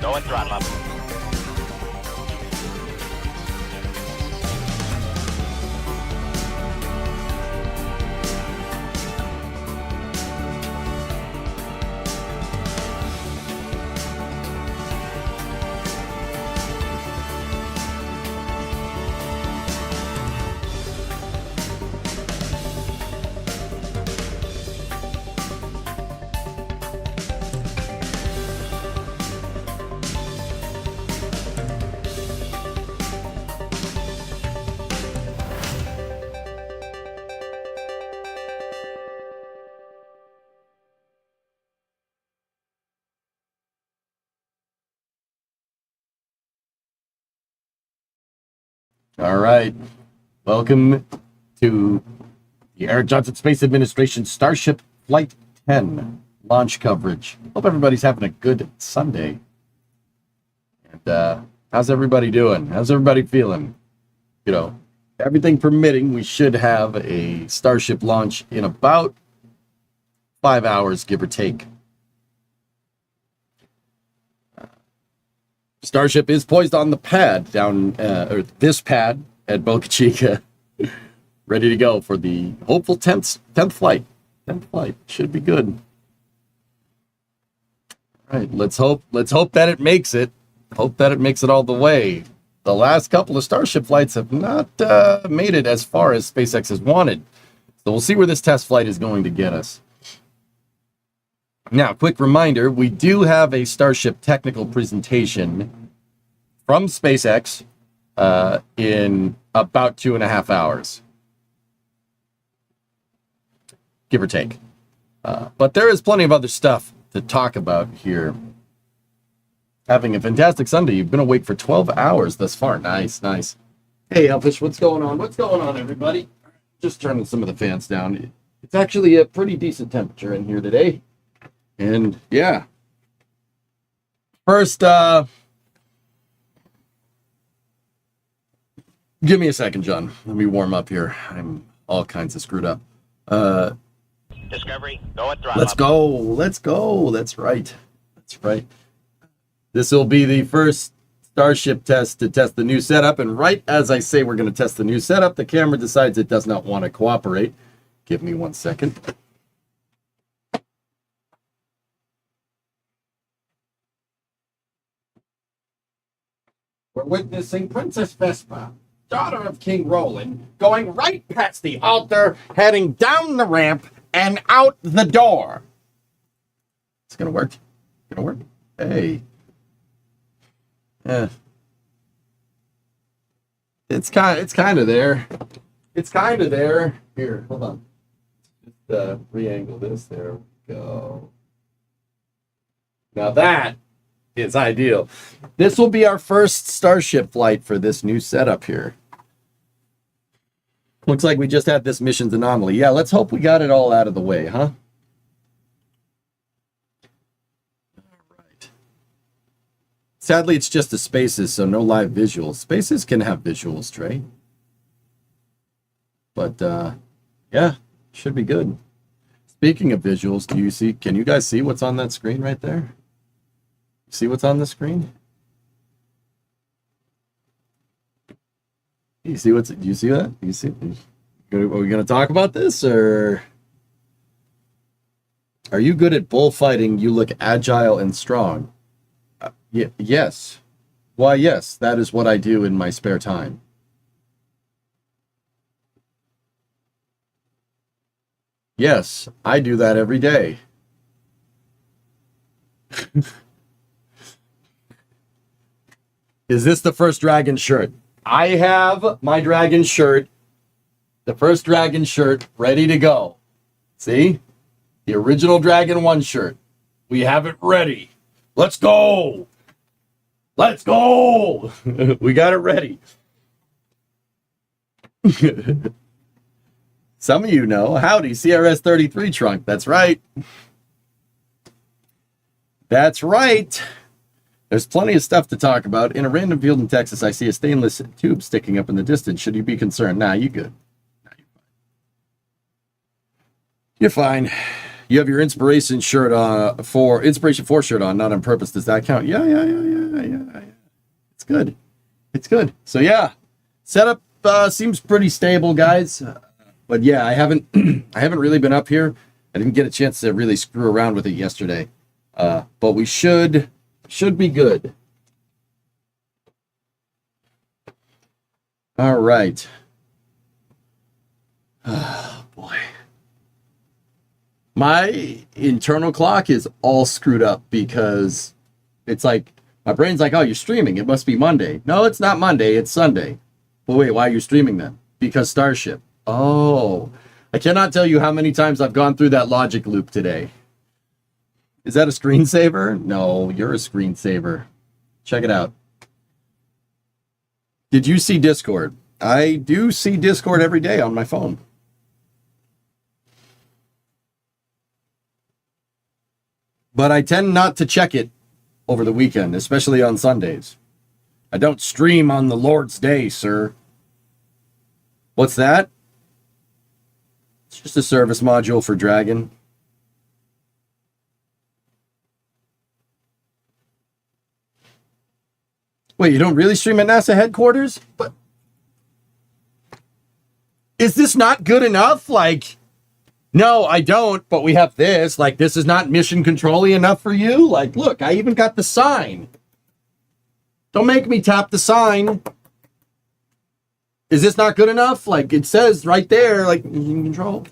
Going throttle up. All right. Welcome to the Eric Johnson Space Administration Starship Flight 10 launch coverage. Hope everybody's having a good Sunday. And how's everybody doing? How's everybody feeling? You know, everything permitting, we should have a Starship launch in about 5 hours, give or take. Starship is poised on the pad down, or this pad at Boca Chica, ready to go for the hopeful 10th flight. 10th flight should be good. All right, let's hope that it makes it. Hope that it makes it all the way. The last couple of Starship flights have not made it as far as SpaceX has wanted. So we'll see where this test flight is going to get us. Now, quick reminder, we do have a Starship technical presentation from SpaceX in about 2.5 hours. Give or take. But there is plenty of other stuff to talk about here. Having a fantastic Sunday. You've been awake for 12 hours thus far. Nice, nice. Hey, Elfish, what's going on? What's going on, everybody? Just turning some of the fans down. It's actually a pretty decent temperature in here today. And yeah, first, give me a second, John. Let me warm up here. I'm all kinds of screwed up. Discovery, going throttle Let's up. go. Let's go. That's right. That's right. This will be the first Starship test to test the new setup. And right as I say we're going to test the new setup, the camera decides it does not want to cooperate. Give me 1 second. We're witnessing Princess Vespa, daughter of King Roland, going right past the altar, heading down the ramp, and out the door. It's gonna work. Gonna work. Hey. Yeah. It's kind of there. It's kind of there. Here, hold on. Just re-angle this. There we go. Now that is ideal. This will be our first Starship flight for this new setup here. Looks like we just had this missions anomaly. Yeah, let's hope we got it all out of the way, huh? All right. Sadly, it's just the Spaces, so no live visuals. Spaces can have visuals, Trey. But, yeah, should be good. Speaking of visuals, can you guys see what's on that screen right there? See what's on the screen? Do you see that? Do you see? Are we going to talk about this, or are you good at bullfighting? You look agile and strong. Yes. Why, yes, that is what I do in my spare time. Yes, I do that every day. Is this the first dragon shirt? I have my dragon shirt, the first dragon shirt, ready to go. See? The original Dragon 1 shirt. We have it ready. Let's go! Let's go! We got it ready. Some of you know. Howdy, CRS-33 trunk. That's right. That's right. There's plenty of stuff to talk about. In a random field in Texas, I see a stainless tube sticking up in the distance. Should you be concerned? Nah, you good. Nah, you're fine. You have your Inspiration shirt for Inspiration 4 shirt on, not on purpose. Does that count? Yeah. It's good. It's good. So yeah, setup seems pretty stable, guys. But yeah, I haven't I haven't really been up here. I didn't get a chance to really screw around with it yesterday. But we should be good. All right. Oh, boy. My internal clock is all screwed up because it's like, my brain's like, oh, you're streaming. It must be Monday. No, it's not Monday. It's Sunday. But wait, why are you streaming then? Because Starship. Oh, I cannot tell you how many times I've gone through that logic loop today. Is that a screensaver? No, you're a screensaver. Check it out. Did you see Discord? I do see Discord every day on my phone. But I tend not to check it over the weekend, especially on Sundays. I don't stream on the Lord's Day, sir. What's that? It's just a service module for Dragon. Wait, you don't really stream at NASA headquarters? But is this not good enough? Like, no, I don't, but we have this. Like, this is not mission control-y enough for you? Like, look, I even got the sign. Don't make me tap the sign. Is this not good enough? Like, it says right there, like, mission control.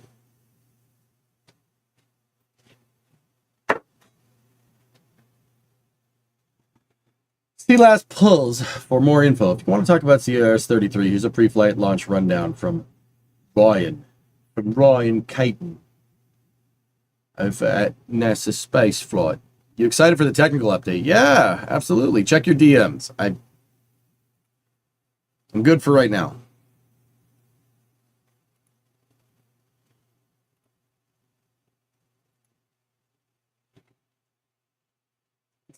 See last pulls for more info. If you want to talk about CRS-33, here's a pre-flight launch rundown from Ryan Caton of NASA space flight. You excited for the technical update? Yeah, absolutely. Check your DMs. I'm good for right now.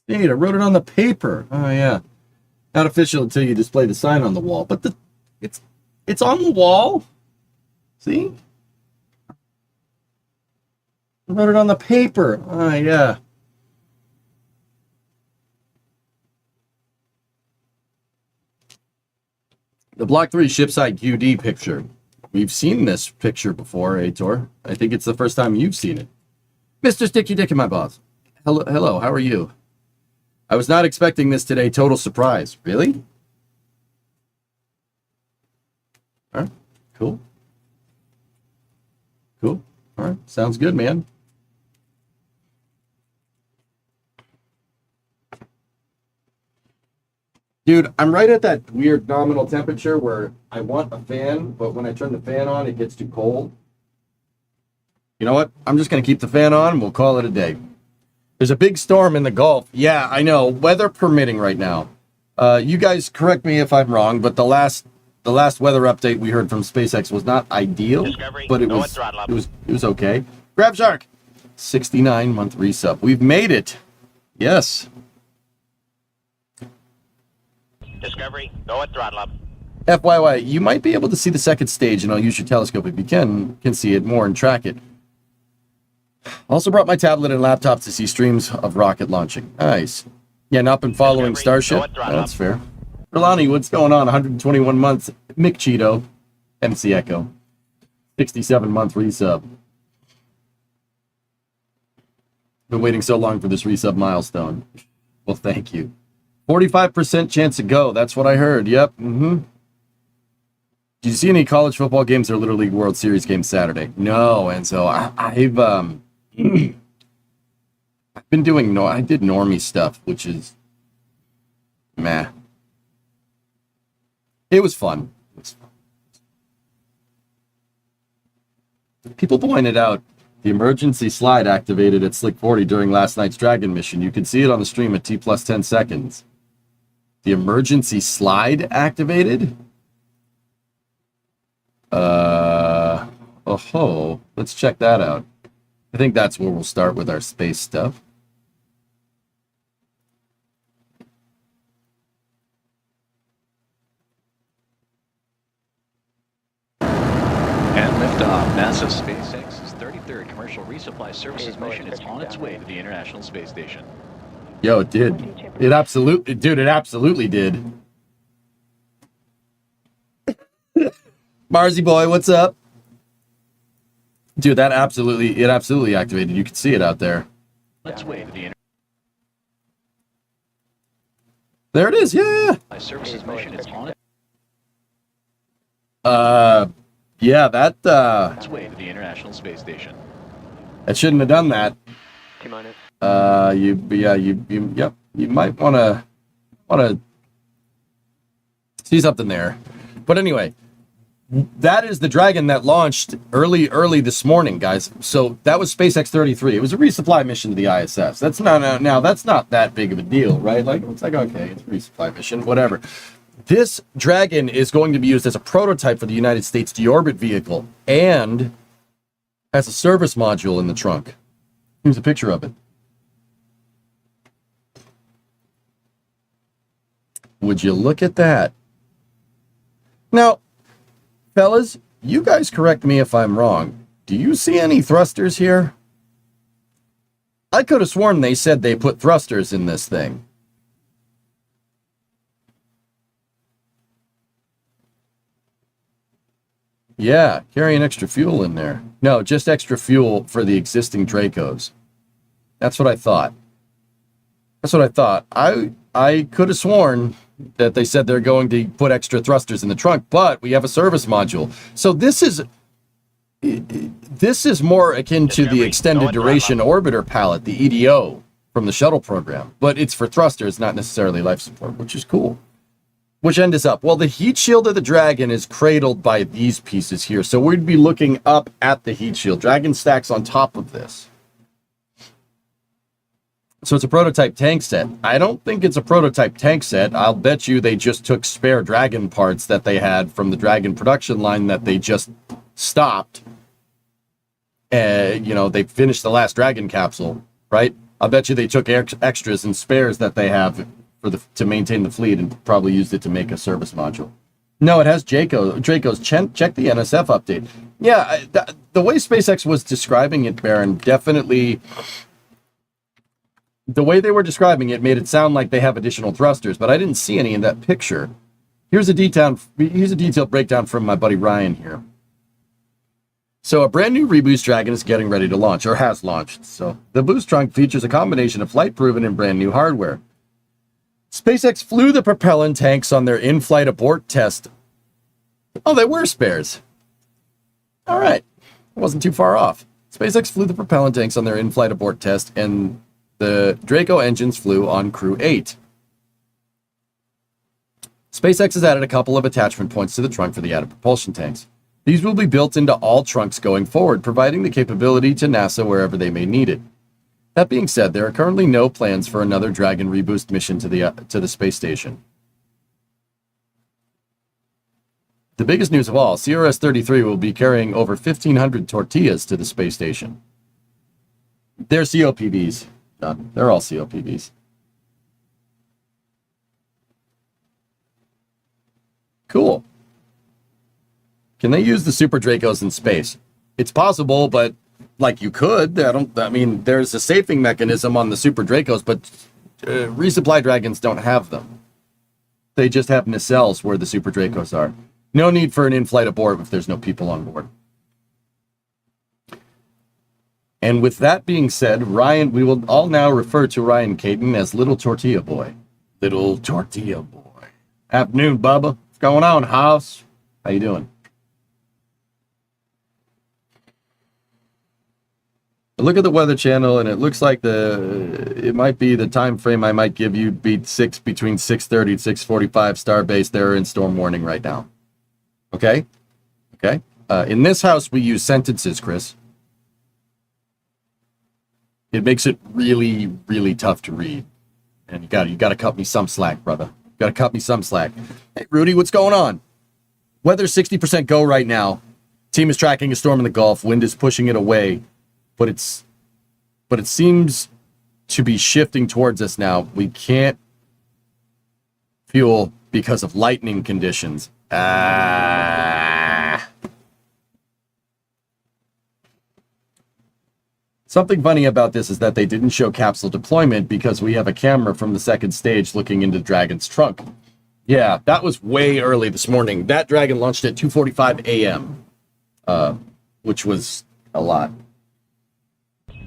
Neat, I wrote it on the paper. Oh yeah. Not official until you display the sign on the wall. But it's on the wall. See? I wrote it on the paper. Oh yeah. The Block 3 shipside QD picture. We've seen this picture before, Aitor. I think it's the first time you've seen it. Mr. Stick Your Dick in My Boss. Hello, how are you? I was not expecting this today. Total surprise. Really? All right. Cool. Cool. All right. Sounds good, man. Dude, I'm right at that weird nominal temperature where I want a fan, but when I turn the fan on, it gets too cold. You know what? I'm just going to keep the fan on and we'll call it a day. There's a big storm in the Gulf. Yeah, I know. Weather permitting right now. You guys correct me if I'm wrong, but the last weather update we heard from SpaceX was not ideal, but it was okay. Grab Shark. 69-month resub. We've made it. Yes. Discovery, go at throttle up. FYI, you might be able to see the second stage, and I'll use your telescope if you can see it more and track it. Also brought my tablet and laptop to see streams of rocket launching. Nice. Yeah, not been following Starship. That's fair. Rolani, what's going on? 121 months. Mick Cheeto. MC Echo. 67-month resub. Been waiting so long for this resub milestone. Well, thank you. 45% chance to go. That's what I heard. Yep. Did you see any college football games or Little League World Series games Saturday? No, and so I've been doing I did normie stuff, which is meh. It was fun. People pointed out the emergency slide activated at Slick 40 during last night's Dragon mission. You can see it on the stream at T plus 10 seconds. The emergency slide activated? Oh, let's check that out. I think that's where we'll start with our space stuff. And liftoff. NASA Spacex is 35 Raptor, a commercial resupply services mission, is on its way to the International Space Station. Yo, it did. It absolutely, dude, it absolutely did. Marzi boy, what's up? Dude, it absolutely activated. You can see it out there. Its way to the There it is, yeah. services mission is on Yeah, that, its way to the International Space Station. that shouldn't have done that. T-minus. You might want to see something there. But anyway, that is the Dragon that launched early this morning, guys. So that was SpaceX 33. It was a resupply mission to the ISS. That's not that big of a deal, right? Like, it's like, okay, it's a resupply mission, whatever. This Dragon is going to be used as a prototype for the United States deorbit vehicle and as a service module in the trunk. Here's a picture of it. Would you look at that? Now, fellas, you guys correct me if I'm wrong. Do you see any thrusters here? I could have sworn they said they put thrusters in this thing. Yeah, carrying extra fuel in there. No, just extra fuel for the existing Dracos. That's what I thought. I could have sworn that they said they're going to put extra thrusters in the trunk, but we have a service module. So this is more akin to the extended duration orbiter pallet, the EDO from the shuttle program, but it's for thrusters, not necessarily life support, which is cool. Which end is up? Well, the heat shield of the Dragon is cradled by these pieces here, so we'd be looking up at the heat shield. Dragon stacks on top of this. So it's a prototype tank set. I don't think it's a prototype tank set. I'll bet you they just took spare Dragon parts that they had from the Dragon production line that they just stopped. They finished the last Dragon capsule, right? I'll bet you they took extras and spares that they have to maintain the fleet and probably used it to make a service module. No, it has Draco's. Check the NSF update. Yeah, the way SpaceX was describing it, Baron, definitely... The way they were describing it made it sound like they have additional thrusters, but I didn't see any in that picture. Here's a detailed breakdown from my buddy Ryan here. So a brand new reboost Dragon is getting ready to launch, or has launched. So the boost trunk features a combination of flight-proven and brand new hardware. SpaceX flew the propellant tanks on their in-flight abort test. Oh, they were spares. All right. I wasn't too far off. SpaceX flew the propellant tanks on their in-flight abort test, and the Draco engines flew on Crew 8. SpaceX has added a couple of attachment points to the trunk for the added propulsion tanks. These will be built into all trunks going forward, providing the capability to NASA wherever they may need it. That being said, there are currently no plans for another Dragon reboost mission to the space station. The biggest news of all, CRS-33 will be carrying over 1,500 tortillas to the space station. They're COPVs. They're all COPVs. Cool. Can they use the Super Dracos in space? It's possible, but like you could. There's a safing mechanism on the Super Dracos, but resupply Dragons don't have them. They just have nacelles where the Super Dracos are. No need for an in-flight abort if there's no people on board. And with that being said, Ryan, we will all now refer to Ryan Caden as Little Tortilla Boy. Little Tortilla Boy. Afternoon, Bubba. What's going on, house? How you doing? I look at the Weather Channel, and it looks like it might be the time frame I might give you between 6:30 and 6:45 Starbase. They're in storm warning right now. Okay? Okay? In this house, we use sentences, Chris. It makes it really, really tough to read. And you gotta cut me some slack, brother. You gotta cut me some slack. Hey, Rudy, what's going on? Weather 60% go right now. Team is tracking a storm in the Gulf. Wind is pushing it away. But it seems to be shifting towards us now. We can't fuel because of lightning conditions. Something funny about this is that they didn't show capsule deployment because we have a camera from the second stage looking into Dragon's trunk. Yeah, that was way early this morning. That Dragon launched at 2:45 a.m., which was a lot.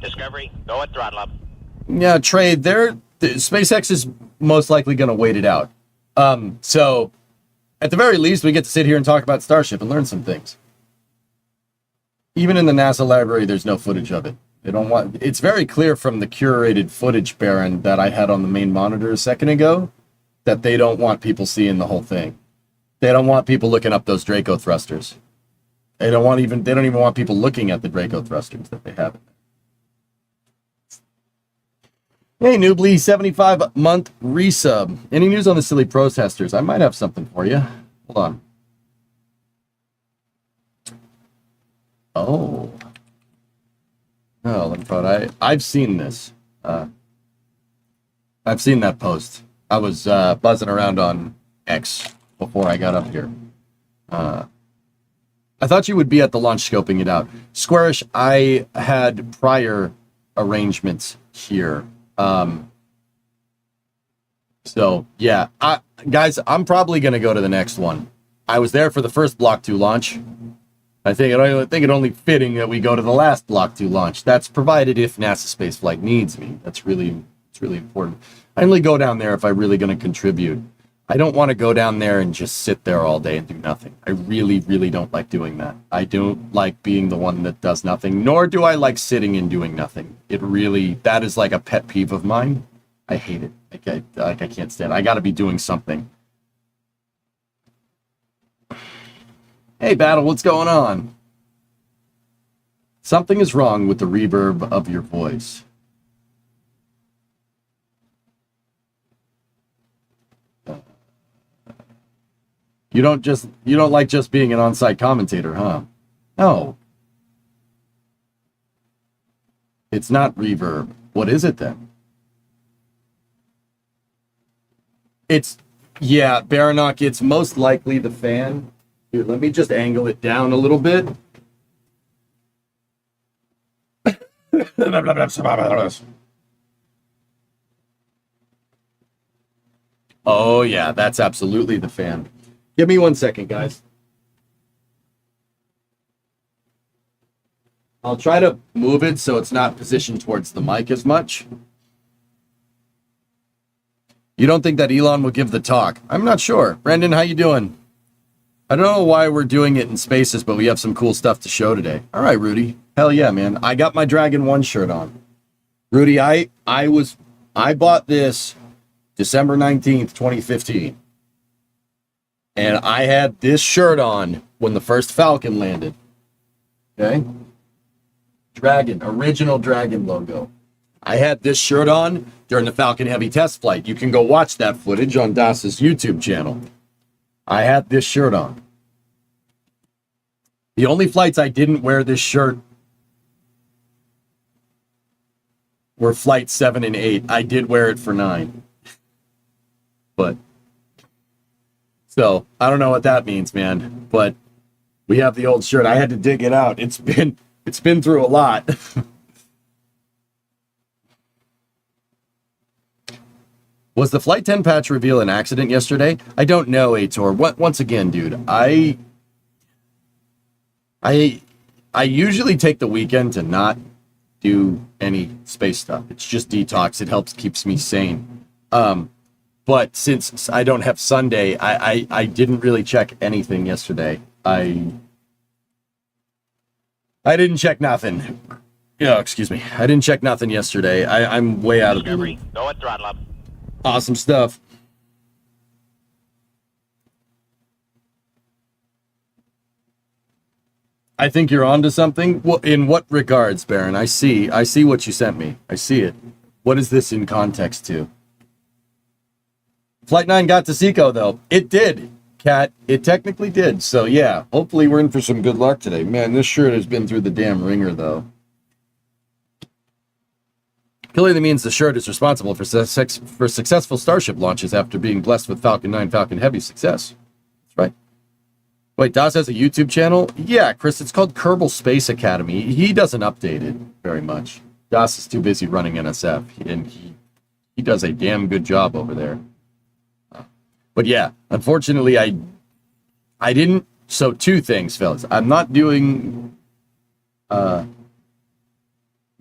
Discovery, go at throttle up. Yeah, Trade, SpaceX is most likely going to wait it out. So, at the very least, we get to sit here and talk about Starship and learn some things. Even in the NASA library, there's no footage of it. They don't want. It's very clear from the curated footage, Baron, that I had on the main monitor a second ago, that they don't want people seeing the whole thing. They don't want people looking up those Draco thrusters. They don't even want people looking at the Draco thrusters that they have. Hey, Noobly, 75-month resub. Any news on the silly protesters? I might have something for you. Hold on. Oh. Oh, let me thought I've seen this. I've seen that post. I was buzzing around on X before I got up here. I thought you would be at the launch scoping it out. Squarish, I had prior arrangements here. So, yeah. Guys, I'm probably going to go to the next one. I was there for the first Block 2 launch. I think it only fitting that we go to the last Block 2 launch. That's provided if NASA Spaceflight needs me. It's really important. I only go down there if I'm really going to contribute. I don't want to go down there and just sit there all day and do nothing. I really, really don't like doing that. I don't like being the one that does nothing, nor do I like sitting and doing nothing. That is like a pet peeve of mine. I hate it. I can't stand it. I got to be doing something. Hey, Battle, what's going on? Something is wrong with the reverb of your voice. You don't like just being an on-site commentator, huh? No. It's not reverb. What is it then? Yeah, Baranok, it's most likely the fan. Here, let me just angle it down a little bit. Oh, yeah, that's absolutely the fan. Give me 1 second, guys. I'll try to move it so it's not positioned towards the mic as much. You don't think that Elon will give the talk? I'm not sure. Brandon, how you doing? I don't know why we're doing it in Spaces, but we have some cool stuff to show today. All right, Rudy. Hell yeah, man. I got my Dragon 1 shirt on. Rudy, I bought this December 19th, 2015. And I had this shirt on when the first Falcon landed. Okay? Dragon, original Dragon logo. I had this shirt on during the Falcon Heavy test flight. You can go watch that footage on DAS's YouTube channel. I had this shirt on. The only flights I didn't wear this shirt were flight 7 and 8. I did wear it for 9. But, so, I don't know what that means, man. But we have the old shirt. I had to dig it out. It's been through a lot. Was the Flight 10 patch reveal an accident yesterday? I don't know, Ator. Once again, dude, I usually take the weekend to not do any space stuff. It's just detox. It keeps me sane. But since I don't have Sunday, I didn't really check anything yesterday. I didn't check nothing. Yeah, excuse me. I didn't check nothing yesterday. I'm way out of the loop. Go at throttle up. Awesome stuff. I think you're onto something. In what regards, Baron? I see what you sent me. I see it. What is this in context to? Flight 9 got to Seco, though. It did, Kat. It technically did. So, yeah. Hopefully we're in for some good luck today. Man, this shirt has been through the damn ringer, though. Clearly means the shirt is responsible for successful Starship launches after being blessed with Falcon 9 Falcon Heavy success. That's right. Wait, Das has a YouTube channel? Yeah, Chris, it's called Kerbal Space Academy. He doesn't update it very much. Joss is too busy running NSF, and he does a damn good job over there. But yeah, unfortunately, I didn't. So two things, fellas. I'm not doing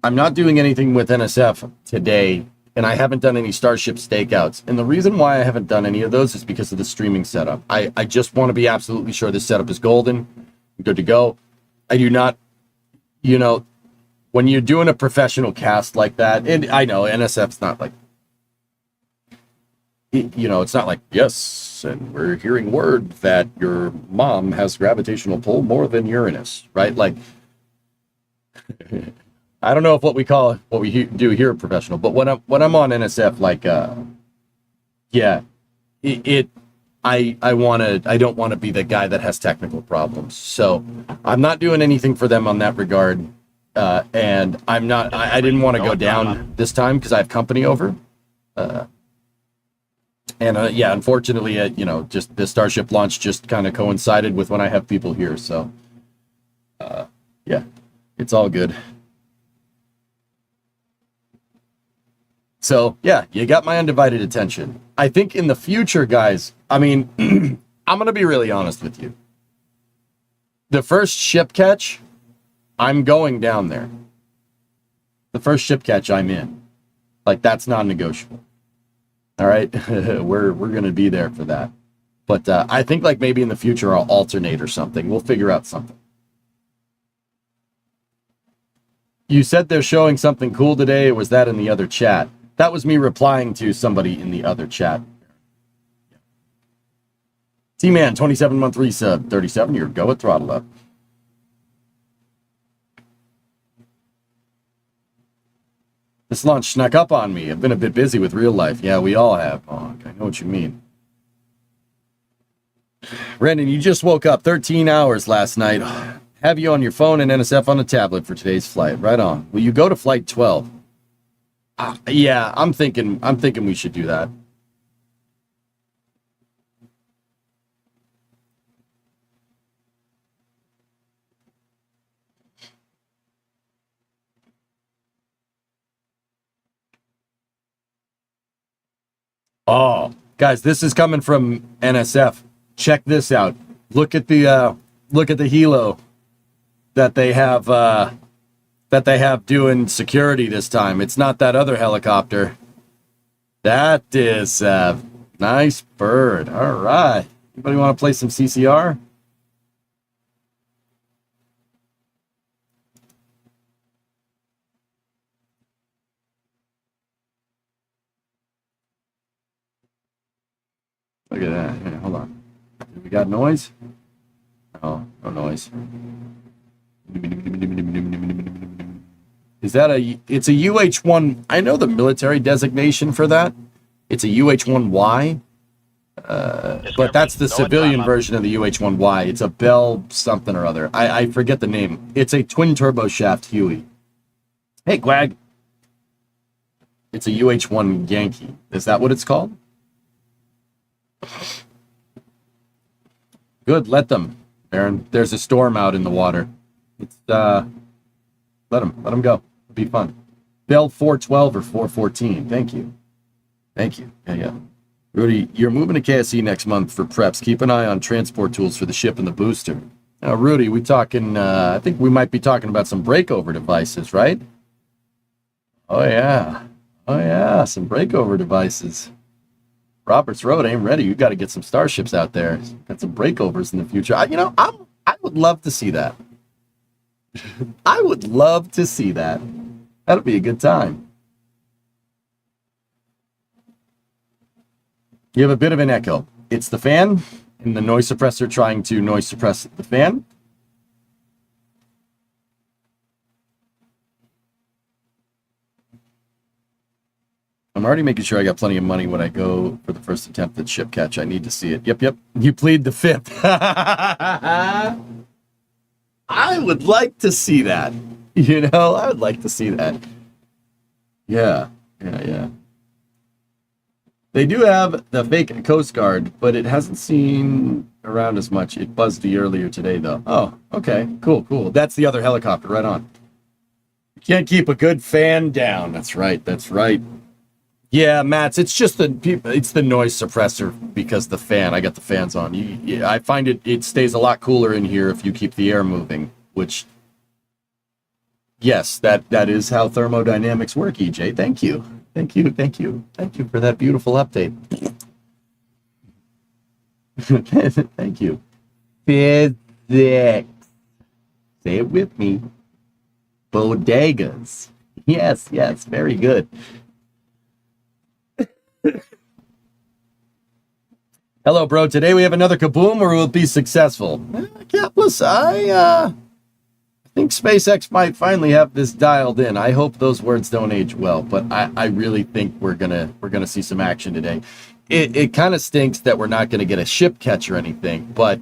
anything with NSF today, and I haven't done any Starship stakeouts. And the reason why I haven't done any of those is because of the streaming setup. I just want to be absolutely sure this setup is golden, good to go. I do not, when you're doing a professional cast like that, and I know NSF's not like, it's not like, yes, and we're hearing word that your mom has gravitational pull more than Uranus, right? Like, I don't know if what we do here professional, but when I'm on NSF, like, I don't want to be the guy that has technical problems. So I'm not doing anything for them on that regard. And I didn't want to go down this time because I have company over. Unfortunately, just the Starship launch just kind of coincided with when I have people here. So, it's all good. So, yeah, you got my undivided attention. I think in the future, guys, I mean, I'm going to be really honest with you. The first ship catch, I'm going down there. The first ship catch, I'm in. Like, that's non-negotiable. All right? We're going to be there for that. But I think, like, maybe in the future I'll alternate or something. We'll figure out something. You said they're showing something cool today, or was that in the other chat? That was me replying to somebody in the other chat. T-Man, 27-month resub, 37, you're go at throttle up. This launch snuck up on me. I've been a bit busy with real life. Yeah, we all have. Oh, I know what you mean. Brandon, you just woke up 13 hours last night. Have you on your phone and NSF on a tablet for today's flight. Right on. Will you go to flight 12? Yeah, I'm thinking we should do that. Oh, guys, this is coming from NSF. Check this out. Look at the helo that they have doing security this time. It's not that other helicopter. That is a nice bird. All right. Anybody want to play some CCR? Look at that. Here, hold on. We got noise? Oh, no noise. Is that it's a UH-1, I know the military designation for that. It's a UH-1Y, but that's the civilian version of the UH-1Y. It's a Bell something or other. I forget the name. It's a twin turbo shaft Huey. Hey, Quag. It's a UH-1 Yankee. Is that what it's called? Good, let them, Aaron. There's a storm out in the water. It's let them go. It'll be fun. Bell 412 or 414. Thank you. Yeah. Rudy, you're moving to KSE next month for preps. Keep an eye on transport tools for the ship and the booster. Now, Rudy, we talking? I think we might be talking about some breakover devices, right? Oh yeah, some breakover devices. Roberts Road ain't ready. You got to get some Starships out there. Got some breakovers in the future. I would love to see that. I would love to see that. That'll be a good time. You have a bit of an echo. It's the fan and the noise suppressor trying to noise suppress the fan. I'm already making sure I got plenty of money when I go for the first attempt at ship catch. I need to see it. Yep. You plead the fifth. I would like to see that. I would like to see that. Yeah. They do have the fake Coast Guard, but it hasn't seen around as much. It buzzed earlier today, though. Oh, okay. Cool. That's the other helicopter. Right on. Can't keep a good fan down. That's right. That's right. Yeah, Mats, it's just the noise suppressor because the fan. I got the fans on. I find it stays a lot cooler in here if you keep the air moving, which yes, that is how thermodynamics work, EJ. Thank you. Thank you for that beautiful update. Thank you. Physics. Say it with me. Bodegas. Yes, very good. Hello, bro. Today we have another kaboom, or will it be successful? Capless, I think SpaceX might finally have this dialed in. I hope those words don't age well, but I really think we're gonna see some action today. It kind of stinks that we're not gonna get a ship catch or anything, but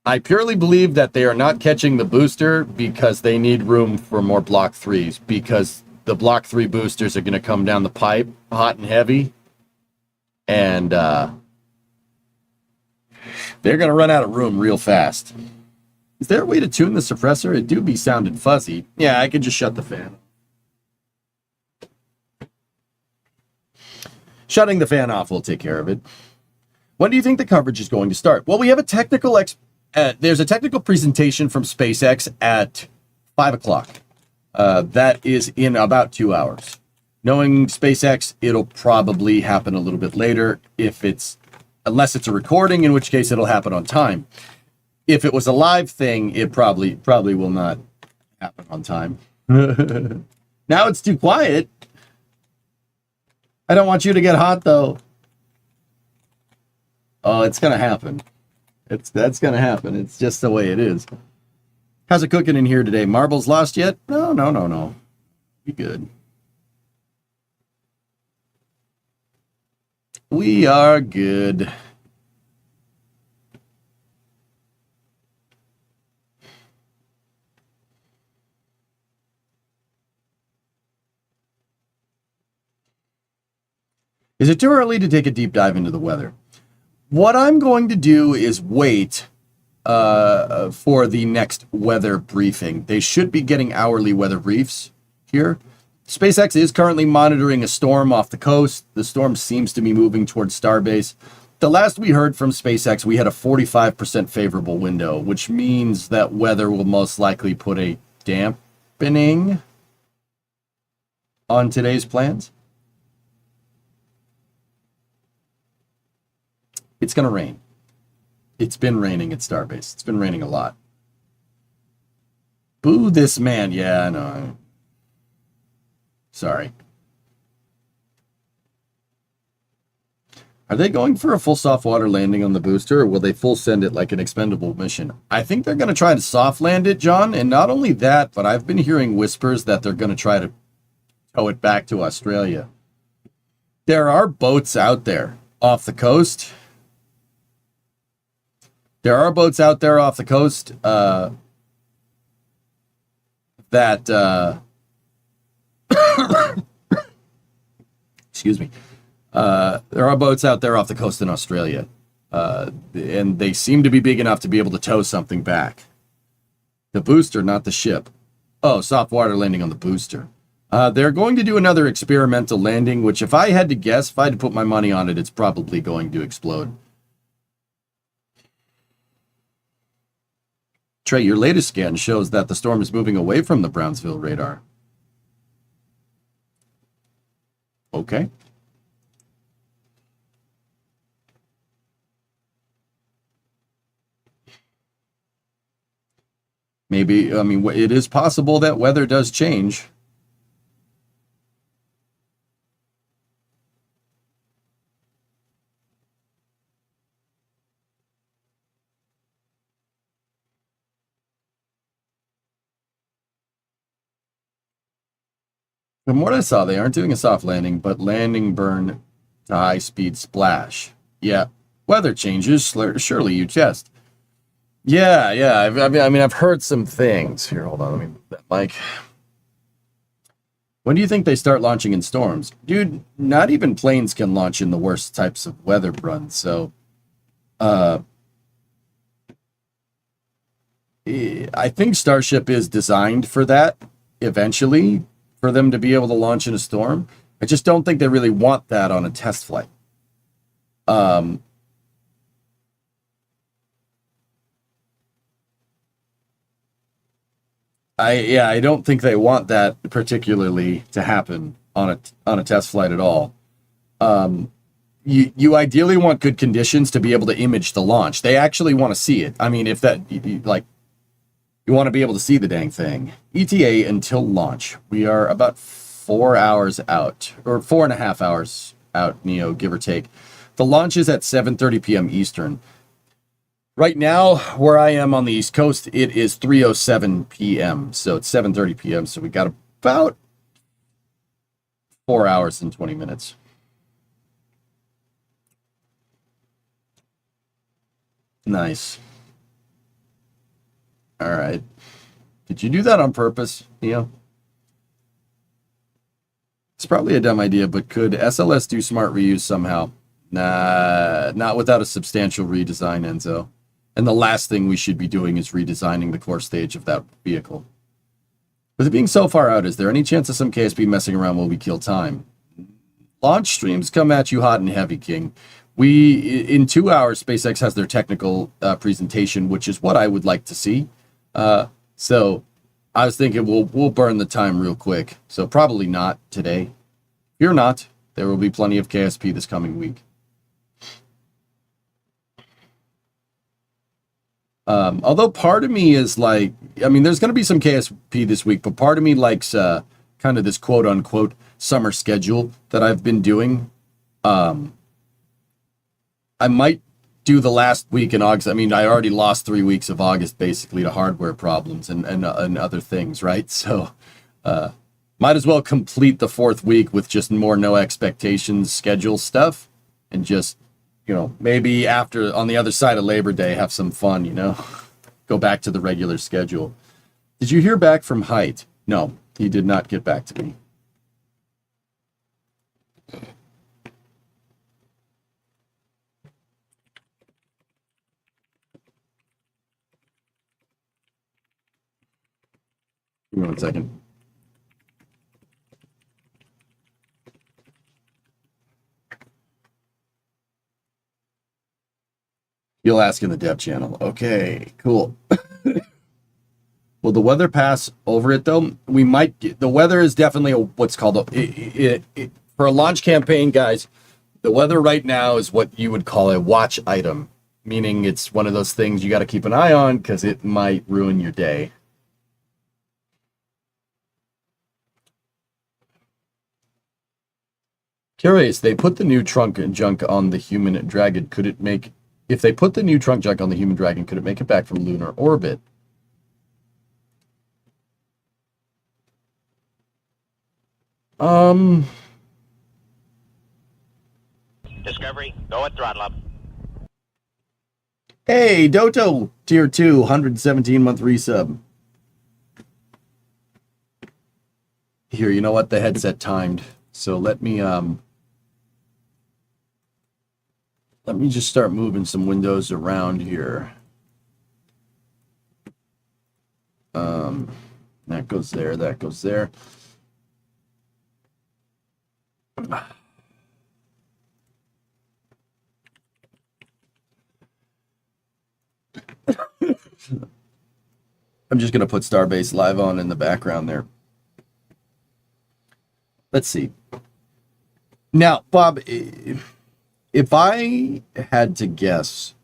I purely believe that they are not catching the booster because they need room for more Block 3s, because the Block 3 boosters are gonna come down the pipe hot and heavy, and they're gonna run out of room real fast. Is there a way to tune the suppressor? It do be sounding fuzzy. Yeah, I can just shut the fan. Shutting the fan off will take care of it. When do you think the coverage is going to start? Well, we have a technical there's a technical presentation from SpaceX at 5 o'clock. That is in about 2 hours. Knowing SpaceX, it'll probably happen a little bit later unless it's a recording, in which case it'll happen on time. If it was a live thing, it probably will not happen on time. Now it's too quiet. I don't want you to get hot, though. Oh, it's going to happen. That's going to happen. It's just the way it is. How's it cooking in here today? Marbles lost yet? No. Be good. We are good. Is it too early to take a deep dive into the weather? What I'm going to do is wait for the next weather briefing. They should be getting hourly weather briefs here. SpaceX is currently monitoring a storm off the coast. The storm seems to be moving towards Starbase. The last we heard from SpaceX, we had a 45% favorable window, which means that weather will most likely put a dampening on today's plans. It's going to rain. It's been raining at Starbase. It's been raining a lot. Boo this man. Yeah, I know. Sorry. Are they going for a full soft water landing on the booster, or will they full send it like an expendable mission? I think they're going to try to soft land it, John. And not only that, but I've been hearing whispers that they're going to try to tow it back to Australia. There are boats out there off the coast. There are boats out there off the coast that excuse me. There are boats out there off the coast in Australia, and they seem to be big enough to be able to tow something back. The booster, not the ship. Oh, soft water landing on the booster. They're going to do another experimental landing, which if I had to guess, if I had to put my money on it, it's probably going to explode. Trey, your latest scan shows that the storm is moving away from the Brownsville radar. Okay. Maybe, I mean, it is possible that weather does change. From what I saw, they aren't doing a soft landing, but landing burn to high-speed splash. Yeah, weather changes, surely you test. Yeah, I mean, I've heard some things. Here, hold on, let me move that mic. When do you think they start launching in storms? Dude, not even planes can launch in the worst types of weather runs, so... I think Starship is designed for that. eventually for them to be able to launch in a storm. I just don't think they really want that on a test flight. I don't think they want that particularly to happen on a test flight at all. You ideally want good conditions to be able to image the launch. They actually want to see it. I mean, if that you want to be able to see the dang thing. ETA until launch. We are about 4 hours out, or 4.5 hours out, Neo, give or take. The launch is at 7:30 p.m. Eastern. Right now, where I am on the East Coast, it is 3:07 p.m. So it's 7:30 p.m. So we got about 4 hours and 20 minutes. Nice. All right. Did you do that on purpose, Neo? It's probably a dumb idea, but could SLS do smart reuse somehow? Nah, not without a substantial redesign, Enzo. And the last thing we should be doing is redesigning the core stage of that vehicle. With it being so far out, is there any chance of some KSP messing around while we kill time? Launch streams come at you hot and heavy, King. In 2 hours, SpaceX has their technical presentation, which is what I would like to see. So I was thinking we'll burn the time real quick. So probably not today. Fear not, there will be plenty of KSP this coming week. Although part of me is like, I mean, there's going to be some KSP this week, but part of me likes kind of this quote unquote summer schedule that I've been doing. I might do the last week in August. I mean, I already lost 3 weeks of August basically to hardware problems and other things, right? So might as well complete the 4th week with just more no expectations schedule stuff and just, you know, maybe after on the other side of Labor Day, have some fun, you know, go back to the regular schedule. Did you hear back from Height? No, he did not get back to me. Give me 1 second. You'll ask in the dev channel. Okay, cool. Will the weather pass over it though? We might get, the weather is definitely what's called for a launch campaign, guys. The weather right now is what you would call a watch item, meaning it's one of those things you got to keep an eye on because it might ruin your day. Curious, they put the new trunk and junk on the human dragon. Could it make, if they put the new trunk junk on the human dragon, could it make it back from lunar orbit? Discovery, go at throttle up. Hey, Doto, tier 2, 117-month resub. Here, you know what? The headset timed. So let me just start moving some windows around here. That goes there, that goes there. I'm just going to put Starbase Live on in the background there. Let's see. Now, Bob, if I had to guess,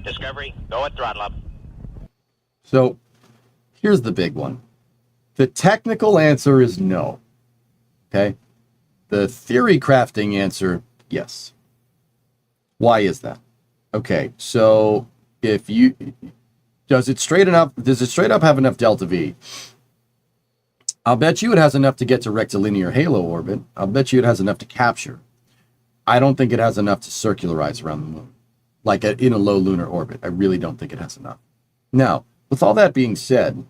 Discovery, go at throttle up. So here's the big one. The technical answer is no. Okay? The theory crafting answer, yes. Why is that? Okay, so if you does it straight up have enough delta V? I'll bet you it has enough to get to rectilinear halo orbit. I'll bet you it has enough to capture. I don't think it has enough to circularize around the moon, like in a low lunar orbit. I really don't think it has enough. Now, with all that being said,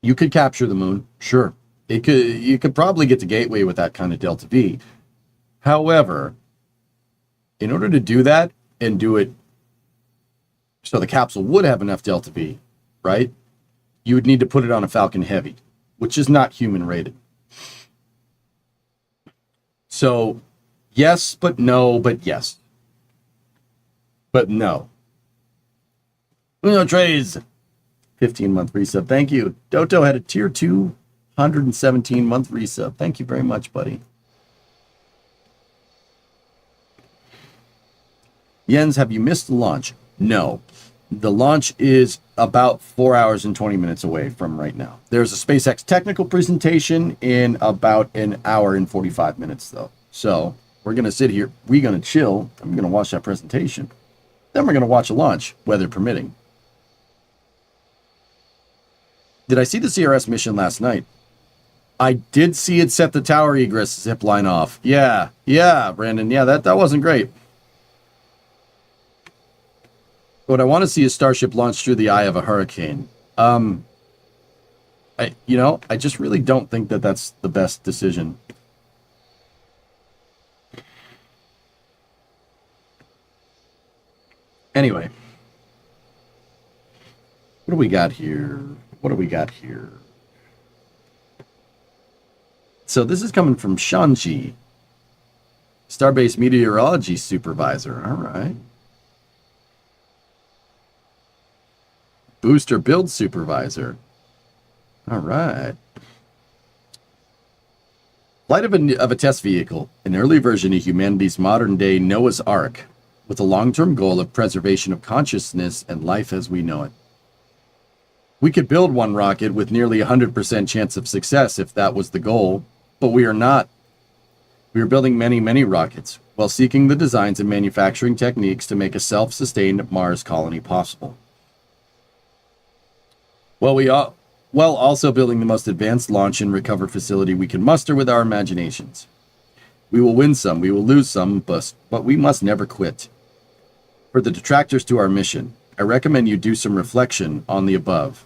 you could capture the moon, sure. You could probably get to Gateway with that kind of delta V. However, in order to do that and do it so the capsule would have enough delta V, right? You would need to put it on a Falcon Heavy, which is not human rated. So, yes, but no, but yes. But no. Uno Trays, 15-month resub. Thank you. Doto had a tier 2, 117-month resub. Thank you very much, buddy. Jens, have you missed the launch? No. The launch is about 4 hours and 20 minutes away from right now. There's a SpaceX technical presentation in about an hour and 45 minutes, though. So we're going to sit here. We're going to chill. I'm going to watch that presentation. Then we're going to watch a launch, weather permitting. Did I see the CRS mission last night? I did see it set the tower egress zip line off. Yeah, Brandon. Yeah, that wasn't great. What I want to see is Starship launch through the eye of a hurricane. I just really don't think that that's the best decision. Anyway. What do we got here? So this is coming from Shanji, Starbase Meteorology Supervisor. All right. Booster Build Supervisor. All right. Flight of a test vehicle, an early version of humanity's modern-day Noah's Ark, with a long-term goal of preservation of consciousness and life as we know it. We could build one rocket with nearly 100% chance of success if that was the goal, but we are not. We are building many, many rockets, while seeking the designs and manufacturing techniques to make a self-sustained Mars colony possible. While also building the most advanced launch and recover facility we can muster with our imaginations. We will win some, we will lose some, but we must never quit. For the detractors to our mission, I recommend you do some reflection on the above.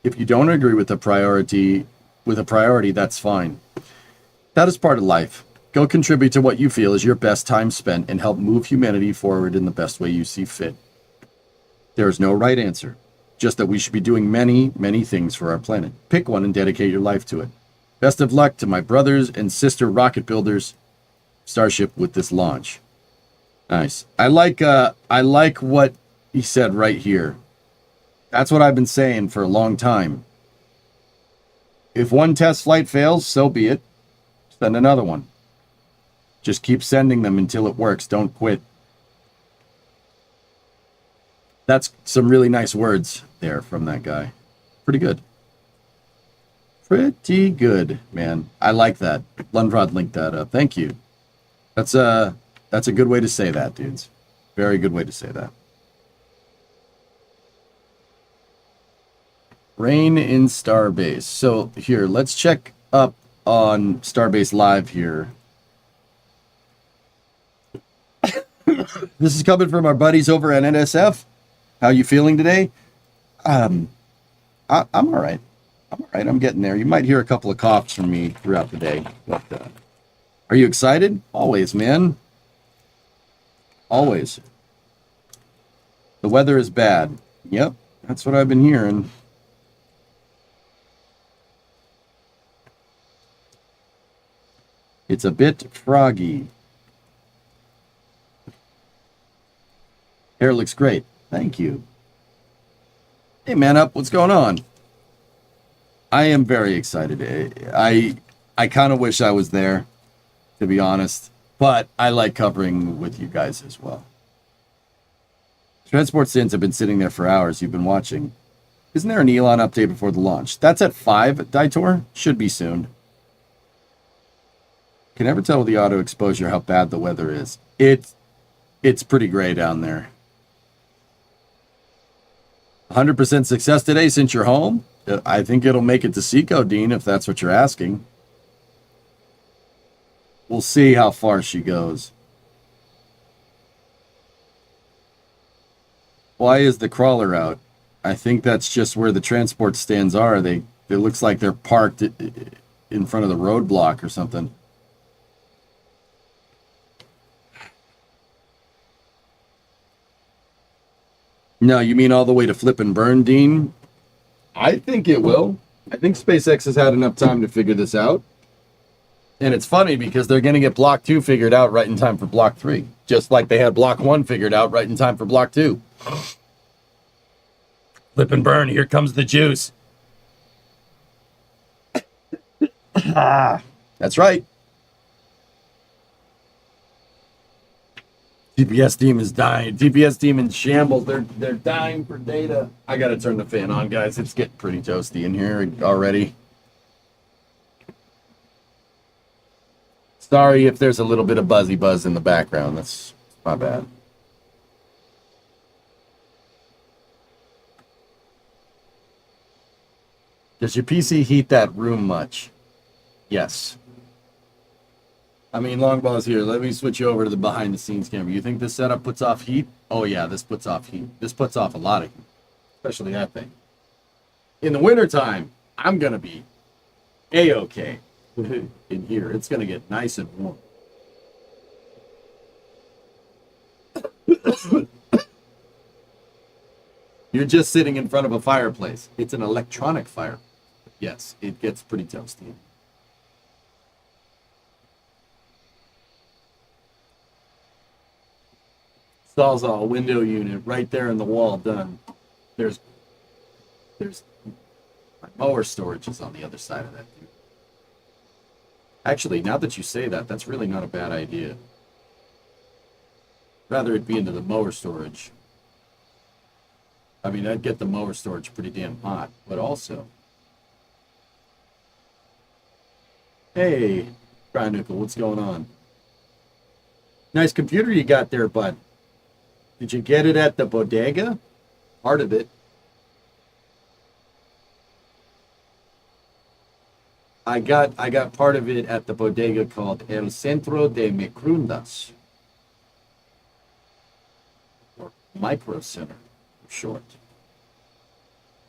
If you don't agree with a priority, that's fine. That is part of life. Go contribute to what you feel is your best time spent and help move humanity forward in the best way you see fit. There is no right answer. Just that we should be doing many, many things for our planet. Pick one and dedicate your life to it. Best of luck to my brothers and sister rocket builders, Starship, with this launch. Nice. I like what he said right here. That's what I've been saying for a long time. If one test flight fails, so be it. Send another one. Just keep sending them until it works. Don't quit. That's some really nice words there from that guy. Pretty good. Pretty good, man. I like that. Lundrod linked that up. Thank you. That's a good way to say that, dudes. Very good way to say that. Rain in Starbase. So here, let's check up on Starbase Live here. This is coming from our buddies over at NSF. How you feeling today? I'm all right. I'm getting there. You might hear a couple of coughs from me throughout the day. But are you excited? Always, man. Always. The weather is bad. Yep, that's what I've been hearing. It's a bit froggy. Hair looks great. Thank you. Hey, man up. What's going on? I am very excited. I kind of wish I was there, to be honest. But I like covering with you guys as well. Transport stands have been sitting there for hours. You've been watching. Isn't there an Elon update before the launch? That's at 5 at Daitor. Should be soon. Can never tell with the auto exposure how bad the weather is. It's pretty gray down there. 100% success today since you're home? I think it'll make it to Seco, Dean, if that's what you're asking. We'll see how far she goes. Why is the crawler out? I think that's just where the transport stands are. It looks like they're parked in front of the roadblock or something. No, you mean all the way to Flip and Burn, Dean? I think it will. I think SpaceX has had enough time to figure this out. And it's funny because they're going to get Block 2 figured out right in time for Block 3. Just like they had Block 1 figured out right in time for Block 2. Flip and burn. Here comes the juice. That's right. DPS team is dying. DPS team in shambles. They're dying for data. I gotta turn the fan on, guys. It's getting pretty toasty in here already. Sorry if there's a little bit of buzzy buzz in the background. That's my bad. Does your PC heat that room much? Yes. I mean, Longball's here. Let me switch you over to the behind-the-scenes camera. You think this setup puts off heat? Oh, yeah, this puts off heat. This puts off a lot of heat, especially that thing. In the wintertime, I'm going to be A-okay in here. It's going to get nice and warm. You're just sitting in front of a fireplace. It's an electronic fire. Yes, it gets pretty toasty. Sawzall window unit right there in the wall done. There's my mower storage is on the other side of that dude. Actually, now that you say that, that's really not a bad idea. Rather it be into the mower storage. I mean, I'd get the mower storage pretty damn hot, but also. Hey, Grindnickel, what's going on? Nice computer you got there, bud. Did you get it at the bodega? Part of it. I got part of it at the bodega called El Centro de Microondas. Or Micro Center, for short.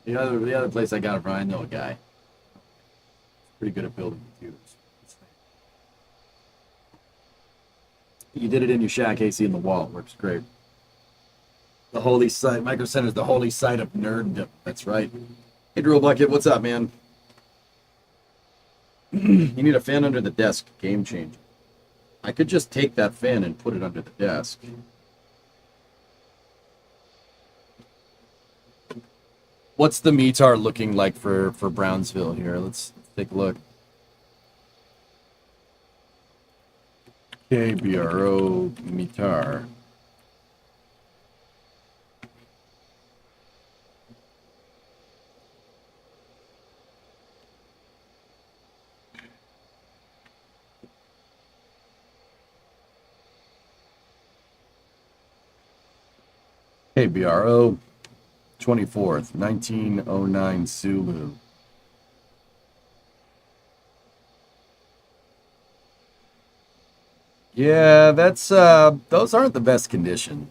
The other place I got it from, I know a guy. Pretty good at building computers. You did it in your shack, AC in the wall. Works great. The holy site. Micro Center is the holy site of nerddom. That's right. Hey, Drill Bucket, what's up, man? You need a fan under the desk. Game changer. I could just take that fan and put it under the desk. What's the METAR looking like for Brownsville here? Let's take a look. KBRO METAR. KBRO 24th, 1909 Sulu. Yeah, that's those aren't the best condition.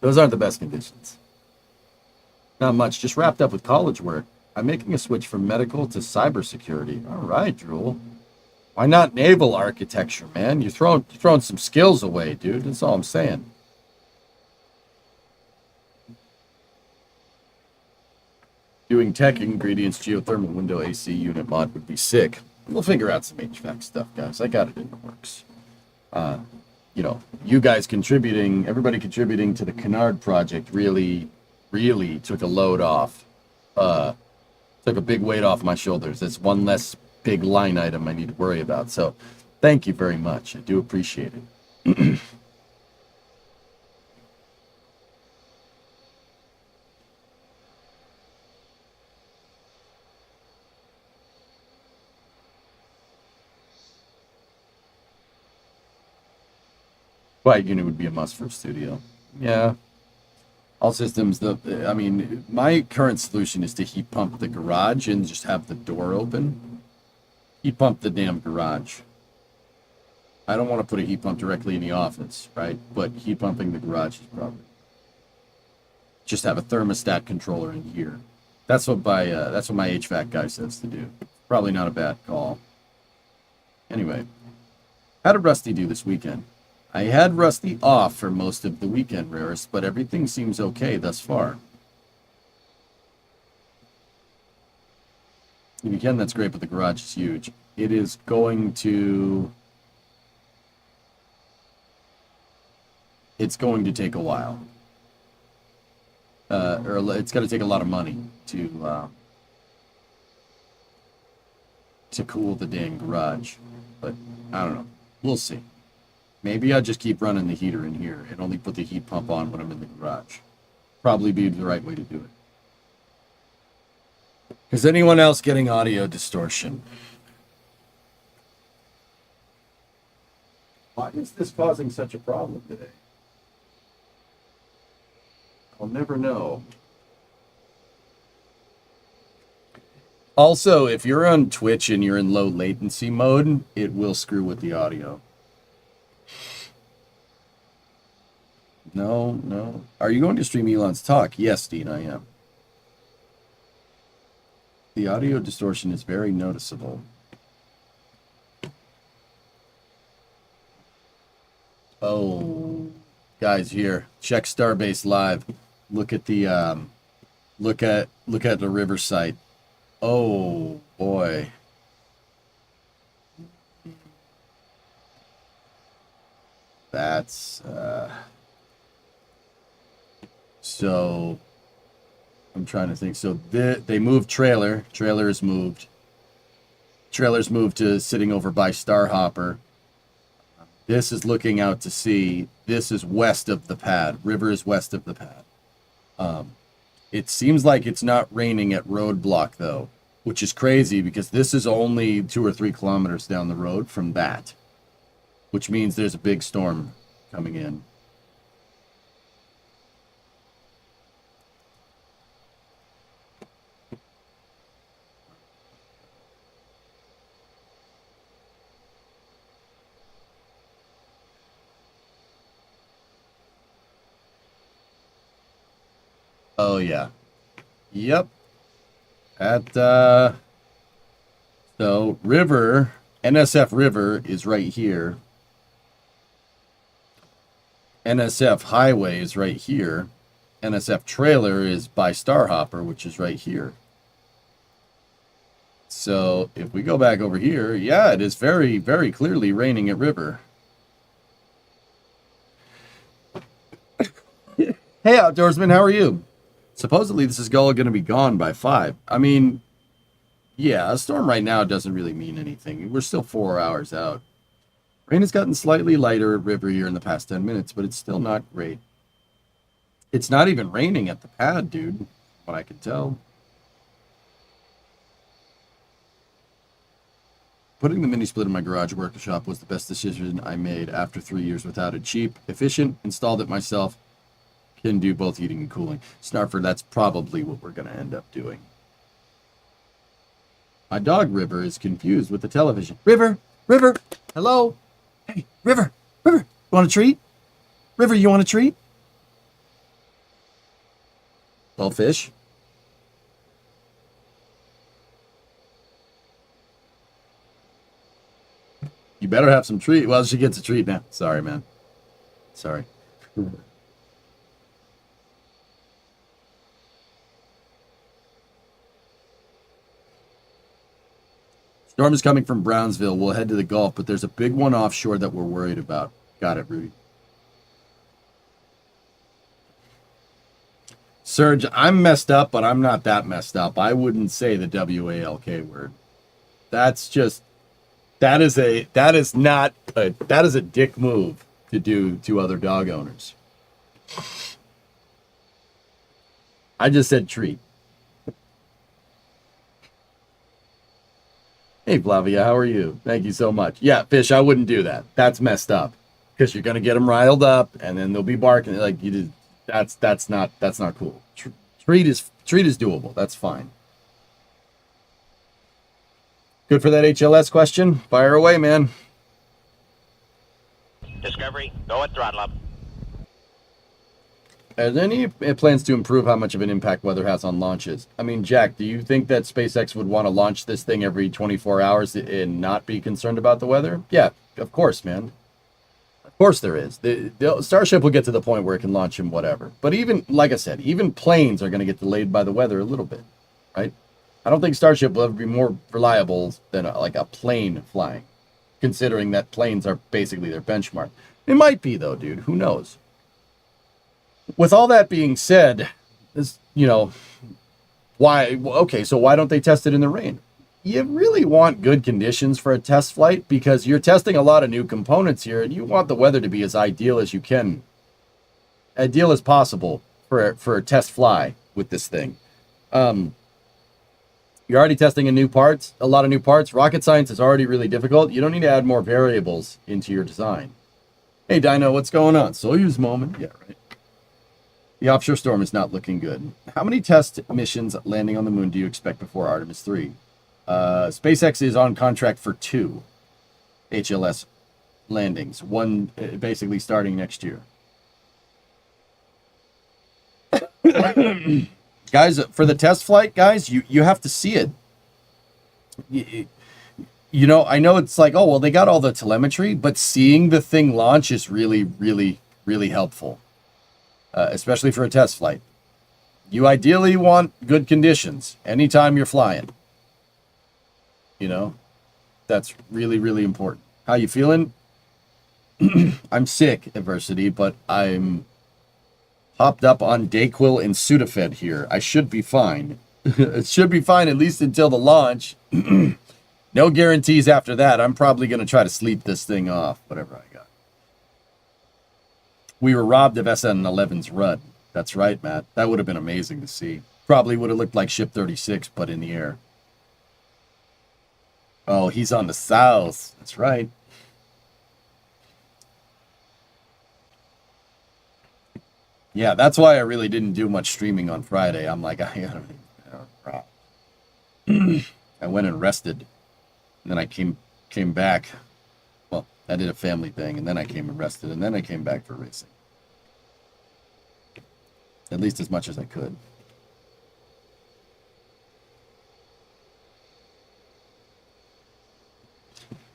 Those aren't the best conditions. Not much, just wrapped up with college work. I'm making a switch from medical to cybersecurity. All right, Drool. Why not naval architecture, man? You're throwing some skills away, dude. That's all I'm saying. Doing tech ingredients, geothermal window AC unit mod would be sick. We'll figure out some HVAC stuff, guys. I got it in the works. You know, you guys contributing, everybody contributing to the Canard project really took a load off. Took a big weight off my shoulders. It's one less big line item I need to worry about. So thank you very much. I do appreciate it. Quiet unit would be a must for a studio. Yeah. All systems, I mean, my current solution is to heat pump the garage and just have the door open. Heat pump the damn garage. I don't want to put a heat pump directly in the office, right? But heat pumping the garage is probably. Just have a thermostat controller in here. That's what my HVAC guy says to do. Probably not a bad call. Anyway, how did Rusty do this weekend? I had Rusty off for most of the weekend, Rarest, but everything seems okay thus far. If you can, that's great, but the garage is huge. It is going to... It's going to take a while. Or it's going to take a lot of money to cool the dang garage. But I don't know. We'll see. Maybe I'll just keep running the heater in here and only put the heat pump on when I'm in the garage. Probably be the right way to do it. Is anyone else getting audio distortion? Why is this causing such a problem today? I'll never know. Also, if you're on Twitch and you're in low latency mode, it will screw with the audio. No. Are you going to stream Elon's talk? Yes, Dean, I am. The audio distortion is very noticeable. Oh, guys, here. Check Starbase Live. Look at the look at the river site. Oh boy. That's so I'm trying to think. So they moved trailer. Trailer is moved. Trailer's moved to sitting over by Starhopper. This is looking out to sea. This is west of the pad. River is west of the pad. It seems like it's not raining at Roadblock, though, which is crazy because this is only 2 or 3 kilometers down the road from that, which means there's a big storm coming in. Oh, yeah. Yep. So River, NSF River is right here. NSF Highway is right here. NSF Trailer is by Starhopper, which is right here. So if we go back over here, yeah, it is very, very clearly raining at River. Hey, Outdoorsman, how are you? Supposedly this is all going to be gone by 5. I mean, yeah, a storm right now doesn't really mean anything. We're still 4 hours out. Rain has gotten slightly lighter at River here in the past 10 minutes, but it's still not great. It's not even raining at the pad, dude, what I can tell. Putting the mini split in my garage workshop was the best decision I made after 3 years without it. Cheap, efficient, installed it myself. Can do both heating and cooling. Snarford, that's probably what we're going to end up doing. My dog, River, is confused with the television. River! River! Hello? Hey, River! River! You want a treat? River, you want a treat? Little fish? You better have some treat. Well, she gets a treat now. Sorry, man. Sorry. Storm is coming from Brownsville. We'll head to the Gulf, but there's a big one offshore that we're worried about. Got it, Rudy. Serge, I'm messed up, but I'm not that messed up. I wouldn't say the W-A-L-K word. That's just, that is a dick move to do to other dog owners. I just said treat. Hey, Flavia, how are you? Thank you so much. Yeah, Fish, I wouldn't do that. That's messed up because you're gonna get them riled up, and then they'll be barking like you did. That's not cool. Treat is doable. That's fine. Good for that HLS question. Fire away, man. Discovery, go at throttle up. Are there any plans to improve how much of an impact weather has on launches? I mean, Jack, do you think that SpaceX would want to launch this thing every 24 hours and not be concerned about the weather? Yeah, of course, man. Of course there is. The Starship will get to the point where it can launch in whatever. But even, like I said, even planes are going to get delayed by the weather a little bit, right? I don't think Starship will ever be more reliable than like a plane flying, considering that planes are basically their benchmark. It might be though, dude. Who knows? With all that being said, this, why? Okay, so why don't they test it in the rain? You really want good conditions for a test flight because you're testing a lot of new components here, and you want the weather to be as ideal as you can, ideal as possible for a test fly with this thing. You're already testing a lot of new parts. Rocket science is already really difficult. You don't need to add more variables into your design. Hey, Dino, what's going on? Soyuz moment. Yeah, right. The offshore storm is not looking good. How many test missions landing on the moon do you expect before Artemis 3? SpaceX is on contract for 2 HLS landings, one basically starting next year. Guys, for the test flight, guys, you have to see it. I know it's like, oh, well, they got all the telemetry, but seeing the thing launch is really, really, really helpful, especially for a test flight. You ideally want good conditions anytime you're flying. That's really, really important. How you feeling? I'm sick, Adversity, but I'm hopped up on Dayquil and Sudafed here. I should be fine. It should be fine at least until the launch. No guarantees after that. I'm probably going to try to sleep this thing off, whatever I got. We were robbed of SN11's RUD. That's right, Matt. That would have been amazing to see. Probably would have looked like Ship 36, but in the air. Oh, he's on the south. That's right. Yeah, that's why I really didn't do much streaming on Friday. I'm like, I went and rested. And then I came back. Well, I did a family thing, and then I came and rested, and then I came back for racing. At least as much as I could.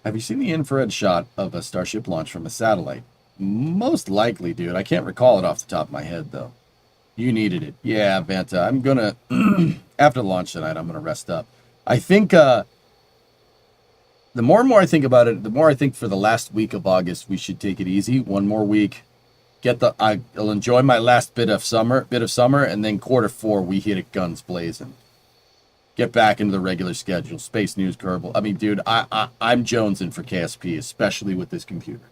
Have you seen the infrared shot of a Starship launch from a satellite? Most likely, dude. I can't recall it off the top of my head, though. You needed it. Yeah, Vanta. I'm going to... After launch tonight, I'm going to rest up. I think... the more and more I think about it, the more I think for the last week of August, we should take it easy. One more week. I'll enjoy my last bit of summer, and then Q4, we hit it guns blazing. Get back into the regular schedule. Space News, Kerbal. I mean, dude, I'm jonesing for KSP, especially with this computer.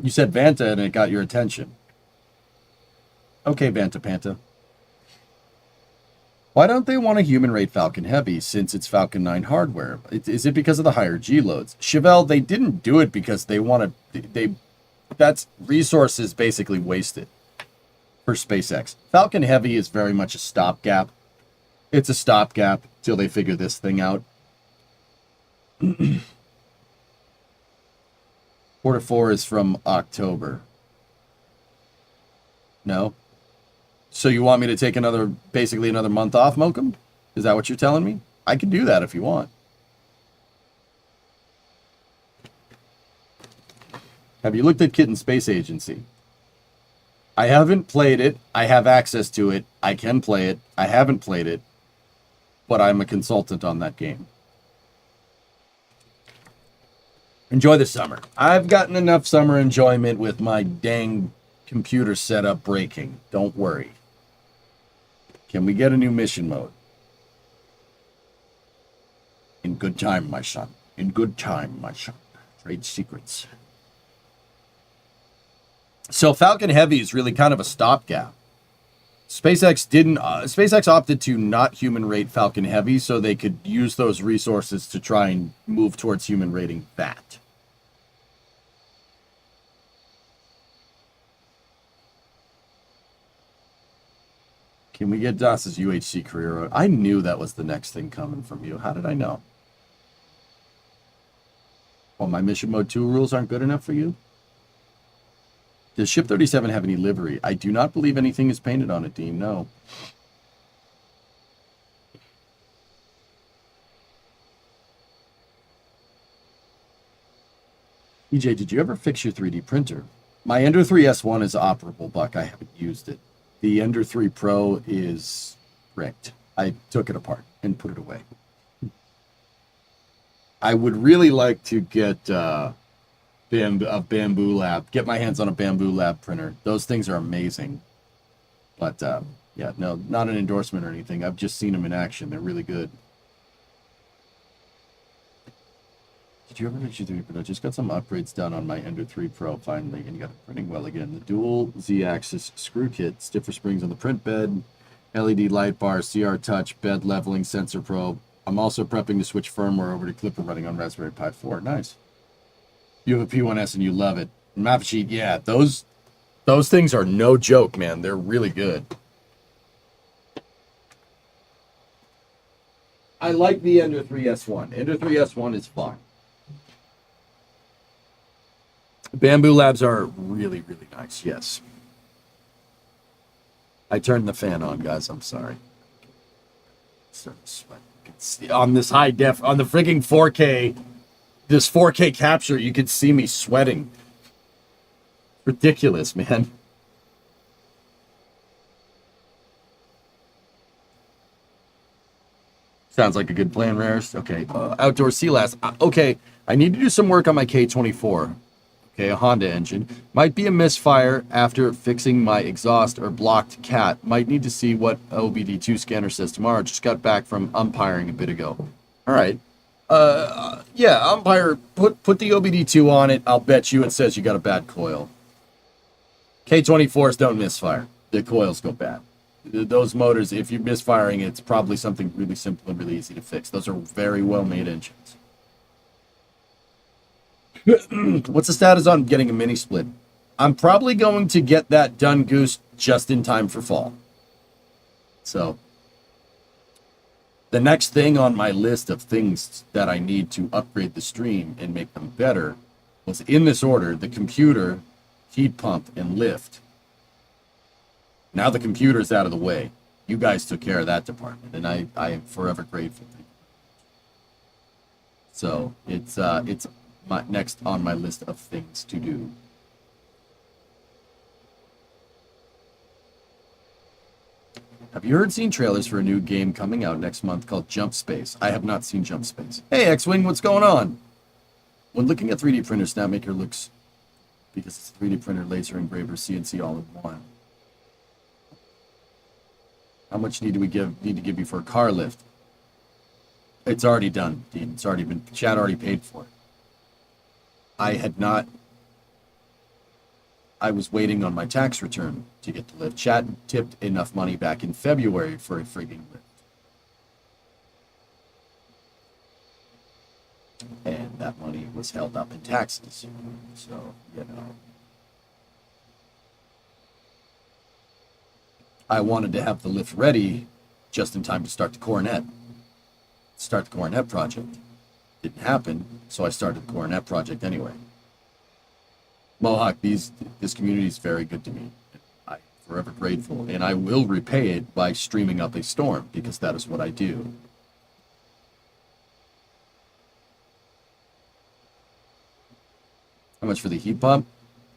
You said Vanta and it got your attention. Okay, Vanta Panta. Why don't they want a human rate Falcon Heavy since it's Falcon 9 hardware? Is it because of the higher G loads? Chevelle, they didn't do it because they wanted... That's resources basically wasted for SpaceX. Falcon Heavy is very much a stopgap. It's a stopgap till they figure this thing out. Q4 is from October. No? So you want me to take basically another month off, Mokum? Is that what you're telling me? I can do that if you want. Have you looked at Kitten Space Agency? I haven't played it. I have access to it. I can play it. I haven't played it. But I'm a consultant on that game. Enjoy the summer. I've gotten enough summer enjoyment with my dang computer setup breaking. Don't worry. Can we get a new mission mode? In good time, my son. In good time, my son. Trade secrets. So Falcon Heavy is really kind of a stopgap. SpaceX opted to not human rate Falcon Heavy so they could use those resources to try and move towards human rating that. Can we get DOS's UHC career? I knew that was the next thing coming from you. How did I know? Well, my mission mode 2 rules aren't good enough for you? Does Ship 37 have any livery? I do not believe anything is painted on it, Dean. No. EJ, did you ever fix your 3D printer? My Ender 3 S1 is operable, Buck. I haven't used it. The Ender 3 Pro is wrecked. I took it apart and put it away. I would really like to get a Bamboo Lab, get my hands on a Bamboo Lab printer. Those things are amazing. But yeah, no, not an endorsement or anything. I've just seen them in action. They're really good. Did you ever mention to me, but I just got some upgrades done on my Ender 3 Pro finally, and got it printing well again. The dual Z-axis screw kit, stiffer springs on the print bed, LED light bar, CR touch, bed leveling sensor probe. I'm also prepping to switch firmware over to Clipper running on Raspberry Pi 4. Nice. You have a P1S and you love it. Map sheet, yeah, those things are no joke, man. They're really good. I like the Ender 3 S1. Ender 3 S1 is fun. Bamboo Labs are really, really nice, yes. I turned the fan on, guys. I'm sorry. Starting to sweat. You can see on this high def, on the freaking 4K, this 4K capture, you can see me sweating. Ridiculous, man. Sounds like a good plan, Rares. Okay, outdoor sea last. Okay, I need to do some work on my K24. Okay, a Honda engine. Might be a misfire after fixing my exhaust or blocked cat. Might need to see what OBD2 scanner says tomorrow. Just got back from umpiring a bit ago. All right. Yeah, umpire, put the OBD2 on it. I'll bet you it says you got a bad coil. K24s don't misfire. The coils go bad. Those motors, if you're misfiring, it's probably something really simple and really easy to fix. Those are very well-made engines. What's the status on getting a mini split? I'm probably going to get that done, Goose, just in time for fall. So, the next thing on my list of things that I need to upgrade the stream and make them better was, in this order, the computer, heat pump, and lift. Now the computer's out of the way. You guys took care of that department, and I am forever grateful. So, it's next on my list of things to do. Have you seen trailers for a new game coming out next month called Jump Space? I have not seen Jump Space. Hey, X-Wing, what's going on? When looking at 3D printers, Snapmaker looks, because it's a 3D printer, laser engraver, CNC all in one. How much need to give you for a car lift? It's already done, Dean. It's already been, Chad already paid for it. I was waiting on my tax return to get the lift. Chad tipped enough money back in February for a frigging lift. And that money was held up in taxes. So, you know. I wanted to have the lift ready just in time to start the Coronet. Start the Coronet project. Didn't happen, so I started the Coronet project anyway. Mohawk, this community is very good to me. I'm forever grateful, and I will repay it by streaming up a storm, because that is what I do. How much for the heat pump?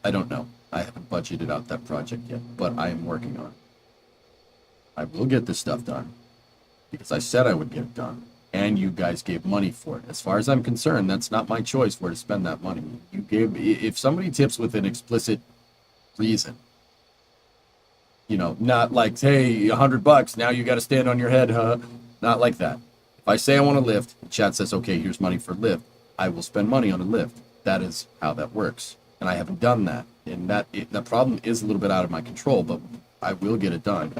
I don't know. I haven't budgeted out that project yet, but I am working on it. I will get this stuff done, because I said I would get it done. And you guys gave money for it. As far as I'm concerned, that's not my choice where to spend that money. You gave, if somebody tips with an explicit reason, you know, not like, hey, $100, now you got to stand on your head, huh? Not like that. If I say I want a lift, the chat says, okay, here's money for a lift. I will spend money on a lift. That is how that works. And I haven't done that. And that problem is a little bit out of my control, but I will get it done.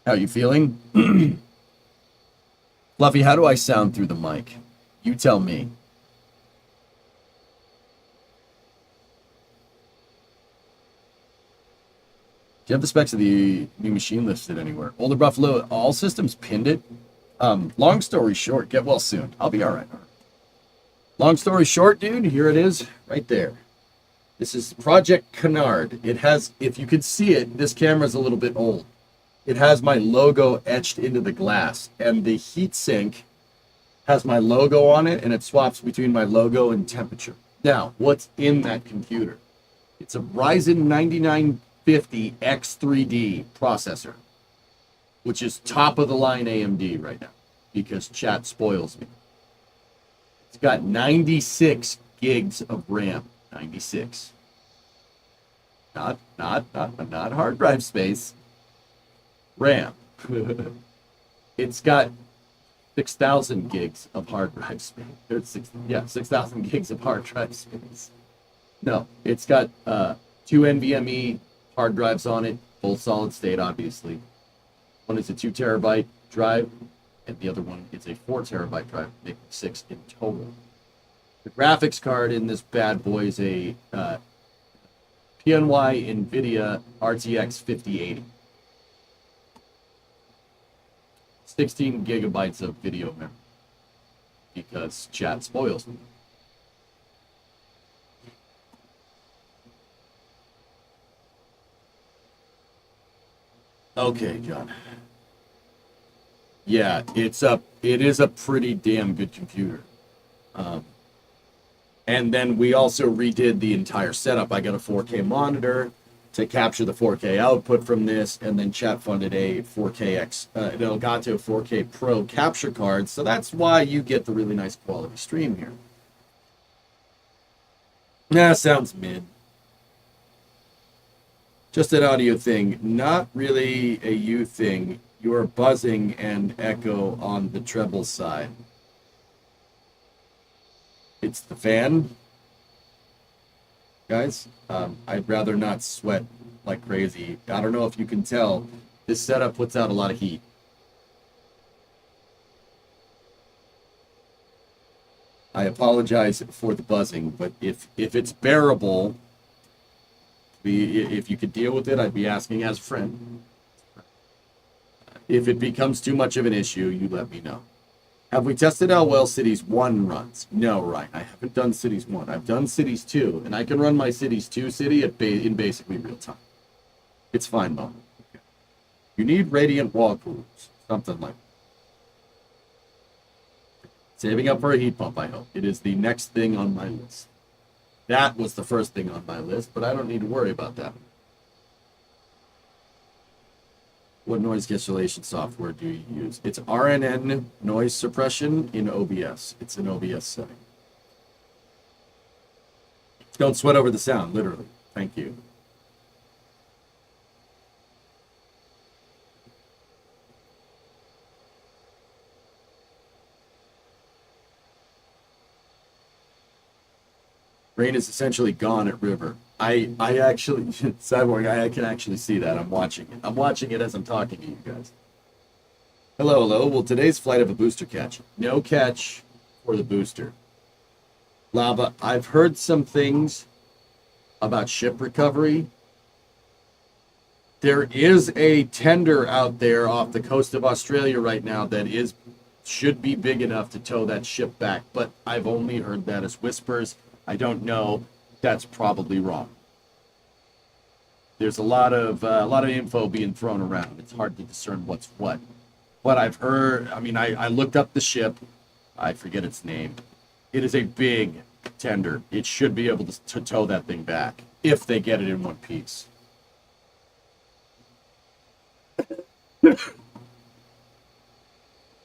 How are you feeling? Fluffy, how do I sound through the mic? You tell me. Do you have the specs of the new machine listed anywhere? Older Buffalo, all systems pinned it. Long story short, get well soon. I'll be all right. Long story short, dude, here it is, right there. This is Project Canard. It has, if you could see it, this camera's a little bit old. It has my logo etched into the glass, and the heat sink has my logo on it, and it swaps between my logo and temperature. Now, what's in that computer? It's a Ryzen 9950 X3D processor, which is top of the line AMD right now because chat spoils me. It's got 96 gigs of RAM. 96. Not hard drive space. RAM. It's got 6,000 gigs of hard drive space. 6,000 gigs of hard drive space. No, it's got 2 NVMe hard drives on it, both solid state, obviously. One is a 2 terabyte drive, and the other one is a 4 terabyte drive, making 6 in total. The graphics card in this bad boy is a PNY NVIDIA RTX 5080. 16 gigabytes of video memory, because chat spoils me. Okay, John. Yeah, it is a pretty damn good computer. And then we also redid the entire setup. I got a 4K monitor to capture the 4K output from this, and then chat funded a 4K an Elgato 4K Pro capture card, so that's why you get the really nice quality stream here. Nah, sounds mid. Just an audio thing, not really a you thing. You're buzzing and echo on the treble side. It's the fan. Guys, I'd rather not sweat like crazy. I don't know if you can tell, this setup puts out a lot of heat. I apologize for the buzzing, but if it's bearable, if you could deal with it, I'd be asking as a friend. If it becomes too much of an issue, you let me know. Have we tested how well Cities 1 runs? No, Ryan, I haven't done Cities 1. I've done Cities 2, and I can run my Cities 2 city in basically real time. It's fine, Mo. Okay. You need radiant wall coolers, something like that. Saving up for a heat pump, I hope. It is the next thing on my list. That was the first thing on my list, but I don't need to worry about that. What noise cancellation software do you use? It's RNN noise suppression in OBS. It's an OBS setting. Don't sweat over the sound, literally. Thank you. Rain is essentially gone at River. I actually, Cyborg, I can actually see that. I'm watching it. I'm watching it as I'm talking to you guys. Hello, hello. Will today's flight have a booster catch? No catch for the booster. Lava, I've heard some things about ship recovery. There is a tender out there off the coast of Australia right now that should be big enough to tow that ship back, but I've only heard that as whispers. I don't know. That's probably wrong. There's a lot of info being thrown around. It's hard to discern what's what. But I've heard, I mean, I looked up the ship. I forget its name. It is a big tender. It should be able to tow that thing back if they get it in one piece.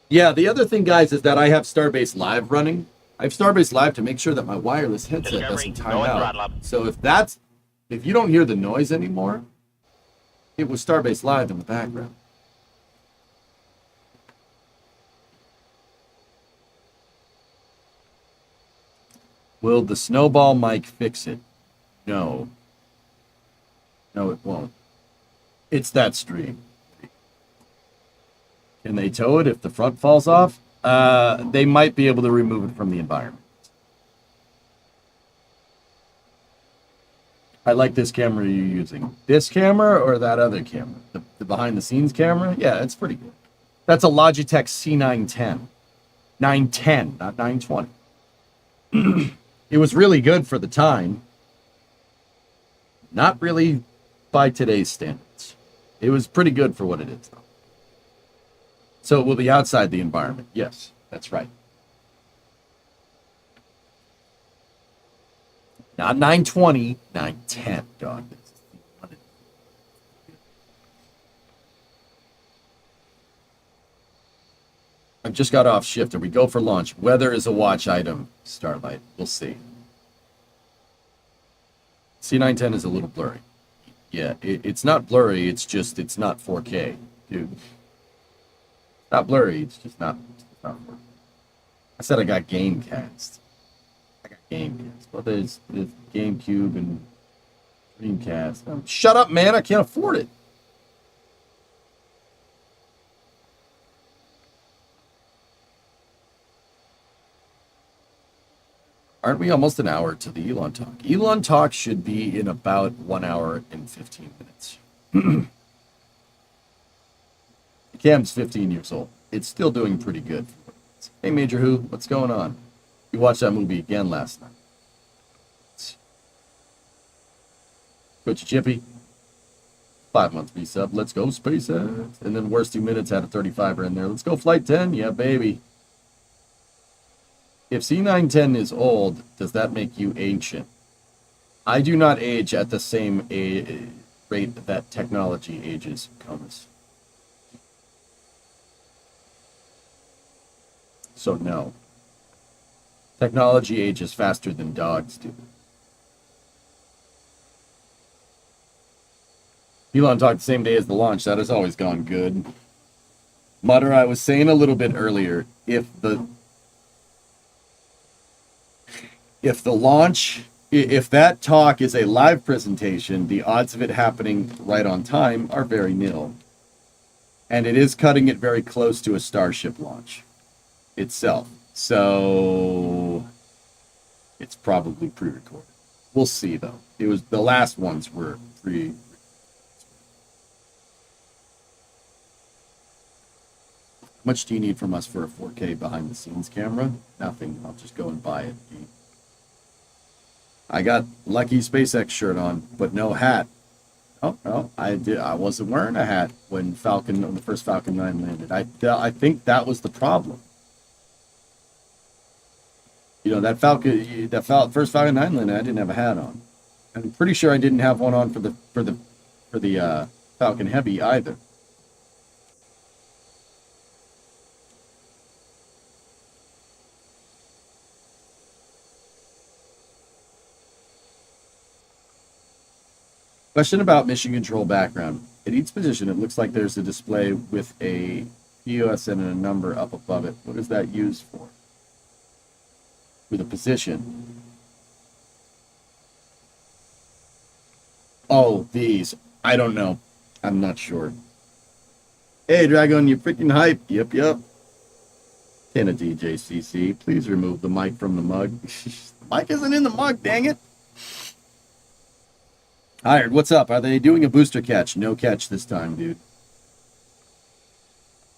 Yeah, the other thing, guys, is that I have Starbase Live running. I have Starbase Live to make sure that my wireless headset doesn't time out. So if you don't hear the noise anymore, it was Starbase Live in the background. Will the snowball mic fix it? No. No, it won't. It's that stream. Can they tow it if the front falls off? They might be able to remove it from the environment. I like this camera you're using. This camera or that other camera? The behind-the-scenes camera? Yeah, it's pretty good. That's a Logitech C910. 910, not 920. It was really good for the time. Not really by today's standards. It was pretty good for what it is, though. So it will be outside the environment. Yes, that's right. Not 9:20, 9:10, dog. I've just got off shift and we go for launch. Weather is a watch item, Starlight. We'll see. C910 is a little blurry. Yeah, it's not blurry, it's not 4K, dude. It's not blurry, it's just not 4K. I said I got Gamecast. I got Gamecast. Well, there's GameCube and Dreamcast. Shut up, man, I can't afford it. Aren't we almost an hour to the Elon talk? Elon talk should be in about 1 hour and 15 minutes. Cam's 15 years old. It's still doing pretty good. Hey, Major Who, what's going on? We watched that movie again last night. Coach Chippy, 5-month resub. Let's go, SpaceX. And then worst 2 minutes had a 35er in there. Let's go, Flight 10. Yeah, baby. If C910 is old, does that make you ancient? I do not age at the same rate that technology ages, Comus. So no. Technology ages faster than dogs do. Elon talked the same day as the launch. That has always gone good. Mutter, I was saying a little bit earlier, if the launch, if that talk is a live presentation, the odds of it happening right on time are very nil. And it is cutting it very close to a Starship launch itself. So it's probably pre-recorded. We'll see though. It was the last ones were pre. How much do you need from us for a 4K behind the scenes camera? Nothing. I'll just go and buy it. I got Lucky SpaceX shirt on, but no hat. Oh no, I wasn't wearing a hat when the first Falcon 9 landed. I think that was the problem. You know, that first Falcon 9 landed, I didn't have a hat on. I'm pretty sure I didn't have one on for the Falcon Heavy either. Question about mission control background. At each position, it looks like there's a display with a POS and a number up above it. What is that used for? For the position. Oh, these. I don't know. I'm not sure. Hey, Dragon, you freaking hype. Yep. Tina DJCC, please remove the mic from the mug. The mic isn't in the mug, dang it. Hired, what's up? Are they doing a booster catch? No catch this time, dude.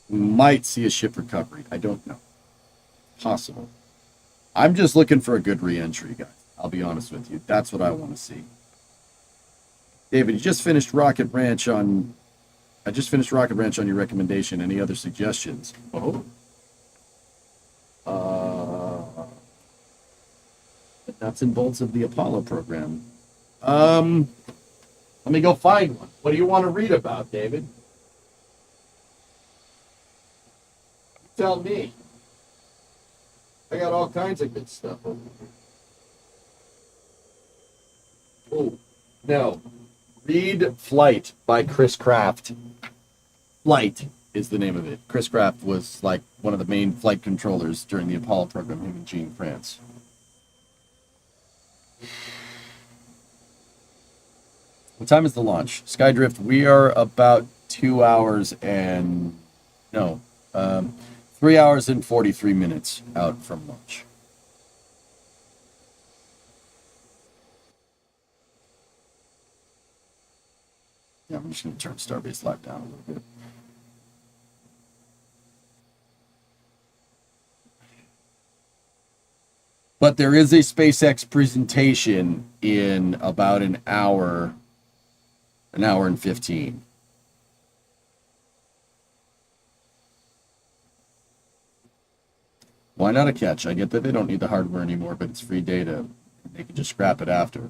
We might see a ship recovery. I don't know. Possible. I'm just looking for a good re-entry, guys. I'll be honest with you. That's what I want to see. David, you just finished Rocket Ranch on... I just finished Rocket Ranch on your recommendation. Any other suggestions? Oh. The nuts and bolts of the Apollo program. Let me go find one. What do you want to read about, David? Tell me. I got all kinds of good stuff over here. Oh, no. Read Flight by Chris Kraft. Flight is the name of it. Chris Kraft was like one of the main flight controllers during the Apollo program, him and Gene France. What time is the launch? Skydrift, we are about 2 hours and... No. 3 hours and 43 minutes out from launch. Yeah, I'm just going to turn Starbase Live down a little bit. But there is a SpaceX presentation in about an hour and 15. Why not a catch? I get that they don't need the hardware anymore, but it's free data. They can just scrap it after.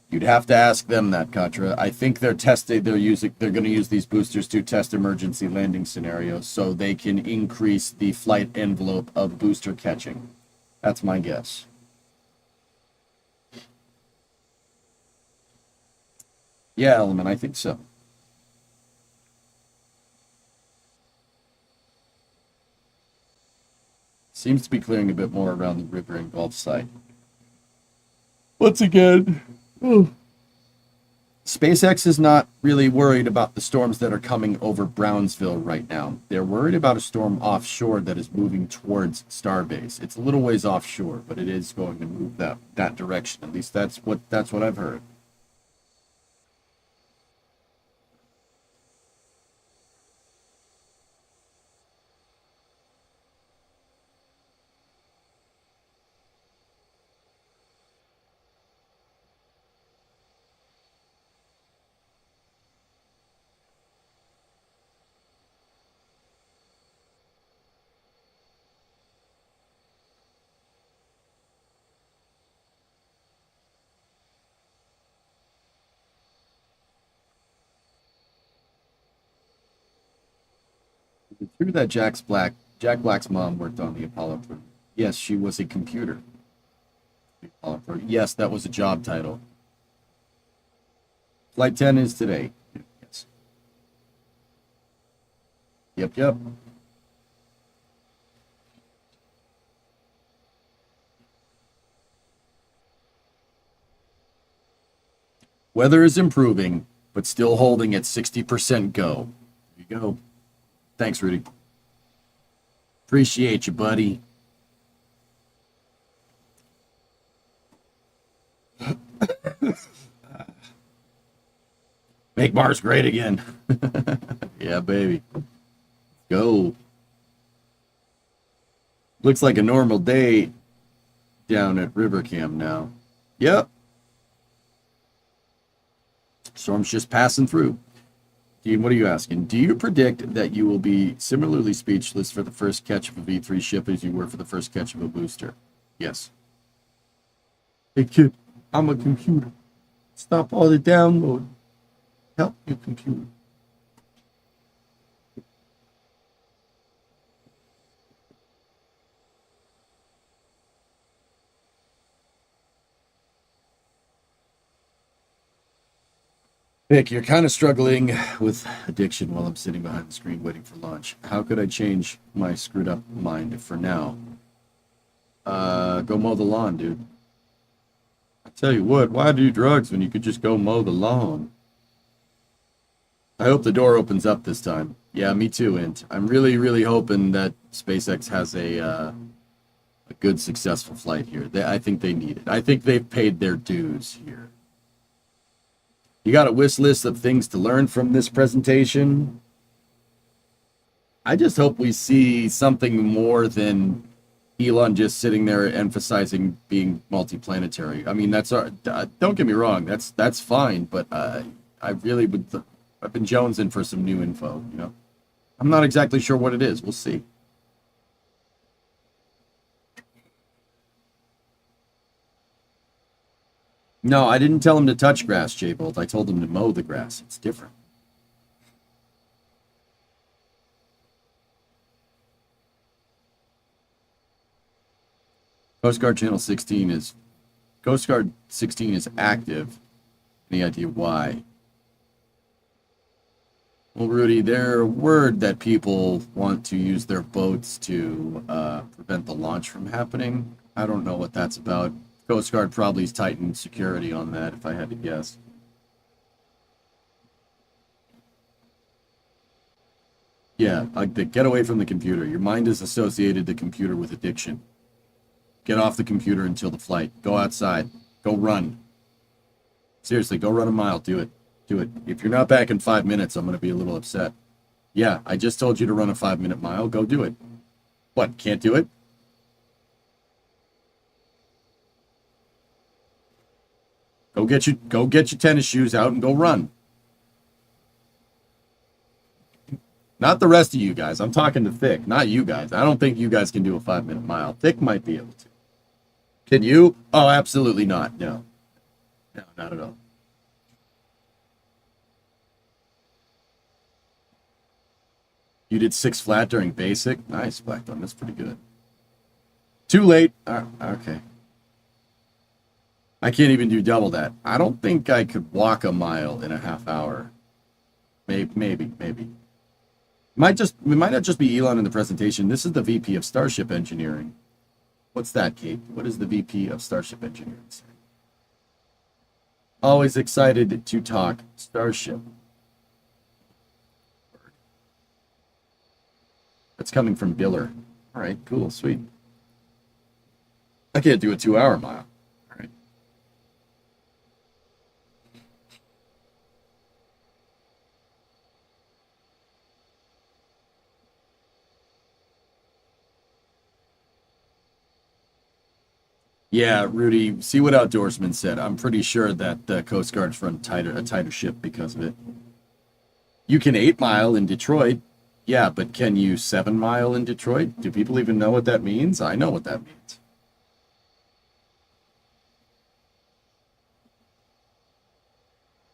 You'd have to ask them that, Katra. I think they're going to use these boosters to test emergency landing scenarios so they can increase the flight envelope of booster catching. That's my guess. Yeah, Element, I think so. Seems to be clearing a bit more around the river and Gulf site. Once again, SpaceX is not really worried about the storms that are coming over Brownsville right now. They're worried about a storm offshore that is moving towards Starbase. It's a little ways offshore, but it is going to move that direction. At least that's what I've heard. Through that Jack Black's mom worked on the Apollo program. Yes, she was a computer. The Apollo program. Yes, that was a job title. Flight 10 is today. Yes. Yep. Weather is improving, but still holding at 60% go. There you go. Thanks, Rudy. Appreciate you, buddy. Make Mars great again. Yeah, baby. Go. Looks like a normal day down at River Camp now. Yep. Storm's just passing through. Dean, what are you asking? Do you predict that you will be similarly speechless for the first catch of a V3 ship as you were for the first catch of a booster? Yes. Hey kid, I'm a computer. Stop all the download. Help your computer. Vic, you're kind of struggling with addiction while I'm sitting behind the screen waiting for lunch. How could I change my screwed up mind for now? Go mow the lawn, dude. I tell you what, why do drugs when you could just go mow the lawn? I hope the door opens up this time. Yeah, me too, Int. I'm really, really hoping that SpaceX has a good, successful flight here. I think they need it. I think they've paid their dues here. You got a wish list of things to learn from this presentation? I just hope we see something more than Elon just sitting there emphasizing being multiplanetary. I mean, that's don't get me wrong, that's fine, but I really would. I've been jonesing for some new info. You know, I'm not exactly sure what it is. We'll see. No, I didn't tell him to touch grass, J-Bolt. I told him to mow the grass. It's different. Coast Guard Channel 16 is... Coast Guard 16 is active. Any idea why? Well, Rudy, they're word that people want to use their boats to prevent the launch from happening. I don't know what that's about. Coast Guard probably has tightened security on that, if I had to guess. Yeah, like the get away from the computer. Your mind is associated the computer with addiction. Get off the computer until the flight. Go outside. Go run. Seriously, go run a mile. Do it. Do it. If you're not back in 5 minutes, I'm going to be a little upset. Yeah, I just told you to run a 5-minute mile. Go do it. What, can't do it? Go get your tennis shoes out and go run. Not the rest of you guys. I'm talking to Thick, not you guys. I don't think you guys can do a 5-minute mile. Thick might be able to. Can you? Oh, absolutely not. No. No, not at all. You did 6 flat during basic? Nice, Blackthorn. That's pretty good. Too late. Okay. I can't even do double that. I don't think I could walk a mile in a half hour. Maybe. It might not just be Elon in the presentation. This is the VP of Starship Engineering. What's that, Kate? What is the VP of Starship Engineering saying? Always excited to talk Starship. That's coming from Biller. All right, cool, sweet. I can't do a 2-hour mile. All right. Yeah, Rudy, see what Outdoorsman said. I'm pretty sure that the Coast Guard's run a tighter ship because of it. You can 8 mile in Detroit. Yeah, but can you 7 mile in Detroit? Do people even know what that means? I know what that means.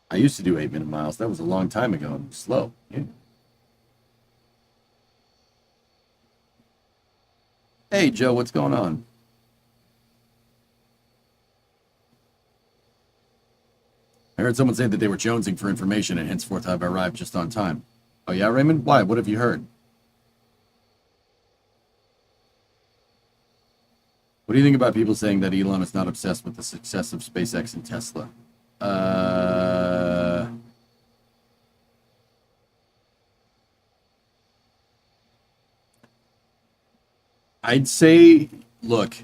I used to do 8-minute miles. That was a long time ago and slow. Yeah. Hey, Joe, what's going on? I heard someone say that they were jonesing for information and henceforth have arrived just on time. Oh yeah, Raymond? Why? What have you heard? What do you think about people saying that Elon is not obsessed with the success of SpaceX and Tesla? I'd say, look,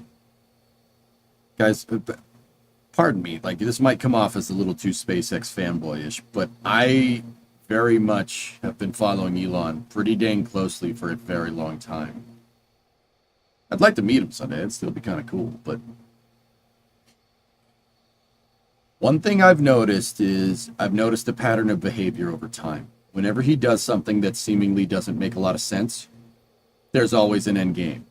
guys, pardon me, like this might come off as a little too SpaceX fanboyish, but I very much have been following Elon pretty dang closely for a very long time. I'd like to meet him someday. It'd still be kind of cool, but one thing I've noticed is I've noticed a pattern of behavior over time. Whenever he does something that seemingly doesn't make a lot of sense, there's always an end game.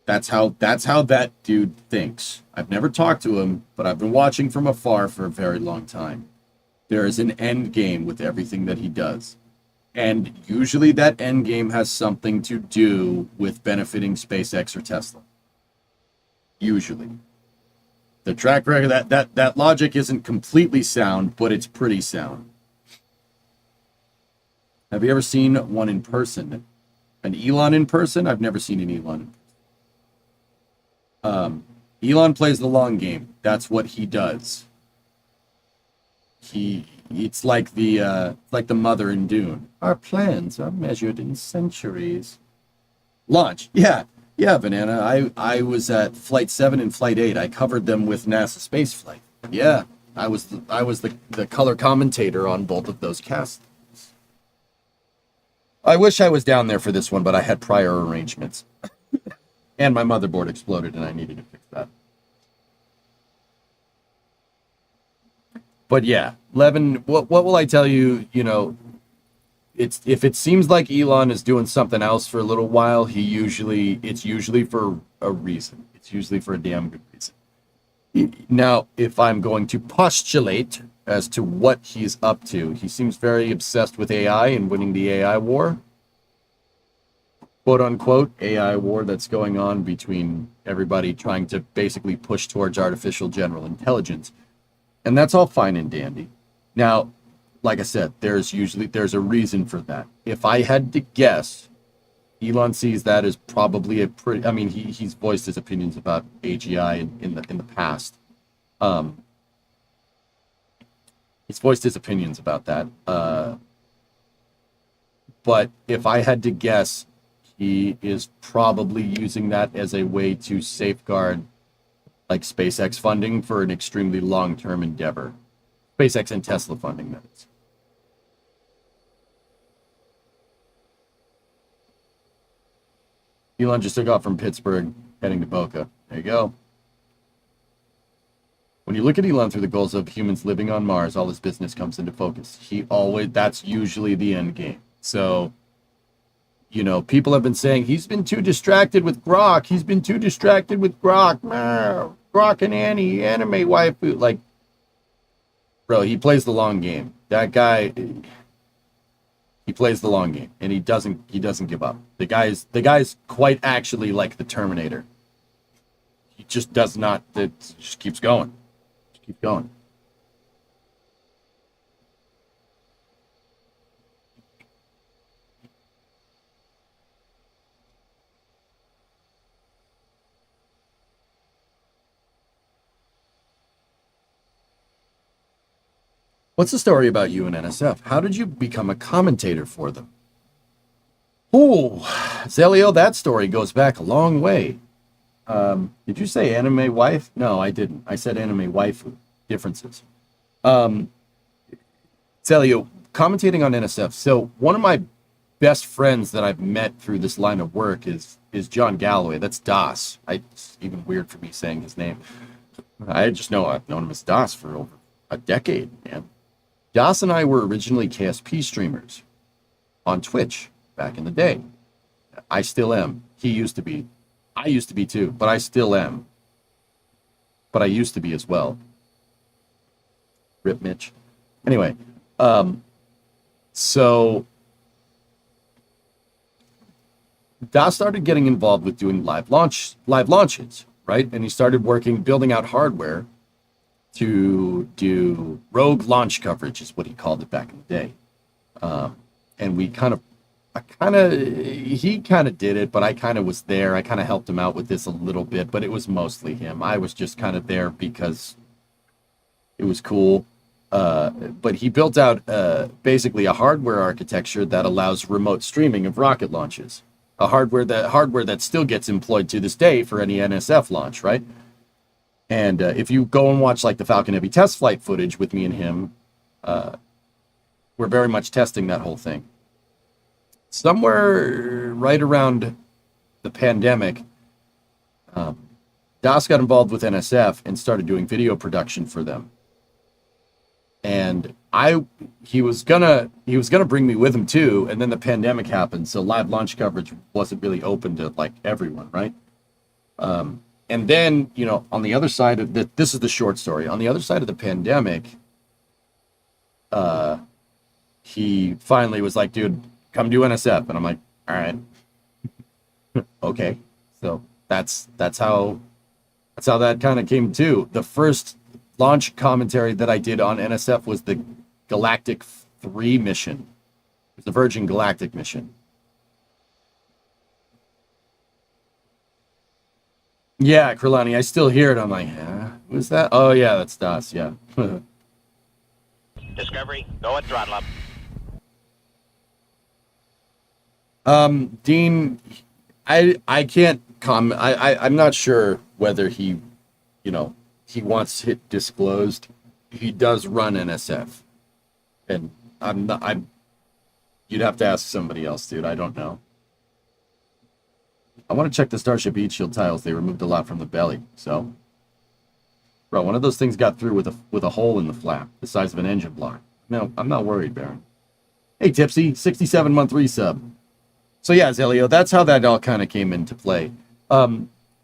That's how that dude thinks. I've never talked to him, but I've been watching from afar for a very long time. There is an end game with everything that he does. And usually that end game has something to do with benefiting SpaceX or Tesla. Usually. The track record, that logic isn't completely sound, but it's pretty sound. Have you ever seen one in person? An Elon in person? I've never seen an Elon in person. Elon plays the long game. That's what he does. It's like the mother in Dune. Our plans are measured in centuries. Launch. Yeah, Banana. I was at Flight 7 and Flight 8. I covered them with NASA Spaceflight. Yeah, I was the color commentator on both of those casts. I wish I was down there for this one, but I had prior arrangements. And my motherboard exploded and I needed to fix that. But yeah, Levin, what will I tell you? You know, if it seems like Elon is doing something else for a little while, it's usually for a reason. It's usually for a damn good reason. Now, if I'm going to postulate as to what he's up to, he seems very obsessed with AI and winning the AI war. Quote unquote AI war that's going on between everybody trying to basically push towards artificial general intelligence. And that's all fine and dandy. Now, like I said, there's a reason for that. If I had to guess, Elon sees that as probably he's voiced his opinions about AGI in the past. He's voiced his opinions about that. But if I had to guess, he is probably using that as a way to safeguard like SpaceX funding for an extremely long-term endeavor. SpaceX and Tesla funding, that is. Elon just took off from Pittsburgh, heading to Boca. There you go. When you look at Elon through the goals of humans living on Mars, all his business comes into focus. That's usually the end game. So, you know, people have been saying he's been too distracted with Grok. He's been too distracted with Grok. Rockin' Annie, anime waifu. Like, bro, he plays the long game. That guy, he plays the long game, and he doesn't give up. The guy's quite actually like the Terminator. He just does not. It just keeps going. Just keep going. What's the story about you and NSF? How did you become a commentator for them? Oh, Zelio, that story goes back a long way. Did you say anime wife? No, I didn't. I said anime waifu. Differences. Zelio, commentating on NSF. So one of my best friends that I've met through this line of work is John Galloway. That's Das. It's even weird for me saying his name. I just know I've known him as Das for over a decade, man. Das and I were originally KSP streamers on Twitch back in the day. I still am. He used to be. I used to be too, but I still am. But I used to be as well. Rip Mitch. Anyway, so Das started getting involved with doing live launches, right? And he started building out hardware to do rogue launch coverage, is what he called it back in the day. And he kind of did it, but I kind of was there. I kind of helped him out with this a little bit, but it was mostly him. I was just kind of there because it was cool. But he built out basically a hardware architecture that allows remote streaming of rocket launches. A hardware that still gets employed to this day for any NSF launch, right? And if you go and watch like the Falcon Heavy test flight footage with me and him, we're very much testing that whole thing. Somewhere right around the pandemic, Das got involved with NSF and started doing video production for them. And he was gonna bring me with him too, and then the pandemic happened, so live launch coverage wasn't really open to like everyone, right? And then, on the other side of this is the short story. On the other side of the pandemic, he finally was like, dude, come do NSF. And I'm like, all right. Okay. So that's how that kind of came to. The first launch commentary that I did on NSF was the Galactic 3 mission. It was the Virgin Galactic mission. Yeah, Krilani, I still hear it. I'm like, who's that? Oh, yeah, that's Das, yeah. Discovery, go at throttle up. Dean, I can't comment. I'm not sure whether he wants it disclosed. He does run NSF. And you'd have to ask somebody else, dude. I don't know. I want to check the Starship heat shield tiles. They removed a lot from the belly. So, bro, one of those things got through with a hole in the flap, the size of an engine block. No, I'm not worried, Baron. Hey, Tipsy, 67-month resub. So yeah, Zelio, that's how that all kind of came into play.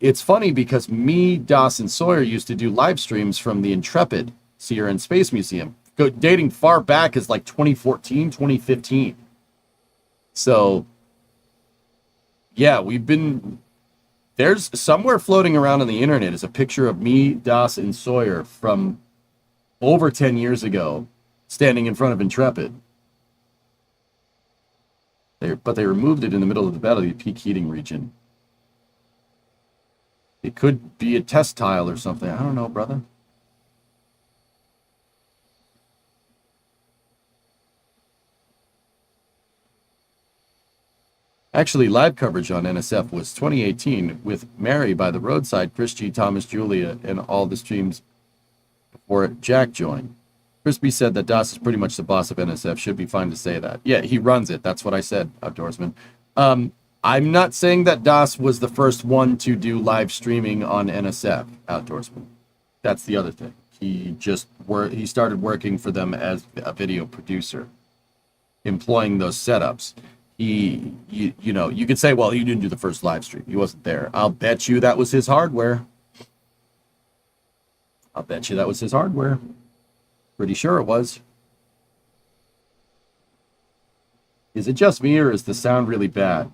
It's funny because me, Das, and Sawyer used to do live streams from the Intrepid Sea and Space Museum, dating far back as like 2014, 2015. So yeah, there's somewhere floating around on the internet is a picture of me, Das, and Sawyer from over 10 years ago, standing in front of Intrepid. But they removed it in the middle of the battle, the peak heating region. It could be a test tile or something. I don't know, brother. Actually, live coverage on NSF was 2018 with Mary by the roadside, Chris G, Thomas, Julia, and all the streams before Jack joined. Crispy said that Das is pretty much the boss of NSF. Should be fine to say that. Yeah, he runs it. That's what I said, Outdoorsman. I'm not saying that Das was the first one to do live streaming on NSF, Outdoorsman. That's the other thing. He started working for them as a video producer, employing those setups. You could say, well, he didn't do the first live stream. He wasn't there. I'll bet you that was his hardware. I'll bet you that was his hardware. Pretty sure it was. Is it just me, or is the sound really bad?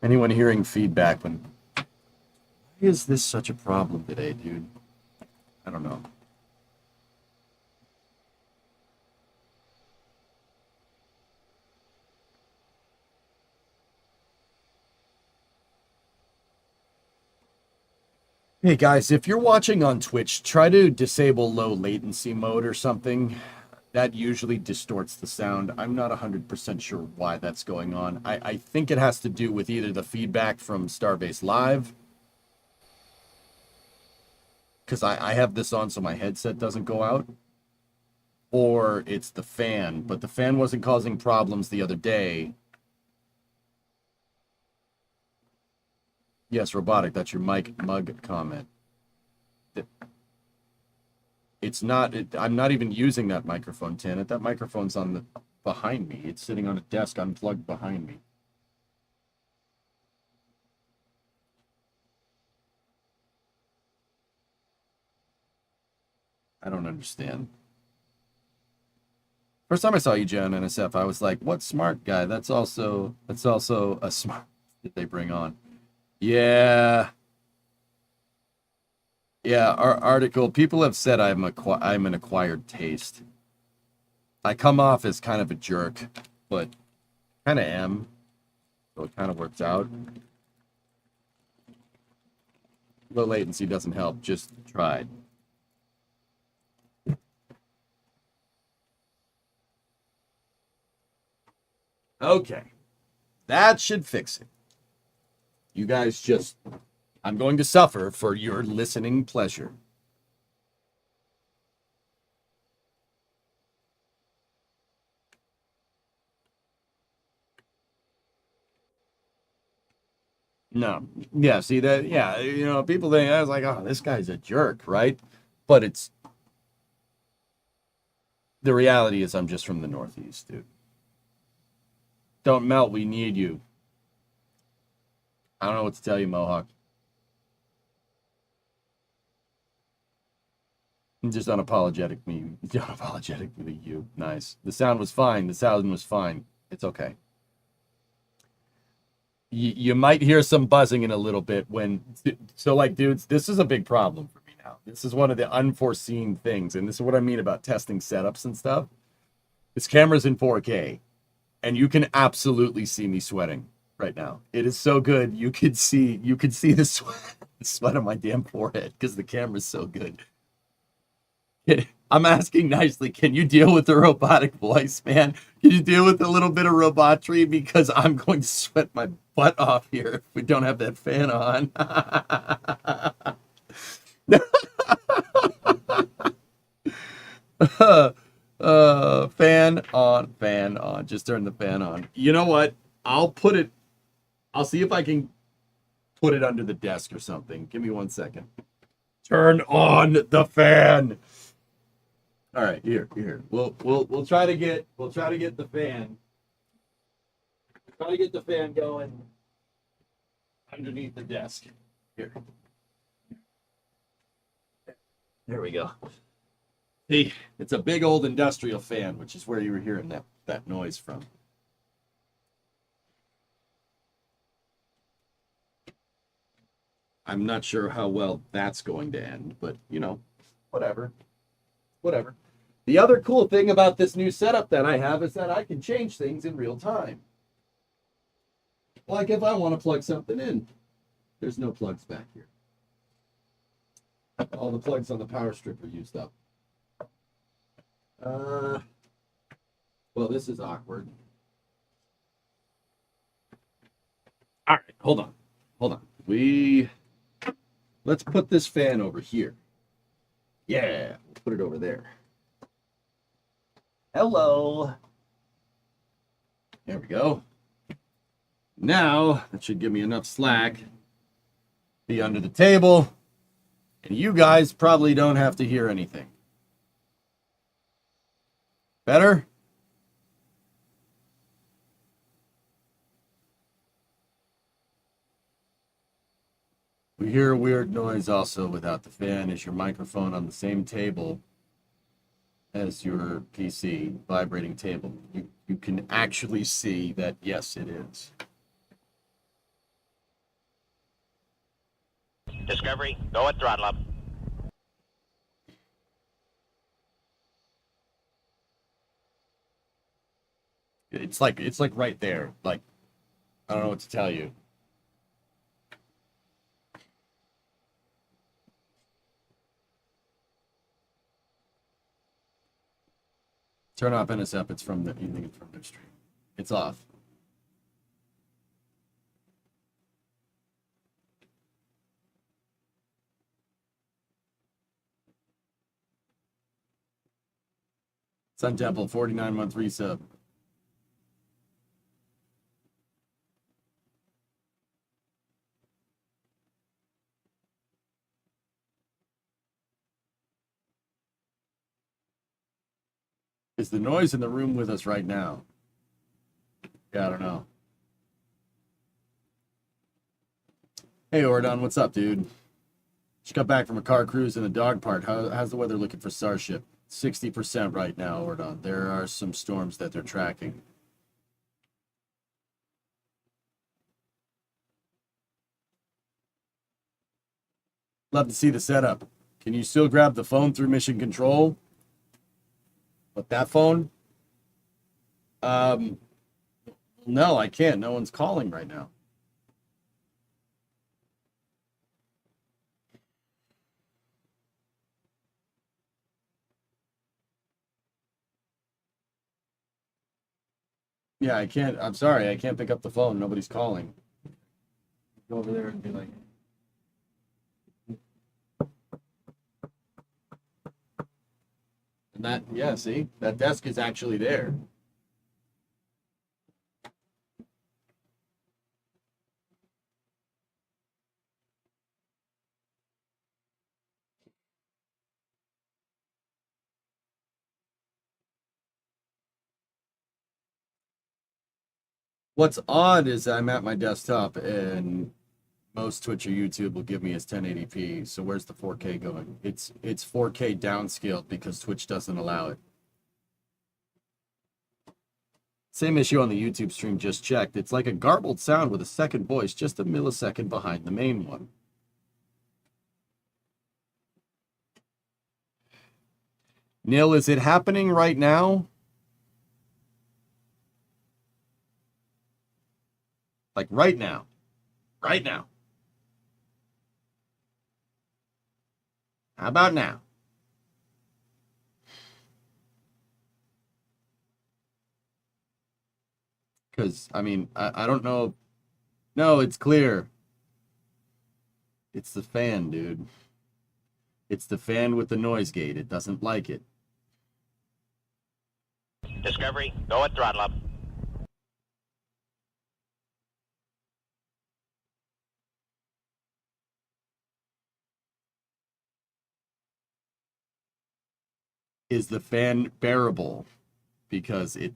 Anyone hearing feedback when... Why is this such a problem today, dude? I don't know. Hey guys, if you're watching on Twitch, try to disable low latency mode or something. That usually distorts the sound. I'm not 100% sure why that's going on. I think it has to do with either the feedback from Starbase Live, because I have this on so my headset doesn't go out, or it's the fan. But the fan wasn't causing problems the other day. Yes, robotic, that's your mic mug comment. It's not, I'm not even using that microphone, Tanit. That microphone's on the behind me. It's sitting on a desk unplugged behind me. I don't understand. First time I saw EJ on NSF, I was like, what smart guy? That's also a smart that they bring on. Yeah. Yeah, our article, people have said I'm an acquired taste. I come off as kind of a jerk, but kind of am. So it kind of works out. Low latency doesn't help, just tried. Okay. That should fix it. You guys just... I'm going to suffer for your listening pleasure. No. Yeah, see that? Yeah, you know, people think, I was like, oh, this guy's a jerk, right? But it's... The reality is I'm just from the Northeast, dude. Don't melt, we need you. I don't know what to tell you, Mohawk. Just unapologetically you. Nice. The sound was fine. The sound was fine. It's okay. You might hear some buzzing in a little bit when... So, like, dudes, this is a big problem for me now. This is one of the unforeseen things, and this is what I mean about testing setups and stuff. This camera's in 4K, and you can absolutely see me sweating right now. It is so good. You could see the sweat on my damn forehead because the camera's so good. I'm asking nicely, can you deal with the robotic voice, man? Can you deal with a little bit of robotry? Because I'm going to sweat my butt off here if we don't have that fan on. Fan on. Just turn the fan on. You know what? I'll see if I can put it under the desk or something. Give me 1 second. Turn on the fan. All right, here. We'll try to get the fan. Try to get the fan going underneath the desk. Here. There we go. See, it's a big old industrial fan, which is where you were hearing that noise from. I'm not sure how well that's going to end, but you know, whatever. The other cool thing about this new setup that I have is that I can change things in real time. Like if I want to plug something in, there's no plugs back here. All the plugs on the power strip are used up. Well, this is awkward. All right, hold on. Let's put this fan over here. Yeah, we'll put it over there. Hello. There we go. Now, that should give me enough slack. Be under the table. And you guys probably don't have to hear anything. Better? We hear a weird noise also without the fan. Is your microphone on the same table as your PC, vibrating table? You can actually see that, yes, it is. Discovery, go at throttle up. It's like right there. Like, I don't know what to tell you. Turn off NSF. It's from the, you think it's from their stream. It's off. Sun Temple, 49-month resub. Is the noise in the room with us right now? Yeah, I don't know. Hey, Ordon, what's up, dude? Just got back from a car cruise in the dog park. How's the weather looking for Starship? 60% right now, Ordon. There are some storms that they're tracking. Love to see the setup. Can you still grab the phone through mission control? But that phone? No, I can't. No one's calling right now. Yeah, I can't. I'm sorry. I can't pick up the phone. Nobody's calling. Go over there and be like... And that, yeah, see? That desk is actually there. What's odd is I'm at my desktop and most Twitch or YouTube will give me as 1080p. So where's the 4K going? It's 4K downscaled because Twitch doesn't allow it. Same issue on the YouTube stream, just checked. It's like a garbled sound with a second voice just a millisecond behind the main one. Neil, is it happening right now? Like right now. Right now. How about now? Because, I mean, I don't know. No, it's clear. It's the fan, dude. It's the fan with the noise gate. It doesn't like it. Discovery, go at throttle up. Is the fan bearable? Because it...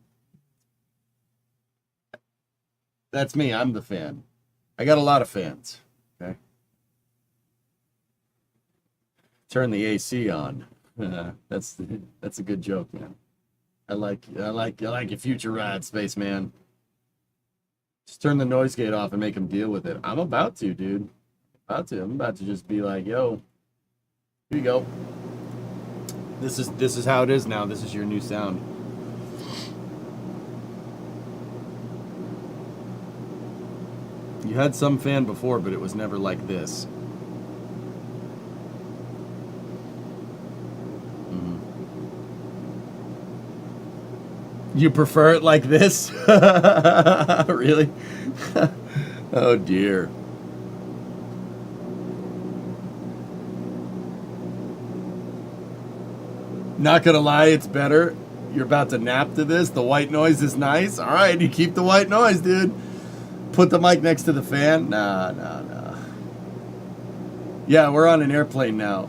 That's me. I'm the fan. I got a lot of fans. Okay. Turn the AC on. That's a good joke, man. I like your future ride, spaceman. Just turn the noise gate off and make him deal with it. I'm about to, dude. I'm about to just be like, yo, here you go. This is how it is now. This is your new sound. You had some fan before, but it was never like this. You prefer it like this? Really? Oh dear. Not gonna lie, it's better. You're about to nap to this. The white noise is nice. All right, you keep the white noise, dude. Put the mic next to the fan. Nah. Yeah, we're on an airplane now.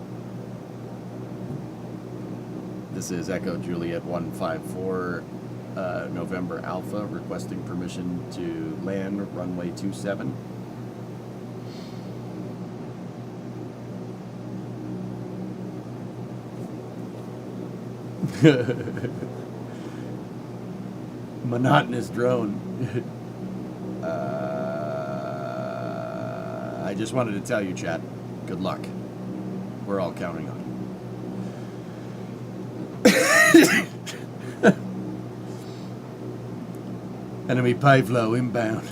This is Echo Juliet 154, November Alpha, requesting permission to land runway 27. Monotonous drone. I just wanted to tell you, chat. Good luck. We're all counting on you. Enemy pay flow inbound.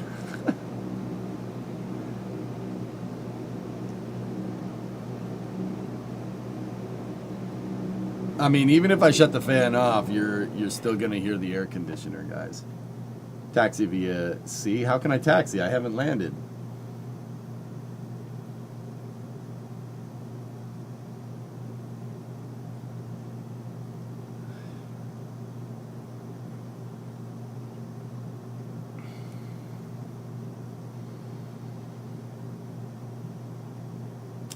I mean, even if I shut the fan off, you're still gonna hear the air conditioner, guys. Taxi via sea. How can I taxi? I haven't landed.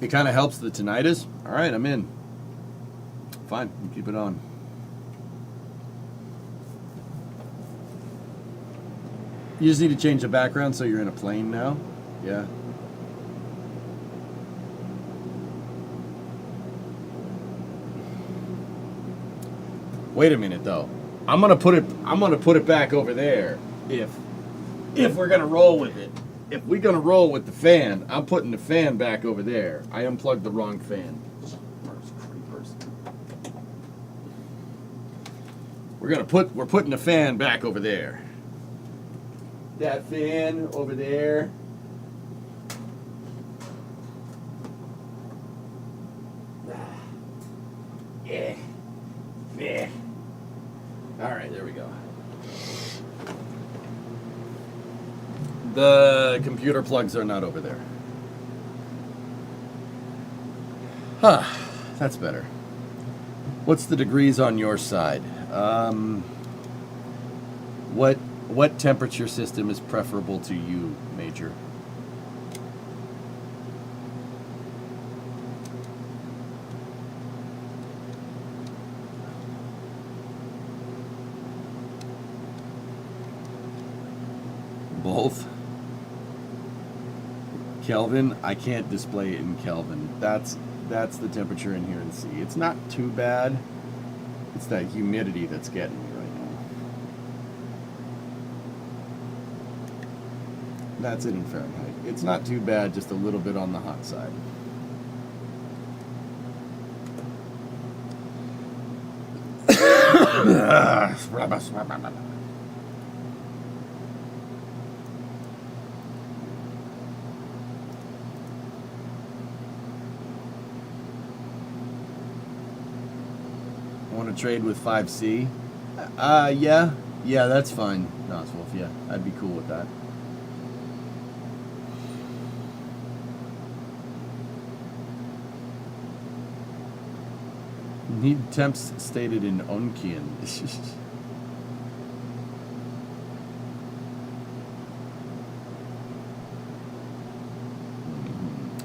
It kind of helps the tinnitus. All right, I'm in. Fine, you keep it on. You just need to change the background so you're in a plane now? Yeah. Wait a minute though. I'm gonna put it back over there if we're gonna roll with it. If we're gonna roll with the fan, I'm putting the fan back over there. I unplugged the wrong fan. We're putting the fan back over there. That fan over there. Yeah. Yeah. All right, there we go. The computer plugs are not over there. Huh, that's better. What's the degrees on your side? What temperature system is preferable to you, Major? Both? Kelvin? I can't display it in Kelvin. That's the temperature in here in C. It's not too bad. It's that humidity that's getting me right now. That's it in Fahrenheit. It's not too bad, just a little bit on the hot side. Want to trade with 5C? Yeah, that's fine. Noswolf, yeah, I'd be cool with that. Need temps stated in Onkian.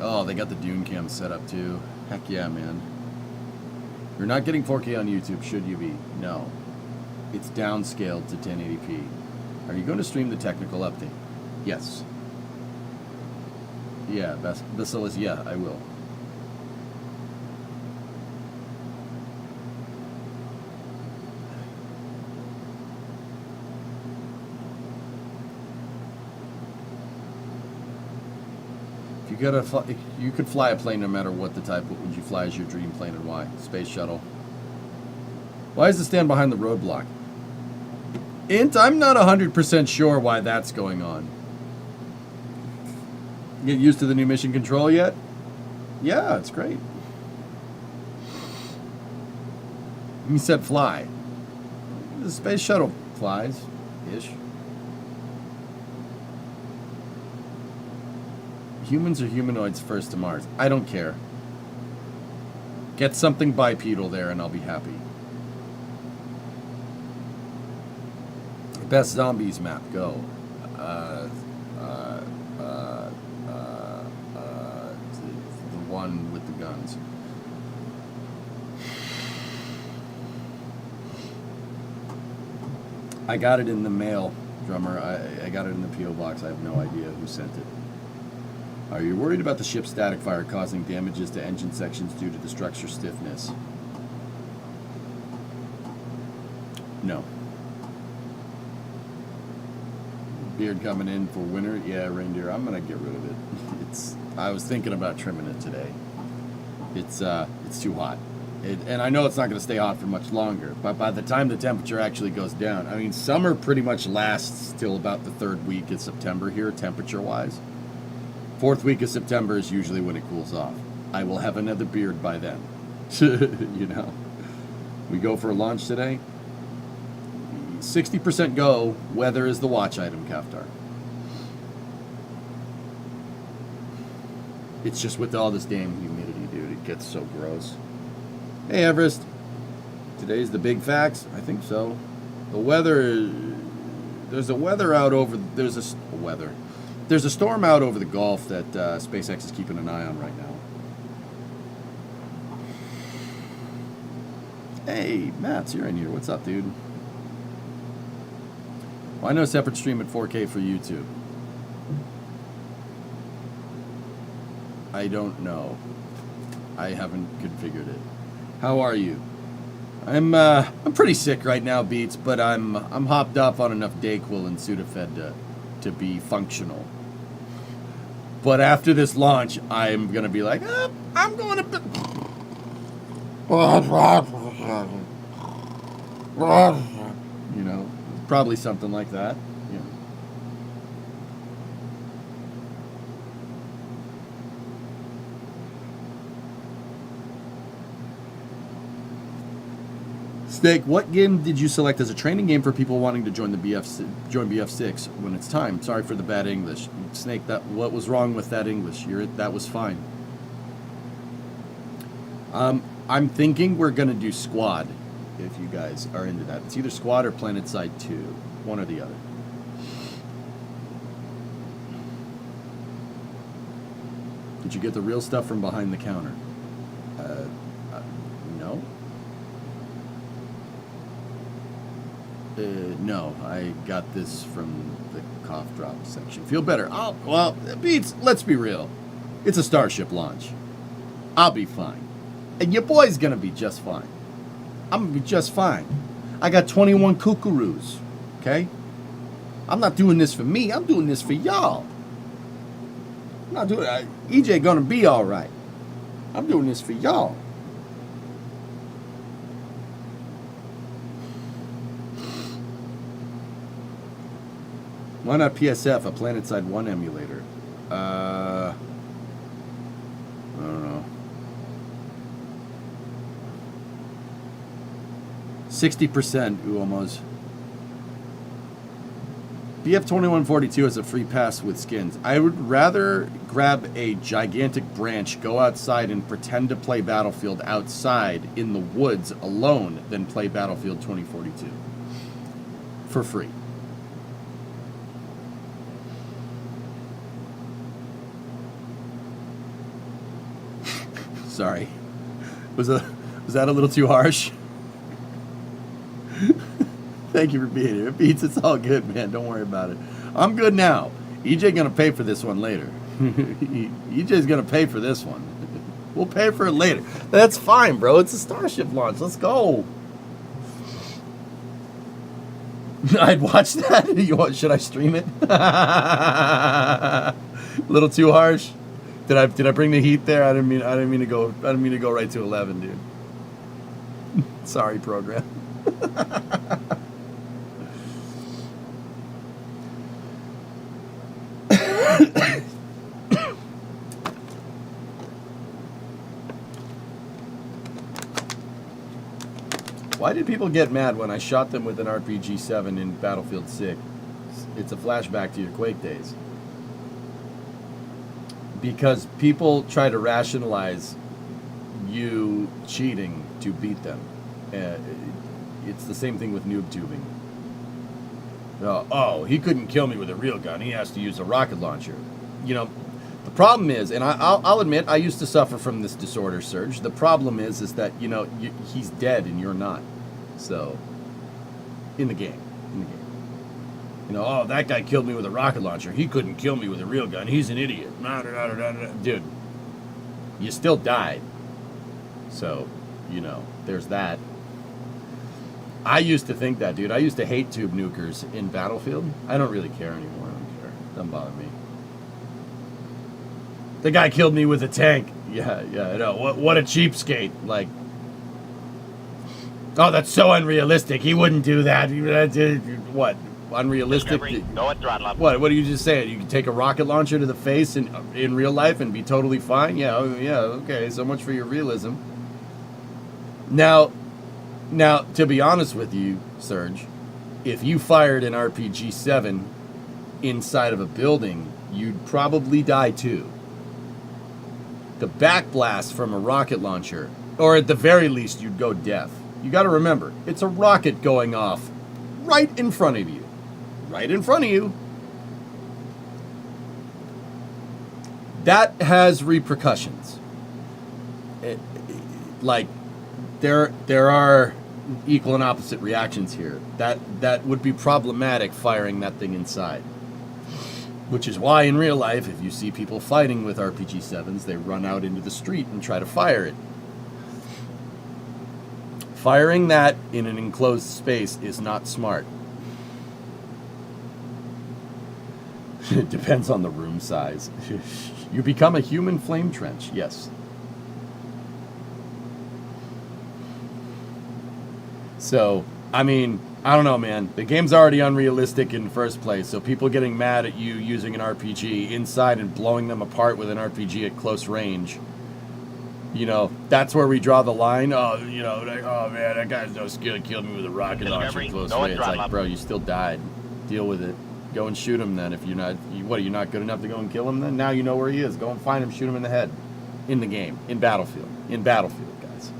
Oh, they got the Dune cam set up too. Heck yeah, man. You're not getting 4K on YouTube, should you be? No. It's downscaled to 1080p. Are you going to stream the technical update? Yes. Yeah, Basilis, yeah, I will. If you could fly a plane no matter what the type, what would you fly as your dream plane and why? Space shuttle. Why is the stand behind the roadblock? Int, I'm not 100% sure why that's going on. Get used to the new mission control yet? Yeah, it's great. You said fly. The space shuttle flies-ish. Humans or humanoids first to Mars? I don't care. Get something bipedal there and I'll be happy. Best zombies map, go. The one with the guns. I got it in the mail, drummer. I got it in the P.O. box. I have no idea who sent it. Are you worried about the ship's static fire causing damages to engine sections due to the structure stiffness? No. Beard coming in for winter. Yeah, reindeer. I'm gonna get rid of it. I was thinking about trimming it today. It's too hot. And I know it's not going to stay hot for much longer, but by the time the temperature actually goes down, I mean, summer pretty much lasts till about the 3rd week of September here, temperature-wise. 4th week of September is usually when it cools off. I will have another beard by then. You know. We go for a launch today. 60% go. Weather is the watch item, Kaftar. It's just with all this damn humidity, dude. It gets so gross. Hey, Everest. Today's the big facts? I think so. The weather... There's a weather out over... There's a storm out over the Gulf that Spacex is keeping an eye on right now. Hey, Matt, you're in here. What's up, dude? Why no separate stream at 4K for YouTube? I don't know. I haven't configured it. How are you? I'm pretty sick right now, Beats, but I'm hopped up on enough Dayquil and Sudafed to be functional. But after this launch, I'm gonna be like, I'm going to. You know, probably something like that. Yeah. Snake, what game did you select as a training game for people wanting to join BF6 when it's time? Sorry for the bad English. Snake, what was wrong with that English? That was fine. I'm thinking we're going to do Squad, if you guys are into that. It's either Squad or PlanetSide 2, one or the other. Did you get the real stuff from behind the counter? No. No, I got this from the cough drop section. Feel better? Oh, well, Beats, let's be real. It's a Starship launch. I'll be fine. And your boy's gonna be just fine. I'm gonna be just fine. I got 21 kookaroos, okay? I'm not doing this for me. I'm doing this for y'all. I'm not doing it. EJ gonna be all right. I'm doing this for y'all. Why not PSF, a PlanetSide 1 emulator? I don't know. 60% Uomos. BF2142 has a free pass with skins. I would rather grab a gigantic branch, go outside, and pretend to play Battlefield outside in the woods alone than play Battlefield 2042. For free. Sorry. Was that a little too harsh? Thank you for being here. Beats, it's all good, man. Don't worry about it. I'm good now. EJ gonna pay for this one later. EJ's gonna pay for this one. We'll pay for it later. That's fine, bro. It's a Starship launch. Let's go. I'd watch that. Should I stream it? A little too harsh. Did I bring the heat there? I didn't mean to go right to 11, dude. Sorry, program. Why did people get mad when I shot them with an RPG-7 in Battlefield 6? It's a flashback to your Quake days. Because people try to rationalize you cheating to beat them. It's the same thing with noob tubing. Oh, he couldn't kill me with a real gun. He has to use a rocket launcher. You know, the problem is, and I'll admit, I used to suffer from this disorder, Surge. The problem is that, you know, he's dead and you're not. So, in the game. You know, oh, that guy killed me with a rocket launcher. He couldn't kill me with a real gun. He's an idiot. Dude, you still died. So, you know, there's that. I used to think that, dude. I used to hate tube nukers in Battlefield. I don't really care anymore. I don't care. Doesn't bother me. The guy killed me with a tank. Yeah, I know. What a cheapskate. Like, oh, that's so unrealistic. He wouldn't do that. What? Unrealistic? Discovery, go at throttle up. What are you just saying? You can take a rocket launcher to the face in real life and be totally fine? Yeah, okay. So much for your realism. Now, to be honest with you, Serge, if you fired an RPG-7 inside of a building, you'd probably die too. The backblast from a rocket launcher, or at the very least, you'd go deaf. You got to remember, it's a rocket going off right in front of you. Right in front of you. That has repercussions. There are equal and opposite reactions here. That would be problematic firing that thing inside. Which is why in real life, if you see people fighting with RPG-7s, they run out into the street and try to fire it. Firing that in an enclosed space is not smart. It depends on the room size. You become a human flame trench, yes. So, I mean, I don't know, man. The game's already unrealistic in the first place, so people getting mad at you using an RPG inside and blowing them apart with an RPG at close range, you know, that's where we draw the line. Oh, you know, like, oh man, that guy's no skill. He killed me with a rocket launcher at close range. It's like, bro, you still died. Deal with it. Go and shoot him then. If you're not, what, are you not good enough to go and kill him then? Now you know where he is. Go and find him, shoot him in the head. In the game. In Battlefield. In Battlefield, guys.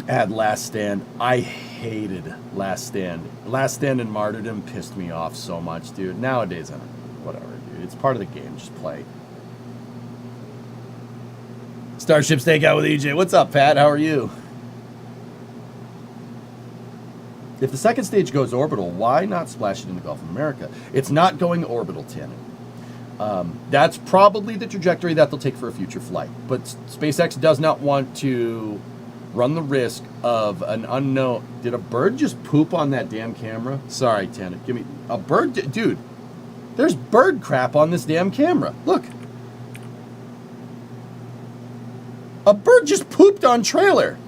Add Last Stand. I hated Last Stand. Last Stand and Martyrdom pissed me off so much, dude. Nowadays, I don't know. Whatever, dude. It's part of the game. Just play. Starship Stakeout with EJ. What's up, Pat? How are you? If the second stage goes orbital, why not splash it in the Gulf of America? It's not going orbital, Tannen. That's probably the trajectory that they'll take for a future flight. But SpaceX does not want to run the risk of an unknown... Did a bird just poop on that damn camera? Sorry, Tannen. Give me... A bird... Dude, there's bird crap on this damn camera. Look. A bird just pooped on trailer.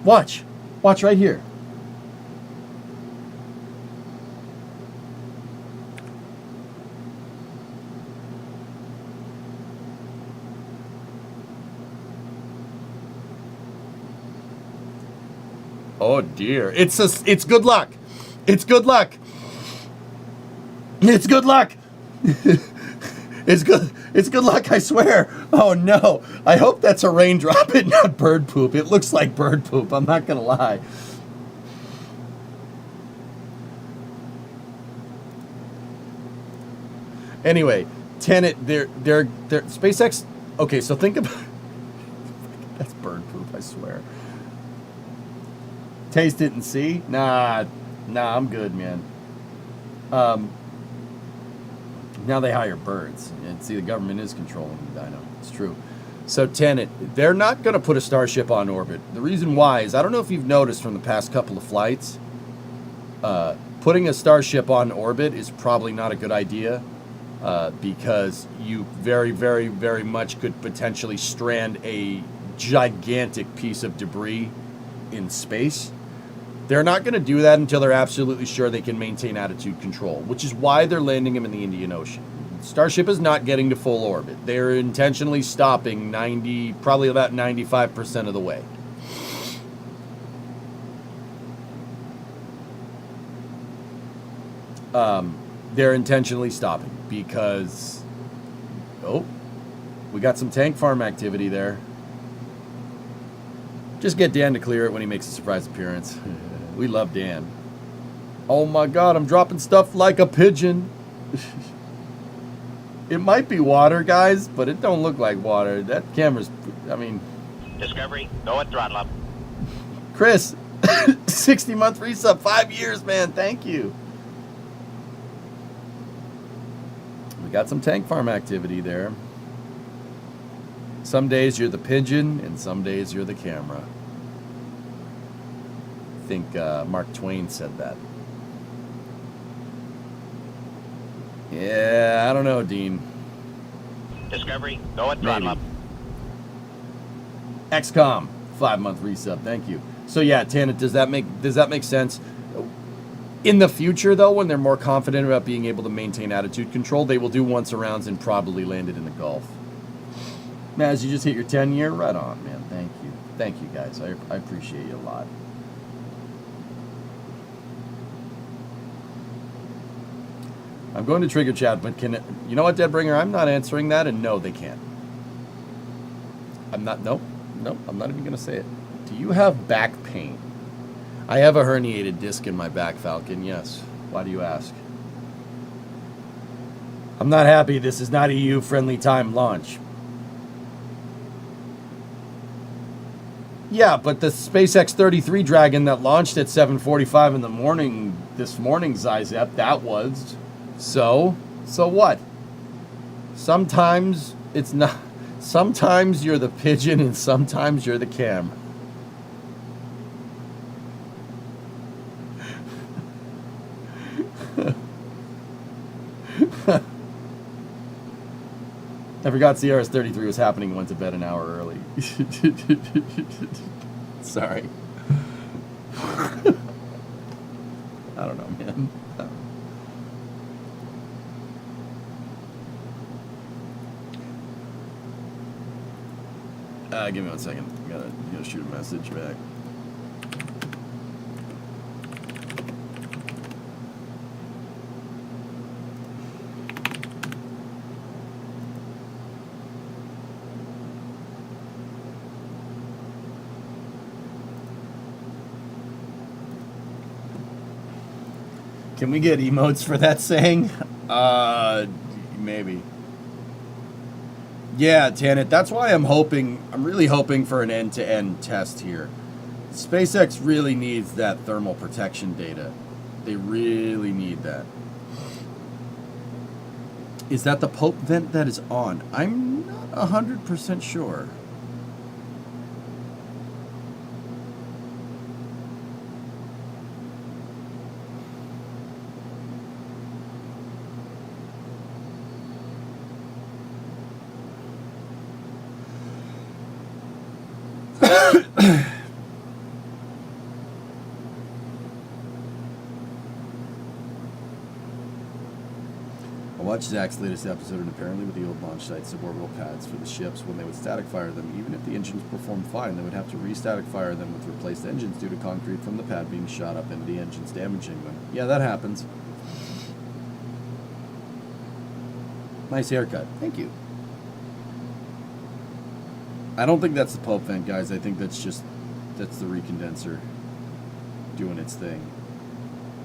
Watch. Watch right here. Oh dear. It's good luck. It's good luck. It's good luck. It's good luck, I swear. Oh no. I hope that's a raindrop and not bird poop. It looks like bird poop, I'm not gonna lie. Anyway, Tenet, they're SpaceX. Okay, so think about that's bird poop, I swear. Taste it and see? Nah, I'm good, man. Now they hire birds. And see, the government is controlling the dino. It's true. So, Tenet, they're not going to put a Starship on orbit. The reason why is, I don't know if you've noticed from the past couple of flights, putting a Starship on orbit is probably not a good idea, because you very, very, very much could potentially strand a gigantic piece of debris in space. They're not going to do that until they're absolutely sure they can maintain attitude control, which is why they're landing him in the Indian Ocean. Starship is not getting to full orbit. They're intentionally stopping probably about 95% of the way. They're intentionally stopping because, oh, we got some tank farm activity there. Just get Dan to clear it when he makes a surprise appearance. We love Dan. Oh my God, I'm dropping stuff like a pigeon. It might be water, guys, but it don't look like water. That camera's, I mean... Discovery, go at throttle up. Chris, 60-month resub, 5 years, man. Thank you. We got some tank farm activity there. Some days you're the pigeon, and some days you're the camera. I think Mark Twain said that. Yeah, I don't know, Dean. Discovery, go at throttle up. XCOM, 5-month resub. Thank you. So yeah, Tana, does that make sense? In the future, though, when they're more confident about being able to maintain attitude control, they will do once-arounds and probably land it in the Gulf. Maz, you just hit your 10-year? Right on, man. Thank you. Thank you, guys. I appreciate you a lot. I'm going to trigger chat, but can it... You know what, Deadbringer? I'm not answering that, and no, they can't. I'm not... Nope. I'm not even going to say it. Do you have back pain? I have a herniated disc in my back, Falcon, yes. Why do you ask? I'm not happy. This is not a EU-friendly time launch. Yeah, but the SpaceX 33 Dragon that launched at 7:45 in the morning, this morning, Zizep, that was. So what? Sometimes it's not. Sometimes you're the pigeon and sometimes you're the camera. I forgot CRS-33 was happening and went to bed an hour early. Sorry. I don't know, man. Give me 1 second. Gotta shoot a message back. Can we get emotes for that saying? Maybe. Yeah, Tanit, that's why I'm really hoping for an end-to-end test here. SpaceX really needs that thermal protection data. They really need that. Is that the Pope vent that is on? I'm not 100% sure. I watched Zach's latest episode, and apparently with the old launch site suborbital pads for the ships, when they would static fire them, even if the engines performed fine, they would have to re-static fire them with replaced engines due to concrete from the pad being shot up into the engines, damaging them. Yeah, that happens. Nice haircut. Thank you. I don't think that's the Pope vent, guys. I think that's the recondenser doing its thing.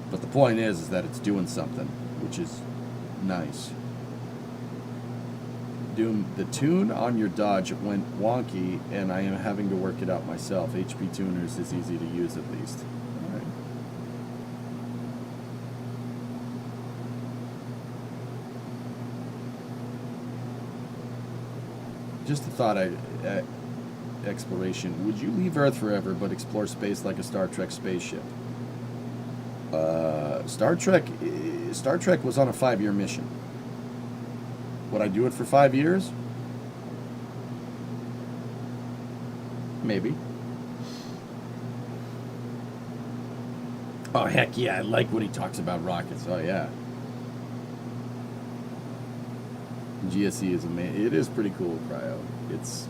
But the point is that it's doing something, which is nice. Doom, the tune on your Dodge went wonky, and I am having to work it out myself. HP Tuners is easy to use, at least. All right. Just a thought, exploration. Would you leave Earth forever but explore space like a Star Trek spaceship? Star Trek was on a 5-year mission. Would I do it for 5 years? Maybe. Oh, heck yeah, I like when he talks about rockets. Oh, yeah. GSE is amazing. It is pretty cool, Cryo. It's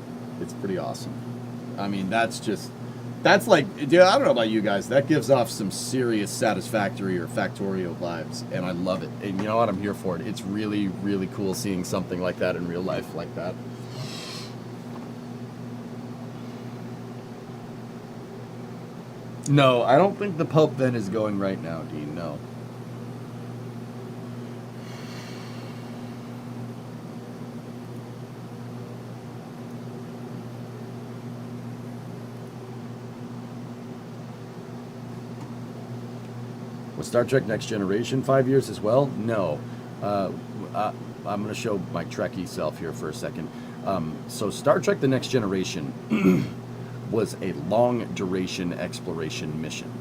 pretty awesome. I mean, that's like, dude, I don't know about you guys. That gives off some serious satisfactory or factorio vibes, and I love it. And you know what? I'm here for it. It's really, really cool seeing something like that in real life like that. No, I don't think the Pope vent is going right now, Dean. No. Was Star Trek Next Generation 5 years as well? No. I'm going to show my Trekkie self here for a second. So Star Trek The Next Generation was a long-duration exploration mission.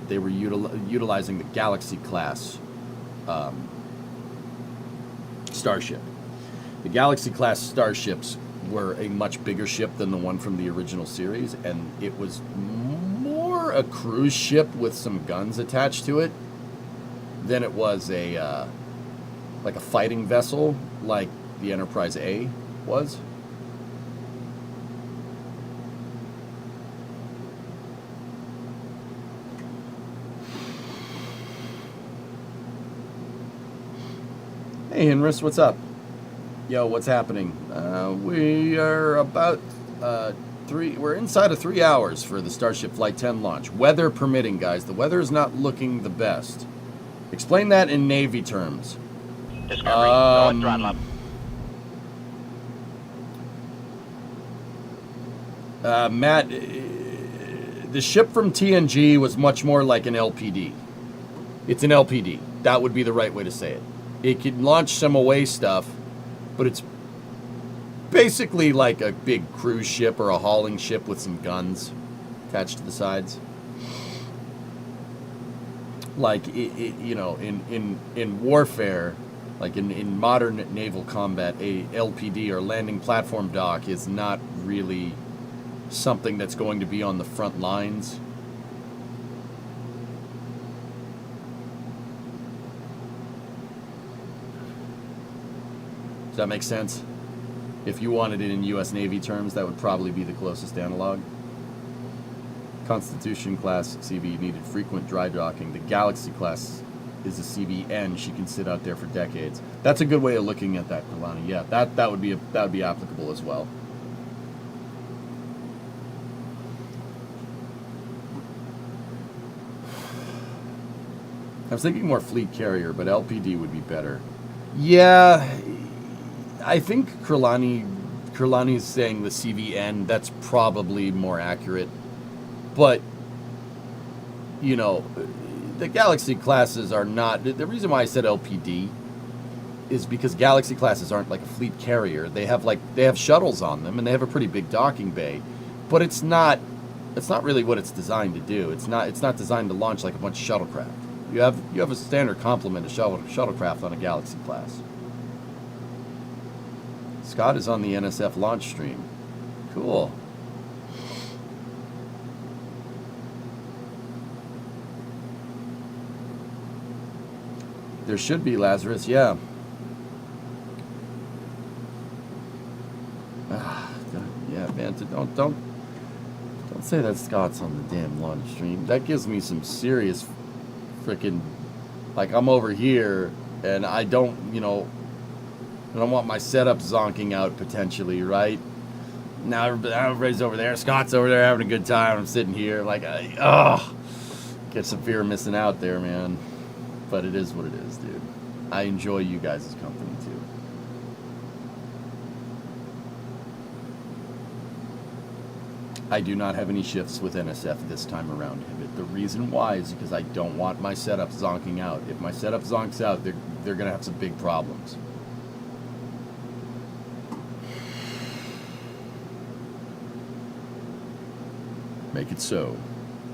They were utilizing the Galaxy-class starship. The Galaxy-class starships were a much bigger ship than the one from the original series, and it was more a cruise ship with some guns attached to it than it was a like a fighting vessel like the Enterprise A was. Hey, Henris, what's up? Yo, what's happening? We are about we're inside of 3 hours for the Starship Flight 10 launch. Weather permitting, guys. The weather is not looking the best. Explain that in Navy terms. Discovery, go and throttle up. Matt, the ship from TNG was much more like an LPD. It's an LPD. That would be the right way to say it. It can launch some away stuff, but it's basically like a big cruise ship or a hauling ship with some guns attached to the sides. Like, you know, in warfare, like in modern naval combat, a LPD or landing platform dock is not really something that's going to be on the front lines. Does that make sense? If you wanted it in U.S. Navy terms, that would probably be the closest analog. Constitution class CV needed frequent dry docking. The Galaxy class is a CVN. She can sit out there for decades. That's a good way of looking at that, Kalani. Yeah, that would be applicable as well. I was thinking more fleet carrier, but LPD would be better. Yeah, I think Kralani is saying the CVN. That's probably more accurate. But, you know, the Galaxy classes are not... The reason why I said LPD is because Galaxy classes aren't like a fleet carrier. They have shuttles on them, and they have a pretty big docking bay. But it's not really what it's designed to do. It's not designed to launch like a bunch of shuttlecraft. You have a standard complement of shuttlecraft on a Galaxy class. Scott is on the NSF launch stream. Cool. There should be, Lazarus, yeah. Yeah, man, don't say that Scott's on the damn launch stream. That gives me some serious freaking, like, I'm over here and I don't want my setup zonking out potentially, right? Now everybody's over there. Scott's over there having a good time. I'm sitting here like, get some fear of missing out there, man. But it is what it is, dude. I enjoy you guys' company, too. I do not have any shifts with NSF this time around, Hibbit. The reason why is because I don't want my setup zonking out. If my setup zonks out, they're going to have some big problems. Make it so.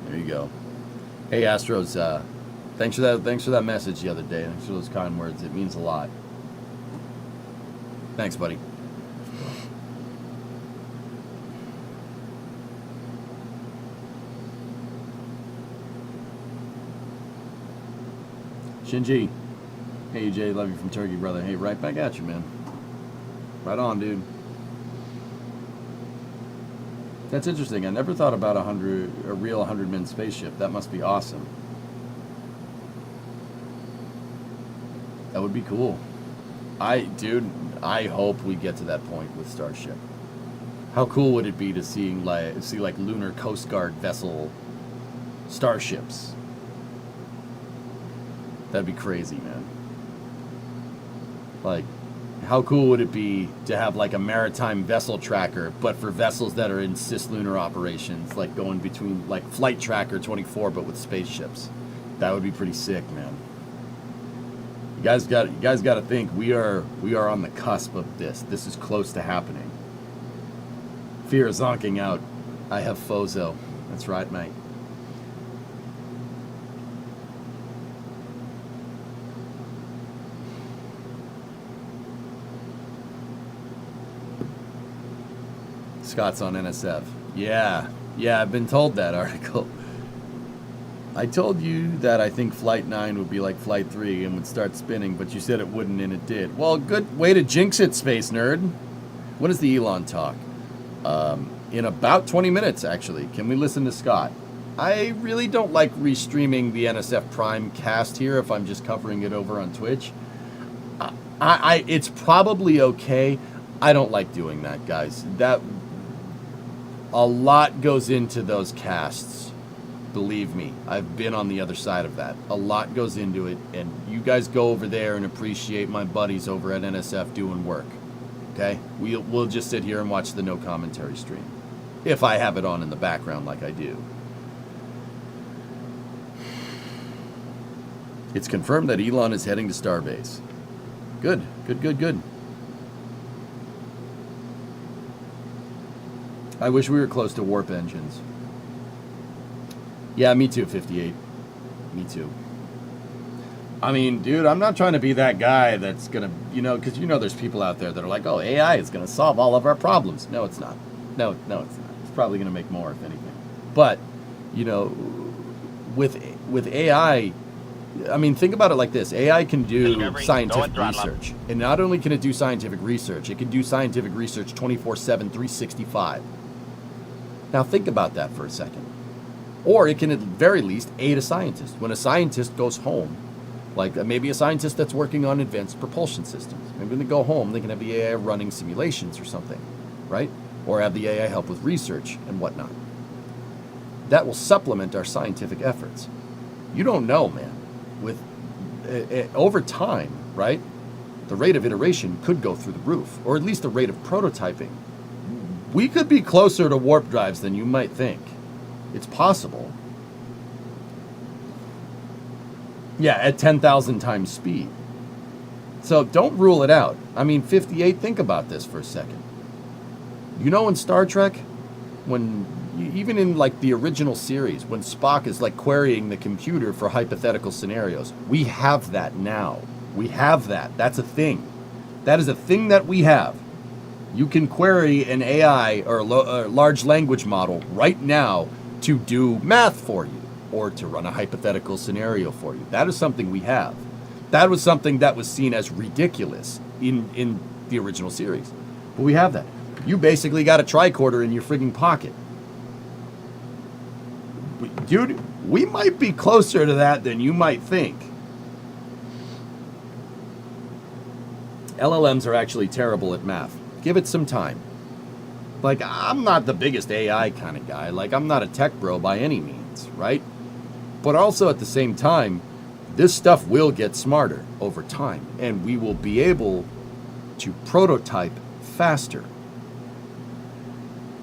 There you go. Hey, Astros, thanks for that message the other day. Thanks for those kind words. It means a lot. Thanks, buddy. Shinji. Hey, EJ, love you from Turkey, brother. Hey, right back at you, man. Right on, dude. That's interesting. I never thought about a real 100-man spaceship. That must be awesome. That would be cool. I hope we get to that point with Starship. How cool would it be to see like lunar Coast Guard vessel starships? That'd be crazy, man. Like, how cool would it be to have like a maritime vessel tracker, but for vessels that are in cislunar operations, like going between like Flight Tracker 24, but with spaceships? That would be pretty sick, man. You guys got to think we are on the cusp of this. This is close to happening. Fear is zonking out. I have Fozo. That's right, mate. Scott's on NSF. Yeah, I've been told that article. I told you that I think Flight 9 would be like Flight 3 and would start spinning, but you said it wouldn't, and it did. Well, good way to jinx it, Space Nerd. When is the Elon talk? In about 20 minutes, actually. Can we listen to Scott? I really don't like restreaming the NSF Prime cast here if I'm just covering it over on Twitch. It's probably okay. I don't like doing that, guys. A lot goes into those casts. Believe me, I've been on the other side of that. A lot goes into it, and you guys go over there and appreciate my buddies over at NSF doing work. Okay? We'll just sit here and watch the no commentary stream. If I have it on in the background like I do. It's confirmed that Elon is heading to Starbase. Good. I wish we were close to warp engines. Yeah, me too, 58. Me too. I mean, dude, I'm not trying to be that guy that's going to, because there's people out there that are like, oh, AI is going to solve all of our problems. No, it's not. No, it's not. It's probably going to make more, if anything. But, with AI, I mean, think about it like this. AI can do scientific research. And not only can it do scientific research, it can do scientific research 24/7, 365. Now, think about that for a second. Or it can, at the very least, aid a scientist. When a scientist goes home, like maybe a scientist that's working on advanced propulsion systems, maybe when they go home, they can have the AI running simulations or something, right? Or have the AI help with research and whatnot. That will supplement our scientific efforts. You don't know, man. With over time, right? The rate of iteration could go through the roof, or at least the rate of prototyping. We could be closer to warp drives than you might think. It's possible. Yeah, at 10,000 times speed. So don't rule it out. I mean, 58, think about this for a second. In Star Trek, even in like the original series, when Spock is like querying the computer for hypothetical scenarios, we have that now. We have that. That's a thing. That is a thing that we have. You can query an AI or a large language model right now to do math for you or to run a hypothetical scenario for you. That is something we have. That was something that was seen as ridiculous in the original series. But we have that. You basically got a tricorder in your frigging pocket. Dude, we might be closer to that than you might think. LLMs are actually terrible at math. Give it some time. Like, I'm not the biggest AI kind of guy. Like, I'm not a tech bro by any means, right? But also at the same time, this stuff will get smarter over time, and we will be able to prototype faster.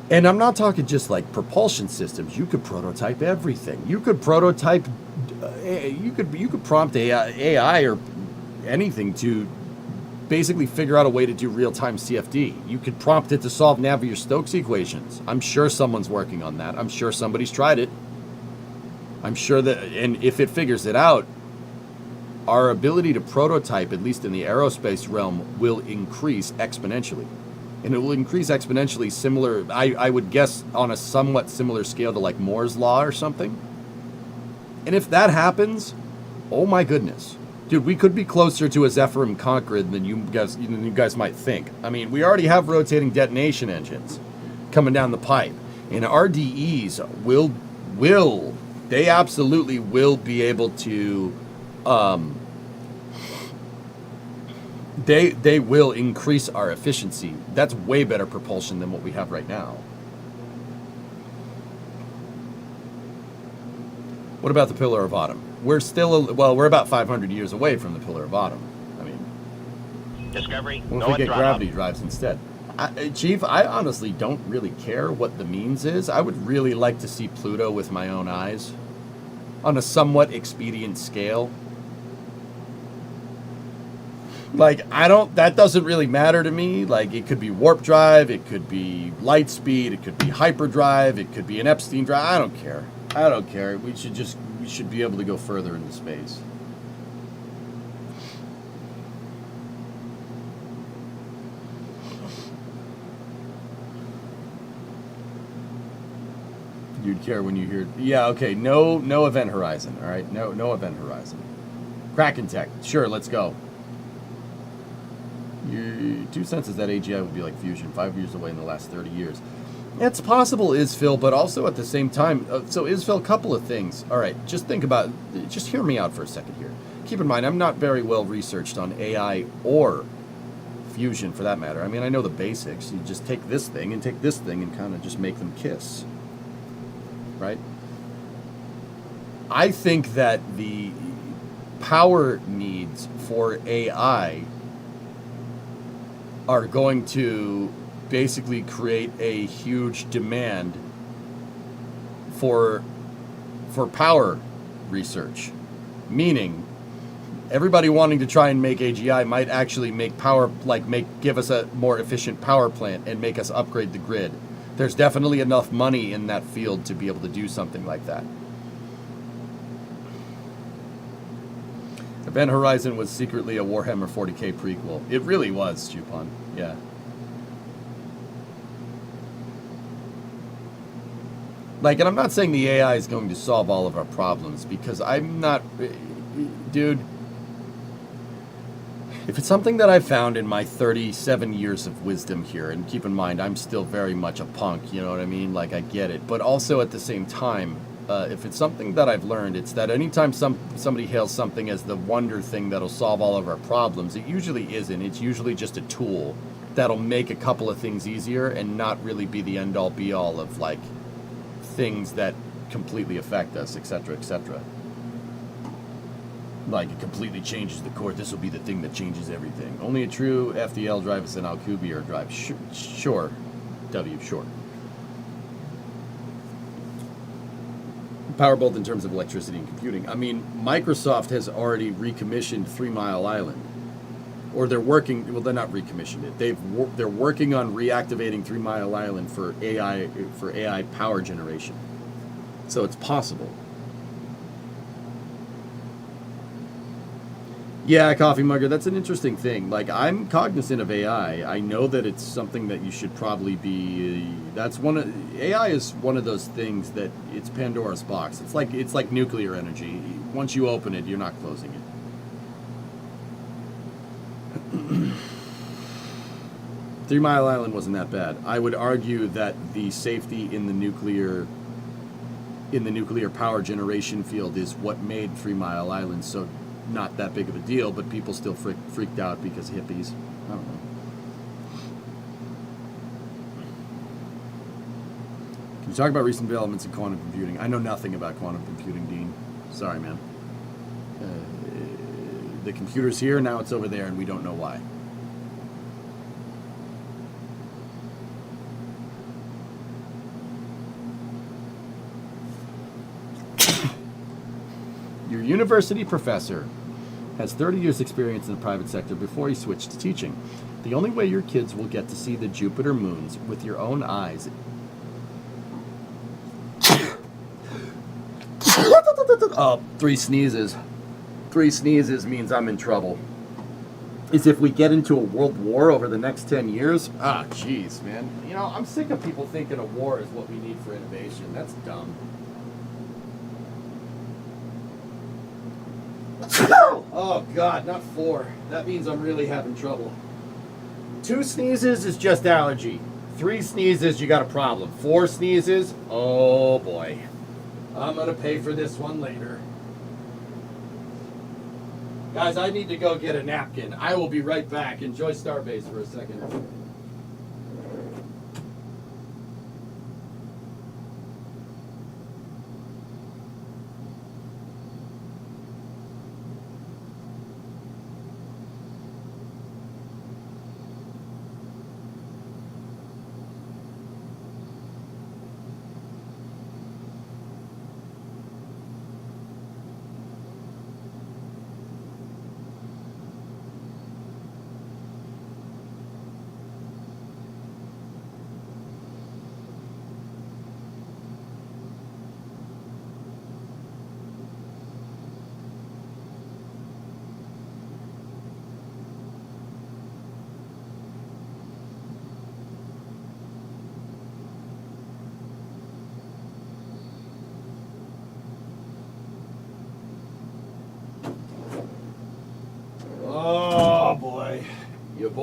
And I'm not talking just like propulsion systems. You could prototype everything. You could prototype, you could prompt AI or anything to basically figure out a way to do real-time CFD. You could prompt it to solve Navier-Stokes equations. I'm sure someone's working on that. I'm sure somebody's tried it. I'm sure that, and if it figures it out, our ability to prototype, at least in the aerospace realm, will increase exponentially. And it will increase exponentially similar, I would guess, on a somewhat similar scale to like Moore's Law or something. And if that happens, oh my goodness. Dude, we could be closer to a Zephyrim Conqueror than you guys might think. I mean, we already have rotating detonation engines coming down the pipe. And RDEs they absolutely will be able to, they will increase our efficiency. That's way better propulsion than what we have right now. What about the Pillar of Autumn? We're still, we're about 500 years away from the Pillar of Autumn. I mean, Discovery, what if we get gravity drives instead? Chief, I honestly don't really care what the means is. I would really like to see Pluto with my own eyes on a somewhat expedient scale. Like, that doesn't really matter to me. Like, it could be warp drive, it could be light speed, it could be hyperdrive, it could be an Epstein drive. I don't care. I don't care. We should be able to go further into space. You'd care when you hear, yeah, okay, no event horizon, all right, no event horizon. Kraken tech, sure, let's go. Your 2 cents is that AGI would be like fusion, 5 years away in the last 30 years. It's possible, Isphil, but also at the same time, so Isphil, a couple of things. All right, just hear me out for a second here. Keep in mind, I'm not very well researched on AI or fusion for that matter. I mean, I know the basics. You just take this thing and take this thing and kind of just make them kiss. Right? I think that the power needs for AI are going to basically create a huge demand for power research. Meaning, everybody wanting to try and make AGI might actually make power, give us a more efficient power plant and make us upgrade the grid. There's definitely enough money in that field to be able to do something like that. Event Horizon was secretly a Warhammer 40k prequel. It really was, Chupon. Yeah. And I'm not saying the AI is going to solve all of our problems, because I'm not... Dude... If it's something that I've found in my 37 years of wisdom here, and keep in mind, I'm still very much a punk, you know what I mean? I get it. But also at the same time, if it's something that I've learned, it's that anytime somebody hails something as the wonder thing that'll solve all of our problems, it usually isn't. It's usually just a tool that'll make a couple of things easier and not really be the end-all be-all of, things that completely affect us, etc., etc. It completely changes the core. This will be the thing that changes everything. Only a true FDL drive is an Alcubierre drive. Sure. W, sure. Powerbolt in terms of electricity and computing. I mean, Microsoft has already recommissioned 3 Mile Island. Or they're working, well, they're not recommissioned it. They're working on reactivating 3 Mile Island for AI power generation. So it's possible. Yeah, Coffee Mugger, that's an interesting thing. I'm cognizant of AI. I know that it's something that you should probably be... AI is one of those things that it's Pandora's box. It's like nuclear energy. Once you open it, you're not closing it. 3 Mile Island wasn't that bad. I would argue that the safety in the nuclear power generation field is what made 3 Mile Island so not that big of a deal, but people still freaked out because hippies. I don't know. Can you talk about recent developments in quantum computing? I know nothing about quantum computing, Dean. Sorry, man. The computer's here, now it's over there, and we don't know why. Your university professor has 30 years experience in the private sector before he switched to teaching. The only way your kids will get to see the Jupiter moons with your own eyes... Oh, 3 sneezes. 3 sneezes means I'm in trouble. Is if we get into a world war over the next 10 years? Ah, jeez, man. I'm sick of people thinking a war is what we need for innovation. That's dumb. Oh, God, not 4. That means I'm really having trouble. 2 sneezes is just allergy. 3 sneezes, you got a problem. 4 sneezes, oh, boy. I'm going to pay for this one later. Guys, I need to go get a napkin. I will be right back. Enjoy Starbase for a second.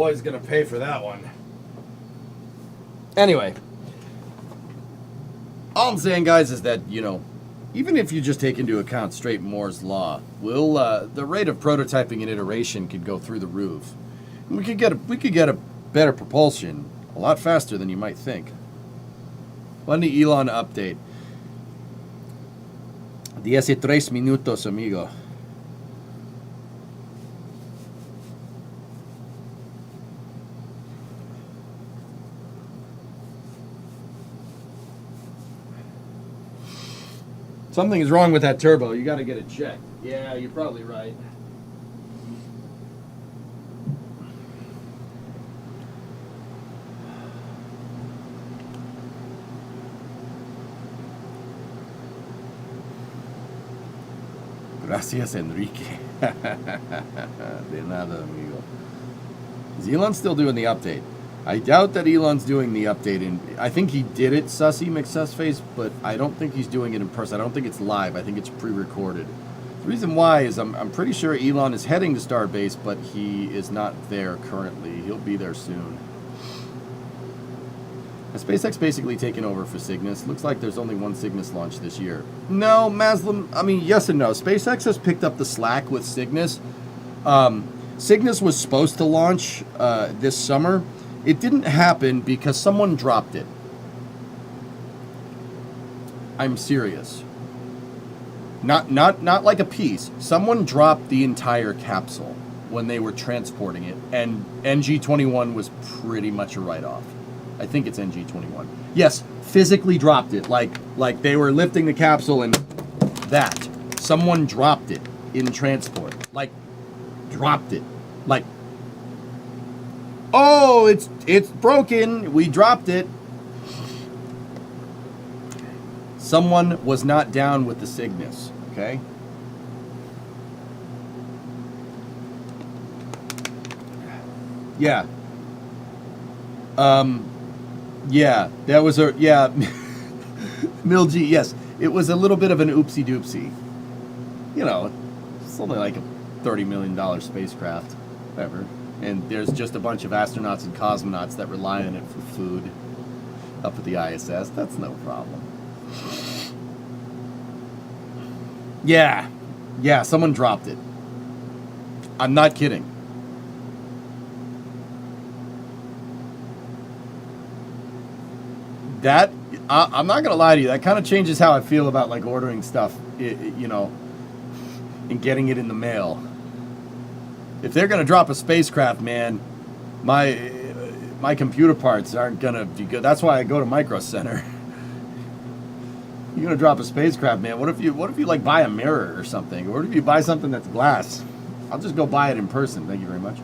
boy's gonna pay for that one. Anyway, all I'm saying, guys, is that, you know, even if you just take into account straight Moore's law, the rate of prototyping and iteration could go through the roof. And we could get a better propulsion a lot faster than you might think. One Elon update. 13 minutos, amigo. Something is wrong with that turbo. You got to get it checked. Yeah, you're probably right. Gracias, Enrique. De nada, amigo. Is Elon still doing the update? I doubt that Elon's doing the update. I think he did it, Sussy McSussface, but I don't think he's doing it in person. I don't think it's live. I think it's pre-recorded. The reason why is I'm pretty sure Elon is heading to Starbase, but he is not there currently. He'll be there soon. Has SpaceX basically taken over for Cygnus? Looks like there's only one Cygnus launch this year. No, Maslam, I mean, yes and no. SpaceX has picked up the slack with Cygnus. Cygnus was supposed to launch this summer. It didn't happen because someone dropped it. I'm serious. Not like a piece. Someone dropped the entire capsule when they were transporting it, and NG-21 was pretty much a write-off. I think it's NG-21. Yes, physically dropped it. Like they were lifting the capsule and that. Someone dropped it in transport. Like, dropped it. Like, oh, it's broken. We dropped it. Someone was not down with the Cygnus, okay? Yeah. Yeah, that was a, yeah. Milgy, yes. It was a little bit of an oopsie doopsie. You know, it's only like a $30 million spacecraft. Whatever. And there's just a bunch of astronauts and cosmonauts that rely on it for food up at the ISS. That's no problem. Yeah. Yeah, someone dropped it. I'm not kidding. That, I'm not going to lie to you, that kind of changes how I feel about, like, ordering stuff, you know, and getting it in the mail. If they're going to drop a spacecraft, man, my computer parts aren't going to be good. That's why I go to Micro Center. You're going to drop a spacecraft, man. What if you like buy a mirror or something? Or what if you buy something that's glass? I'll just go buy it in person. Thank you very much.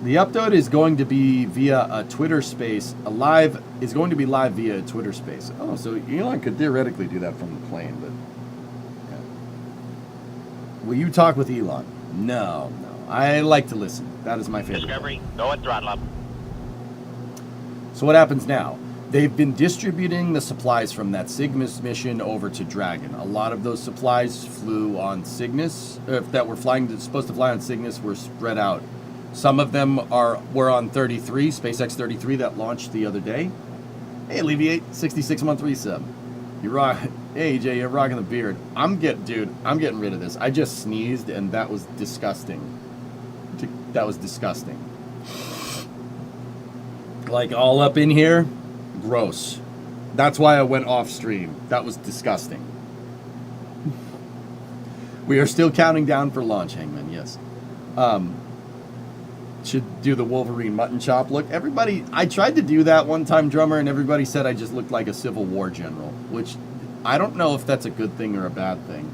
The upload is going to be via a Twitter space. Is going to be live via a Twitter space. Oh, so Elon could theoretically do that from the plane, but yeah. Will you talk with Elon? No. I like to listen. That is my favorite. Discovery, go at throttle up. So what happens now? They've been distributing the supplies from that Cygnus mission over to Dragon. A lot of those supplies flew on Cygnus, that were supposed to fly on Cygnus, were spread out. Some of them were on 33, SpaceX 33 that launched the other day. Hey, Alleviate, 66-month resub. Hey, AJ, you're rocking the beard. I'm getting rid of this. I just sneezed, and that was disgusting. That was disgusting. Like, all up in here, gross. That's why I went off stream. That was disgusting. We are still counting down for launch, Hangman, yes. Should do the Wolverine mutton chop look. Everybody, I tried to do that one time, drummer, and everybody said I just looked like a Civil War general, which I don't know if that's a good thing or a bad thing.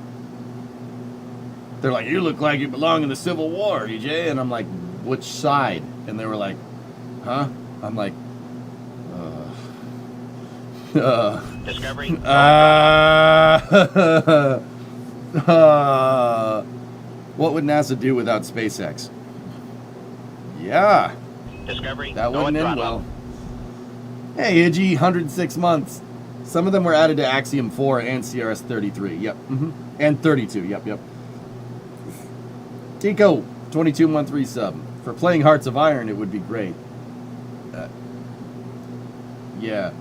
They're like, you look like you belong in the Civil War, EJ, and I'm like, which side? And they were like, huh? I'm like, Discovery. What would NASA do without SpaceX? Yeah. Discovery, That go wouldn't at end throttle well. Hey, Iggy, 106 months. Some of them were added to Axiom 4 and CRS 33. Yep. And 32. Yep. Tico, 22 month resub. For playing Hearts of Iron, it would be great. Yeah.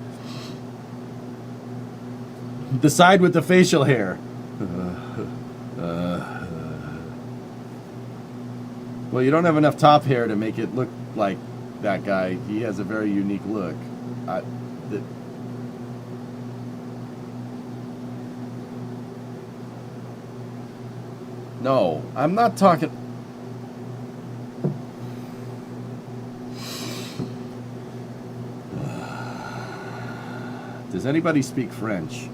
The side with the facial hair. Well, you don't have enough top hair to make it look like that guy. He has a very unique look. No, I'm not talking... Does anybody speak French?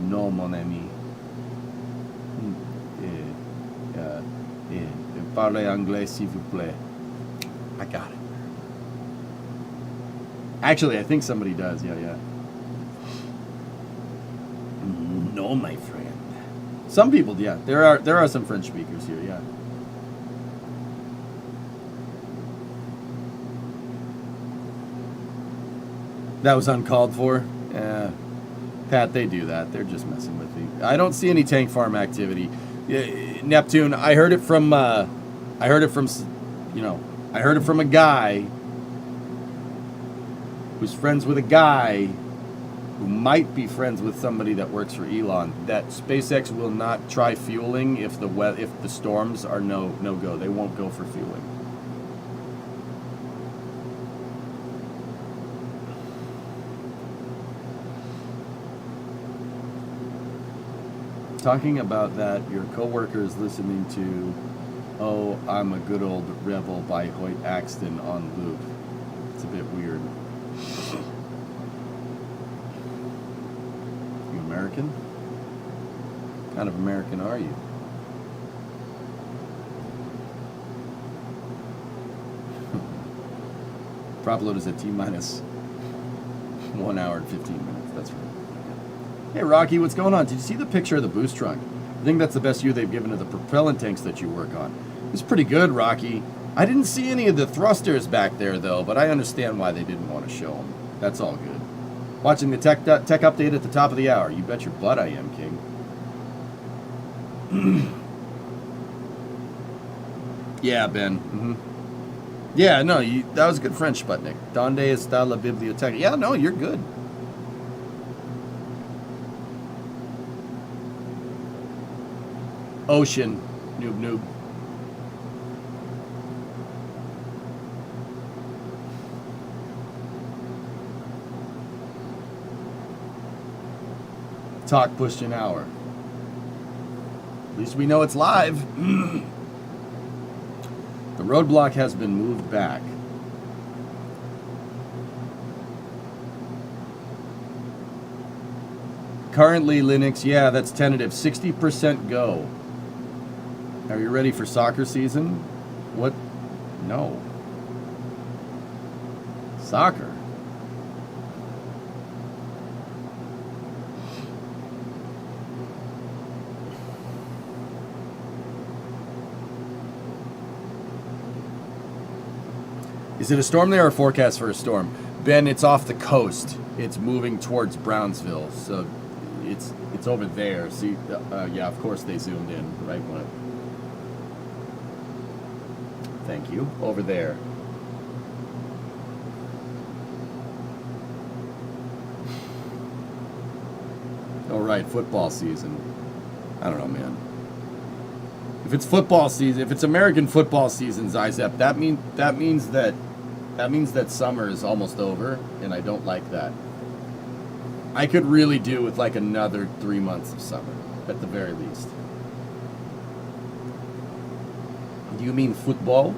No, mon ami. Parlez anglais, s'il vous plaît. I got it. Actually, I think somebody does. Yeah. No, my friend. Some people, yeah. There are some French speakers here, yeah. That was uncalled for. Pat, they do that. They're just messing with me. I don't see any tank farm activity. Neptune, I heard it from a guy who's friends with a guy who might be friends with somebody that works for Elon, that SpaceX will not try fueling if the storms are no go. They won't go for fueling. Talking about that, your coworker is listening to "Oh, I'm a Good Old Rebel" by Hoyt Axton on loop. It's a bit weird. You American? What kind of American are you? Prop load is at T-minus 1 hour and 15 minutes. That's right. Hey Rocky, what's going on? Did you see the picture of the boost trunk? I think that's the best view they've given to the propellant tanks that you work on. It's pretty good, Rocky. I didn't see any of the thrusters back there though, but I understand why they didn't want to show them. That's all good. Watching the tech update at the top of the hour. You bet your butt I am, King. Yeah, Ben. Yeah, no, that was good French, Sputnik. Donde está la biblioteca? Yeah, no, you're good. Ocean, noob. Talk pushed an hour. At least we know it's live. The roadblock has been moved back. Currently Linux, yeah, that's tentative. 60% go. Are you ready for soccer season? What? No. Soccer? Is it a storm there or forecast for a storm? Ben, it's off the coast. It's moving towards Brownsville, so it's over there. See, yeah, of course they zoomed in, right? Thank you. Over there. All right, football season. I don't know, man. If it's football season, if it's American football season, Zizep, that means that summer is almost over, and I don't like that. I could really do with like another 3 months of summer, at the very least. Do you mean football?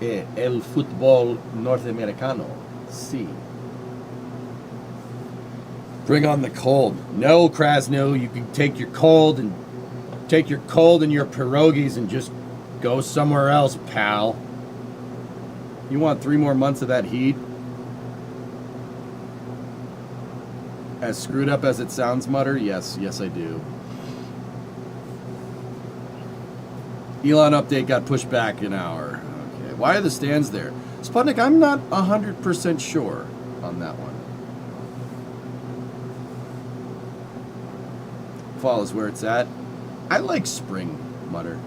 El fútbol norteamericano. Sí. Bring on the cold. No, Krasno, you can take your cold and your pierogies and just go somewhere else, pal. You want 3 more months of that heat? As screwed up as it sounds, Mutter? Yes, I do. Elon update got pushed back an hour. Okay, why are the stands there? Sputnik, I'm not 100% sure on that one. Fall is where it's at. I like spring, Mutter.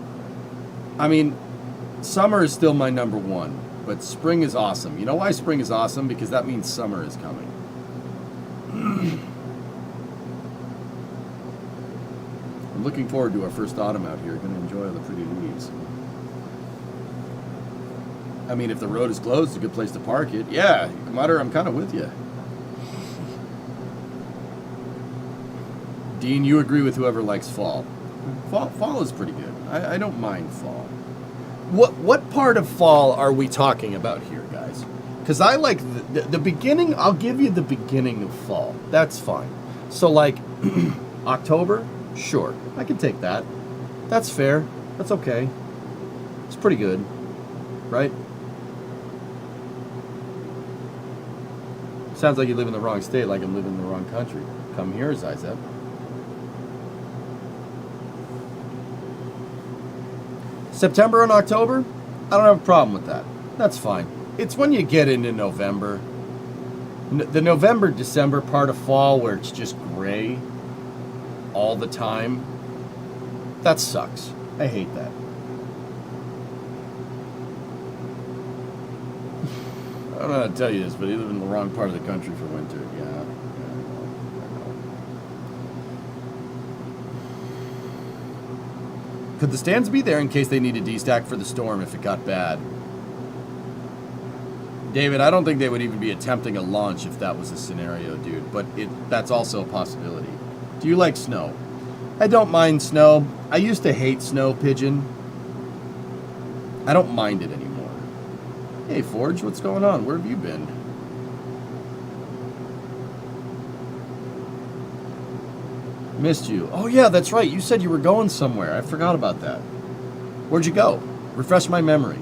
I mean, summer is still my number one, but spring is awesome. You know why spring is awesome? Because that means summer is coming. I'm looking forward to our first autumn out here. Going to enjoy all the pretty leaves. I mean, if the road is closed, it's a good place to park it. Yeah, Mutter, I'm kind of with you. Dean, you agree with whoever likes fall. Fall is pretty good. I don't mind fall. What part of fall are we talking about here, guys? Because I like the beginning. I'll give you the beginning of fall. That's fine. So like October, sure, I can take that. That's fair. That's okay. It's pretty good, right? Sounds like you live in the wrong state, like I'm living in the wrong country. Come here, Zizep. September and October, I don't have a problem with that. That's fine. It's when you get into November, the November, December part of fall where it's just gray all the time, that sucks. I hate that. I don't know how to tell you this, but you live in the wrong part of the country for winter. Yeah, I know. Could the stands be there in case they need a D-stack for the storm if it got bad? David, I don't think they would even be attempting a launch if that was a scenario, dude. But that's also a possibility. Do you like snow? I don't mind snow. I used to hate snow, Pigeon. I don't mind it anymore. Hey, Forge, what's going on? Where have you been? Missed you. Oh, yeah, that's right. You said you were going somewhere. I forgot about that. Where'd you go? Refresh my memory.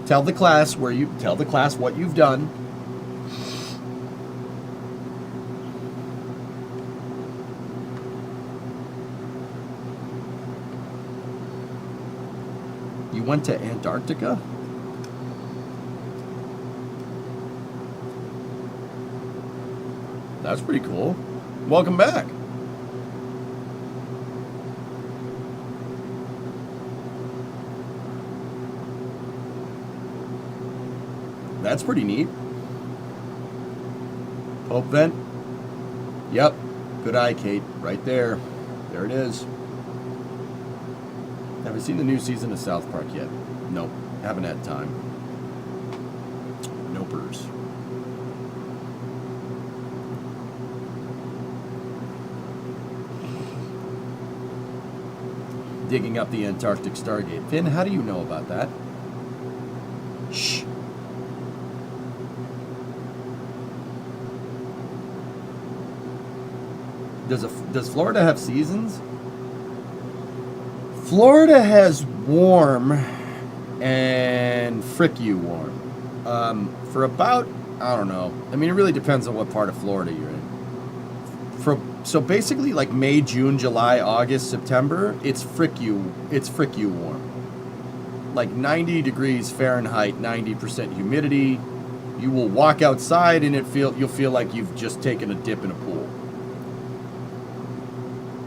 Tell the class what you've done. You went to Antarctica? That's pretty cool. Welcome back. That's pretty neat. Pope vent. Yep. Good eye, Kate. Right there. There it is. Have you seen the new season of South Park yet? Nope. Haven't had time. Nopers. Digging up the Antarctic Stargate. Finn, how do you know about that? Shh. Does Florida have seasons? Florida has warm and frick you warm. For about, I don't know. I mean, it really depends on what part of Florida you're in. So basically, like May, June, July, August, September, it's frick you warm. Like 90 degrees Fahrenheit, 90% humidity. You will walk outside and you'll feel like you've just taken a dip in a pool.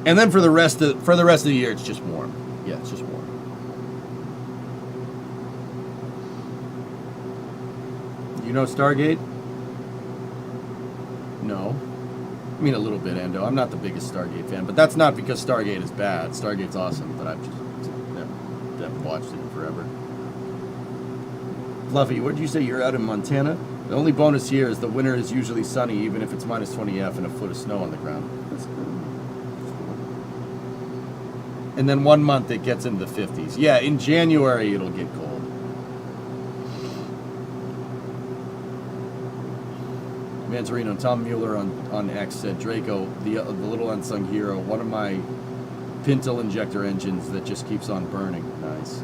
And then for the rest of the year, it's just warm. Yeah, it's just warm. You know Stargate? No. I mean, a little bit, Endo. I'm not the biggest Stargate fan, but that's not because Stargate is bad. Stargate's awesome, but I've just never watched it in forever. Fluffy, what did you say? You're out in Montana? The only bonus here is the winter is usually sunny, even if it's minus 20 F and a foot of snow on the ground. That's good. And then 1 month it gets into the 50s. Yeah, in January it'll get cold. Manzarino, Tom Mueller on X said, Draco, the little unsung hero, one of my Pintle injector engines that just keeps on burning. Nice.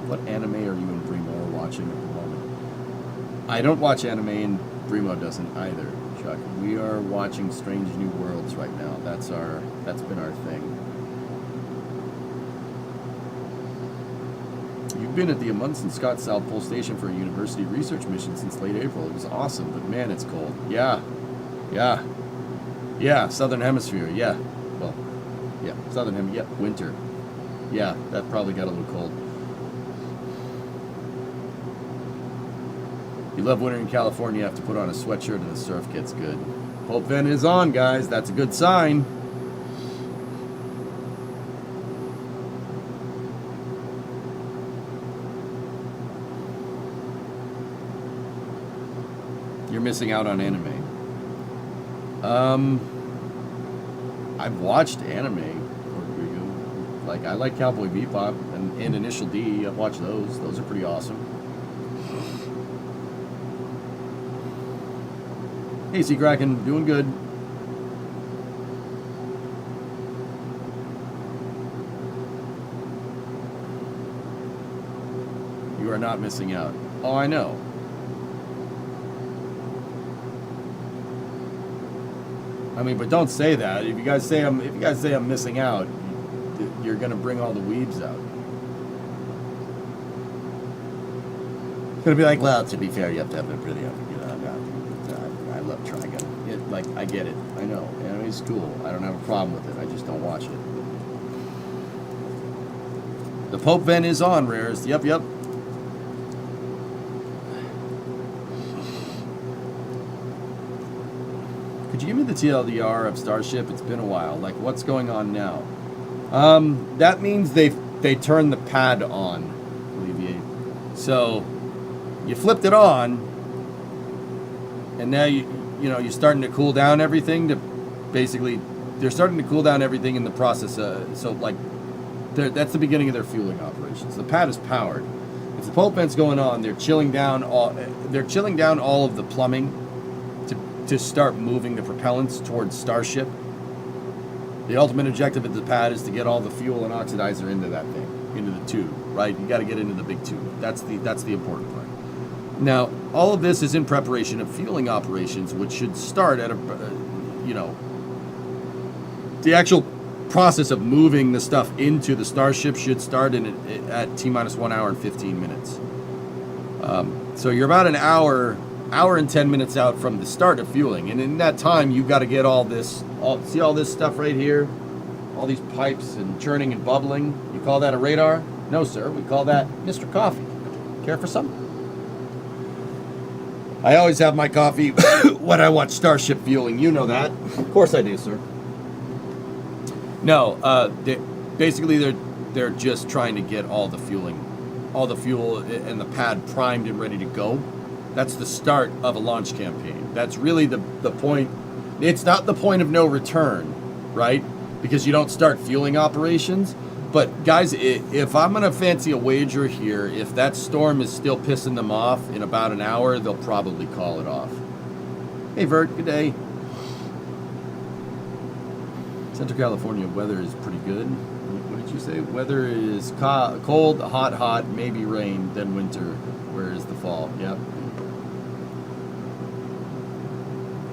What anime are you and Brimo watching at the moment? I don't watch anime and Brimo doesn't either, Chuck. We are watching Strange New Worlds right now. That's been our thing. You've been at the Amundsen Scott South Pole Station for a university research mission since late April. It was awesome, but man, it's cold. Yeah, Southern Hemisphere, yeah. Well, yeah, Southern Hemisphere, yeah, winter. Yeah, that probably got a little cold. You love winter in California, you have to put on a sweatshirt and the surf gets good. Pope vent is on, guys. That's a good sign. You're missing out on anime. I've watched anime. Like, I like Cowboy Bebop and Initial D. I've watched those. Those are pretty awesome. Hey, Sea Kraken, doing good. You are not missing out. Oh, I know. I mean, but don't say that. If you guys say I'm missing out, you're gonna bring all the weebs out. It's gonna be like, well, to be fair, you have to have a pretty, you know, I love Trigun. Like, I get it. I know. Anime's cool. I don't have a problem with it. I just don't watch it. The Pope vent is on, Rares. Yep. Could you give me the TLDR of Starship? It's been a while. Like, what's going on now? That means they turned the pad on, Alleviate. So you flipped it on, and now you're starting to cool down everything. They're starting to cool down everything in the process. So like, that's the beginning of their fueling operations. The pad is powered. If the pulp vent's going on, they're chilling down all of the plumbing to start moving the propellants towards Starship. The ultimate objective of the pad is to get all the fuel and oxidizer into that thing, into the tube, right? You got to get into the big tube. That's the important part. Now, all of this is in preparation of fueling operations, which should start at the actual process of moving the stuff into the Starship should start at T-minus 1 hour and 15 minutes. So you're about an hour and 10 minutes out from the start of fueling, and in that time you've got to get see all this stuff right here, all these pipes and churning and bubbling. You call that a radar? No, sir, we call that Mr. Coffee. Care for some? I always have my coffee when I watch Starship fueling. You know that. Of course I do, sir. No, they're just trying to get all the fuel and the pad primed and ready to go. That's the start of a launch campaign. That's really the point. It's not the point of no return, right? Because you don't start fueling operations. But guys, if I'm going to fancy a wager here, if that storm is still pissing them off in about an hour, they'll probably call it off. Hey, Vert, good day. Central California weather is pretty good. What did you say? Weather is cold, hot, maybe rain, then winter. Where is the fall? Yep.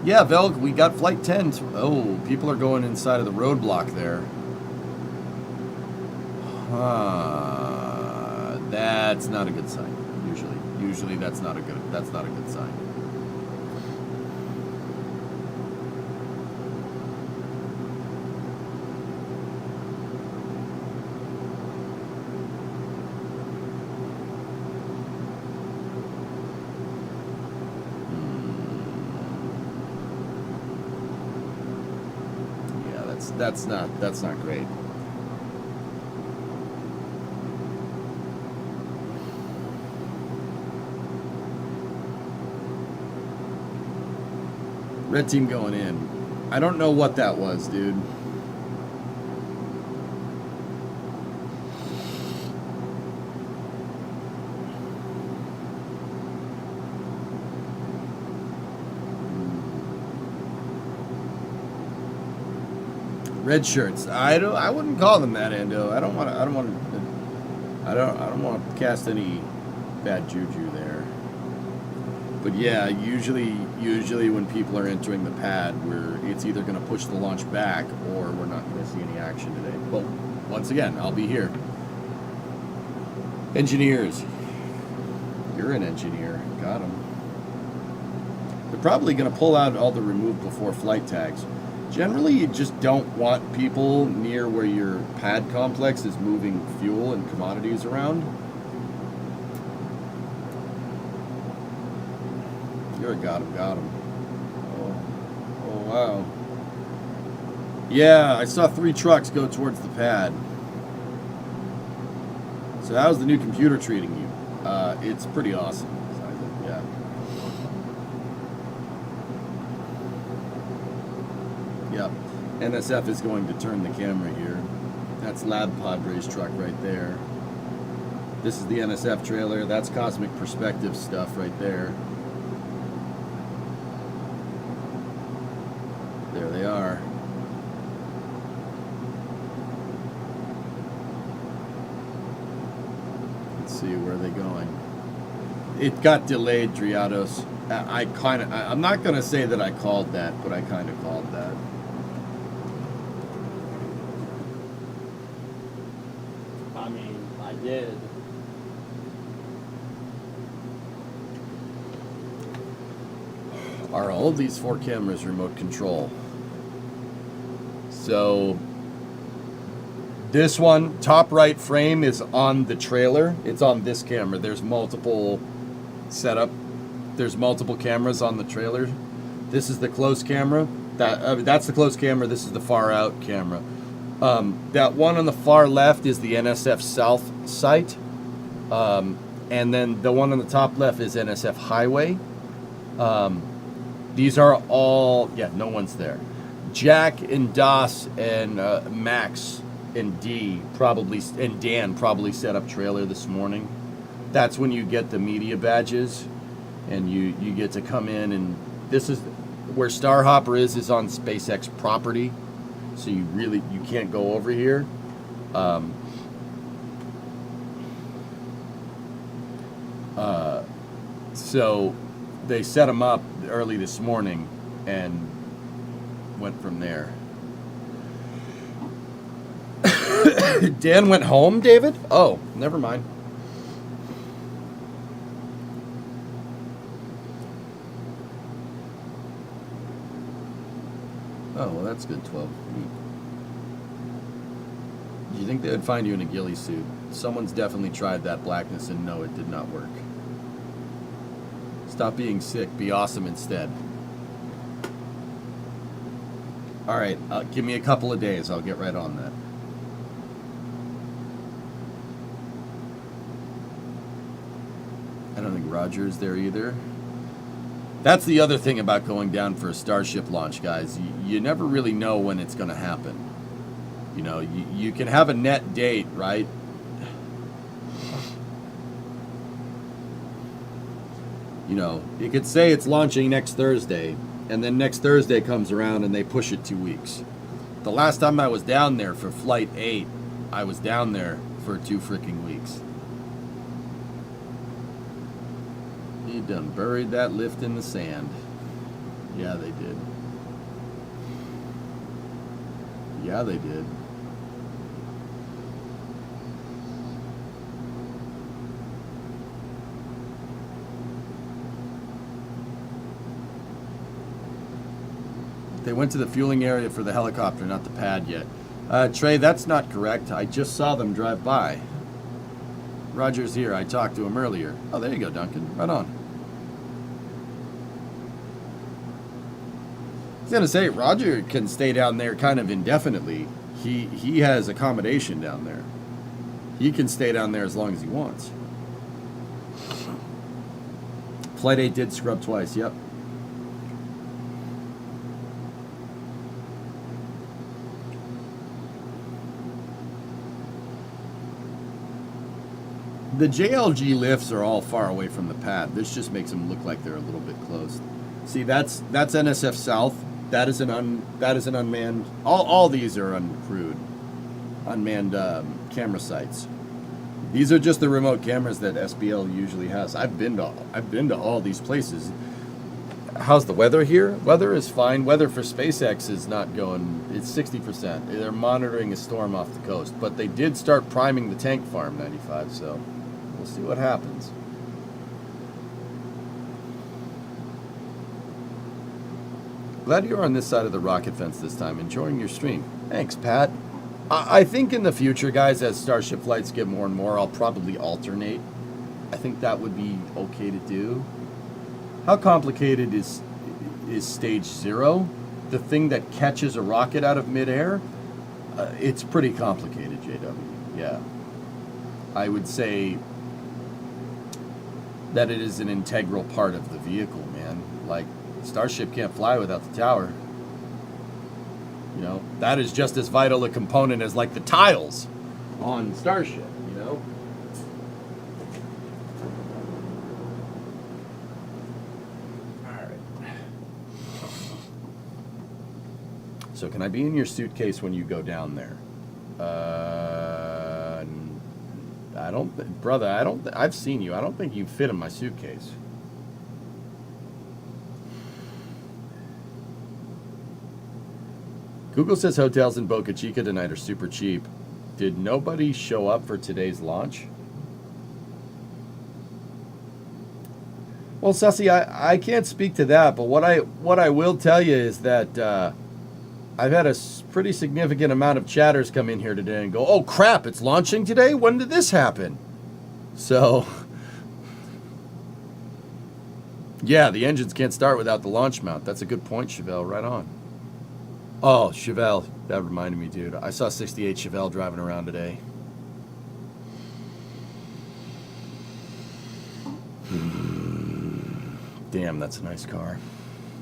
Yeah, Velg, we got Flight 10. Oh, people are going inside of the roadblock there. That's not a good sign. Usually that's not a good sign. That's not great. Red team going in. I don't know what that was, dude. Red shirts. I wouldn't call them that, Ando. I don't want to cast any bad juju there. But yeah, usually when people are entering the pad, it's either going to push the launch back or we're not going to see any action today. Well, once again, I'll be here. Engineers. You're an engineer. Got him. They're probably going to pull out all the remove before flight tags. Generally, you just don't want people near where your pad complex is moving fuel and commodities around. You're got him. Oh, wow. Yeah, I saw 3 trucks go towards the pad. So how's the new computer treating you? It's pretty awesome. Yeah. Yep. NSF is going to turn the camera here. That's Lab Padre's truck right there. This is the NSF trailer. That's Cosmic Perspective stuff right there. There they are. Let's see, where are they going? It got delayed, Driados. I'm not going to say that I called that, but I kind of called that. I mean, I did. Are all of these 4 cameras remote control? So this one, top right frame, is on the trailer. It's on this camera. There's multiple setup. There's multiple cameras on the trailer. This is the close camera. That's the close camera. This is the far out camera. That one on the far left is the NSF South site. And then the one on the top left is NSF Highway. These are all, yeah, no one's there. Jack and Das and Max and D probably, and Dan probably set up trailer this morning. That's when you get the media badges and you get to come in, and this is where Starhopper is on Spacex property. So you can't go over here. So they set them up early this morning and went from there. Dan went home, David? Oh, never mind. Oh, well, that's good, 12 feet. Do you think they would find you in a ghillie suit? Someone's definitely tried that blackness, and no, it did not work. Stop being sick. Be awesome instead. All right, give me a couple of days. I'll get right on that. I don't think Roger's there either. That's the other thing about going down for a Starship launch, guys. You never really know when it's going to happen. You know, you can have a net date, right? You know, you could say it's launching next Thursday, and then next Thursday comes around and they push it 2 weeks. The last time I was down there for Flight 8, I was down there for 2 freaking weeks. He done buried that lift in the sand. Yeah, they did. Yeah, they did. They went to the fueling area for the helicopter, not the pad yet. Trey, that's not correct. I just saw them drive by. Roger's here. I talked to him earlier. Oh, there you go, Duncan. Right on. I was going to say, Roger can stay down there kind of indefinitely. He has accommodation down there. He can stay down there as long as he wants. Flight 8 did scrub twice, yep. The JLG lifts are all far away from the pad. This just makes them look like they're a little bit close. See, that's NSF South. That is an unmanned. All these are uncrewed, unmanned camera sites. These are just the remote cameras that SBL usually has. I've been to all these places. How's the weather here? Weather is fine. Weather for SpaceX is not going. It's 60%. They're monitoring a storm off the coast, but they did start priming the tank farm 95. So we'll see what happens. Glad you're on this side of the rocket fence this time. Enjoying your stream. Thanks, Pat. I think in the future, guys, as Starship flights get more and more, I'll probably alternate. I think that would be okay to do. How complicated is stage 0? The thing that catches a rocket out of midair? It's pretty complicated, JW. Yeah. I would say that it is an integral part of the vehicle, man. Like, Starship can't fly without the tower. You know, that is just as vital a component as, like, the tiles on Starship, you know? So can I be in your suitcase when you go down there? I don't, brother. I've seen you. I don't think you fit in my suitcase. Google says hotels in Boca Chica tonight are super cheap. Did nobody show up for today's launch? Well, Sussy, I can't speak to that, but what I will tell you is that I've had a pretty significant amount of chatters come in here today and go, oh crap, it's launching today? When did this happen? So, yeah, the engines can't start without the launch mount. That's a good point, Chevelle. Right on. Oh, Chevelle, that reminded me, dude. I saw 68 Chevelle driving around today. Damn, that's a nice car.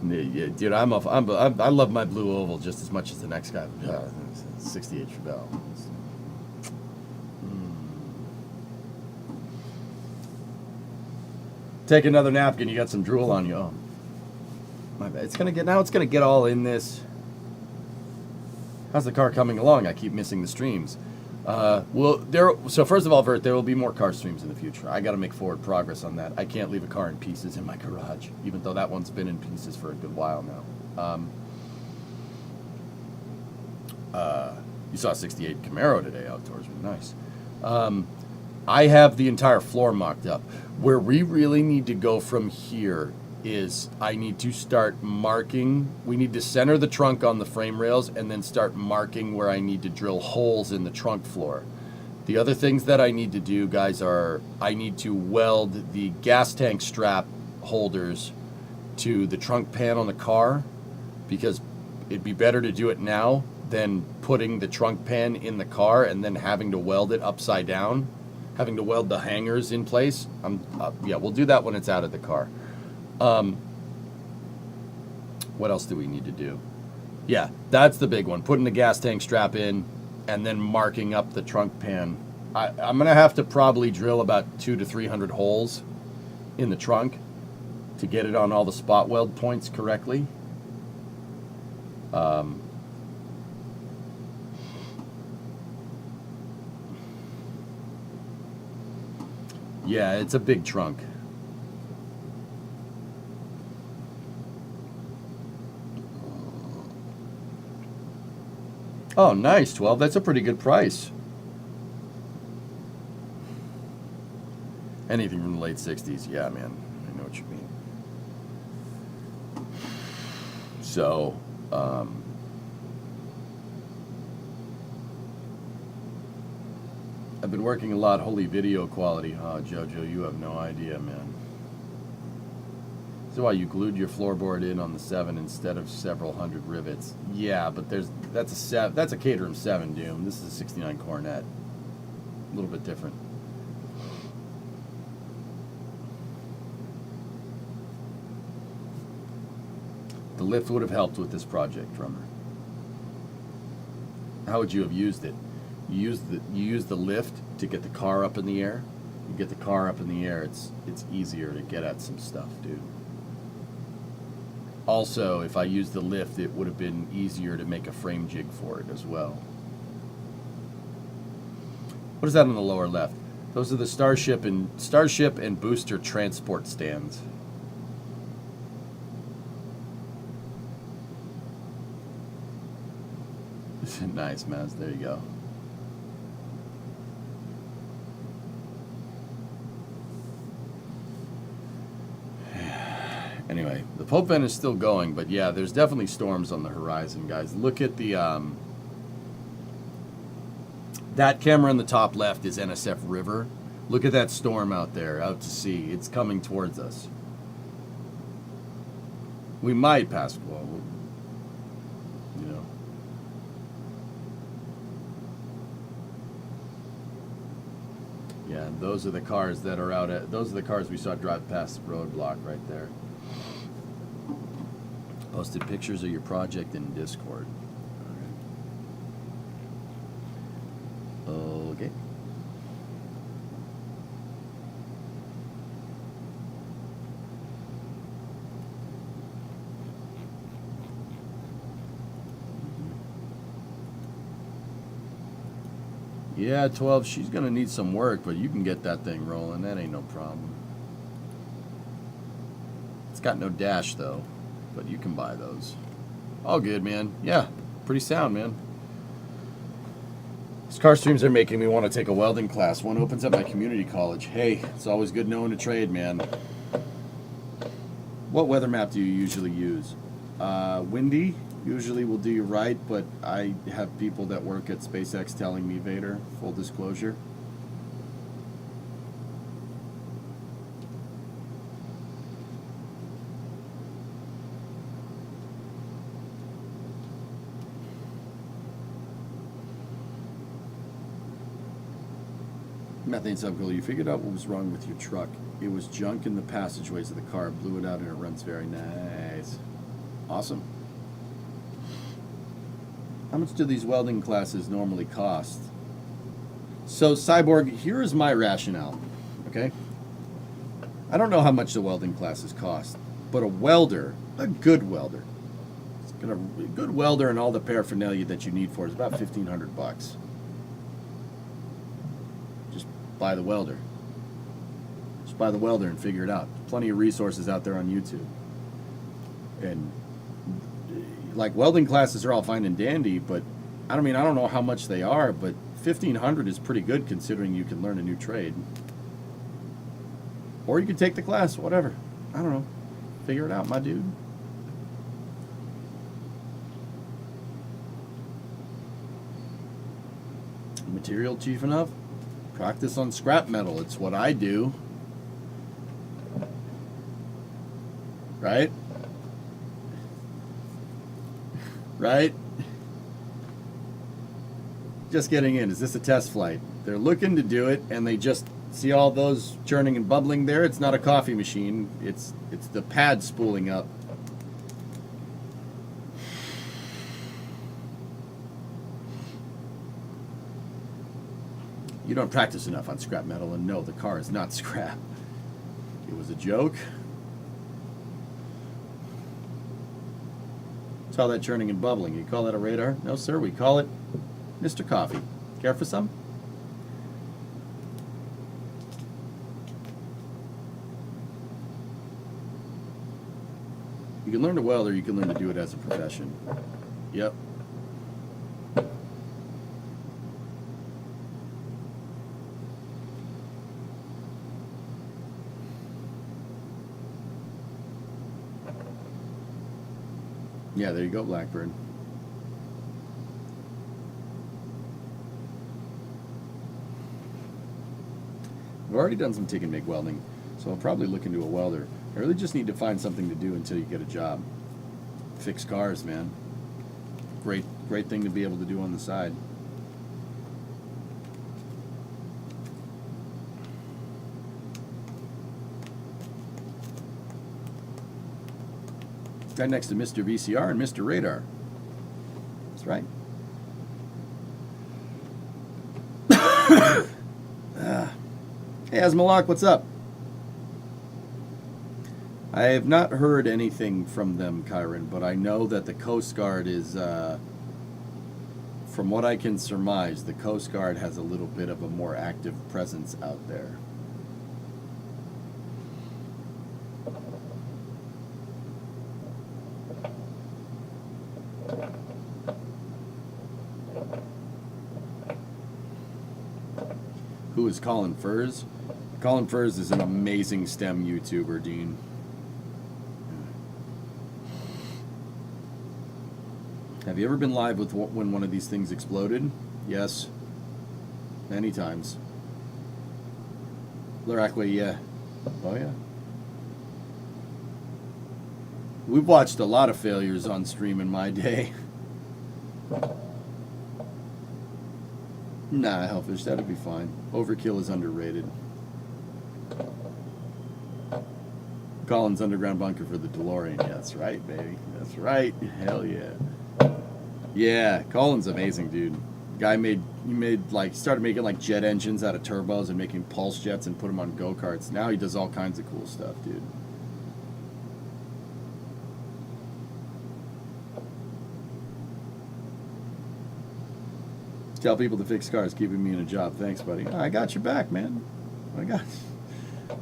Yeah, dude, I love my blue oval just as much as the next guy. 68 Chevelle. Take another napkin. You got some drool on you. Oh, my bad. It's gonna get all in this. How's the car coming along? I keep missing the streams. So first of all, Vert, there will be more car streams in the future. I got to make forward progress on that. I can't leave a car in pieces in my garage, even though that one's been in pieces for a good while now. You saw 68 Camaro today outdoors. Nice. I have the entire floor mocked up. Where we really need to go from here is I need to start marking. We need to center the trunk on the frame rails and then start marking where I need to drill holes in the trunk floor. The other things that I need to do, guys, are I need to weld the gas tank strap holders to the trunk pan on the car, because it'd be better to do it now than putting the trunk pan in the car and then having to weld it upside down, having to weld the hangers in place. Yeah, we'll do that when it's out of the car. What else do we need to do? Yeah, that's the big one. Putting the gas tank strap in and then marking up the trunk pan. I'm going to have to probably drill about 200 to 300 holes in the trunk to get it on all the spot weld points correctly. Yeah, it's a big trunk. Oh, nice, 12. That's a pretty good price. Anything from the late 60s. Yeah, man. I know what you mean. So, I've been working a lot. Holy video quality. Oh, Jojo, you have no idea, man. So why you glued your floorboard in on the 7 instead of several hundred rivets? Yeah, but that's a Caterham 7, Doom. This is a 69 Cornet. A little bit different. The lift would have helped with this project, Drummer. How would you have used it? You use the lift to get the car up in the air. You get the car up in the air, it's easier to get at some stuff, dude. Also, if I used the lift, it would have been easier to make a frame jig for it as well. What is that on the lower left? Those are the Starship and booster transport stands. Nice, Maz. There you go. Anyway, the Pope vent is still going, but yeah, there's definitely storms on the horizon, guys. Look at the, that camera in the top left is NSF River. Look at that storm out there, out to sea. It's coming towards us. We might pass. Well, you know. Yeah, those are the cars that are out at. Those are the cars we saw drive past the roadblock right there. Posted pictures of your project in Discord. Okay. Yeah, 12, she's going to need some work, but you can get that thing rolling. That ain't no problem. It's got no dash, though, but you can buy those. All good, man. Yeah, pretty sound, man. These car streams are making me want to take a welding class. One opens up my community college. Hey, it's always good knowing a trade, man. What weather map do you usually use? Windy usually will do you right, but I have people that work at Spacex telling me, Vader, full disclosure. Methane subcooler, you figured out what was wrong with your truck. It was junk in the passageways of the car. Blew it out and it runs very nice. Awesome. How much do these welding classes normally cost? So, Cyborg, here is my rationale, okay? I don't know how much the welding classes cost, but a welder, a good welder, a good welder and all the paraphernalia that you need for is about $1,500. Just buy the welder. Just buy the welder and figure it out. Plenty of resources out there on YouTube. And like welding classes are all fine and dandy, but I don't know how much they are, but $1,500 is pretty good considering you can learn a new trade. Or you could take the class, whatever. I don't know. Figure it out, my dude. Material cheap enough? Practice on scrap metal. It's what I do. Right? Right? Just getting in. Is this a test flight? They're looking to do it, and they just see all those churning and bubbling there. It's not a coffee machine. It's the pad spooling up. You don't practice enough on scrap metal, and no, the car is not scrap. It was a joke. Saw that churning and bubbling. You call that a radar? No, sir. We call it Mr. Coffee. Care for some? You can learn to weld, or you can learn to do it as a profession. Yep. Yeah, there you go, Blackbird. I've already done some TIG and MIG welding, so I'll probably look into a welder. I really just need to find something to do until you get a job. Fix cars, man. Great thing to be able to do on the side. Right next to Mr. VCR and Mr. Radar. That's right. Hey, Asmalak, what's up? I have not heard anything from them, Kyron, but I know that the Coast Guard is, from what I can surmise, the Coast Guard has a little bit of a more active presence out there. Who is Colin Furs? Colin Furs is an amazing STEM YouTuber, Dean. Have you ever been live with when one of these things exploded? Yes. Many times. Lurakwe, yeah. Oh, yeah. We've watched a lot of failures on stream in my day. Nah, Hellfish, that'd be fine. Overkill is underrated. Colin's underground bunker for the DeLorean. Yeah, that's right, baby. That's right. Hell yeah. Yeah, Colin's amazing, dude. Guy started making like jet engines out of turbos and making pulse jets and put them on go-karts. Now he does all kinds of cool stuff, dude. Tell people to fix cars, keeping me in a job. Thanks, buddy. I got your back, man. I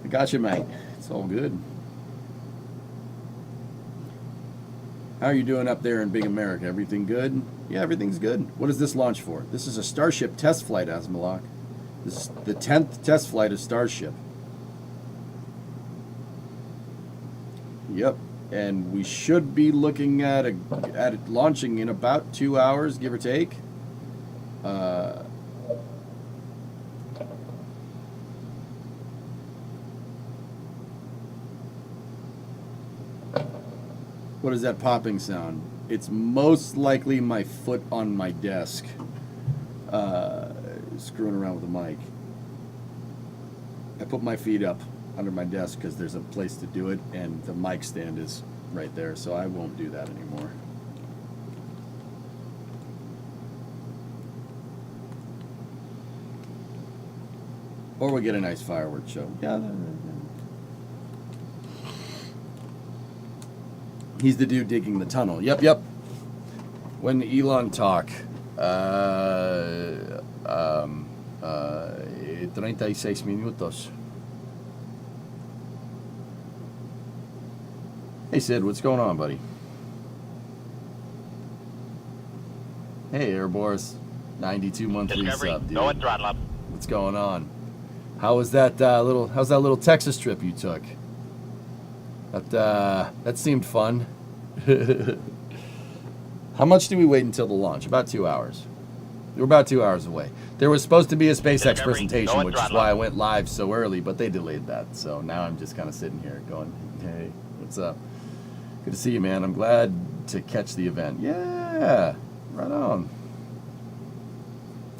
got you, mate. It's all good. How are you doing up there in Big America? Everything good? Yeah, everything's good. What is this launch for? This is a Starship test flight, Asmalak. This is the 10th test flight of Starship. Yep. And we should be looking at it launching in about 2 hours, give or take. What is that popping sound? It's most likely my foot on my desk, screwing around with the mic. I put my feet up under my desk because there's a place to do it, and the mic stand is right there, so I won't do that anymore. Or we'll get a nice fireworks show. Yeah. He's the dude digging the tunnel. Yep. When Elon talk, 36 minutos. Hey Sid, what's going on, buddy? Hey Airboars, 92 monthly Discovery, sub, dude. go at throttle up. What's going on? How's that little Texas trip you took? That seemed fun. How much do we wait until the launch? About 2 hours. We're about 2 hours away. There was supposed to be a SpaceX Discovery, presentation, go at which is throttle why I up. went live so early, but they delayed that. So now I'm just kind of sitting here going, hey, what's up? Good to see you, man. I'm glad to catch the event. Yeah, right on.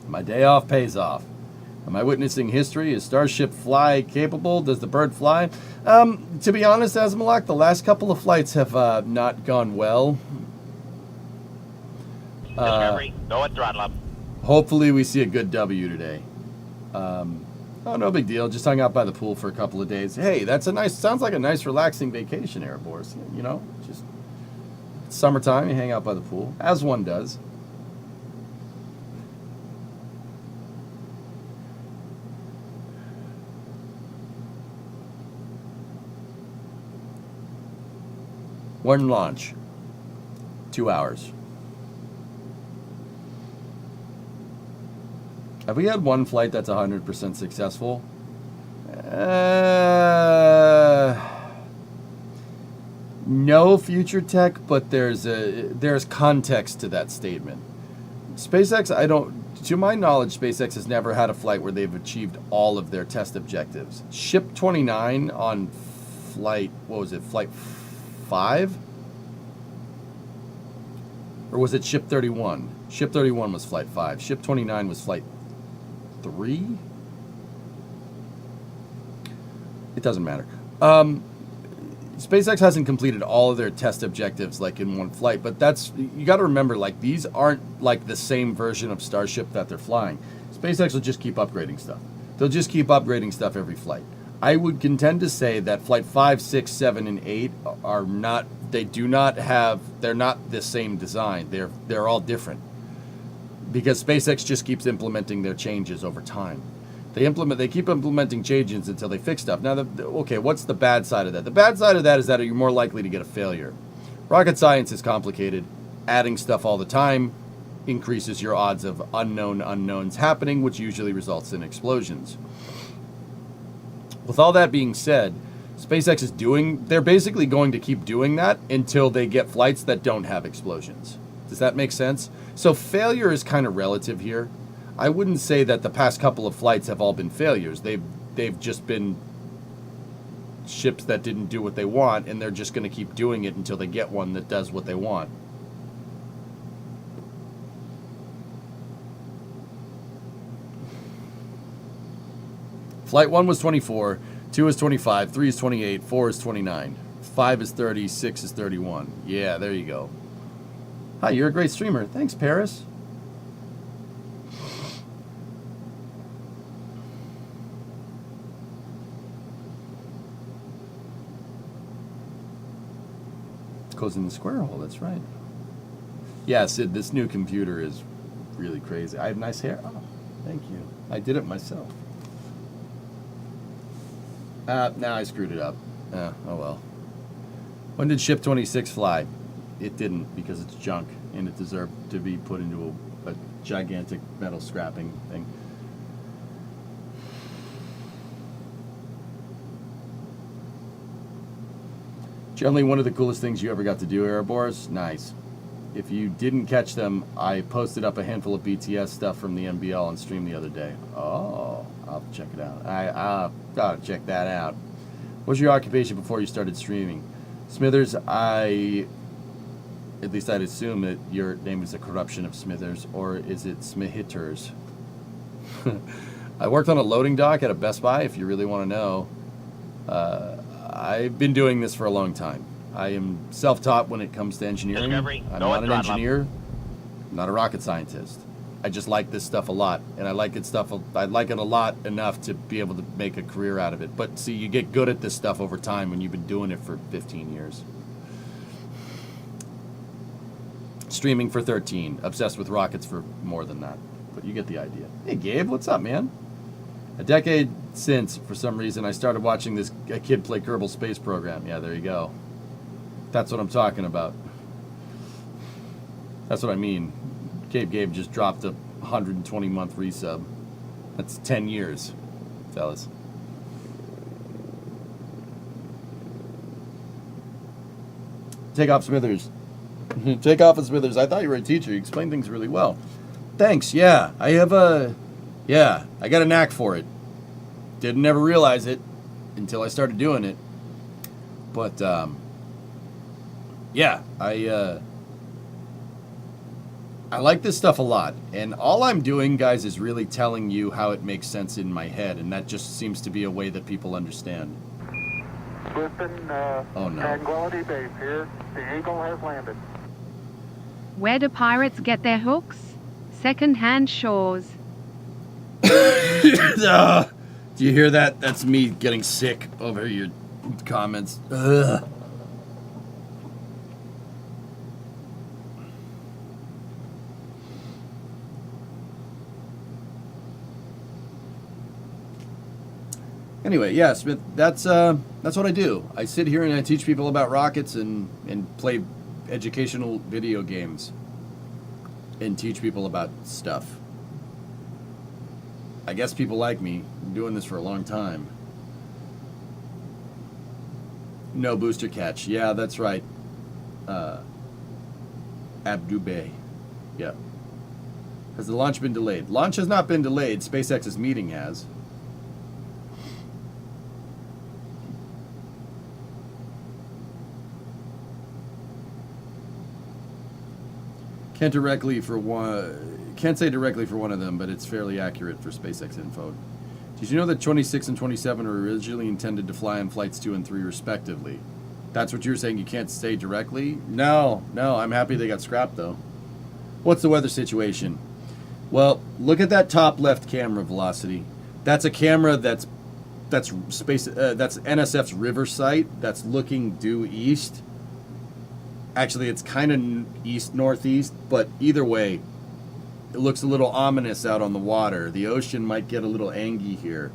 My day off pays off. Am I witnessing history? Is Starship fly capable? Does the bird fly? To be honest, Asmalak, the last couple of flights have not gone well. Discovery, go at throttle up. Hopefully we see a good W today. Oh, no big deal. Just hung out by the pool for a couple of days. Hey, sounds like a nice relaxing vacation, Airboars. You know, just summertime, you hang out by the pool, as one does. One launch, 2 hours. Have we had one flight that's 100% successful? No future tech, but there's context to that statement. SpaceX, to my knowledge, SpaceX has never had a flight where they've achieved all of their test objectives. Ship 29 on flight, flight 5? Or was it Ship 31? Ship 31 was flight 5. Ship 29 was flight 3? It doesn't matter. SpaceX hasn't completed all of their test objectives like in one flight, but you got to remember, like, these aren't like the same version of Starship that they're flying. SpaceX will just keep upgrading stuff. They'll just keep upgrading stuff every flight. I would contend to say that flight 5, 6, 7, and 8 are not. They're not the same design. They're all different. Because SpaceX just keeps implementing their changes over time. They keep implementing changes until they fix stuff. Now, okay, what's the bad side of that? The bad side of that is that you're more likely to get a failure. Rocket science is complicated. Adding stuff all the time increases your odds of unknown unknowns happening, which usually results in explosions. With all that being said, SpaceX they're basically going to keep doing that until they get flights that don't have explosions. Does that make sense? So failure is kind of relative here. I wouldn't say that the past couple of flights have all been failures. They've just been ships that didn't do what they want, and they're just going to keep doing it until they get one that does what they want. Flight 1 was 24, 2 is 25, 3 is 28, 4 is 29, 5 is 30, 6 is 31. Yeah, there you go. Hi, you're a great streamer. Thanks, Paris. Closing the square hole, that's right. Yeah, Sid, this new computer is really crazy. I have nice hair. Oh, thank you. I did it myself. Now I screwed it up. Oh well. When did Ship 26 fly? It didn't, because it's junk, and it deserved to be put into a gigantic metal scrapping thing. Generally one of the coolest things you ever got to do, Erebors. Nice. If you didn't catch them, I posted up a handful of BTS stuff from the NBL on stream the other day. Oh, I'll check it out. I'll gotta check that out. What was your occupation before you started streaming? Smithers, at least I'd assume that your name is a corruption of Smithers, or is it Smithers? I worked on a loading dock at a Best Buy, if you really want to know. I've been doing this for a long time. I am self-taught when it comes to engineering. Discovery. I'm Go not an on throttle. engineer. I'm not a rocket scientist. I just like this stuff a lot, and I like it a lot enough to be able to make a career out of it. But see, you get good at this stuff over time when you've been doing it for 15 years. Streaming for 13. Obsessed with rockets for more than that. But you get the idea. Hey, Gabe, what's up, man? A decade since, for some reason, I started watching a kid play Kerbal Space Program. Yeah, there you go. That's what I'm talking about. That's what I mean. Gabe just dropped a 120-month resub. That's 10 years, fellas. Take off, Smithers. Take off, Smithers. I thought you were a teacher. You explain things really well. Thanks. Yeah, I got a knack for it. Didn't ever realize it until I started doing it. But yeah, I like this stuff a lot, and all I'm doing, guys, is really telling you how it makes sense in my head, and that just seems to be a way that people understand. Listen, Oh, no. Tranquility Base here. The Eagle has landed. Where do pirates get their hooks? Second-hand shores. Do you hear that? That's me getting sick over your comments. Ugh. Anyway, yeah, Smith, that's what I do. I sit here and I teach people about rockets and play educational video games and teach people about stuff. I guess people like me. I'm doing this for a long time. No booster catch. Yeah, that's right. Abdu Bay. Yeah. Has the launch been delayed? Launch has not been delayed. SpaceX's meeting has. Can't say directly for one of them, but it's fairly accurate for SpaceX info. Did you know that 26 and 27 were originally intended to fly on flights 2 and 3 respectively? That's what you're saying, you can't say directly? No, I'm happy they got scrapped though. What's the weather situation? Well, look at that top left camera, Velocity. That's a camera that's NSF's river site that's looking due east. Actually, it's kind of east-northeast, but either way, it looks a little ominous out on the water. The ocean might get a little angry here.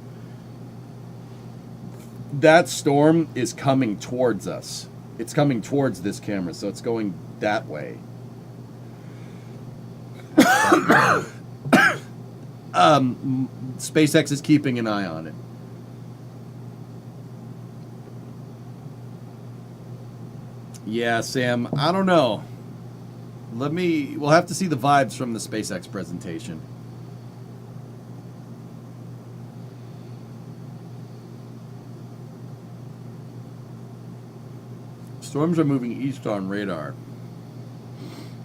That storm is coming towards us. It's coming towards this camera, so it's going that way. SpaceX is keeping an eye on it. Yeah, Sam, I don't know. We'll have to see the vibes from the SpaceX presentation. Storms are moving east on radar.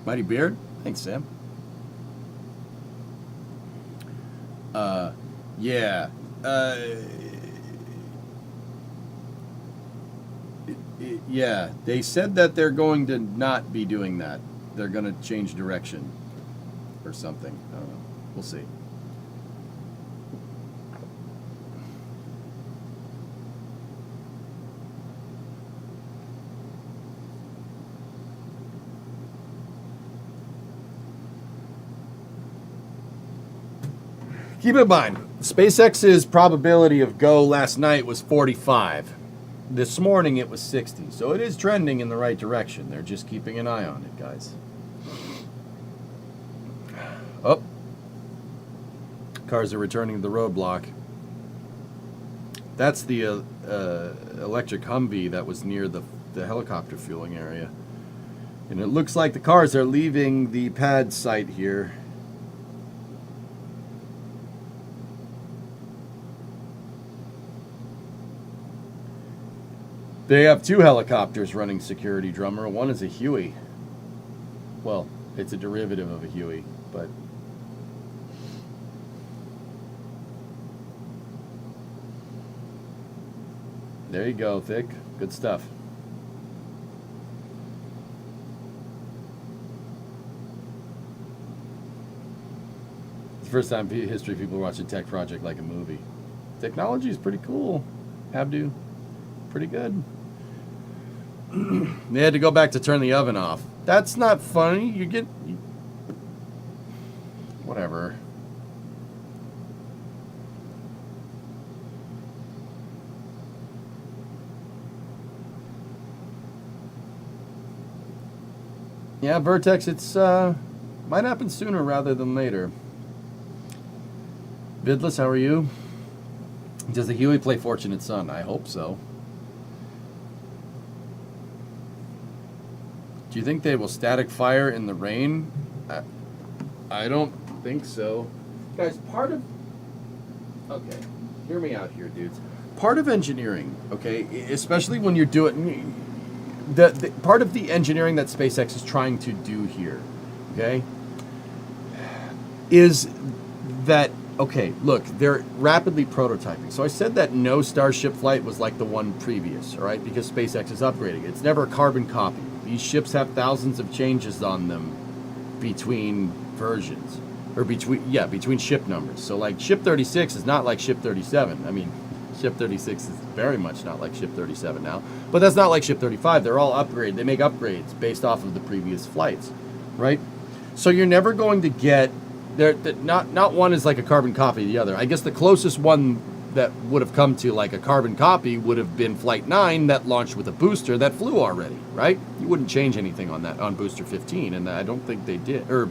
Mighty Beard? Thanks, Sam. Yeah. Yeah, they said that they're going to not be doing that. They're going to change direction or something. I don't know. We'll see. Keep in mind, SpaceX's probability of go last night was 45. This morning it was 60. So it is trending in the right direction. They're just keeping an eye on it, guys. Oh. Cars are returning to the roadblock. That's the electric Humvee that was near the helicopter fueling area. And it looks like the cars are leaving the pad site here. They have two helicopters running security, Drummer. One is a Huey. Well, it's a derivative of a Huey, but... There you go, Thick. Good stuff. It's the first time in history people watch a tech project like a movie. Technology is pretty cool. Abdu, pretty good. They had to go back to turn the oven off. That's not funny. You get... Whatever. Yeah, Vertex, it's might happen sooner rather than later. Vidless, how are you? Does the Huey play Fortunate Son? I hope so. Do you think they will static fire in the rain? I don't think so. Guys, part of... Okay, hear me out here, dudes. Part of engineering, okay, especially when you're doing... The part of the engineering that SpaceX is trying to do here, okay, is that, okay, look, they're rapidly prototyping. So I said that no Starship flight was like the one previous, all right, because SpaceX is upgrading it. It's never a carbon copy. These ships have thousands of changes on them between versions, or between ship numbers. So like Ship 36 is not like Ship 37. I mean, Ship 36 is very much not like Ship 37 now, but that's not like Ship 35. They're all upgraded. They make upgrades based off of the previous flights, right? So you're never going to get there. Not one is like a carbon copy of the other. I guess the closest one that would have come to like a carbon copy would have been Flight 9 that launched with a booster that flew already, right? You wouldn't change anything on that on Booster 15, and I don't think they did. Or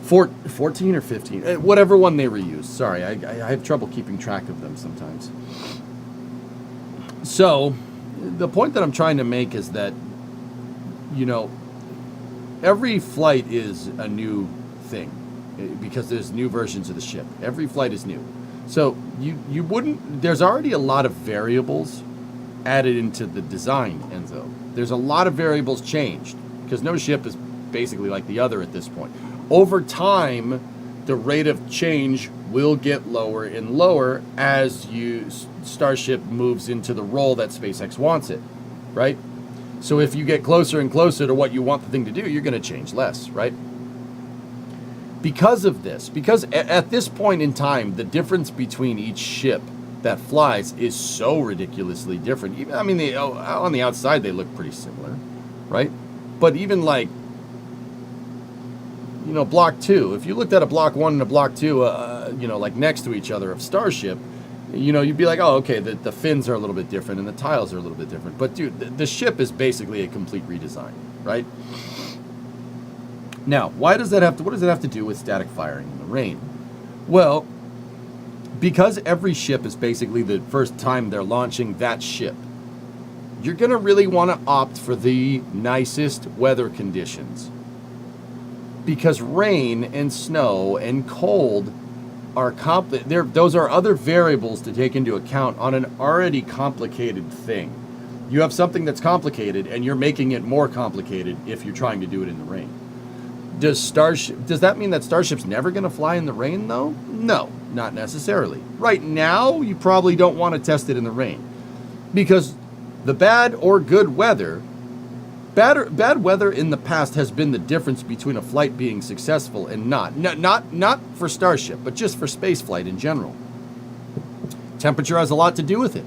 14 or 15, whatever one they reused. Sorry, I have trouble keeping track of them sometimes. So, the point that I'm trying to make is that, you know, every flight is a new thing because there's new versions of the ship. Every flight is new. So, you wouldn't, there's already a lot of variables added into the design, Enzo. There's a lot of variables changed because no ship is basically like the other at this point. Over time, the rate of change will get lower and lower as Starship moves into the role that SpaceX wants it, right? So if you get closer and closer to what you want the thing to do, you're going to change less, right? Because of this, because at this point in time, the difference between each ship that flies is so ridiculously different. Even, I mean, on the outside, they look pretty similar, right? But even like, you know, Block 2, if you looked at a Block 1 and a Block 2, you know, like next to each other of Starship, you know, you'd be like, oh, okay, the fins are a little bit different and the tiles are a little bit different. But, dude, the ship is basically a complete redesign, right? Now, what does it have to do with static firing in the rain? Well, because every ship is basically the first time they're launching that ship, you're going to really want to opt for the nicest weather conditions. Because rain and snow and cold are those are other variables to take into account on an already complicated thing. You have something that's complicated, and you're making it more complicated if you're trying to do it in the rain. Does that mean that Starship's never going to fly in the rain, though? No, not necessarily. Right now, you probably don't want to test it in the rain, because the bad or good weather, bad weather in the past has been the difference between a flight being successful and not. Not for Starship, but just for spaceflight in general. Temperature has a lot to do with it.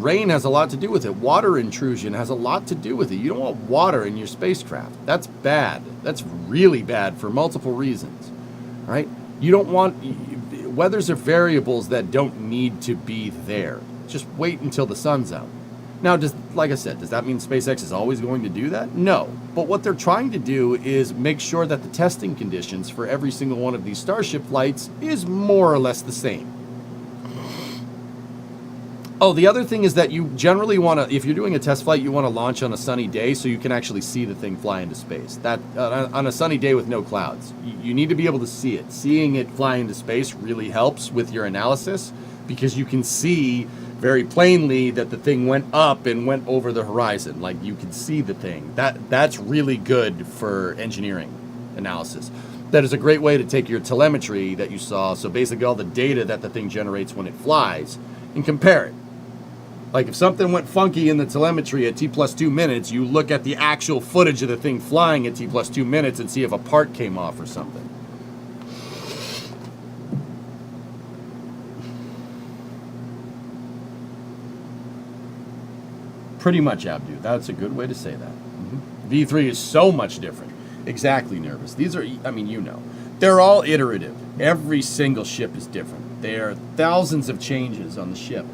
Rain has a lot to do with it. Water intrusion has a lot to do with it. You don't want water in your spacecraft. That's bad. That's really bad for multiple reasons, right? You don't want... Weathers are variables that don't need to be there. Just wait until the sun's out. Now, like I said, does that mean SpaceX is always going to do that? No. But what they're trying to do is make sure that the testing conditions for every single one of these Starship flights is more or less the same. Oh, the other thing is that you generally want to, if you're doing a test flight, you want to launch on a sunny day so you can actually see the thing fly into space. That on a sunny day with no clouds. You need to be able to see it. Seeing it fly into space really helps with your analysis, because you can see very plainly that the thing went up and went over the horizon. Like, you can see the thing. That's really good for engineering analysis. That is a great way to take your telemetry that you saw, so basically all the data that the thing generates when it flies, and compare it. Like, if something went funky in the telemetry at T+2 minutes, you look at the actual footage of the thing flying at T+2 minutes and see if a part came off or something. Pretty much, Abdu. That's a good way to say that. V3 is so much different. Exactly, Nervous. These are, I mean, they're all iterative. Every single ship is different. There are thousands of changes on the ship.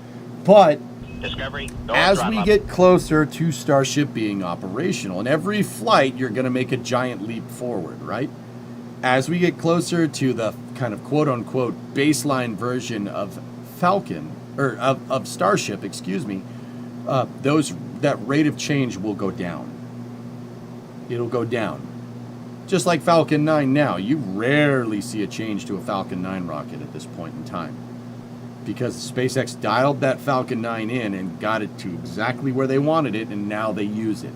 But Discovery, as we get closer to Starship being operational, in every flight, you're going to make a giant leap forward, right? As we get closer to the kind of quote-unquote baseline version of Falcon, or of Starship, excuse me, that rate of change will go down. It'll go down. Just like Falcon 9 now. You rarely see a change to a Falcon 9 rocket at this point in time, because SpaceX dialed that Falcon 9 in and got it to exactly where they wanted it, and now they use it.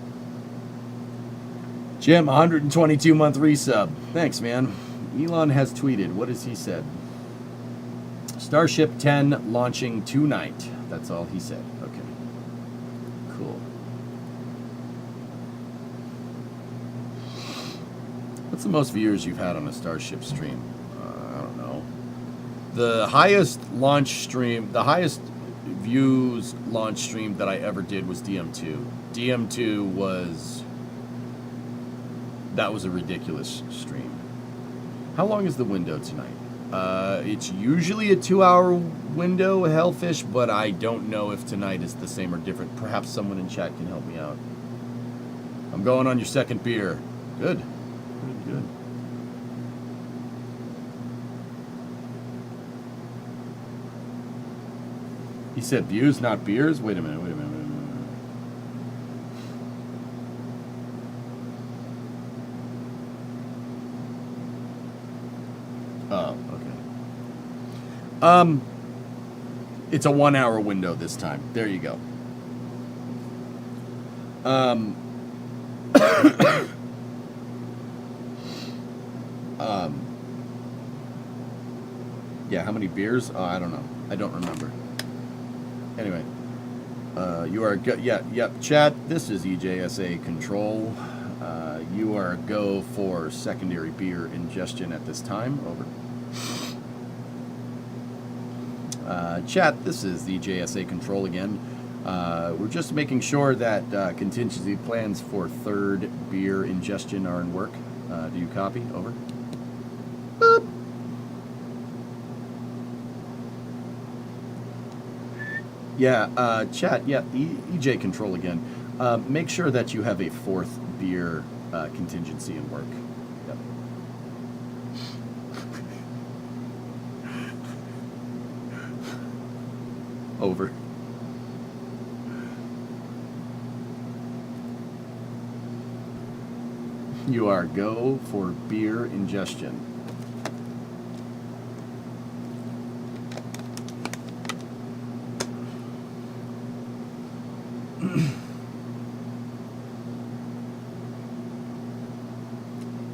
Jim, 122-month resub. Thanks, man. Elon has tweeted. What has he said? Starship 10 launching tonight. That's all he said. Okay. Cool. What's the most viewers you've had on a Starship stream? I don't know. The highest launch stream, the highest views launch stream that I ever did was DM2. DM2 was... That was a ridiculous stream. How long is the window tonight? It's usually a 2-hour window, Hellfish, but I don't know if tonight is the same or different. Perhaps someone in chat can help me out. I'm going on your second beer. Good. Good. He said views, not beers? Wait a minute. Oh, okay. It's a 1-hour window this time. There you go. Yeah, how many beers? Oh, I don't know. I don't remember. Anyway, you are go. Yep. Chat. This is EJSA Control. You are a go for secondary beer ingestion at this time. Over. Chat. This is the EJSA Control again. We're just making sure that contingency plans for third beer ingestion are in work. Do you copy? Over. Boop. Yeah, chat, yeah, EJ Control again. Make sure that you have a fourth beer contingency in work. Yep. Over. You are go for beer ingestion.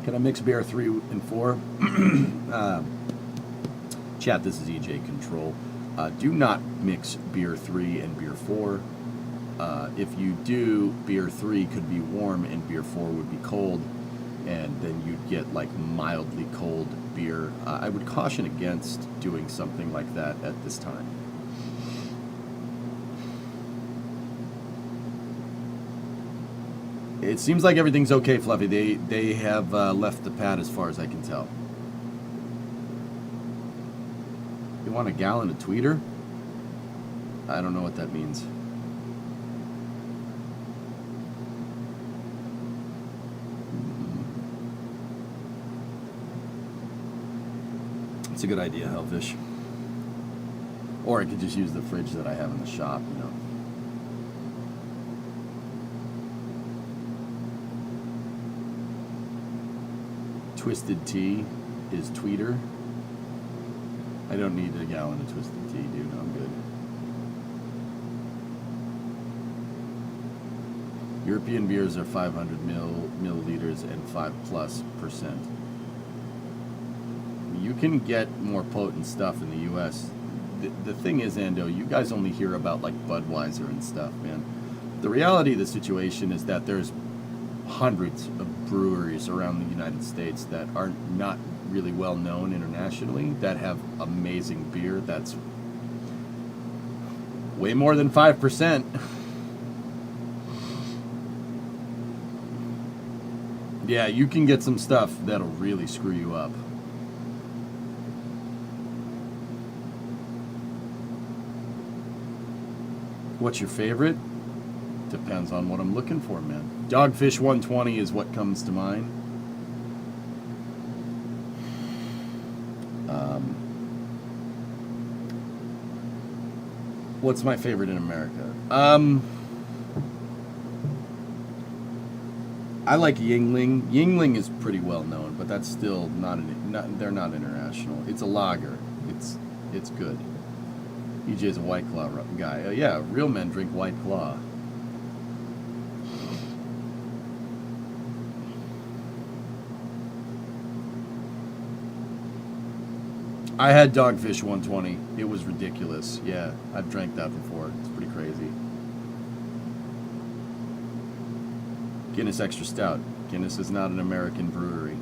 Can I mix beer 3 and 4? Chat, this is EJ Control. Do not mix beer 3 and beer 4. If you do, beer 3 could be warm and beer 4 would be cold, and then you'd get like mildly cold beer. I would caution against doing something like that at this time. It seems like everything's okay, Fluffy. They have left the pad as far as I can tell. You want a gallon of tweeter? I don't know what that means. It's a good idea, Hellfish. Or I could just use the fridge that I have in the shop, you know. Twisted tea is tweeter. I don't need a gallon of twisted tea, dude. I'm good. European beers are 500 milliliters and 5+%. You can get more potent stuff in the U.S. The thing is, Ando, you guys only hear about like Budweiser and stuff, man. The reality of the situation is that there's hundreds of breweries around the United States that are not really well known internationally that have amazing beer that's way more than 5%. Yeah, you can get some stuff that'll really screw you up. What's your favorite? Depends on what I'm looking for, man. Dogfish 120 is what comes to mind. What's my favorite in America? I like Yingling. Yingling is pretty well known, but that's still they're not international. It's a lager. It's good. EJ's a White Claw guy. Yeah, real men drink White Claw. I had Dogfish 120. It was ridiculous. Yeah, I've drank that before. It's pretty crazy. Guinness Extra Stout. Guinness is not an American brewery.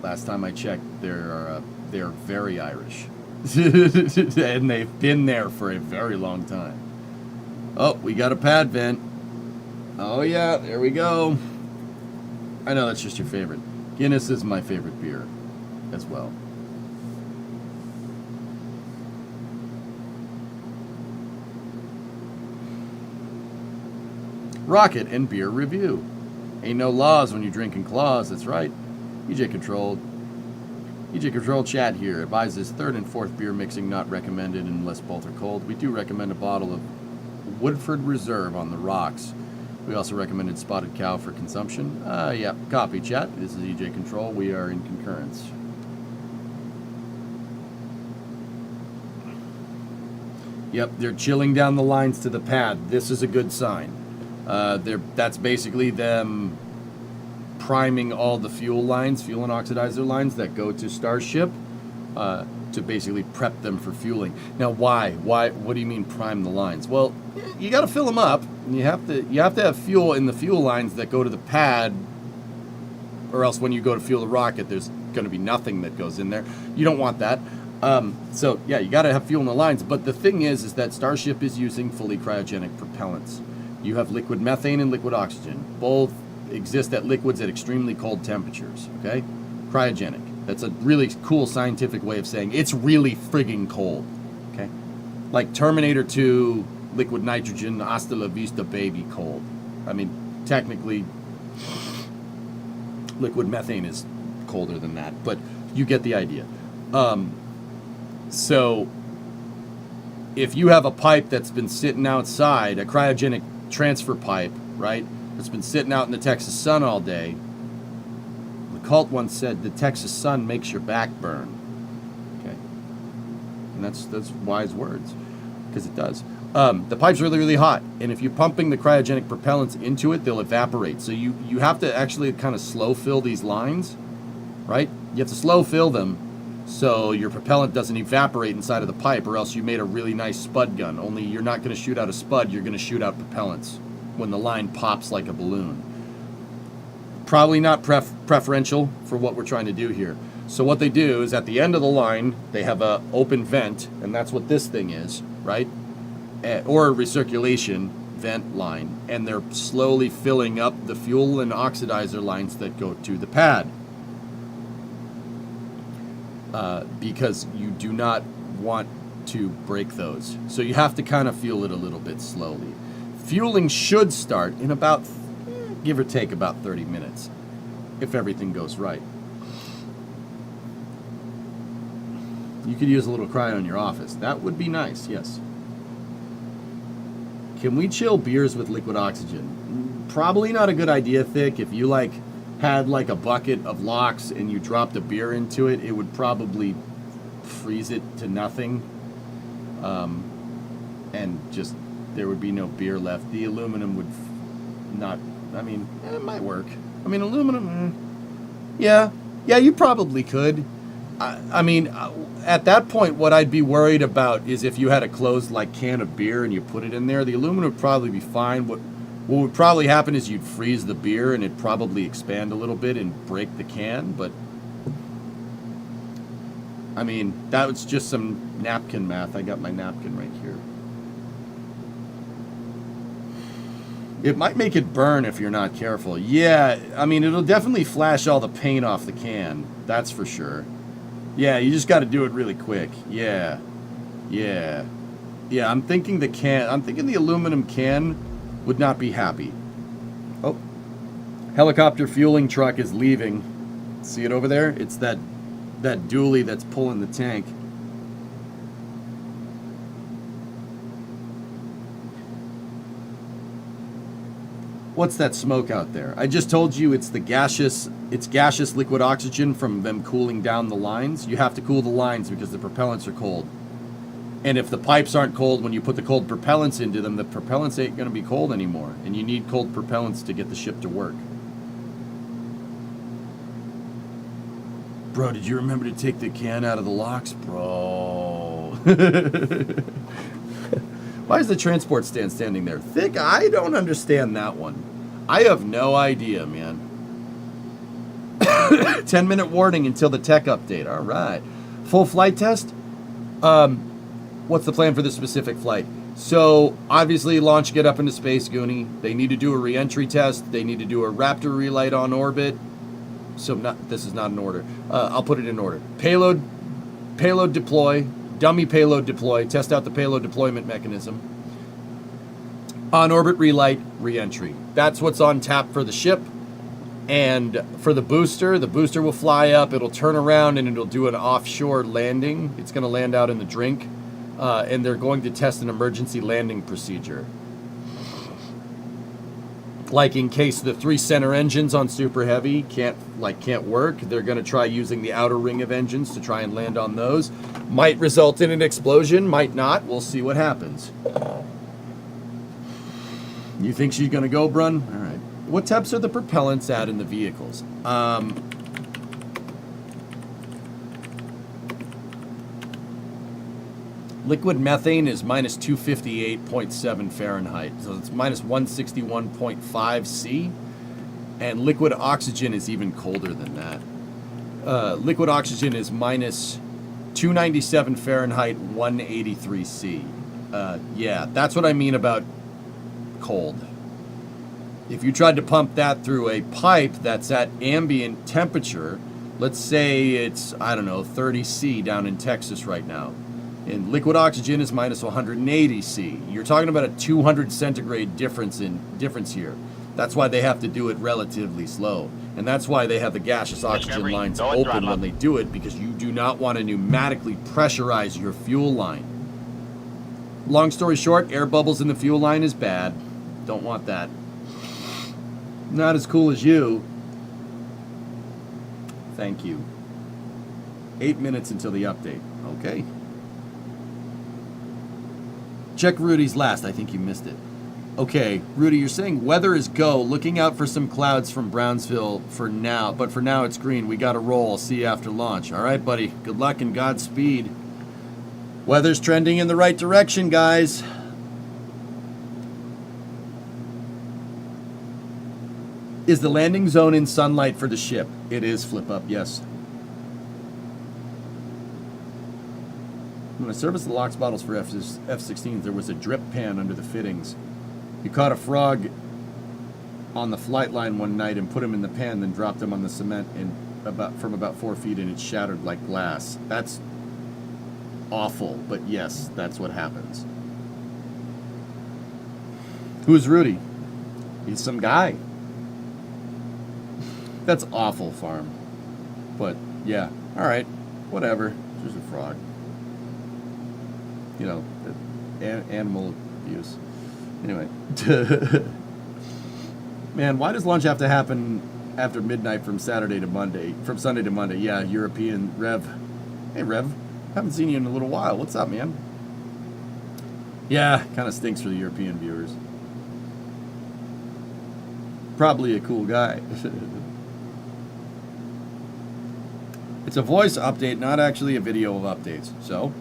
Last time I checked, they're very Irish. And they've been there for a very long time. Oh, we got a pad vent. Oh yeah, there we go. I know that's just your favorite. Guinness is my favorite beer as well. Rocket and beer review. Ain't no laws when you're drinking claws, that's right. EJ Control chat here advises 3rd and 4th beer mixing not recommended unless both are cold. We do recommend a bottle of Woodford Reserve on the rocks. We also recommended Spotted Cow for consumption. Yeah, copy chat. This is EJ Control. We are in concurrence. Yep, they're chilling down the lines to the pad. This is a good sign. That's basically them priming all the fuel lines, fuel and oxidizer lines that go to Starship to basically prep them for fueling. Now, why? What do you mean prime the lines? Well, you got to fill them up. You have to have fuel in the fuel lines that go to the pad, or else when you go to fuel the rocket, there's going to be nothing that goes in there. You don't want that. So yeah, you got to have fuel in the lines. But the thing is that Starship is using fully cryogenic propellants. You have liquid methane and liquid oxygen. Both exist at liquids at extremely cold temperatures, okay? Cryogenic. That's a really cool scientific way of saying it's really friggin' cold, okay? Like Terminator 2, liquid nitrogen, hasta la vista baby cold. I mean, technically, liquid methane is colder than that, but you get the idea. So, if you have a pipe that's been sitting outside, a cryogenic transfer pipe, right? It's been sitting out in the Texas sun all day. The cult once said the Texas sun makes your back burn. Okay, and that's wise words, because it does. The pipe's really, really hot, and if you're pumping the cryogenic propellants into it, they'll evaporate. So you have to actually kind of slow fill these lines, right? You have to slow fill them so your propellant doesn't evaporate inside of the pipe, or else you made a really nice spud gun. Only you're not going to shoot out a spud, you're going to shoot out propellants when the line pops like a balloon. Probably not preferential for what we're trying to do here. So what they do is at the end of the line, they have a open vent, and that's what this thing is, right? Or a recirculation vent line, and they're slowly filling up the fuel and oxidizer lines that go to the pad. Because you do not want to break those. So you have to kind of fuel it a little bit slowly. Fueling should start in about, give or take, about 30 minutes, if everything goes right. You could use a little cryo in your office. That would be nice, yes. Can we chill beers with liquid oxygen? Probably not a good idea, Thick. If you had a bucket of lox and you dropped a beer into it, it would probably freeze it to nothing. And just, there would be no beer left. The aluminum would not, it might work. Aluminum, yeah, you probably could. At that point, what I'd be worried about is if you had a closed can of beer and you put it in there, the aluminum would probably be fine. What would probably happen is you'd freeze the beer and it'd probably expand a little bit and break the can. But that was just some napkin math. I got my napkin right here. It might make it burn if you're not careful. Yeah, it'll definitely flash all the paint off the can. That's for sure. Yeah, you just got to do it really quick. Yeah. I'm thinking the aluminum can would not be happy. Oh, helicopter fueling truck is leaving. See it over there? It's that dually that's pulling the tank. What's that smoke out there? I just told you it's gaseous liquid oxygen from them cooling down the lines. You have to cool the lines because the propellants are cold. And if the pipes aren't cold when you put the cold propellants into them, the propellants ain't going to be cold anymore. And you need cold propellants to get the ship to work. Bro, did you remember to take the can out of the locks? Bro. Why is the transport stand standing there? Thick, I don't understand that one. I have no idea, man. 10-minute warning until the tech update. All right. Full flight test? What's the plan for this specific flight? So, obviously, launch, get up into space, Goonie. They need to do a re-entry test. They need to do a Raptor relight on orbit. So, this is not in order. I'll put it in order. Payload deploy. Dummy payload deploy, test out the payload deployment mechanism. On-orbit relight, re-entry. That's what's on tap for the ship. And for the booster will fly up, it'll turn around, and it'll do an offshore landing. It's going to land out in the drink. And they're going to test an emergency landing procedure. In case the 3 center engines on Super Heavy can't work, they're going to try using the outer ring of engines to try and land on those. Might result in an explosion, might not. We'll see what happens. You think she's going to go, Brun? All right. What temps are the propellants at in the vehicles? Liquid methane is minus 258.7 Fahrenheit, so it's minus 161.5 C. And liquid oxygen is even colder than that. Liquid oxygen is minus 297 Fahrenheit, 183 C. Yeah, that's what I mean about cold. If you tried to pump that through a pipe that's at ambient temperature, let's say it's, 30 C down in Texas right now. And liquid oxygen is minus 180 C. You're talking about a 200 centigrade difference here. That's why they have to do it relatively slow. And that's why they have the gaseous oxygen lines open when they do it, because you do not want to pneumatically pressurize your fuel line. Long story short, air bubbles in the fuel line is bad. Don't want that. Not as cool as you. Thank you. 8 minutes until the update. Okay. Check Rudy's last. I think you missed it. Okay, Rudy, you're saying weather is go. Looking out for some clouds from Brownsville for now. But for now, it's green. We got to roll. I'll see you after launch. All right, buddy. Good luck and Godspeed. Weather's trending in the right direction, guys. Is the landing zone in sunlight for the ship? It is, Flip Up, yes. When I serviced the LOX bottles for F-16s, there was a drip pan under the fittings. You caught a frog on the flight line one night and put him in the pan, then dropped him on the cement from about 4 feet, and it shattered like glass. That's awful, but yes, that's what happens. Who's Rudy? He's some guy. That's awful, Farm. But, yeah. Alright. Whatever. Just a frog. You know, animal abuse. Anyway. Man, why does launch have to happen after midnight from Sunday to Monday? Yeah, European Rev. Hey, Rev. Haven't seen you in a little while. What's up, man? Yeah, kind of stinks for the European viewers. Probably a cool guy. It's a voice update, not actually a video of updates. So,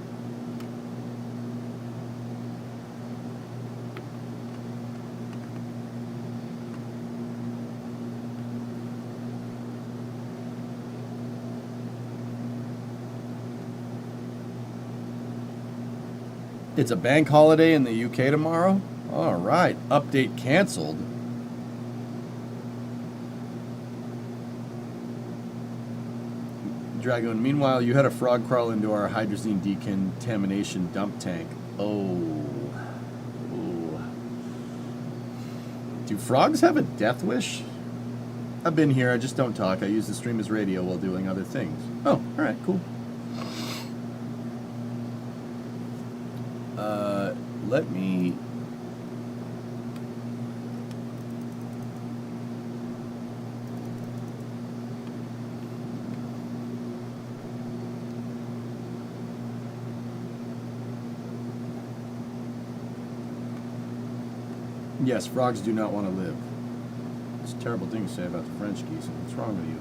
it's a bank holiday in the UK tomorrow? All right. Update canceled. Dragon, meanwhile, you had a frog crawl into our hydrazine decontamination dump tank. Oh. Do frogs have a death wish? I've been here, I just don't talk. I use the stream as radio while doing other things. Oh, alright, cool. Let me... Yes, frogs do not want to live. It's a terrible thing to say about the French geese. What's wrong with you?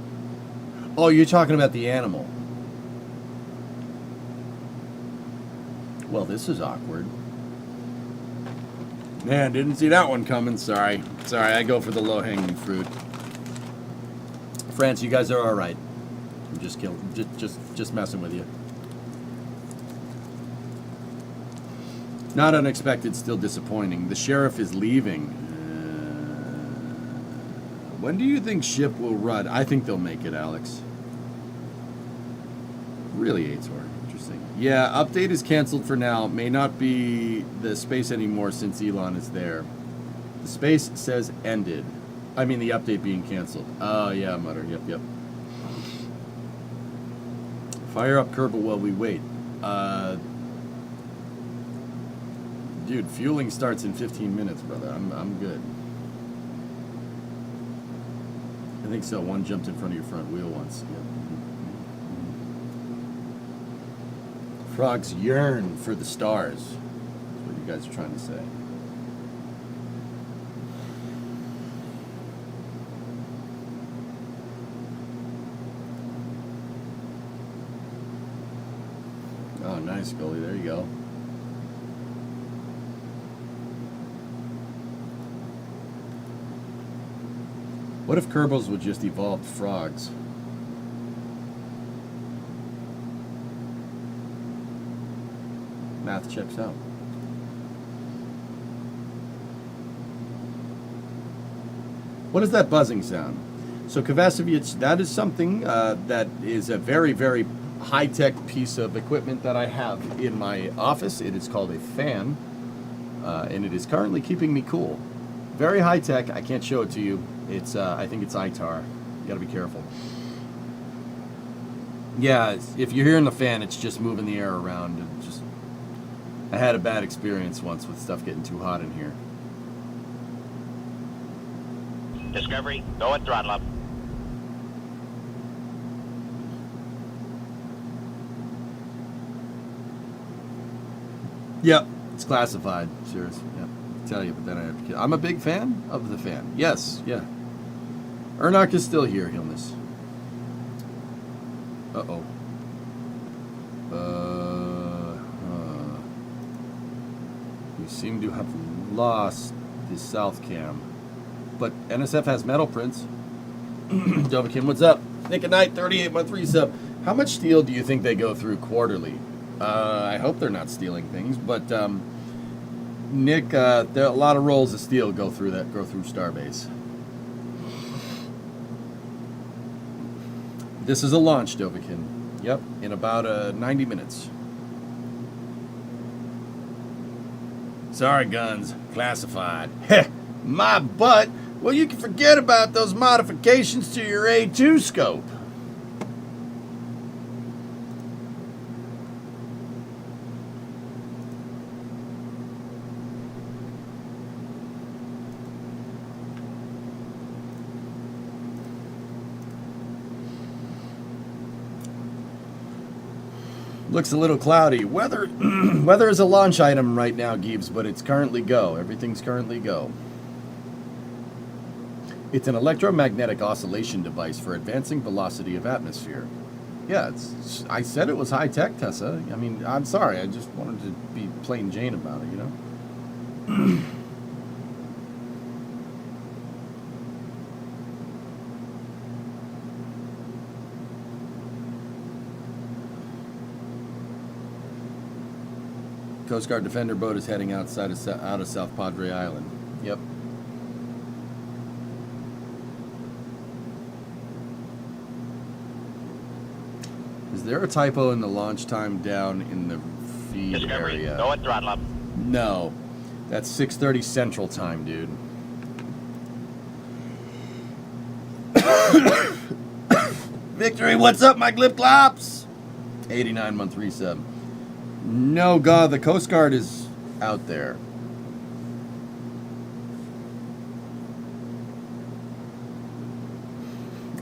Oh, you're talking about the animal. Well, this is awkward. Man, didn't see that one coming. Sorry, I go for the low-hanging fruit. France, you guys are all right. I'm just messing with you. Not unexpected, still disappointing. The sheriff is leaving. When do you think ship will run? I think they'll make it, Alex. Really, Aitor. Interesting. Yeah, update is canceled for now. May not be the space anymore since Elon is there. The space says ended. I mean the update being canceled. Oh, yeah, Mutter. Yep. Fire up Kerbal while we wait. Dude, fueling starts in 15 minutes, brother. I'm good. I think so. One jumped in front of your front wheel once. Yep. Frogs yearn for the stars. That's what you guys are trying to say. Oh, nice, Scully. There you go. What if Kerbals would just evolve frogs? Math checks out. What is that buzzing sound? So Kovacevic, that is something that is a very, very high-tech piece of equipment that I have in my office. It is called a fan, and it is currently keeping me cool. Very high-tech. I can't show it to you. It's I think it's ITAR. You gotta be careful. Yeah, if you're hearing the fan, it's just moving the air around. And I had a bad experience once with stuff getting too hot in here. Discovery, go at throttle up. Yep, It's classified, serious. Yeah, I tell you, but then I have to kill. I'm a big fan of the fan. Yes, yeah. Ernok is still here, Hilness. Uh-oh. We seem to have lost the south cam. But NSF has metal prints. Dovakin, what's up? Nick at Night, 38-month resub. How much steel do you think they go through quarterly? I hope they're not stealing things, but Nick, there are a lot of rolls of steel go through Starbase. This is a launch, Dovakin. Yep, in about 90 minutes. Sorry, guns. Classified. Heh, my butt. Well, you can forget about those modifications to your A2 scope. Looks a little cloudy. Weather is a launch item right now, Gibbs, but it's currently go. Everything's currently go. It's an electromagnetic oscillation device for advancing velocity of atmosphere. Yeah, I said it was high tech, Tessa. I mean, I'm sorry. I just wanted to be plain Jane about it, you know? Coast Guard Defender boat is heading out of South Padre Island. Yep. Is there a typo in the launch time down in the feed Discovery, area? go at throttle up. No. That's 6:30 Central Time, dude. Victory, what's up, my glip-glops? 89-month resub. No, God, the Coast Guard is out there.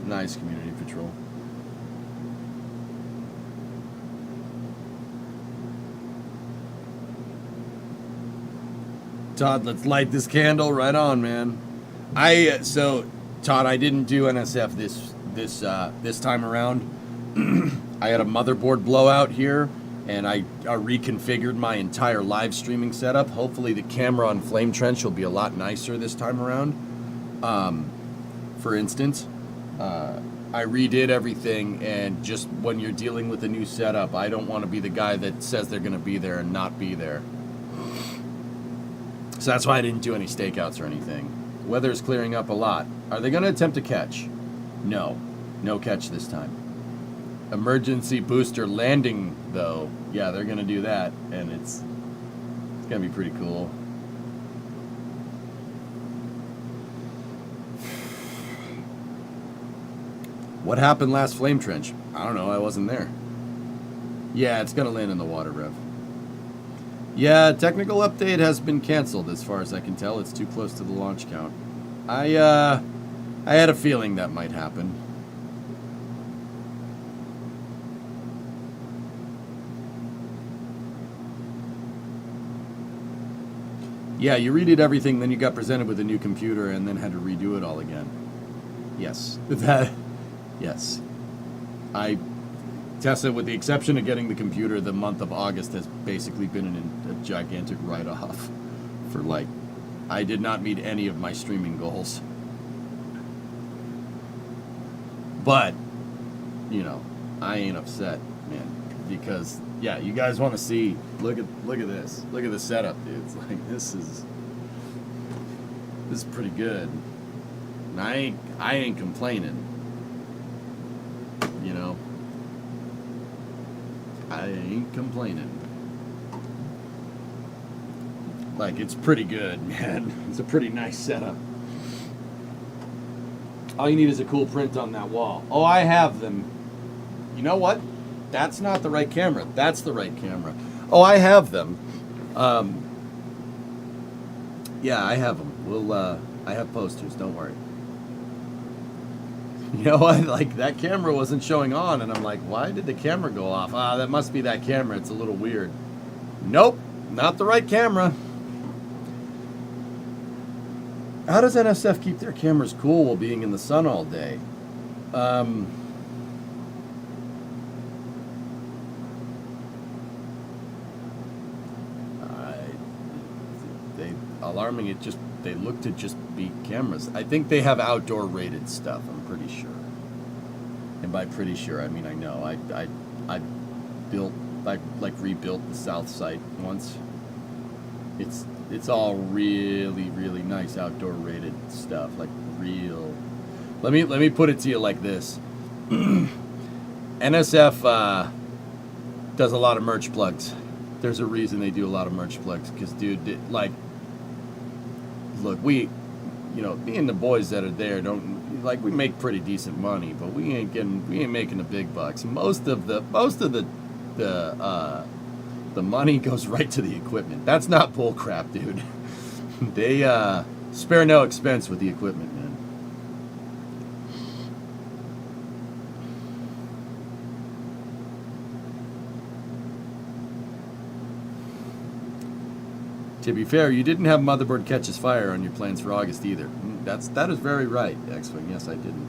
Nice community patrol. Todd, let's light this candle. Right on, man. So Todd, I didn't do NSF this time around. I had a motherboard blowout here, and I reconfigured my entire live streaming setup. Hopefully the camera on Flame Trench will be a lot nicer this time around. For instance, I redid everything, and just when you're dealing with a new setup, I don't want to be the guy that says they're going to be there and not be there. So that's why I didn't do any stakeouts or anything. Weather's clearing up a lot. Are they going to attempt to catch? No. No catch this time. Emergency booster landing, though. Yeah, they're going to do that, and it's going to be pretty cool. What happened last Flame Trench? I don't know. I wasn't there. Yeah, it's going to land in the water, Rev. Yeah, technical update has been canceled as far as I can tell. It's too close to the launch count. I had a feeling that might happen. Yeah, you redid everything, then you got presented with a new computer and then had to redo it all again. Yes. Yes. Tessa, with the exception of getting the computer, the month of August has basically been a gigantic write-off for, like, I did not meet any of my streaming goals. But, you know, I ain't upset, man, because, yeah, you guys want to see, look at this. Look at the setup, dude. It's like, this is pretty good. And I ain't complaining, you know. I ain't complaining. Like, it's pretty good, man. It's a pretty nice setup. All you need is a cool print on that wall. Oh, I have them. You know what? That's not the right camera. That's the right camera. Oh, I have them. Yeah, I have them. I have posters. Don't worry. You know what? Like, that camera wasn't showing on, and I'm like, why did the camera go off? Ah, that must be that camera. It's a little weird. Nope. Not the right camera. How does NSF keep their cameras cool while being in the sun all day? Alarming, they look to just be cameras. I think they have outdoor rated stuff, I'm pretty sure. And by pretty sure, I mean I know. I rebuilt the south site once. It's all really, really nice outdoor rated stuff, like real. Let me put it to you like this. NSF does a lot of merch plugs. There's a reason they do a lot of merch plugs, because dude, look, me and the boys that are there we make pretty decent money, but we ain't making the big bucks. Most of the money goes right to the equipment. That's not bull crap, dude. They spare no expense with the equipment, man. To be fair, you didn't have Motherboard Catches Fire on your plans for August either. That is very right, X-Wing. Yes, I didn't.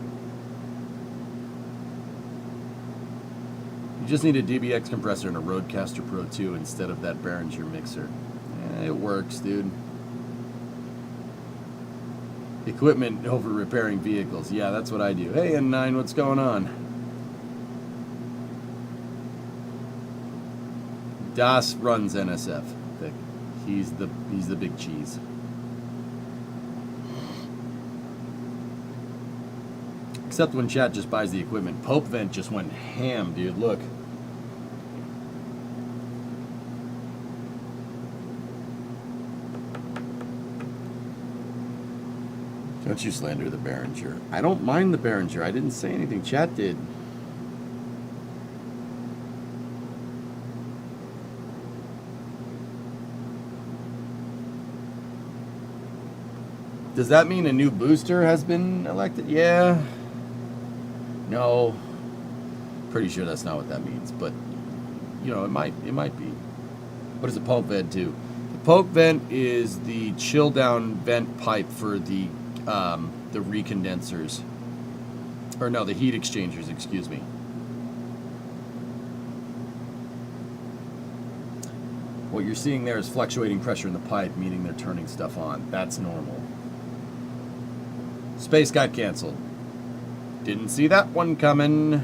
You just need a DBX compressor and a Rodecaster Pro 2 instead of that Behringer mixer. It works, dude. Equipment over repairing vehicles. Yeah, that's what I do. Hey, N9, what's going on? Das runs NSF. He's the big cheese. Except when chat just buys the equipment. Pope Vent just went ham, dude. Look. Don't you slander the Behringer. I don't mind the Behringer. I didn't say anything. Chat did. Does that mean a new booster has been elected? Yeah. No. Pretty sure that's not what that means, but it might be. What does a Pope Vent do? The Pope Vent is the chill down vent pipe for the recondensers. Or no, the heat exchangers, excuse me. What you're seeing there is fluctuating pressure in the pipe, meaning they're turning stuff on. That's normal. Space got canceled. Didn't see that one coming.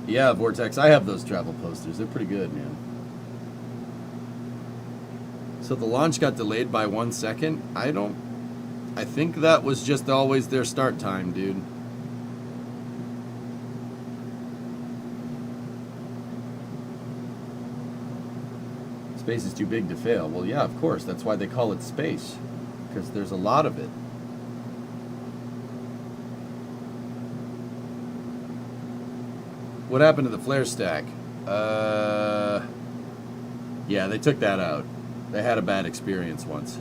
Yeah, Vortex, I have those travel posters. They're pretty good, man. So the launch got delayed by 1 second? I think that was just always their start time, dude. Space is too big to fail. Well, yeah, of course. That's why they call it space. Because there's a lot of it. What happened to the flare stack? Yeah, they took that out. They had a bad experience once.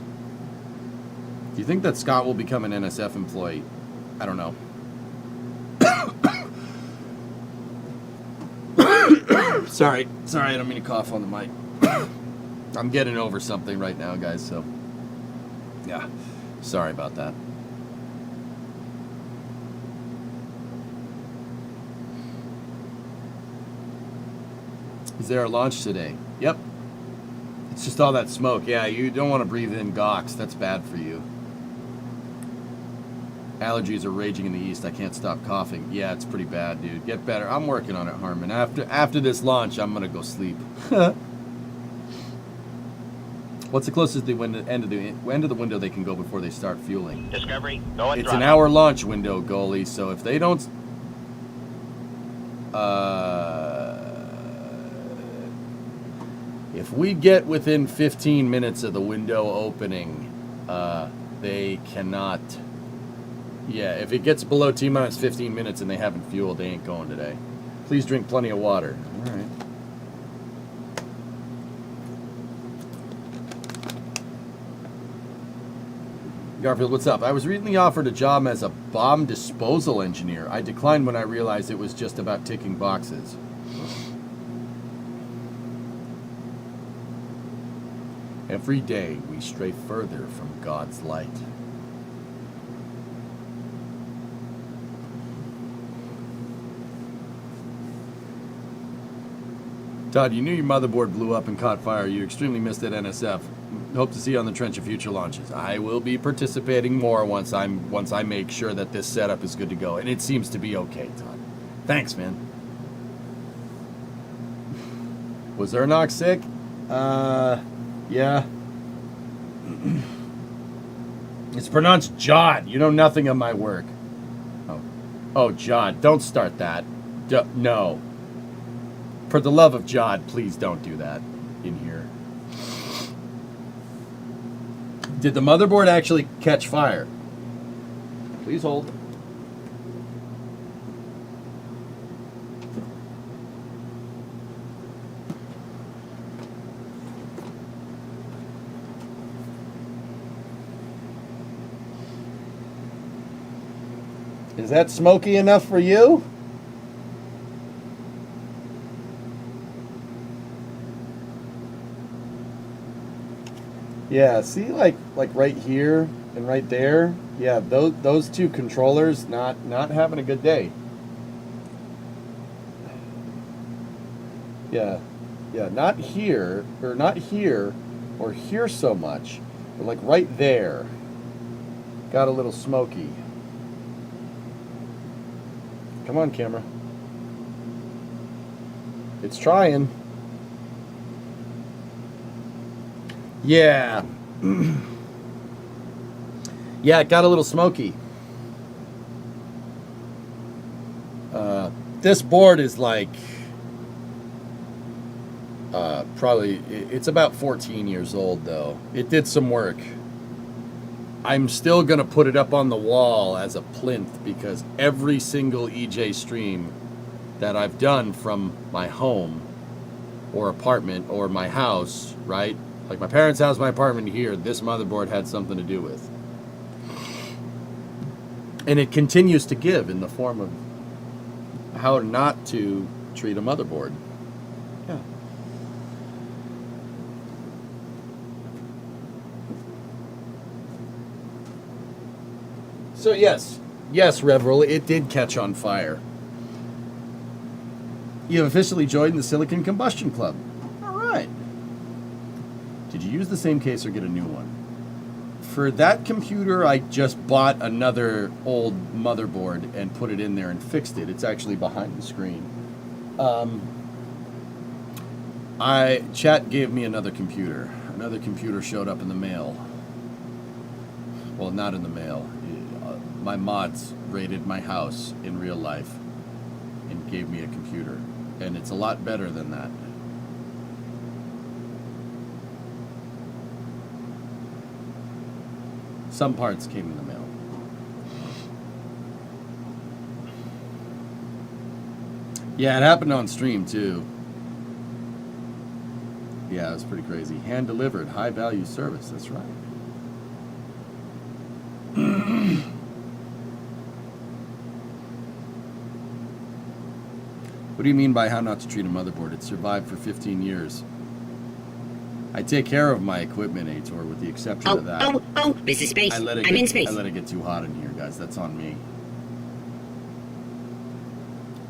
Do you think that Scott will become an NSF employee? I don't know. Sorry, I don't mean to cough on the mic. I'm getting over something right now, guys, so yeah, sorry about that. Is there a launch today? Yep. It's just all that smoke. Yeah, you don't want to breathe in GOX. That's bad for you. Allergies are raging in the east. I can't stop coughing. Yeah, it's pretty bad, dude. Get better. I'm working on it, Harmon. After this launch, I'm gonna go sleep. What's the closest the end of the window they can go before they start fueling? Discovery, go and It's throttle. an hour launch window, goalie. So if they don't, if we get within 15 minutes of the window opening, they cannot. Yeah, if it gets below T-minus 15 minutes and they haven't fueled, they ain't going today. Please drink plenty of water. All right. Garfield, what's up? I was recently offered a job as a bomb disposal engineer. I declined when I realized it was just about ticking boxes. Every day we stray further from God's light. Todd, you knew your motherboard blew up and caught fire. You extremely missed at NSF. Hope to see you on the trench of future launches. I will be participating more once I make sure that this setup is good to go. And it seems to be okay, Todd. Thanks, man. Was Ernok sick? Yeah. It's pronounced Jod. You know nothing of my work. Oh, Jod. Don't start that. No. For the love of Jod, please don't do that in here. Did the motherboard actually catch fire? Please hold. Is that smoky enough for you? Yeah, see, like right here and right there. Yeah, those two controllers not having a good day. Yeah, not here or here so much, but like right there. Got a little smoky. Come on, camera. It's trying. Yeah. Yeah, it got a little smoky. This board is like probably, it's about 14 years old though. It did some work. I'm still gonna put it up on the wall as a plinth because every single EJ stream that I've done from my home or apartment or my house, right? Like my parents' house, my apartment here, this motherboard had something to do with. And it continues to give in the form of how not to treat a motherboard. Yeah. So yes, Reveril, it did catch on fire. You have officially joined the Silicon Combustion Club. All right. Did you use the same case or get a new one? For that computer, I just bought another old motherboard and put it in there and fixed it. It's actually behind the screen. Chat gave me another computer. Another computer showed up in the mail. Well, not in the mail. My mods raided my house in real life and gave me a computer. And it's a lot better than that. Some parts came in the mail. Yeah, it happened on stream too. Yeah, it was pretty crazy. Hand delivered, high value service. That's right. What do you mean by how not to treat a motherboard? It survived for 15 years. I take care of my equipment, Ator, with the exception of that. Oh, this is space. I'm in space. I let it get too hot in here, guys. That's on me.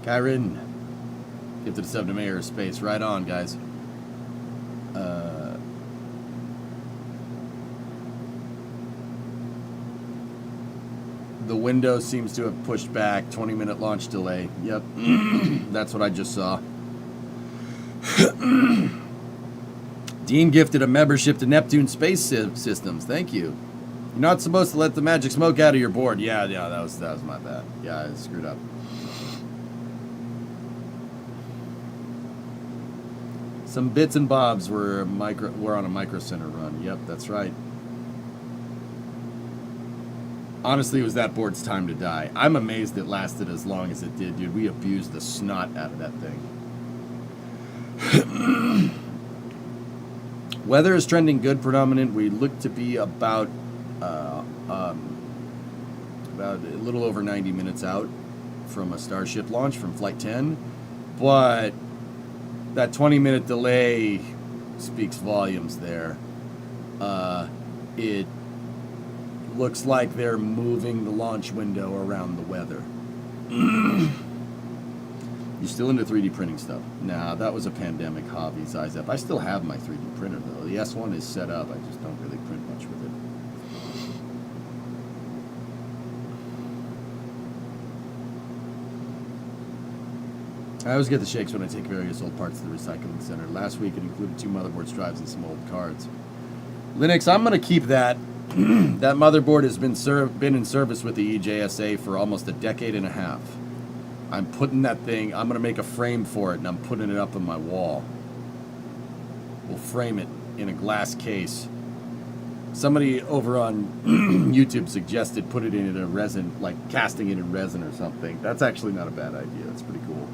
Kyron, gifted a 7 to Mayor of Space. Right on, guys. The window seems to have pushed back. 20-minute launch delay. Yep. That's what I just saw. Dean gifted a membership to Neptune Space Systems. Thank you. You're not supposed to let the magic smoke out of your board. Yeah, that was my bad. Yeah, I screwed up. Some bits and bobs were on a micro center run. Yep, that's right. Honestly, it was that board's time to die. I'm amazed it lasted as long as it did, dude. We abused the snot out of that thing. Weather is trending good, predominant. We look to be about a little over 90 minutes out from a Starship launch from Flight 10. But that 20-minute delay speaks volumes there. it looks like they're moving the launch window around the weather. You still into 3D printing stuff? Nah, that was a pandemic hobby, Zizep. I still have my 3D printer, though. The S1 is set up. I just don't really print much with it. I always get the shakes when I take various old parts to the recycling center. Last week, it included 2 motherboards, drives, and some old cards. Linux, I'm going to keep that. That motherboard has been in service with the EJSA for almost a decade and a half. I'm putting that thing, I'm going to make a frame for it, and I'm putting it up on my wall. We'll frame it in a glass case. Somebody over on YouTube suggested put it in a resin, like casting it in resin or something. That's actually not a bad idea. That's pretty cool.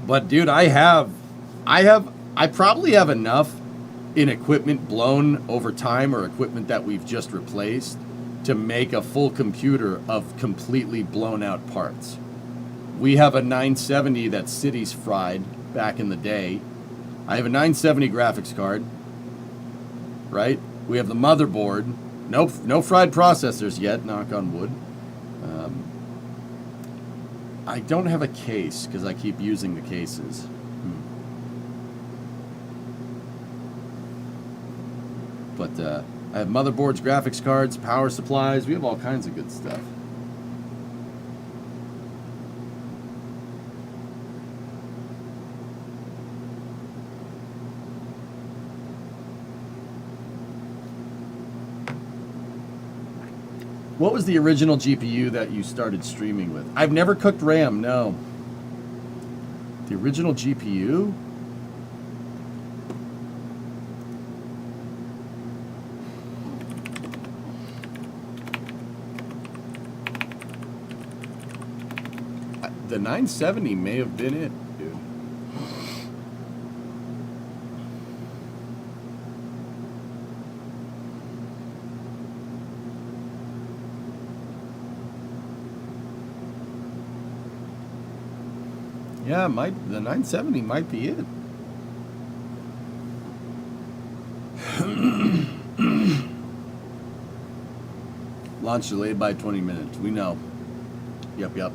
But dude, I probably have enough in equipment blown over time or equipment that we've just replaced to make a full computer of completely blown out parts. We have a 970 that Cities fried back in the day. I have a 970 graphics card, right? We have the motherboard. No fried processors yet, knock on wood. I don't have a case because I keep using the cases. But I have motherboards, graphics cards, power supplies. We have all kinds of good stuff. What was the original GPU that you started streaming with? I've never cooked RAM, no. The original GPU? The 970 may have been it, dude. Yeah, the 970 might be it. Launch delayed by 20 minutes. We know. Yep.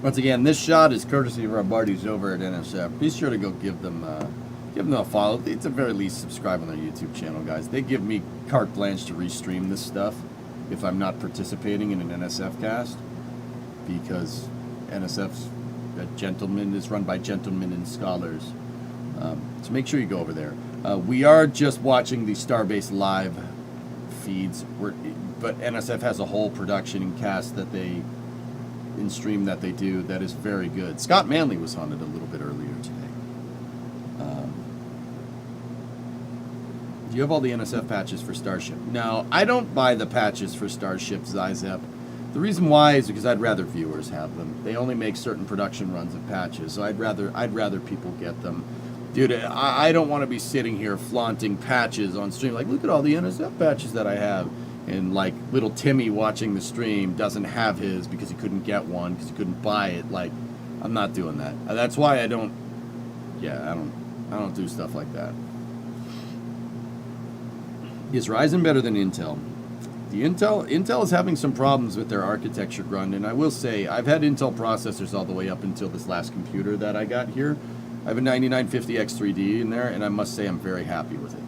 Once again, this shot is courtesy of our buddies over at NSF. Be sure to go give them a follow. It's at very least subscribe on their YouTube channel, guys. They give me carte blanche to restream this stuff if I'm not participating in an NSF cast, because NSF's a gentleman is run by gentlemen and scholars. So make sure you go over there. We are just watching the Starbase live feeds, but NSF has a whole production and cast that they in stream that they do that is very good. Scott Manley was on it a little bit earlier today. Do you have all the NSF patches for Starship? No, I don't buy the patches for Starship, Zizep. The reason why is because I'd rather viewers have them. They only make certain production runs of patches, so I'd rather people get them. Dude, I don't want to be sitting here flaunting patches on stream. Like, look at all the NSF patches that I have. And like little Timmy watching the stream doesn't have his because he couldn't get one because he couldn't buy it. Like, I'm not doing that. That's why I don't do stuff like that. Is Ryzen better than Intel? The Intel is having some problems with their architecture grunt, and I will say I've had Intel processors all the way up until this last computer that I got here. I have a 9950X3D in there, and I must say I'm very happy with it.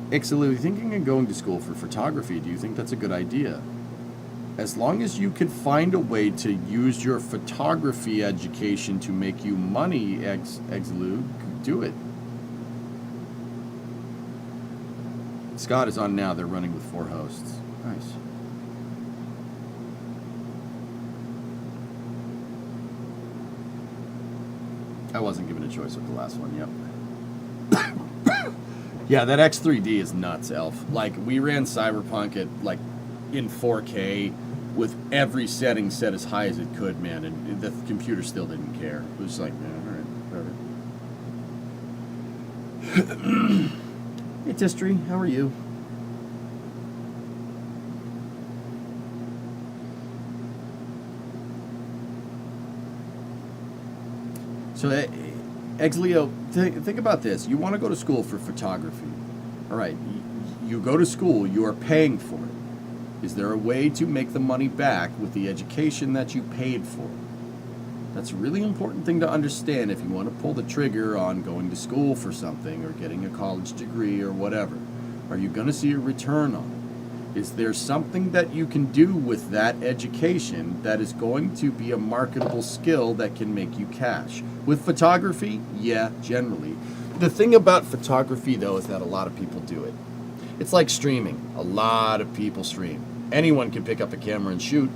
Ixalu, thinking of going to school for photography, do you think that's a good idea? As long as you can find a way to use your photography education to make you money, Ixalu, do it. Scott is on now. They're running with 4 hosts. Nice. I wasn't given a choice with the last one, yep. Yeah, that X3D is nuts, Elf. Like, we ran Cyberpunk at, like, in 4K with every setting set as high as it could, man, and the computer still didn't care. It was like, man, all right, whatever. Hey, Tistry, how are you? So, Exleo, think about this. You want to go to school for photography. All right. You go to school. You are paying for it. Is there a way to make the money back with the education that you paid for? That's a really important thing to understand if you want to pull the trigger on going to school for something or getting a college degree or whatever. Are you going to see a return on it? Is there something that you can do with that education that is going to be a marketable skill that can make you cash? With photography, yeah, generally. The thing about photography, though, is that a lot of people do it. It's like streaming. A lot of people stream. Anyone can pick up a camera and shoot,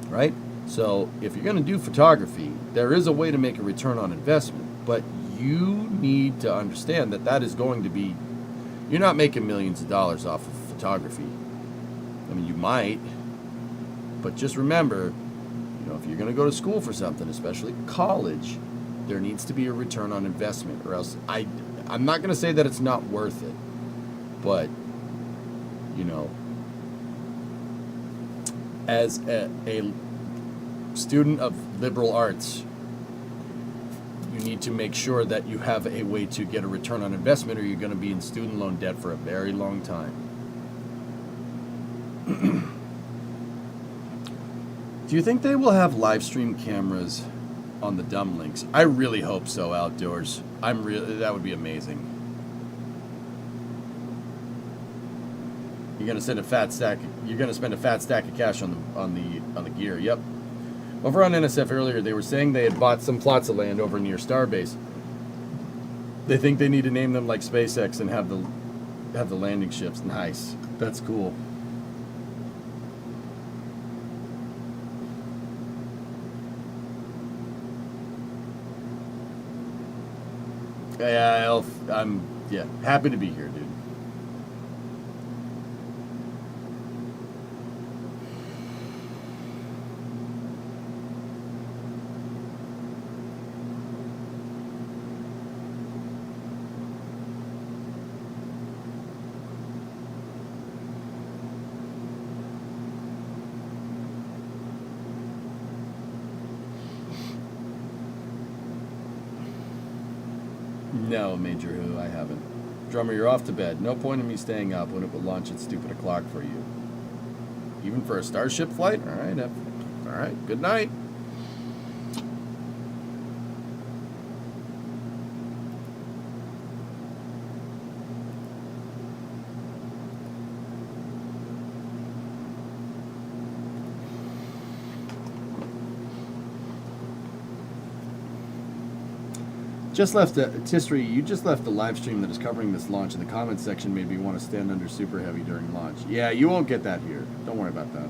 right? So if you're going to do photography, there is a way to make a return on investment, but you need to understand that that is going to be, you're not making millions of dollars off of photography. I mean, you might, but just remember, you know, if you're going to go to school for something, especially college, there needs to be a return on investment, or else I'm not going to say that it's not worth it, but, you know, as a student of liberal arts, you need to make sure that you have a way to get a return on investment, or you're going to be in student loan debt for a very long time. Do you think they will have live stream cameras on the dumb links? I really hope so. Outdoors, that would be amazing. You're going to spend a fat stack of cash on the gear. Yep. Over on NSF earlier, they were saying they had bought some plots of land over near Starbase. They think they need to name them like SpaceX and have the landing ships. Nice. That's cool. Yeah, I'm happy to be here, dude. No, Major Who, I haven't. Drummer, you're off to bed. No point in me staying up when it would launch its stupid o'clock for you. Even for a Starship flight? Alright, good night. Just left Tisri, you just left the live stream that is covering this launch, and the comments section made me want to stand under super heavy during launch. Yeah, you won't get that here. Don't worry about that.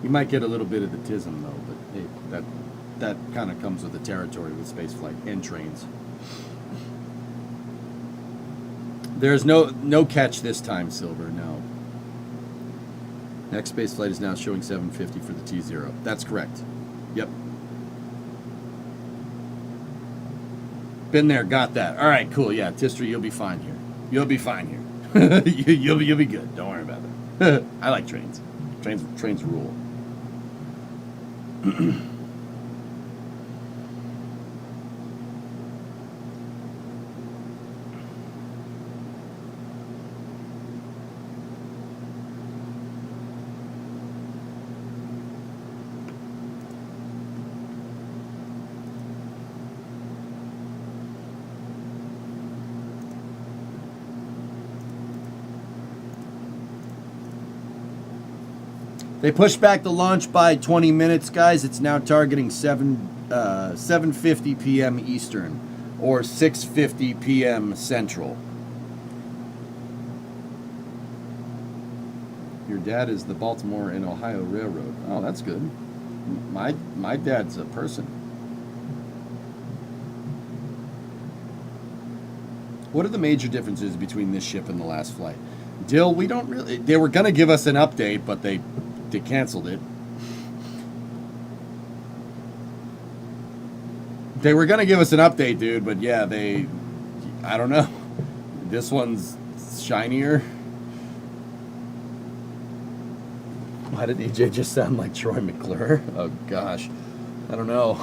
You might get a little bit of the tism though, but hey, that kind of comes with the territory with spaceflight and trains. There's no catch this time, Silver. No. Next space flight is now showing 750 for the T0. That's correct. Yep. Been there, got that. All right, cool. Yeah, Tistra, you'll be fine here. You'll be fine here. you'll be good. Don't worry about that. I like trains. Trains rule. They pushed back the launch by 20 minutes, guys. It's now targeting 7:50 p.m. Eastern or 6:50 p.m. Central. Your dad is the Baltimore and Ohio Railroad. Oh, that's good. My dad's a person. What are the major differences between this ship and the last flight? Dill, we don't really... They were going to give us an update, but they canceled it. They were going to give us an update, dude, but yeah, I don't know. This one's shinier. Why did EJ just sound like Troy McClure? Oh gosh, I don't know.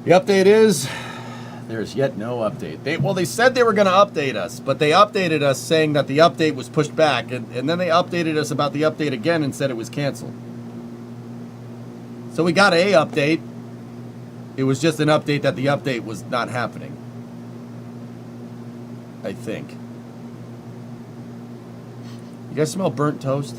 The update is, there's yet no update. They said they were going to update us, but they updated us saying that the update was pushed back, and then they updated us about the update again and said it was canceled. So we got a update. It was just an update that the update was not happening. I think. You guys smell burnt toast?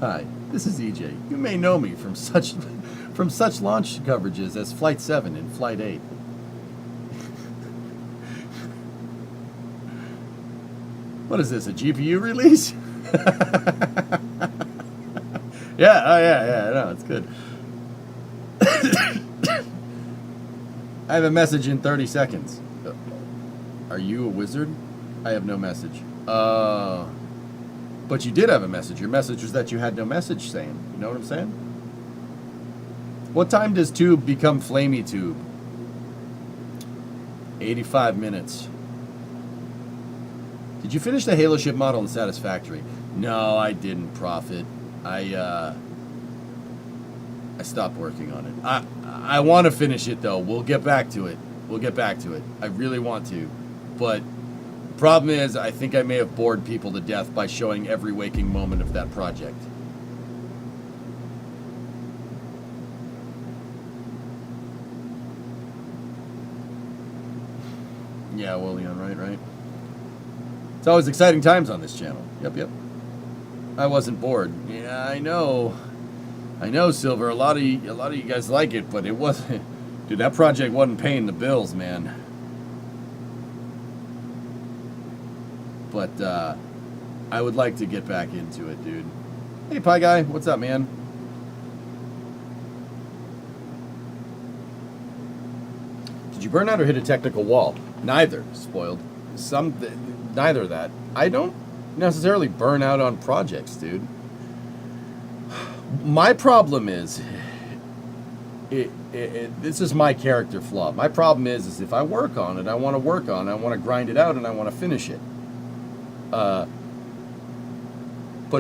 Hi, this is EJ. You may know me from such launch coverages as Flight 7 and Flight 8. What is this, a GPU release? Yeah, oh yeah, no, it's good. I have a message in 30 seconds. Are you a wizard? I have no message. But you did have a message. Your message was that you had no message saying. You know what I'm saying? What time does tube become flamey tube? 85 minutes. Did you finish the Halo ship model in Satisfactory? No, I didn't, Prophet. I stopped working on it. I want to finish it, though. We'll get back to it. I really want to. But the problem is, I think I may have bored people to death by showing every waking moment of that project. Yeah, William, right. It's always exciting times on this channel. Yep. I wasn't bored. Yeah, I know, Silver. A lot of you guys like it, but it wasn't. Dude, that project wasn't paying the bills, man. But I would like to get back into it, dude. Hey, Pie Guy, what's up, man? Did you burn out or hit a technical wall? Neither. Spoiled. Neither of that. I don't necessarily burn out on projects, dude. My problem is, this is my character flaw. My problem is if I work on it, I want to work on it, I want to grind it out, and I want to finish it. But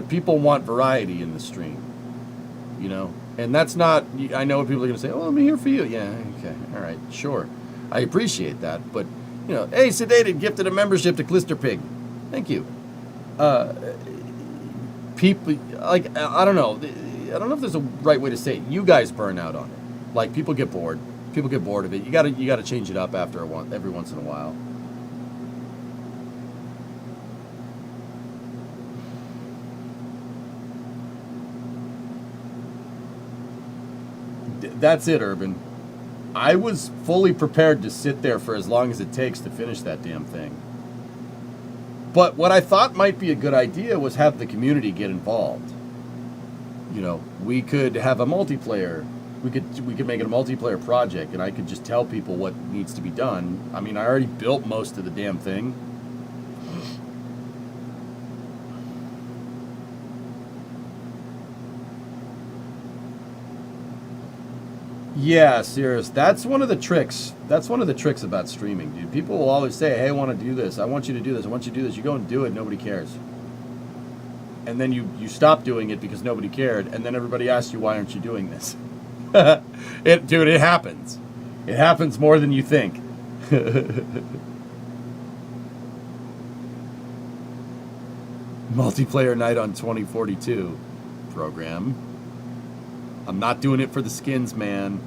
people want variety in the stream, you know? And that's not, I know what people are going to say, oh, I'm here for you. Yeah, okay, all right, sure. I appreciate that, but, you know, hey, Sedated gifted a membership to Clisterpig. Thank you. People, like, I don't know if there's a right way to say it. You guys burn out on it. Like, people get bored. People get bored of it. You gotta change it up every once in a while. That's it, Urban. I was fully prepared to sit there for as long as it takes to finish that damn thing. But what I thought might be a good idea was have the community get involved. You know, we could have a multiplayer. We could make it a multiplayer project, and I could just tell people what needs to be done. I mean, I already built most of the damn thing. Yeah, serious. That's one of the tricks. That's one of the tricks about streaming, dude. People will always say, hey, I want to do this. I want you to do this. I want you to do this. You go and do it. Nobody cares. And then you stop doing it because nobody cared. And then everybody asks you, why aren't you doing this? Dude, it happens. It happens more than you think. Multiplayer night on 2042 program. I'm not doing it for the skins, man.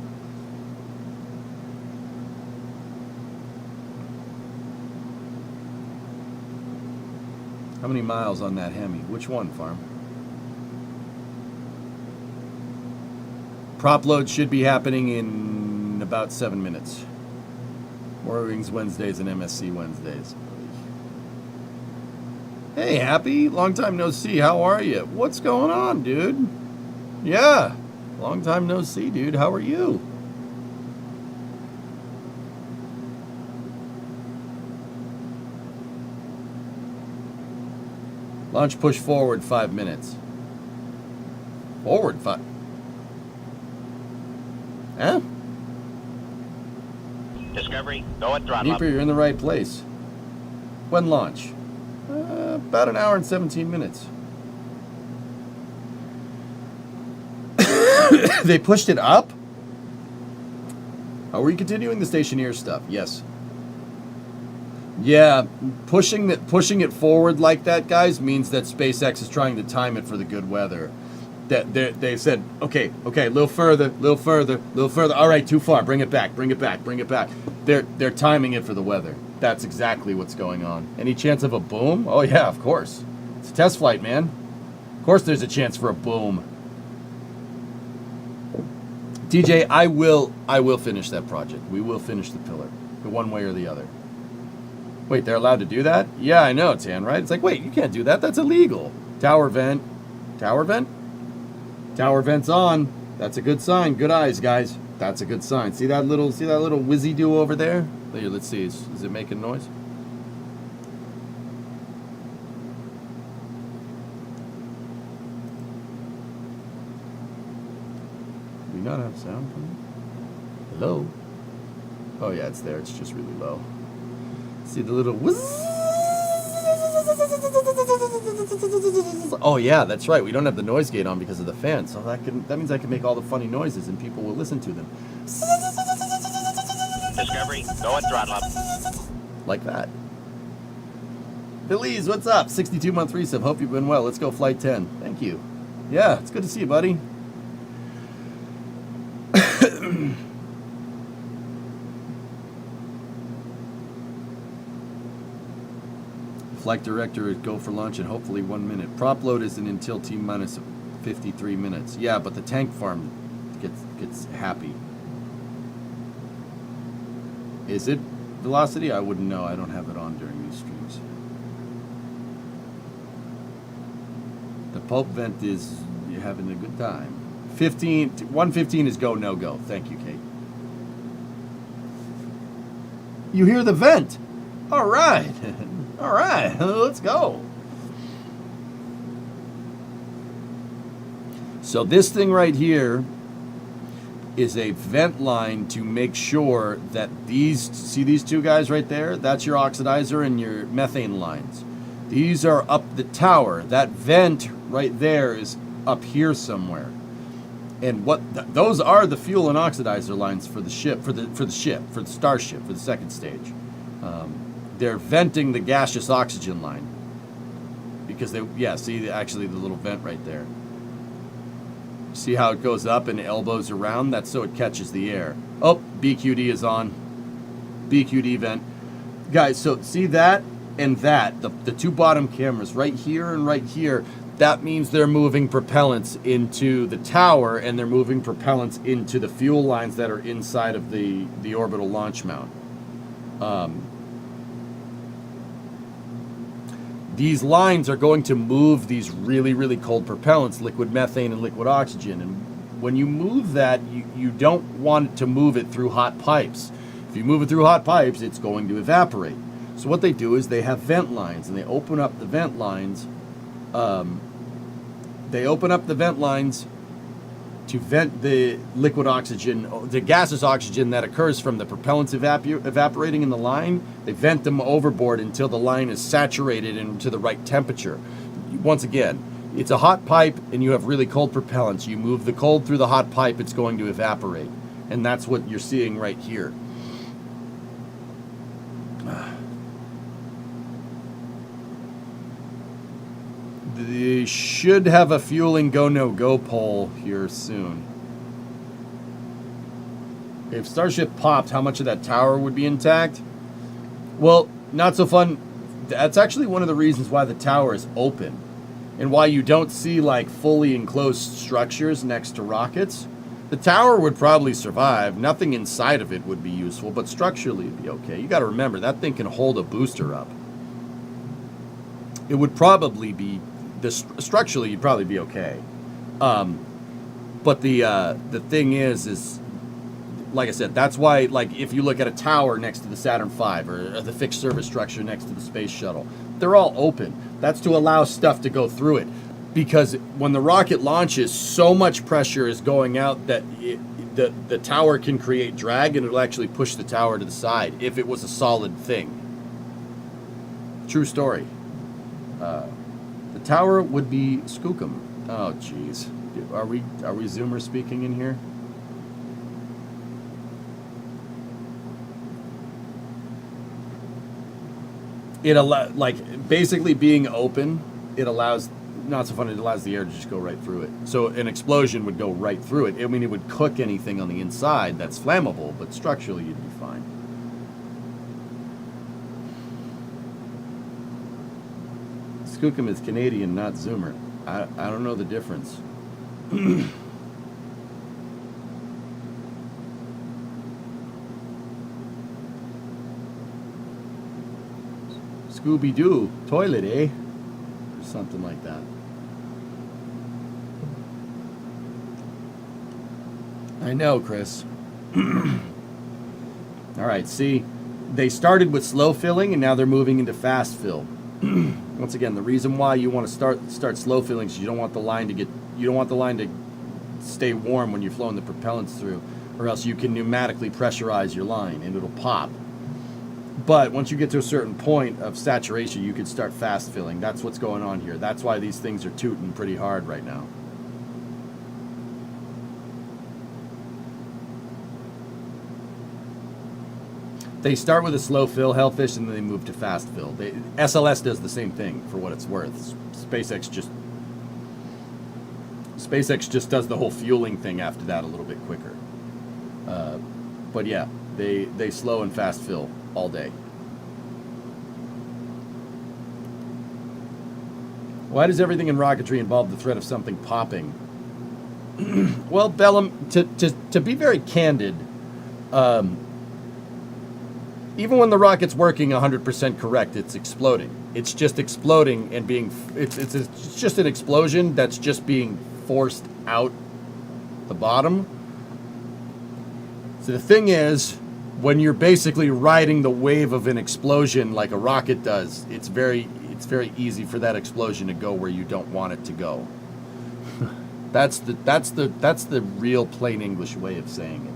How many miles on that Hemi? Which one, Farm? Prop load should be happening in about 7 minutes. More Wings Wednesdays and MSC Wednesdays. Hey, Happy. Long time no see. How are you? What's going on, dude? Yeah. Long time no see, dude. How are you? Launch push forward 5 minutes. Forward 5. Huh? Discovery, go at throttle up. Deeper, you're in the right place. When launch? About an hour and 17 minutes. They pushed it up? Are we continuing the stationeer stuff? Yes. Yeah, pushing it forward like that, guys, means that SpaceX is trying to time it for the good weather. That they said, okay, a little further. All right, too far. Bring it back. They're timing it for the weather. That's exactly what's going on. Any chance of a boom? Oh yeah, of course. It's a test flight, man. Of course, there's a chance for a boom. DJ, I will finish that project. We will finish the pillar, one way or the other. Wait, they're allowed to do that? Yeah, I know, Tan, right? It's like, wait, you can't do that. That's illegal. Tower vent. Tower vent? Tower vent's on. That's a good sign. Good eyes, guys. That's a good sign. See that little whizzy do over there? Here, let's see. Is it making noise? Do we not have sound from it? Hello? Oh yeah, it's there. It's just really low. See the little whiz. Oh yeah, that's right. We don't have the noise gate on because of the fan, so that means I can make all the funny noises and people will listen to them. Discovery, go at throttle up. Like that. Belize, what's up? 62-month resub. Hope you've been well. Let's go flight 10. Thank you. Yeah, it's good to see you, buddy. Flight director is go for launch in hopefully 1 minute. Prop load isn't until T-minus 53 minutes. Yeah, but the tank farm gets happy. Is it velocity? I wouldn't know. I don't have it on during these streams. The pulp vent is you're having a good time. 115 is go, no go. Thank you, Kate. You hear the vent. All right. All right, let's go. So this thing right here is a vent line to make sure that see these two guys right there? That's your oxidizer and your methane lines. These are up the tower. That vent right there is up here somewhere. And those are the fuel and oxidizer lines for the ship, for the Starship, for the second stage. They're venting the gaseous oxygen line because see actually the little vent right there. See how it goes up and elbows around? That's so it catches the air. Oh, BQD is on. BQD vent. Guys, so see that and that, the two bottom cameras right here and right here, that means they're moving propellants into the tower and they're moving propellants into the fuel lines that are inside of the orbital launch mount. These lines are going to move these really, really cold propellants, liquid methane and liquid oxygen. And when you move that, you don't want to move it through hot pipes. If you move it through hot pipes, it's going to evaporate. So what they do is they have vent lines, and they open up the vent lines. To vent the liquid oxygen, the gaseous oxygen that occurs from the propellants evaporating in the line. They vent them overboard until the line is saturated and to the right temperature. Once again, it's a hot pipe and you have really cold propellants. You move the cold through the hot pipe, it's going to evaporate. And that's what you're seeing right here. They should have a fueling go no go poll here soon. If Starship popped, how much of that tower would be intact? Well, not so fun. That's actually one of the reasons why the tower is open and why you don't see like fully enclosed structures next to rockets. The tower would probably survive. Nothing inside of it would be useful, but structurally it'd be okay. You got to remember that thing can hold a booster up. It would probably be structurally you'd probably be okay. But the thing is like I said, that's why, like, if you look at a tower next to the Saturn V or the fixed service structure next to the space shuttle, they're all open. That's to allow stuff to go through it. Because when the rocket launches, so much pressure is going out that the tower can create drag, and it'll actually push the tower to the side if it was a solid thing. True story. The tower would be Skookum. Oh, jeez. Are we Zoomer speaking in here? It like basically being open. It allows, not so funny. It allows the air to just go right through it. So an explosion would go right through it. I mean, it would cook anything on the inside that's flammable, but structurally you'd be fine. Skookum is Canadian, not Zoomer. I don't know the difference. Scooby-Doo, toilet, eh? Or something like that. I know, Chris. All right, see, they started with slow filling, and now they're moving into fast fill. Once again, the reason why you want to start slow filling is you don't want the line to stay warm when you're flowing the propellants through, or else you can pneumatically pressurize your line and it'll pop. But once you get to a certain point of saturation, you can start fast filling. That's what's going on here. That's why these things are tooting pretty hard right now. They start with a slow fill, Hellfish, and then they move to fast fill. SLS does the same thing, for what it's worth. SpaceX just does the whole fueling thing after that a little bit quicker. But yeah, they slow and fast fill all day. Why does everything in rocketry involve the threat of something popping? Well, Bellum, to be very candid, even when the rocket's working 100% correct, it's exploding. It's just exploding and it's just an explosion that's just being forced out the bottom. So the thing is, when you're basically riding the wave of an explosion like a rocket does, it's very easy for that explosion to go where you don't want it to go. That's the real plain English way of saying it.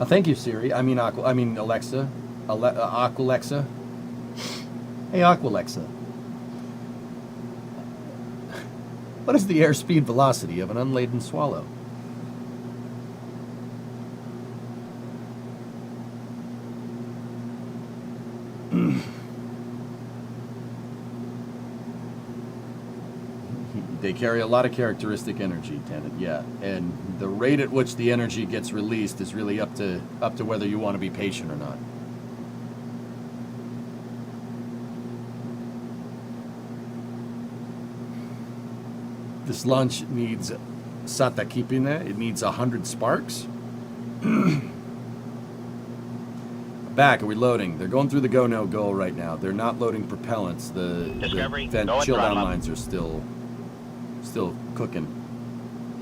Thank you, Siri. I mean Alexa. Aqualexa. Hey, Aqualexa. What is the airspeed velocity of an unladen swallow? They carry a lot of characteristic energy, Tennant, yeah. And the rate at which the energy gets released is really up to whether you want to be patient or not. This launch needs Satakipine. It needs 100 sparks. Back, are we loading? They're going through the go-no-go right now. They're not loading propellants. The vent chill-down lines are still cooking.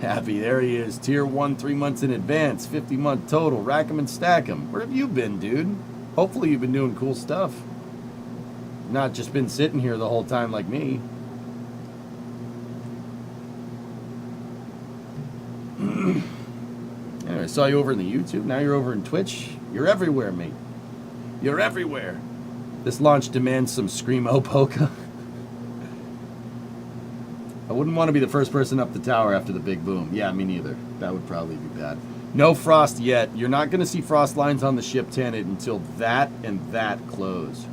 Happy, there he is. Tier 1, 3 months in advance, 50-month total. Rack 'em and stack 'em. Where have you been, dude? Hopefully you've been doing cool stuff. Not just been sitting here the whole time like me. Anyway, I saw you over in the YouTube. Now you're over in Twitch. You're everywhere, mate. You're everywhere. This launch demands some Screamo Polka. I wouldn't want to be the first person up the tower after the big boom. Yeah, me neither. That would probably be bad. No frost yet. You're not going to see frost lines on the ship, Tennant, until that and that close.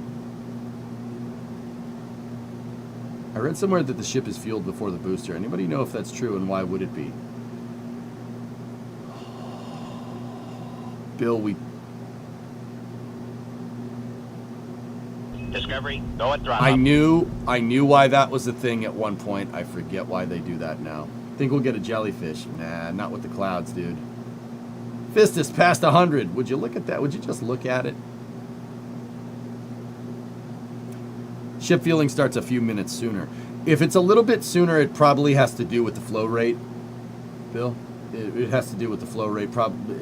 I read somewhere that the ship is fueled before the booster. Anybody know if that's true, and why would it be? Bill, Discovery, go at throttle. I knew why that was a thing at one point. I forget why they do that now. Think we'll get a jellyfish. Nah, not with the clouds, dude. Fistus past 100. Would you look at that? Would you just look at it? Ship fueling starts a few minutes sooner. If it's a little bit sooner, it probably has to do with the flow rate, Bill. It has to do with the flow rate, probably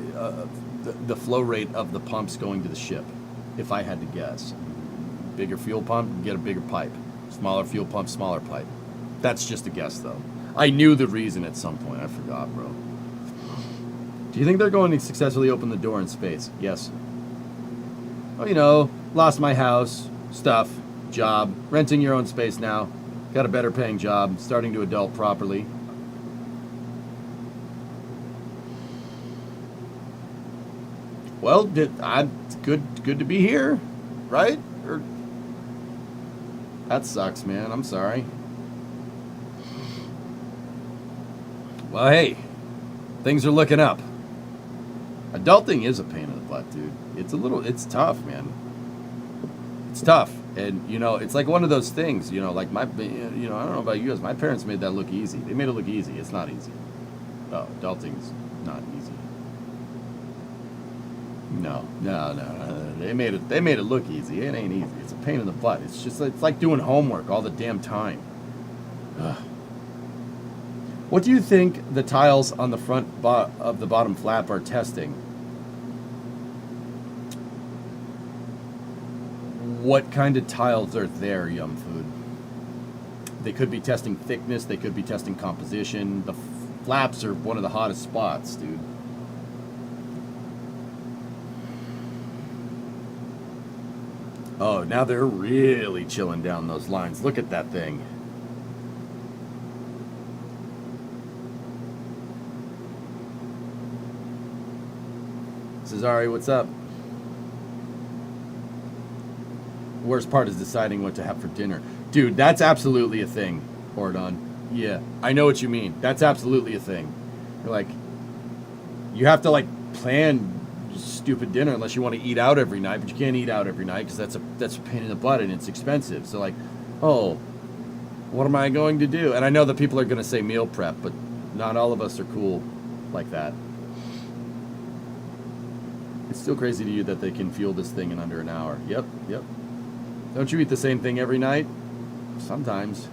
the flow rate of the pumps going to the ship. If I had to guess, bigger fuel pump, get a bigger pipe. Smaller fuel pump, smaller pipe. That's just a guess, though. I knew the reason at some point. I forgot, bro. Do you think they're going to successfully open the door in space? Yes. Oh, you know, lost my house, stuff, job, renting your own space now. Got a better paying job, starting to adult properly. Well, it's good to be here, right? That sucks, man. I'm sorry. Well, hey, things are looking up. Adulting is a pain in the butt, dude. It's tough, man. It's tough. And, you know, it's like one of those things, you know, like I don't know about you guys. My parents made that look easy. They made it look easy. It's not easy. Oh, adulting's not easy. No. They made it look easy. It ain't easy. It's a pain in the butt. It's like doing homework all the damn time. Ugh. What do you think the tiles on the front of the bottom flap are testing? What kind of tiles are there, Yum Food? They could be testing thickness. They could be testing composition. The flaps are one of the hottest spots, dude. Oh, now they're really chilling down those lines. Look at that thing. Cesare, what's up? Worst part is deciding what to have for dinner. Dude, that's absolutely a thing, Ordon. Yeah, I know what you mean. That's absolutely a thing. You're like, you have to like plan stupid dinner unless you want to eat out every night, but you can't eat out every night because that's a pain in the butt and it's expensive. So like, oh, what am I going to do? And I know that people are going to say meal prep, but not all of us are cool like that. It's still crazy to you that they can fuel this thing in under an hour. Yep. Don't you eat the same thing every night? Sometimes.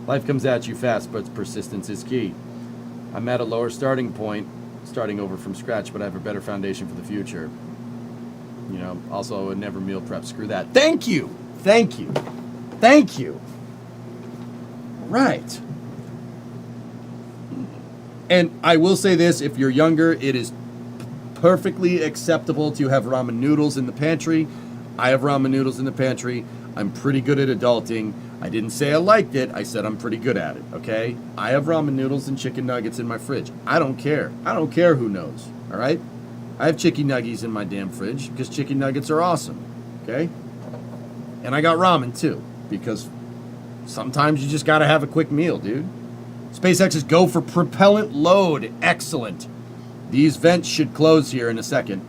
Life comes at you fast, but persistence is key. I'm at a lower starting point, starting over from scratch, but I have a better foundation for the future. You know, also, never meal prep. Screw that. Thank you. Right. And I will say this, if you're younger, it is perfectly acceptable to have ramen noodles in the pantry. I have ramen noodles in the pantry. I'm pretty good at adulting. I didn't say I liked it. I said I'm pretty good at it, okay? I have ramen noodles and chicken nuggets in my fridge. I don't care. I don't care who knows, all right? I have chicken nuggies in my damn fridge because chicken nuggets are awesome, okay? And I got ramen too because sometimes you just got to have a quick meal, dude. SpaceX's go for propellant load. Excellent. These vents should close here in a second.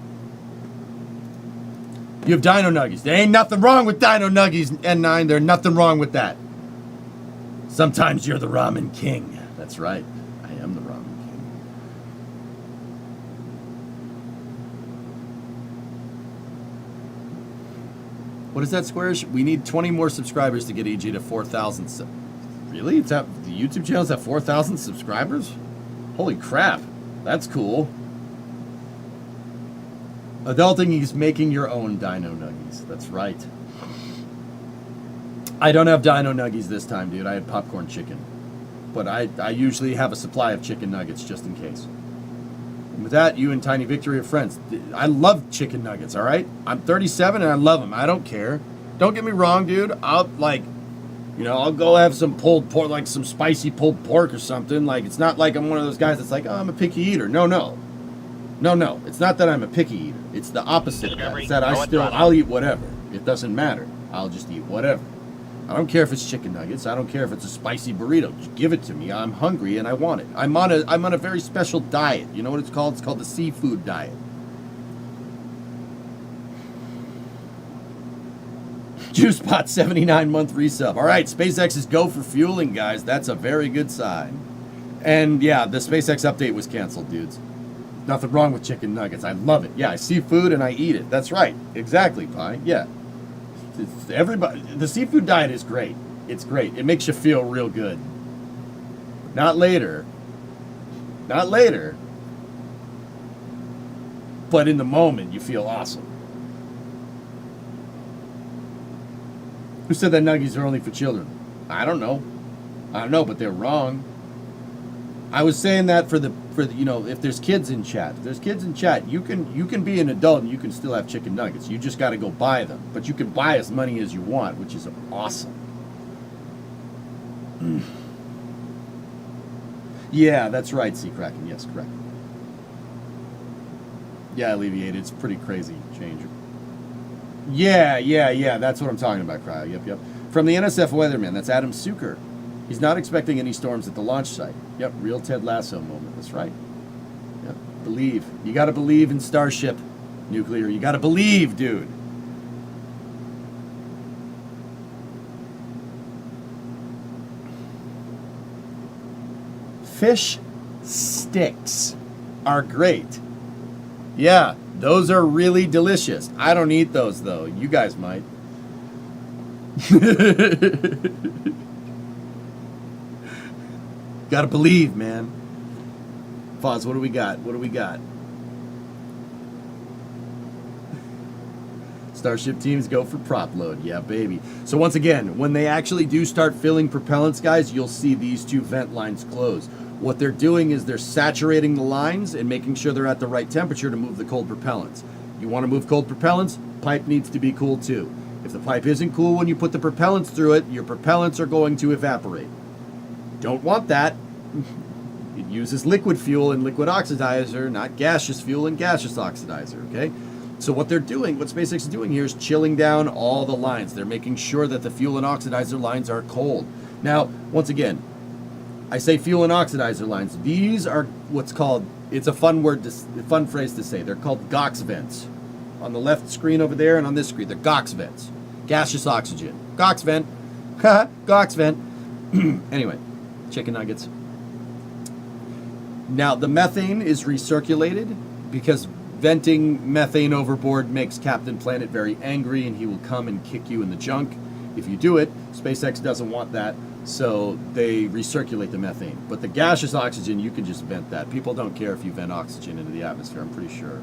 You have Dino Nuggies. There ain't nothing wrong with Dino Nuggies, N9. There's nothing wrong with that. Sometimes you're the ramen king. That's right. I am the ramen king. What is that, Squarish? We need 20 more subscribers to get EG to 4,000. Really? It's at the YouTube channel's at 4,000 subscribers? Holy crap. That's cool. Adulting is making your own Dino Nuggies. That's right. I don't have Dino Nuggies this time, dude. I had popcorn chicken. But I usually have a supply of chicken nuggets just in case. And with that, you and Tiny Victory are friends. I love chicken nuggets, all right? I'm 37 and I love them. I don't care. Don't get me wrong, dude. I'll go have some pulled pork, like some spicy pulled pork or something. Like, it's not like I'm one of those guys that's like, oh, I'm a picky eater. No. It's not that I'm a picky eater. It's the opposite of that. It's that I'll eat whatever. It doesn't matter. I'll just eat whatever. I don't care if it's chicken nuggets. I don't care if it's a spicy burrito. Just give it to me. I'm hungry and I want it. I'm on a very special diet. You know what it's called? It's called the seafood diet. JuicePot 79-month resub. All right, SpaceX's go for fueling, guys. That's a very good sign. And yeah, the SpaceX update was canceled, dudes. Nothing wrong with chicken nuggets. I love it. Yeah, I see food and I eat it. That's right. Exactly, Pi. Yeah. Everybody, the seafood diet is great. It's great. It makes you feel real good. Not later. Not later. But in the moment, you feel awesome. Who said that nuggies are only for children? I don't know. But they're wrong. I was saying that for the if there's kids in chat. If there's kids in chat, you can be an adult and you can still have chicken nuggets. You just got to go buy them. But you can buy as many as you want, which is awesome. Yeah, that's right, Sea Kraken. Yes, correct. Yeah, Alleviated. It's pretty crazy change. Yeah. That's what I'm talking about, Cryo. Yep. From the NSF Weatherman, that's Adam Suker. He's not expecting any storms at the launch site. Yep, real Ted Lasso moment. That's right. Yep, believe. You got to believe in Starship Nuclear. You got to believe, dude. Fish sticks are great. Yeah, those are really delicious. I don't eat those, though. You guys might. Gotta believe, man. Foz, what do we got? Starship teams go for prop load. Yeah, baby. So once again, when they actually do start filling propellants, guys, you'll see these two vent lines close. What they're doing is they're saturating the lines and making sure they're at the right temperature to move the cold propellants. You want to move cold propellants, pipe needs to be cool too. If the pipe isn't cool when you put the propellants through it, your propellants are going to evaporate. Don't want that. It uses liquid fuel and liquid oxidizer, not gaseous fuel and gaseous oxidizer, okay? So what they're doing, what SpaceX is doing here is chilling down all the lines. They're making sure that the fuel and oxidizer lines are cold. Now, once again, I say fuel and oxidizer lines. These are what's called, it's a fun phrase to say. They're called GOX vents. On the left screen over there and on this screen, they're GOX vents. Gaseous oxygen. GOX vent. GOX vent. Anyway, chicken nuggets. Now, the methane is recirculated because venting methane overboard makes Captain Planet very angry and he will come and kick you in the junk. If you do it, SpaceX doesn't want that, so they recirculate the methane. But the gaseous oxygen, you can just vent that. People don't care if you vent oxygen into the atmosphere, I'm pretty sure.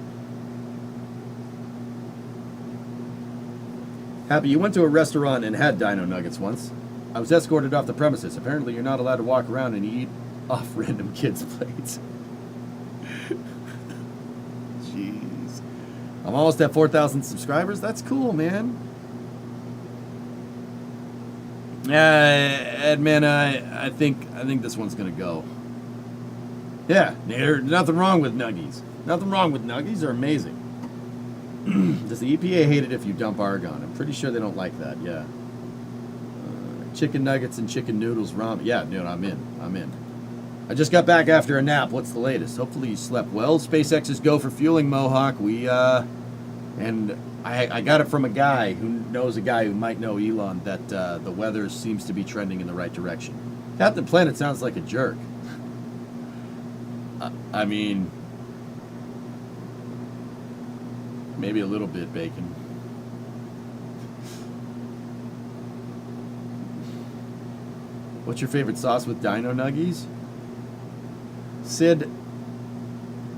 Happy, you went to a restaurant and had dino nuggets once. I was escorted off the premises. Apparently you're not allowed to walk around and eat off random kids' plates. Jeez. I'm almost at 4,000 subscribers. That's cool, man. Edman, I think this one's gonna go. Yeah, Nader, nothing wrong with nuggies. Nothing wrong with nuggies. They're amazing. Does the EPA hate it if you dump argon? I'm pretty sure they don't like that. Yeah. Chicken nuggets and chicken noodles ramen. Yeah, dude, I'm in. I just got back after a nap. What's the latest? Hopefully you slept well. SpaceX's go for fueling, Mohawk. And I got it from a guy who knows a guy who might know Elon that the weather seems to be trending in the right direction. Captain Planet sounds like a jerk. I mean, maybe a little bit, Bacon. What's your favorite sauce with dino nuggies? Sid,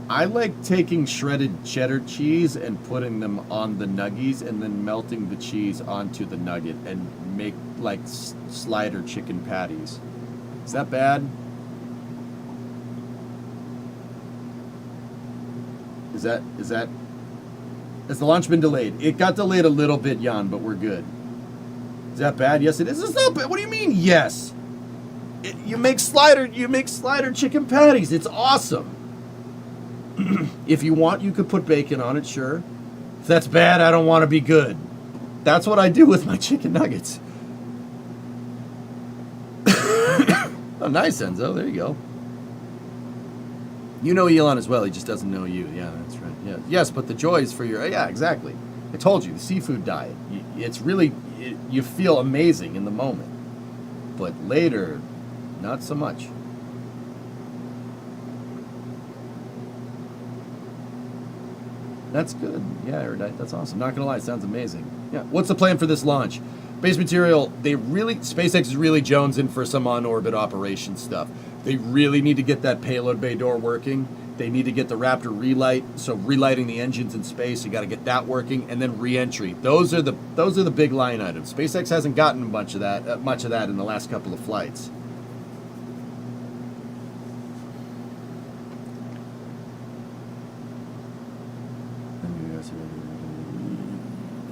I like taking shredded cheddar cheese and putting them on the nuggies and then melting the cheese onto the nugget and make like slider chicken patties. Is that bad? Has the launch been delayed? It got delayed a little bit, Jan, but we're good. Is that bad? Yes, it is. It's not bad. What do you mean, yes? You make slider chicken patties. It's awesome. If you want, you could put bacon on it, sure. If that's bad, I don't want to be good. That's what I do with my chicken nuggets. Oh, nice, Enzo. There you go. You know Elon as well. He just doesn't know you. Yeah, that's right. Yeah. Yes, but the joys for your... Yeah, exactly. I told you, the seafood diet. It's really... You feel amazing in the moment. But later, not so much. That's good. Yeah, Erudite, that's awesome. Not gonna lie, it sounds amazing. Yeah. What's the plan for this launch? Base material, SpaceX is really jonesing for some on-orbit operation stuff. They really need to get that payload bay door working. They need to get the Raptor relight. So relighting the engines in space, you got to get that working, and then re-entry. Those are the big line items. SpaceX hasn't gotten much of that in the last couple of flights.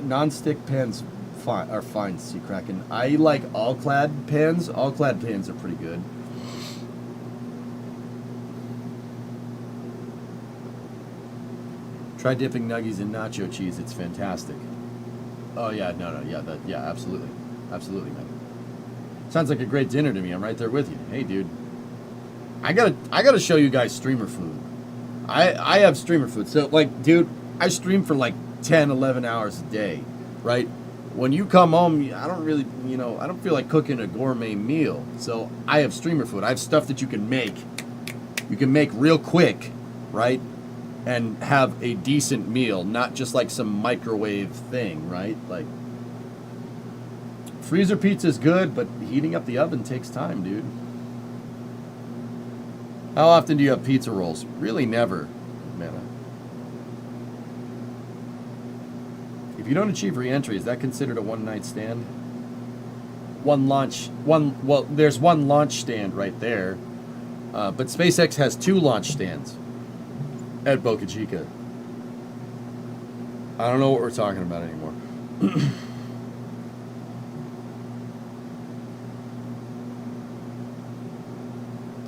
Non-stick pans are fine, Sea Kraken. I like all-clad pans. All-clad pans are pretty good. Try dipping nuggies in nacho cheese. It's fantastic. Oh yeah, yeah, absolutely, man. Sounds like a great dinner to me. I'm right there with you. Hey, dude, I gotta show you guys streamer food. I have streamer food. So like, dude, I stream for like 10, 11 hours a day, right? When you come home, I don't really, I don't feel like cooking a gourmet meal. So I have streamer food. I have stuff that you can make. You can make real quick, right? And have a decent meal, not just like some microwave thing, right? Like, freezer pizza is good, but heating up the oven takes time, dude. How often do you have pizza rolls? Really never, man. If you don't achieve re-entry, is that considered a one-night stand? Well, there's one launch stand right there, but SpaceX has 2 launch stands at Boca Chica. I don't know what we're talking about anymore.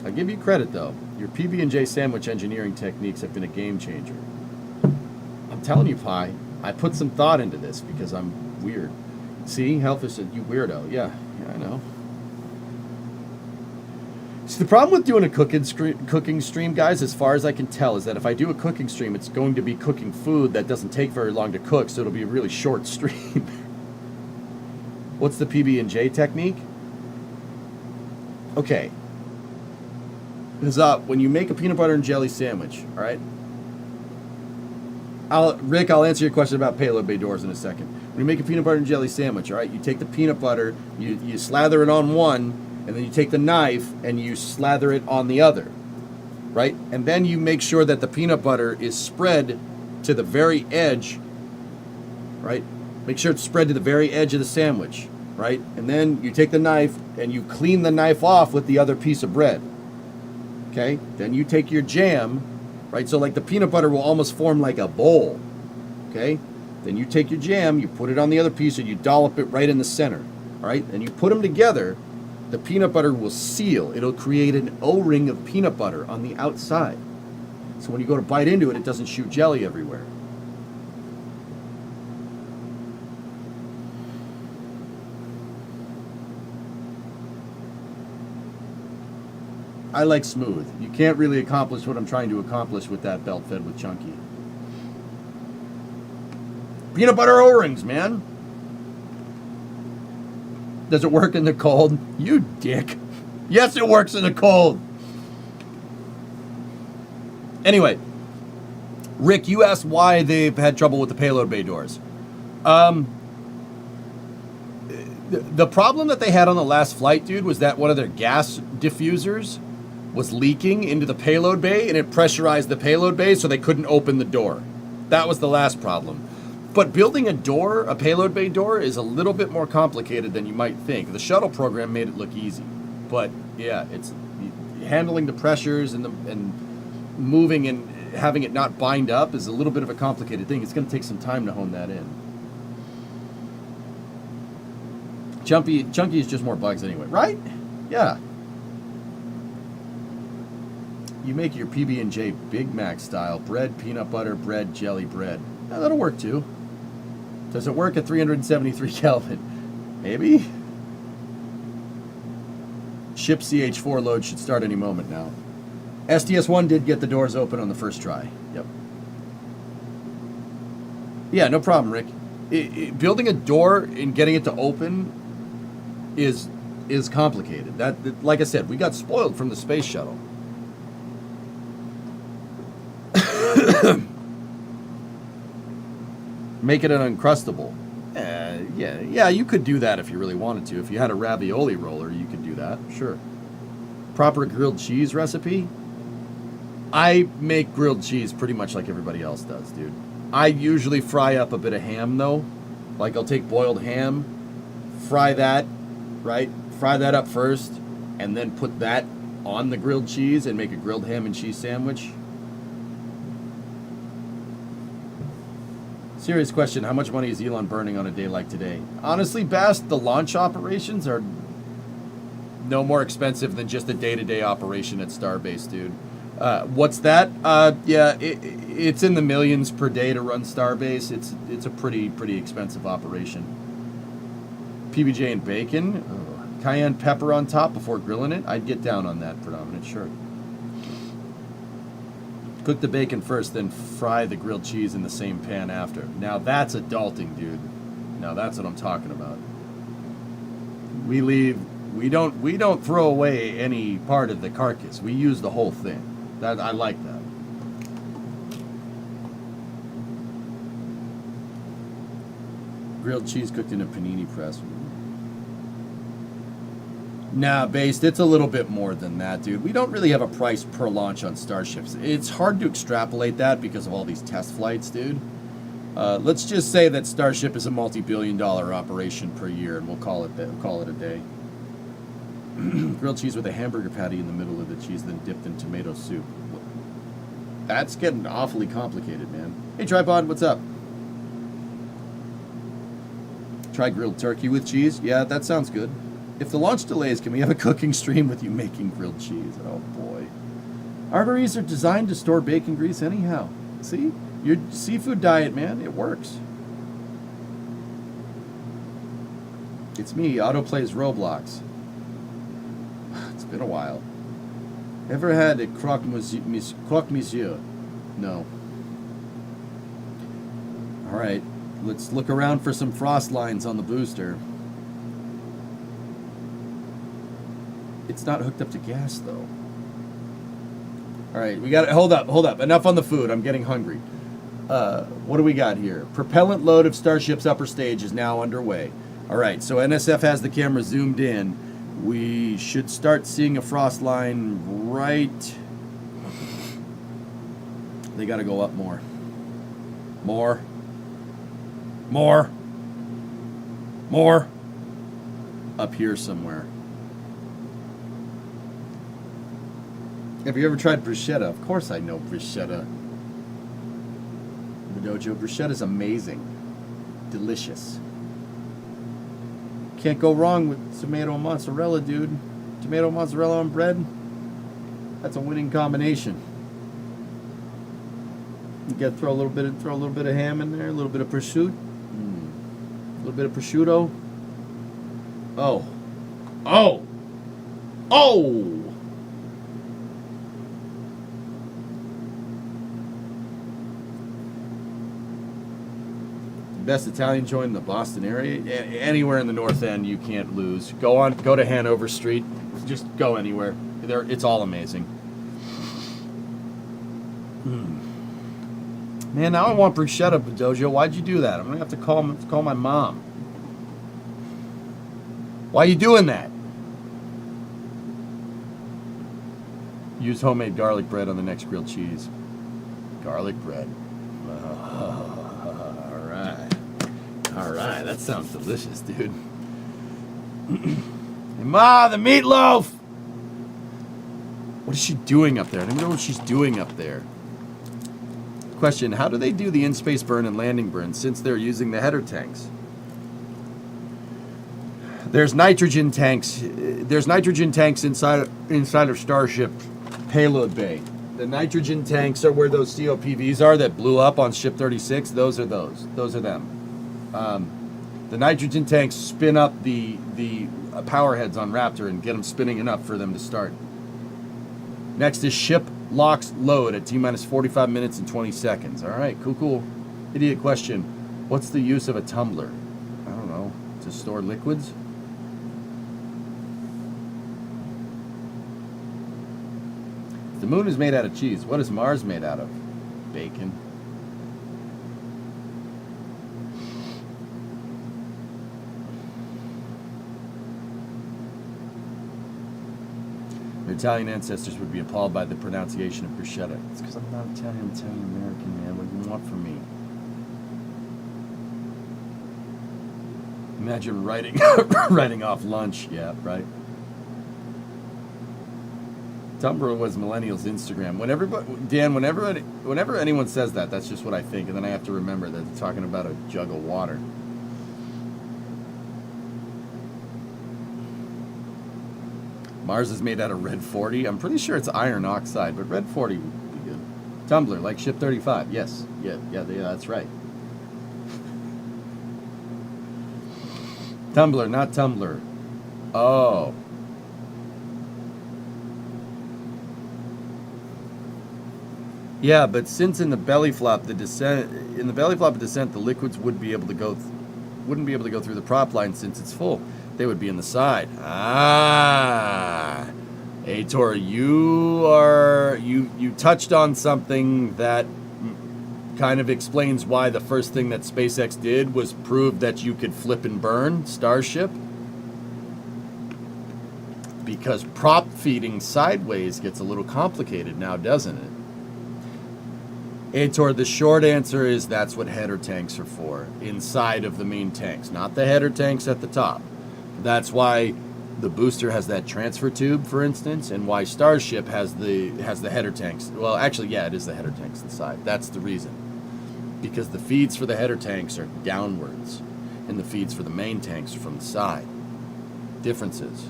I give you credit though. Your PB&J sandwich engineering techniques have been a game changer. I'm telling you, Pi, I put some thought into this because I'm weird. See, Hellfish said, you weirdo. Yeah, I know. See, the problem with doing a cooking stream, guys, as far as I can tell, is that if I do a cooking stream, it's going to be cooking food that doesn't take very long to cook, so it'll be a really short stream. What's the PB&J technique? Okay. Because when you make a peanut butter and jelly sandwich, all right? Rick, I'll answer your question about payload bay doors in a second. When you make a peanut butter and jelly sandwich, all right, you take the peanut butter, you slather it on one, and then you take the knife and you slather it on the other, right? And then you make sure that the peanut butter is spread to the very edge, right? Make sure it's spread to the very edge of the sandwich, right? And then you take the knife and you clean the knife off with the other piece of bread, okay? Then you take your jam, right? So like the peanut butter will almost form like a bowl, okay? Then you take your jam, you put it on the other piece, and you dollop it right in the center, all right? And you put them together. The peanut butter will seal. It'll create an O-ring of peanut butter on the outside. So when you go to bite into it, it doesn't shoot jelly everywhere. I like smooth. You can't really accomplish what I'm trying to accomplish with that belt fed with chunky. Peanut butter O-rings, man. Does it work in the cold? You dick. Yes, it works in the cold. Anyway, Rick, you asked why they've had trouble with the payload bay doors. The problem that they had on the last flight, dude, was that one of their gas diffusers was leaking into the payload bay, and it pressurized the payload bay, so they couldn't open the door. That was the last problem. But building a payload bay door, is a little bit more complicated than you might think. The shuttle program made it look easy. But, yeah, it's handling the pressures and moving and having it not bind up is a little bit of a complicated thing. It's going to take some time to hone that in. Chunky is just more bugs anyway, right? Yeah. You make your PB&J Big Mac style. Bread, peanut butter, bread, jelly, bread. Yeah, that'll work too. Does it work at 373 Kelvin? Maybe? Ship CH4 load should start any moment now. STS-1 did get the doors open on the first try. Yep. Yeah, no problem, Rick. Building a door and getting it to open is complicated. That, like I said, we got spoiled from the space shuttle. Make it an Uncrustable. Yeah, you could do that if you really wanted to. If you had a ravioli roller, you could do that, sure. Proper grilled cheese recipe? I make grilled cheese pretty much like everybody else does, dude. I usually fry up a bit of ham, though. Like, I'll take boiled ham, fry that, right? Fry that up first, and then put that on the grilled cheese and make a grilled ham and cheese sandwich. Serious question, how much money is Elon burning on a day like today? Honestly, Bass, the launch operations are no more expensive than just a day-to-day operation at Starbase, dude. What's that? Yeah, it's in the millions per day to run Starbase. It's a pretty expensive operation. PBJ and bacon, cayenne pepper on top before grilling it. I'd get down on that predominant, sure. Cook the bacon first, then fry the grilled cheese in the same pan after. Now that's adulting, dude. Now that's what I'm talking about. We don't throw away any part of the carcass. We use the whole thing. That I like that. Grilled cheese cooked in a panini press. Nah, Based, it's a little bit more than that, dude. We don't really have a price per launch on Starships. It's hard to extrapolate that because of all these test flights, dude. Let's just say that Starship is a multi-billion-dollar operation per year, and we'll call it a day. Grilled cheese with a hamburger patty in the middle of the cheese, then dipped in tomato soup. That's getting awfully complicated, man. Hey, Tripod, what's up? Try grilled turkey with cheese? Yeah, that sounds good. If the launch delays, can we have a cooking stream with you making grilled cheese? Oh, boy. Arteries are designed to store bacon grease anyhow. See? Your seafood diet, man, it works. It's me, Otto plays Roblox. It's been a while. Ever had a croque monsieur? No. All right, let's look around for some frost lines on the booster. It's not hooked up to gas, though. All right, we got it. Hold up. Enough on the food. I'm getting hungry. What do we got here? Propellant load of Starship's upper stage is now underway. All right, so NSF has the camera zoomed in. We should start seeing a frost line right. They got to go up more. More. Up here somewhere. Have you ever tried bruschetta? Of course I know bruschetta. The dojo. Bruschetta is amazing. Delicious. Can't go wrong with tomato and mozzarella, dude. Tomato, mozzarella, and bread. That's a winning combination. You got to throw a little bit of ham in there, a little bit of prosciutto. A little bit of prosciutto. Oh. Best Italian joint in the Boston area. Anywhere in the North End, you can't lose. Go to Hanover Street. Just go anywhere. It's all amazing. Man, now I want bruschetta, Dojo. Why'd you do that? I'm gonna have to call my mom. Why are you doing that? Use homemade garlic bread on the next grilled cheese. Garlic bread. All right, that sounds delicious, dude. Hey, Ma, the meatloaf! What is she doing up there? I don't even know what she's doing up there. Question, how do they do the in-space burn and landing burn since they're using the header tanks? There's nitrogen tanks. There's nitrogen tanks inside of Starship payload bay. The nitrogen tanks are where those COPVs are that blew up on Ship 36. Those are them. The nitrogen tanks spin up the power heads on Raptor and get them spinning enough for them to start. Next is ship locks load at T-minus 45 minutes and 20 seconds. All right, cool. Idiot question. What's the use of a tumbler? I don't know. To store liquids? The moon is made out of cheese. What is Mars made out of? Bacon. Your Italian ancestors would be appalled by the pronunciation of bruschetta. It's because I'm not Italian, I'm Italian American, man. What do you want from me? Imagine writing off lunch. Yeah, right. Tumblr was millennials' Instagram. Whenever anyone says that, that's just what I think, and then I have to remember that they're talking about a jug of water. Mars is made out of red 40. I'm pretty sure it's iron oxide, but red 40 would be good. Tumblr, like ship 35. Yes, yeah, that's right. Tumblr, not Tumblr. Oh. Yeah, but since in the belly flop of descent, the liquids wouldn't be able to go through the prop line since it's full. They would be in the side. Ator, you touched on something that kind of explains why the first thing that SpaceX did was prove that you could flip and burn Starship. Because prop feeding sideways gets a little complicated now, doesn't it? Ator, the short answer is that's what header tanks are for, inside of the main tanks, not the header tanks at the top. That's why the booster has that transfer tube, for instance, and why Starship has the header tanks. Well, actually, yeah, it is the header tanks inside. That's the reason. Because the feeds for the header tanks are downwards, and the feeds for the main tanks are from the side. Differences.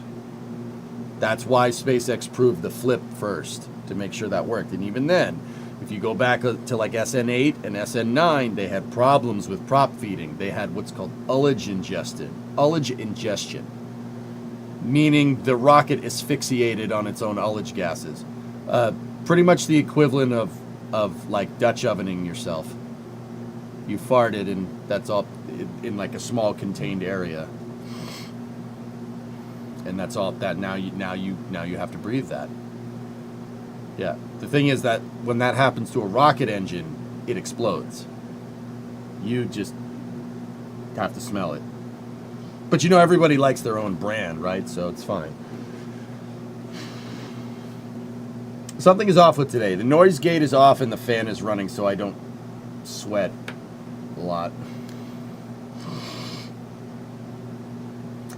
That's why SpaceX proved the flip first, to make sure that worked. And even then, if you go back to like SN8 and SN9, they had problems with prop feeding. They had what's called ullage ingestion, meaning the rocket asphyxiated on its own ullage gases. Pretty much the equivalent of like Dutch ovening yourself. You farted, and that's all in like a small contained area, and that's all that. Now you have to breathe that. Yeah. The thing is that when that happens to a rocket engine, it explodes. You just have to smell it. But you know, everybody likes their own brand, right? So it's fine. Something is off with today. The noise gate is off and the fan is running, so I don't sweat a lot.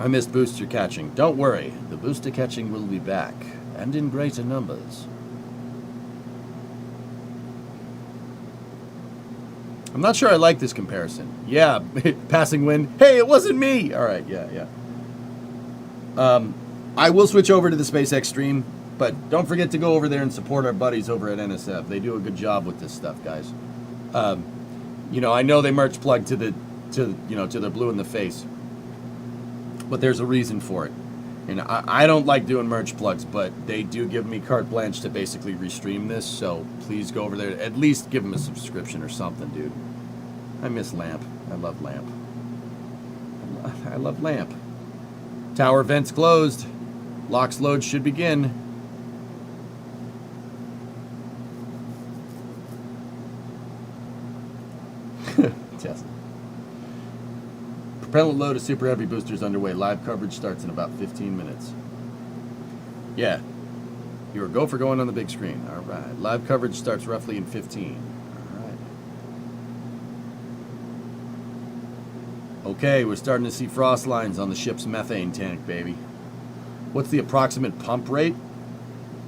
I missed booster catching. Don't worry, the booster catching will be back, and in greater numbers. I'm not sure I like this comparison. Yeah, passing wind. Hey, it wasn't me! Alright, yeah. I will switch over to the SpaceX stream, but don't forget to go over there and support our buddies over at NSF. They do a good job with this stuff, guys. You know, I know they merch plug to the blue in the face, but there's a reason for it. And I don't like doing merch plugs, but they do give me carte blanche to basically restream this, so please go over there. At least give them a subscription or something, dude. I miss Lamp. I love Lamp. I love Lamp. Tower vents closed. Locks load should begin. Yes. Propellant load of Super Heavy boosters underway. Live coverage starts in about 15 minutes. Yeah. You're a go for going on the big screen. All right. Live coverage starts roughly in 15. All right. Okay, we're starting to see frost lines on the ship's methane tank, baby. What's the approximate pump rate?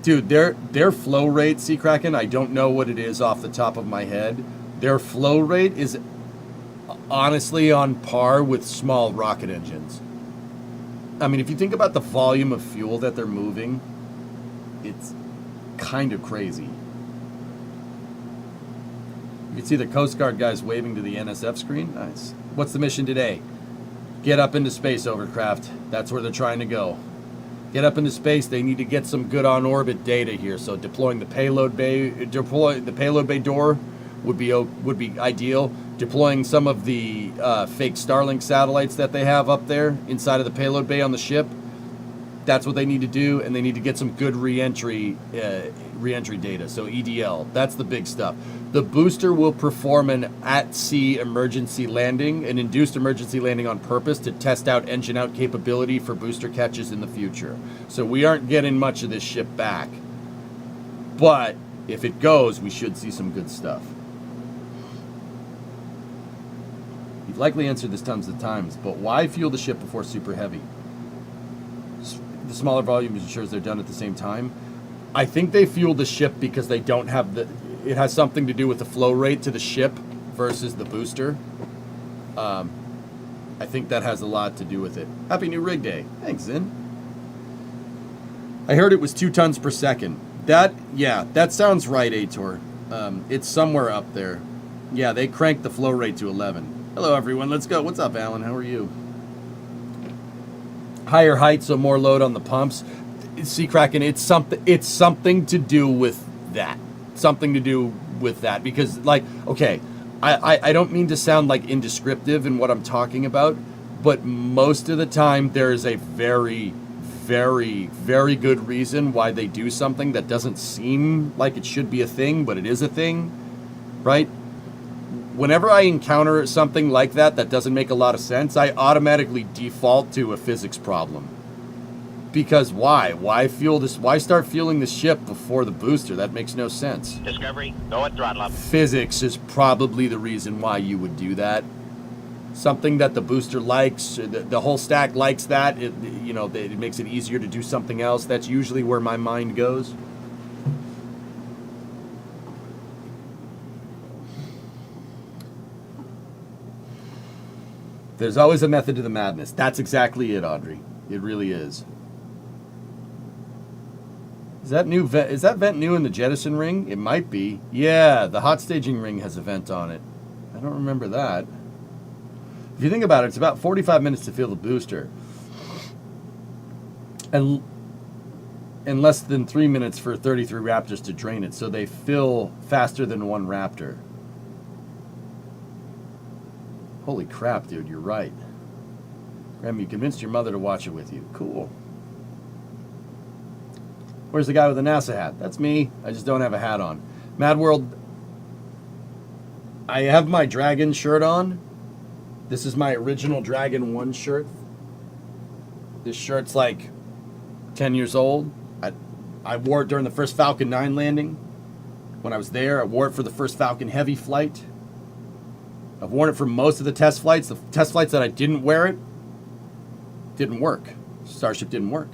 Dude, their flow rate, Sea Kraken, I don't know what it is off the top of my head. Their flow rate is honestly on par with small rocket engines. I mean, if you think about the volume of fuel that they're moving, it's kind of crazy. You can see the Coast Guard guys waving to the NSF screen. Nice. What's the mission today? Get up into space, Overcraft. That's where they're trying to go. Get up into space. They need to get some good on-orbit data here. So deploying the payload bay door would be ideal. Deploying some of the fake Starlink satellites that they have up there inside of the payload bay on the ship That's what they need to do, and they need to get some good re-entry data. So EDL, that's the big stuff. The booster will perform an at-sea emergency landing, an induced emergency landing on purpose to test out engine-out capability for booster catches in the future. So we aren't getting much of this ship back. But if it goes, we should see some good stuff. You've likely answered this tons of times, but why fuel the ship before super heavy? The smaller volume ensures they're done at the same time. I think they fuel the ship because they don't have the... It has something to do with the flow rate to the ship versus the booster. I think that has a lot to do with it. Happy New Rig Day. Thanks, Zin. I heard it was 2 tons per second. That sounds right, Ator. It's somewhere up there. Yeah, they cranked the flow rate to 11. Hello, everyone. Let's go. What's up, Alan? How are you? Higher height, so more load on the pumps. Sea Kraken, it's something to do with that. Something to do with that. Because, like, okay, I don't mean to sound, like, indescriptive in what I'm talking about, but most of the time there is a very, very, very good reason why they do something that doesn't seem like it should be a thing, but it is a thing, right? Whenever I encounter something like that doesn't make a lot of sense, I automatically default to a physics problem. Because why? Why fuel this? Why start fueling the ship before the booster? That makes no sense. Discovery, go at throttle up. Physics is probably the reason why you would do that. Something that the booster likes, the whole stack likes that. It makes it easier to do something else. That's usually where my mind goes. There's always a method to the madness. That's exactly it, Audrey. It really is. Is that vent new in the jettison ring? It might be. Yeah, the hot staging ring has a vent on it. I don't remember that. If you think about it, it's about 45 minutes to fill the booster. And less than 3 minutes for 33 Raptors to drain it, so they fill faster than one Raptor. Holy crap, dude, you're right. Graham, you convinced your mother to watch it with you. Cool. Where's the guy with the NASA hat? That's me. I just don't have a hat on. Mad World, I have my Dragon shirt on. This is my original Dragon 1 shirt. This shirt's like 10 years old. I wore it during the first Falcon 9 landing. When I was there, I wore it for the first Falcon Heavy flight. I've worn it for most of the test flights. The test flights that I didn't wear it, didn't work. Starship didn't work.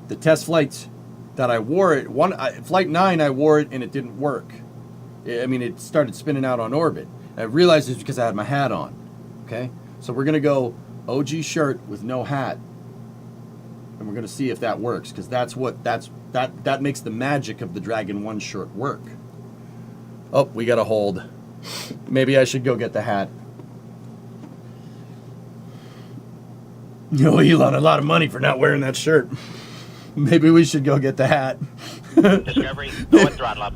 The test flights that I wore it, Flight 9, I wore it and it didn't work. I mean, it started spinning out on orbit. I realized it's because I had my hat on. Okay? So we're going to go OG shirt with no hat. And we're going to see if that works, because that makes the magic of the Dragon 1 shirt work. Oh, we got a hold. Maybe I should go get the hat. You know, Elon, a lot of money for not wearing that shirt. Maybe we should go get the hat. Discovery, go at throttle up.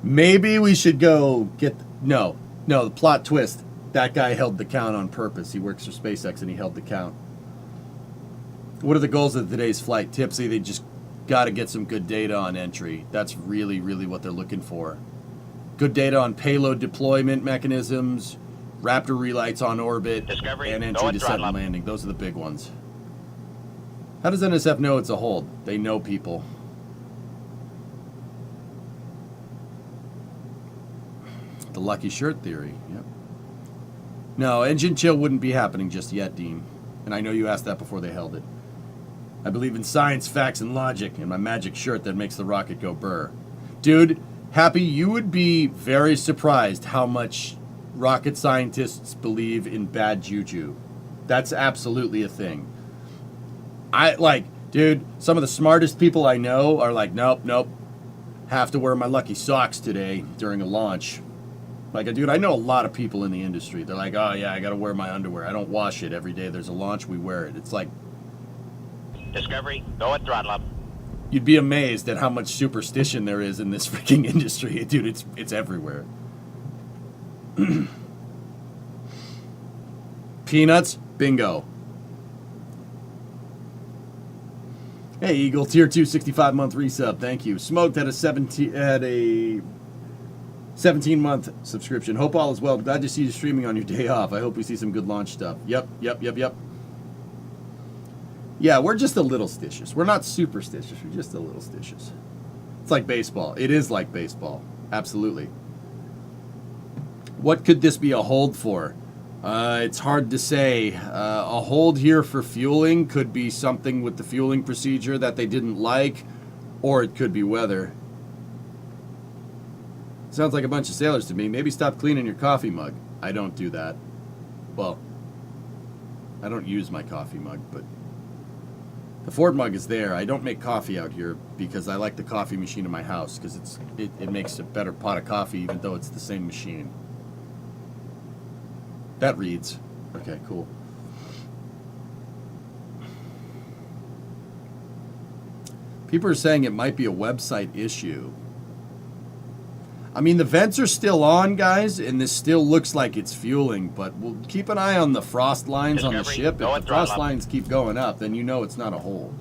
Maybe we should go get... No, the plot twist. That guy held the count on purpose. He works for SpaceX and he held the count. What are the goals of today's flight? Tipsy, they just got to get some good data on entry. That's really, really what they're looking for. Good data on payload deployment mechanisms, Raptor relights on orbit, Discovery, and go entry, at descent, throttle and up. landing. Those are the big ones. How does NSF know it's a hold? They know people. The lucky shirt theory. Yep. No, engine chill wouldn't be happening just yet, Dean. And I know you asked that before they held it. I believe in science, facts, and logic, and my magic shirt that makes the rocket go burr. Dude, Happy, you would be very surprised how much rocket scientists believe in bad juju. That's absolutely a thing. Dude, some of the smartest people I know are like, nope. Have to wear my lucky socks today during a launch. Like, dude, I know a lot of people in the industry. They're like, oh, yeah, I got to wear my underwear. I don't wash it every day. There's a launch, we wear it. It's like... Discovery, go at throttle up. You'd be amazed at how much superstition there is in this freaking industry. Dude, it's everywhere. Peanuts? Bingo. Hey, Eagle, tier 2, 65-month resub. Thank you. Smoked had a 17-month subscription. Hope all is well. Glad to see you streaming on your day off. I hope we see some good launch stuff. Yep. Yeah, we're just a little stitious. We're not superstitious. We're just a little stitious. It's like baseball. It is like baseball. Absolutely. What could this be a hold for? It's hard to say. A hold here for fueling could be something with the fueling procedure that they didn't like, or it could be weather. Sounds like a bunch of sailors to me. Maybe stop cleaning your coffee mug. I don't do that. Well, I don't use my coffee mug, but the Ford mug is there. I don't make coffee out here because I like the coffee machine in my house because it makes a better pot of coffee even though it's the same machine. That reads. Okay, cool. People are saying it might be a website issue. I mean, the vents are still on, guys, and this still looks like it's fueling, but we'll keep an eye on the frost lines on the ship. If the frost lines keep going up, then you know it's not a hold.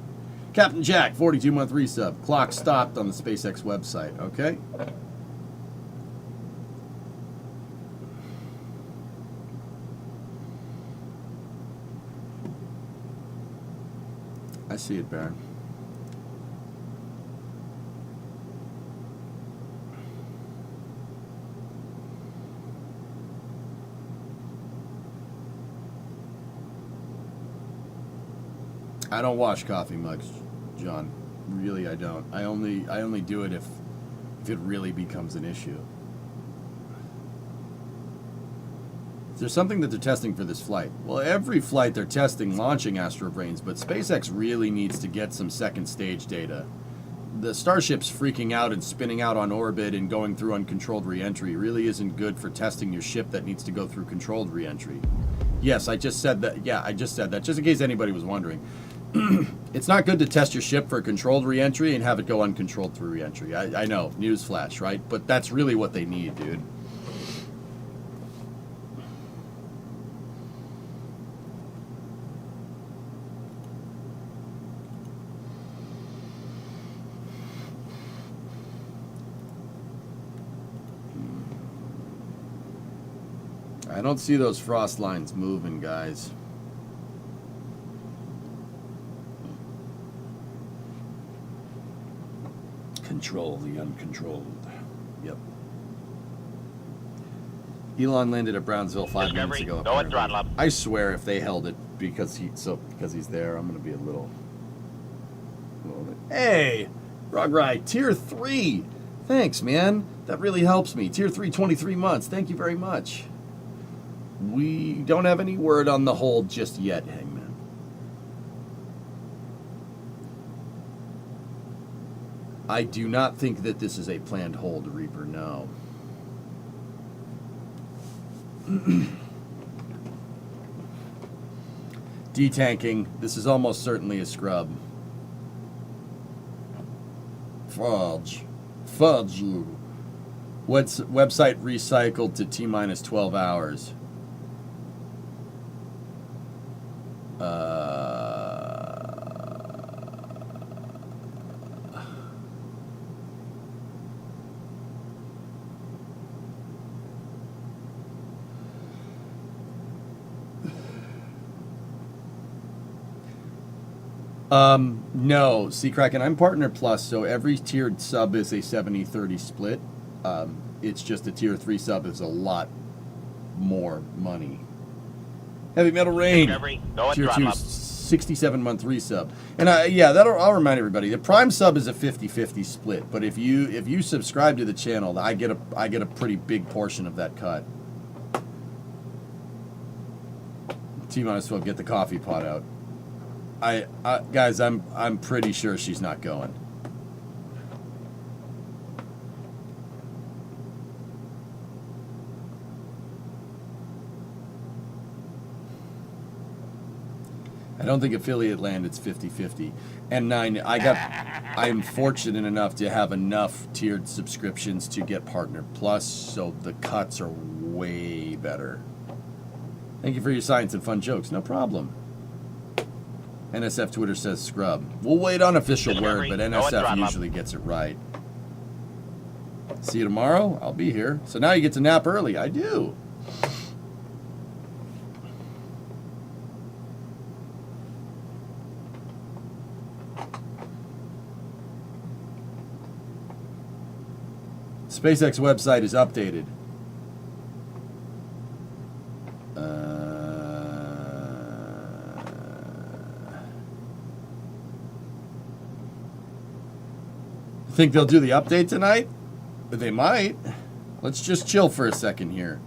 Captain Jack, 42-month resub. Clock stopped on the SpaceX website, okay? I see it, Baron. I don't wash coffee mugs, John. Really, I don't. I only do it if it really becomes an issue. Is there something that they're testing for this flight? Well, every flight they're testing launching Astrobrains, but SpaceX really needs to get some second stage data. The Starship's freaking out and spinning out on orbit and going through uncontrolled re-entry really isn't good for testing your ship that needs to go through controlled re-entry. Yes, I just said that. Yeah, I just said that, just in case anybody was wondering. It's not good to test your ship for controlled re-entry and have it go uncontrolled through re-entry. I know, newsflash, right? But that's really what they need, dude. I don't see those frost lines moving, guys. Control the uncontrolled. Yep. Elon landed at Brownsville 5 minutes ago. Go at throttle up. I swear if they held it because he's there, I'm gonna be a little. Hey, Rograi, tier 3. Thanks, man. That really helps me. Tier 3, 23 months. Thank you very much. We don't have any word on the hold just yet, Hangman. I do not think that this is a planned hold, Reaper, no. Detanking. This is almost certainly a scrub. Fudge. Fudge you. What's website recycled to T-minus 12 hours? No, Sea Kraken, I'm Partner Plus, so every tiered sub is a 70-30 split. It's just a tier 3 sub is a lot more money. Heavy Metal Rain, tier 2, 67-month resub. And yeah, I'll remind everybody, the Prime sub is a 50-50 split, but if you subscribe to the channel, I get a pretty big portion of that cut. T-minus 12, get the coffee pot out. Guys, I'm pretty sure she's not going. I don't think affiliate land, it's 50-50. And 9, I am fortunate enough to have enough tiered subscriptions to get Partner Plus, so the cuts are way better. Thank you for your science and fun jokes. No problem. NSF Twitter says scrub. We'll wait on official word, Discovery, but go and NSF throttle up. usually gets it right. See you tomorrow. I'll be here. So now you get to nap early. I do. SpaceX website is updated. Think they'll do the update tonight? But they might. Let's just chill for a second here.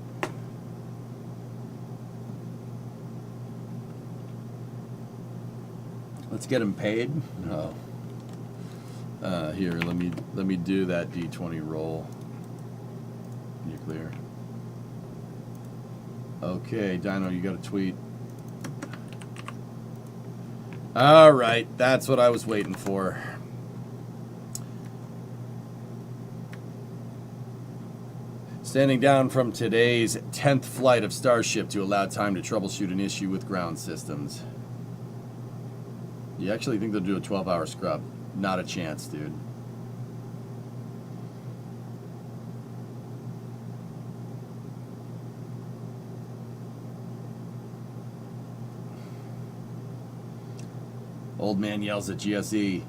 Let's get them paid. No. Here, let me do that D20 roll. Nuclear. Okay, Dino, you got a tweet. All right, that's what I was waiting for. Standing down from today's 10th flight of Starship to allow time to troubleshoot an issue with ground systems. You actually think they'll do a 12-hour scrub? Not a chance, dude. Old man yells at GSE.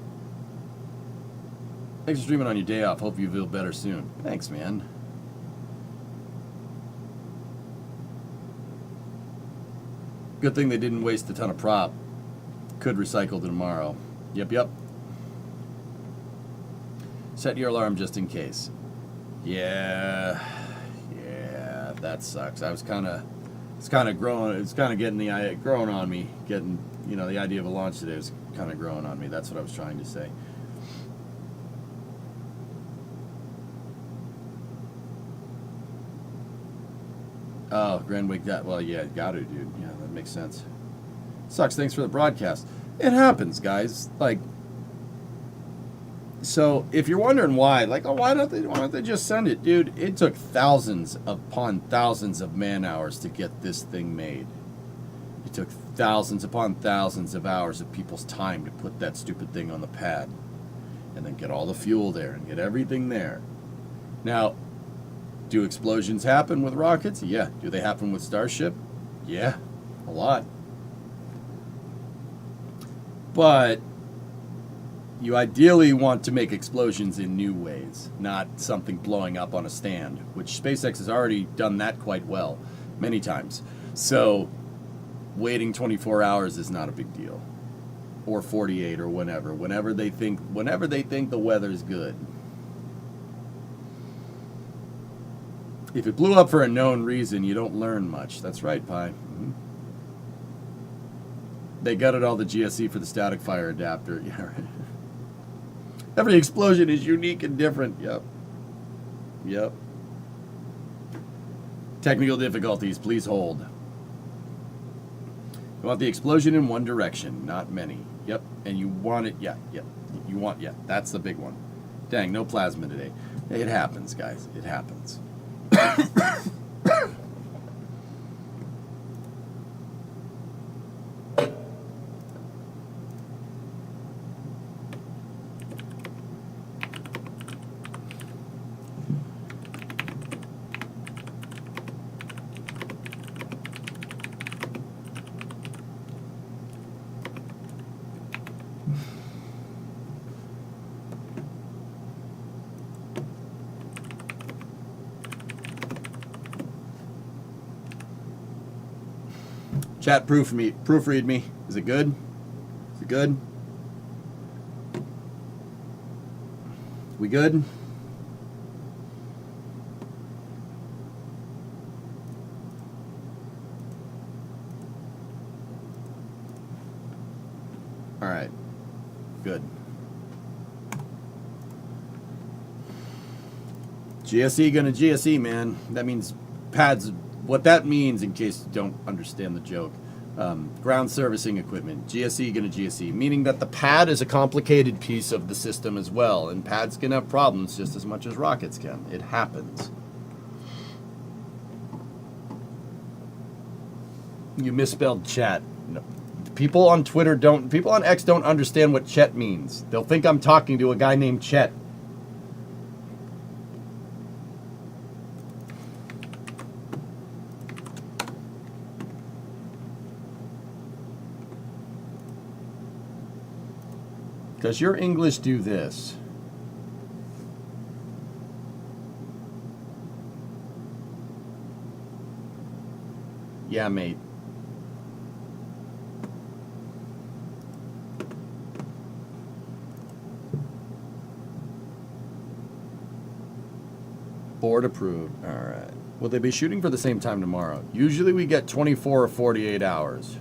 Thanks for streaming on your day off. Hope you feel better soon. Thanks, man. Good thing they didn't waste a ton of prop. Could recycle tomorrow. Yep. Set your alarm just in case. Yeah, that sucks. It's kind of growing. It's kind of getting growing on me. Getting, the idea of a launch today was kind of growing on me. That's what I was trying to say. Oh, Grand Wake, well, yeah, got to, dude. Yeah, that makes sense. Sucks. Thanks for the broadcast. It happens, guys. So if you're wondering why, why don't they just send it, dude? It took thousands upon thousands of man hours to get this thing made. It took thousands upon thousands of hours of people's time to put that stupid thing on the pad, and then get all the fuel there and get everything there. Now, do explosions happen with rockets? Yeah. Do they happen with Starship? Yeah, a lot. But you ideally want to make explosions in new ways, not something blowing up on a stand, which SpaceX has already done that quite well, many times. So waiting 24 hours is not a big deal. Or 48 or whenever they think the weather's good. If it blew up for a known reason, you don't learn much. That's right, Pi. Mm-hmm. They gutted all the GSE for the static fire adapter. Yeah, right. Every explosion is unique and different. Yep. Technical difficulties, please hold. You want the explosion in one direction, not many. Yep, and you want it, that's the big one. Dang, no plasma today. It happens, guys. It happens. Chat, proofread me. Is it good? Is it good? We good? All right. Good. GSE gonna GSE, man. That means pads. What that means, in case you don't understand the joke, ground servicing equipment, GSE gonna GSE, meaning that the pad is a complicated piece of the system as well, and pads can have problems just as much as rockets can. It happens. You misspelled chat. No, People on Twitter don't, people on X don't understand what Chet means. They'll think I'm talking to a guy named Chet. Does your English do this? Yeah, mate. Board approved. All right. Will they be shooting for the same time tomorrow? Usually we get 24 or 48 hours.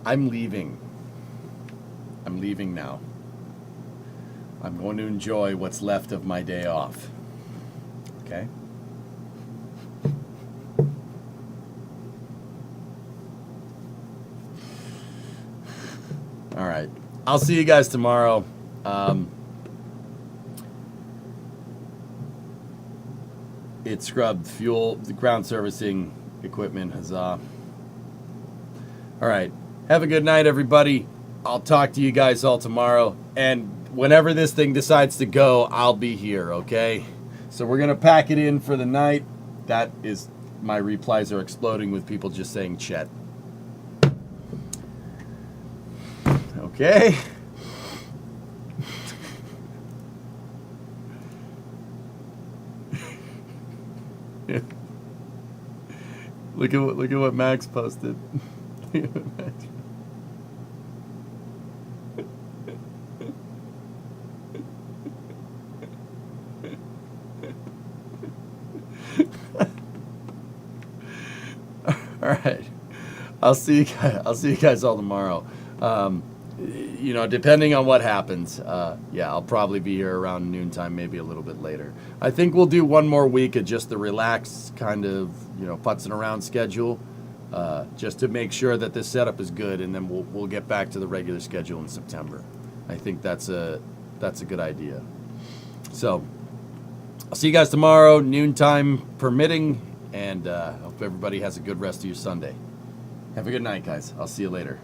I'm leaving. I'm leaving now. I'm going to enjoy what's left of my day off. Okay? All right. I'll see you guys tomorrow. It scrubbed fuel, the ground servicing equipment. Huzzah. All right. Have a good night, everybody. I'll talk to you guys all tomorrow. And whenever this thing decides to go, I'll be here, okay? So we're going to pack it in for the night. That is, my replies are exploding with people just saying Chet. Okay? Look at what Max posted. All right, I'll see you guys all tomorrow. You know, depending on what happens, yeah, I'll probably be here around noontime, maybe a little bit later. I think we'll do one more week of just the relaxed kind of, you know, putzing around schedule, just to make sure that this setup is good, and then we'll get back to the regular schedule in September. I think that's a good idea. So I'll see you guys tomorrow, noontime permitting, and hope everybody has a good rest of your Sunday. Have a good night, guys. I'll see you later.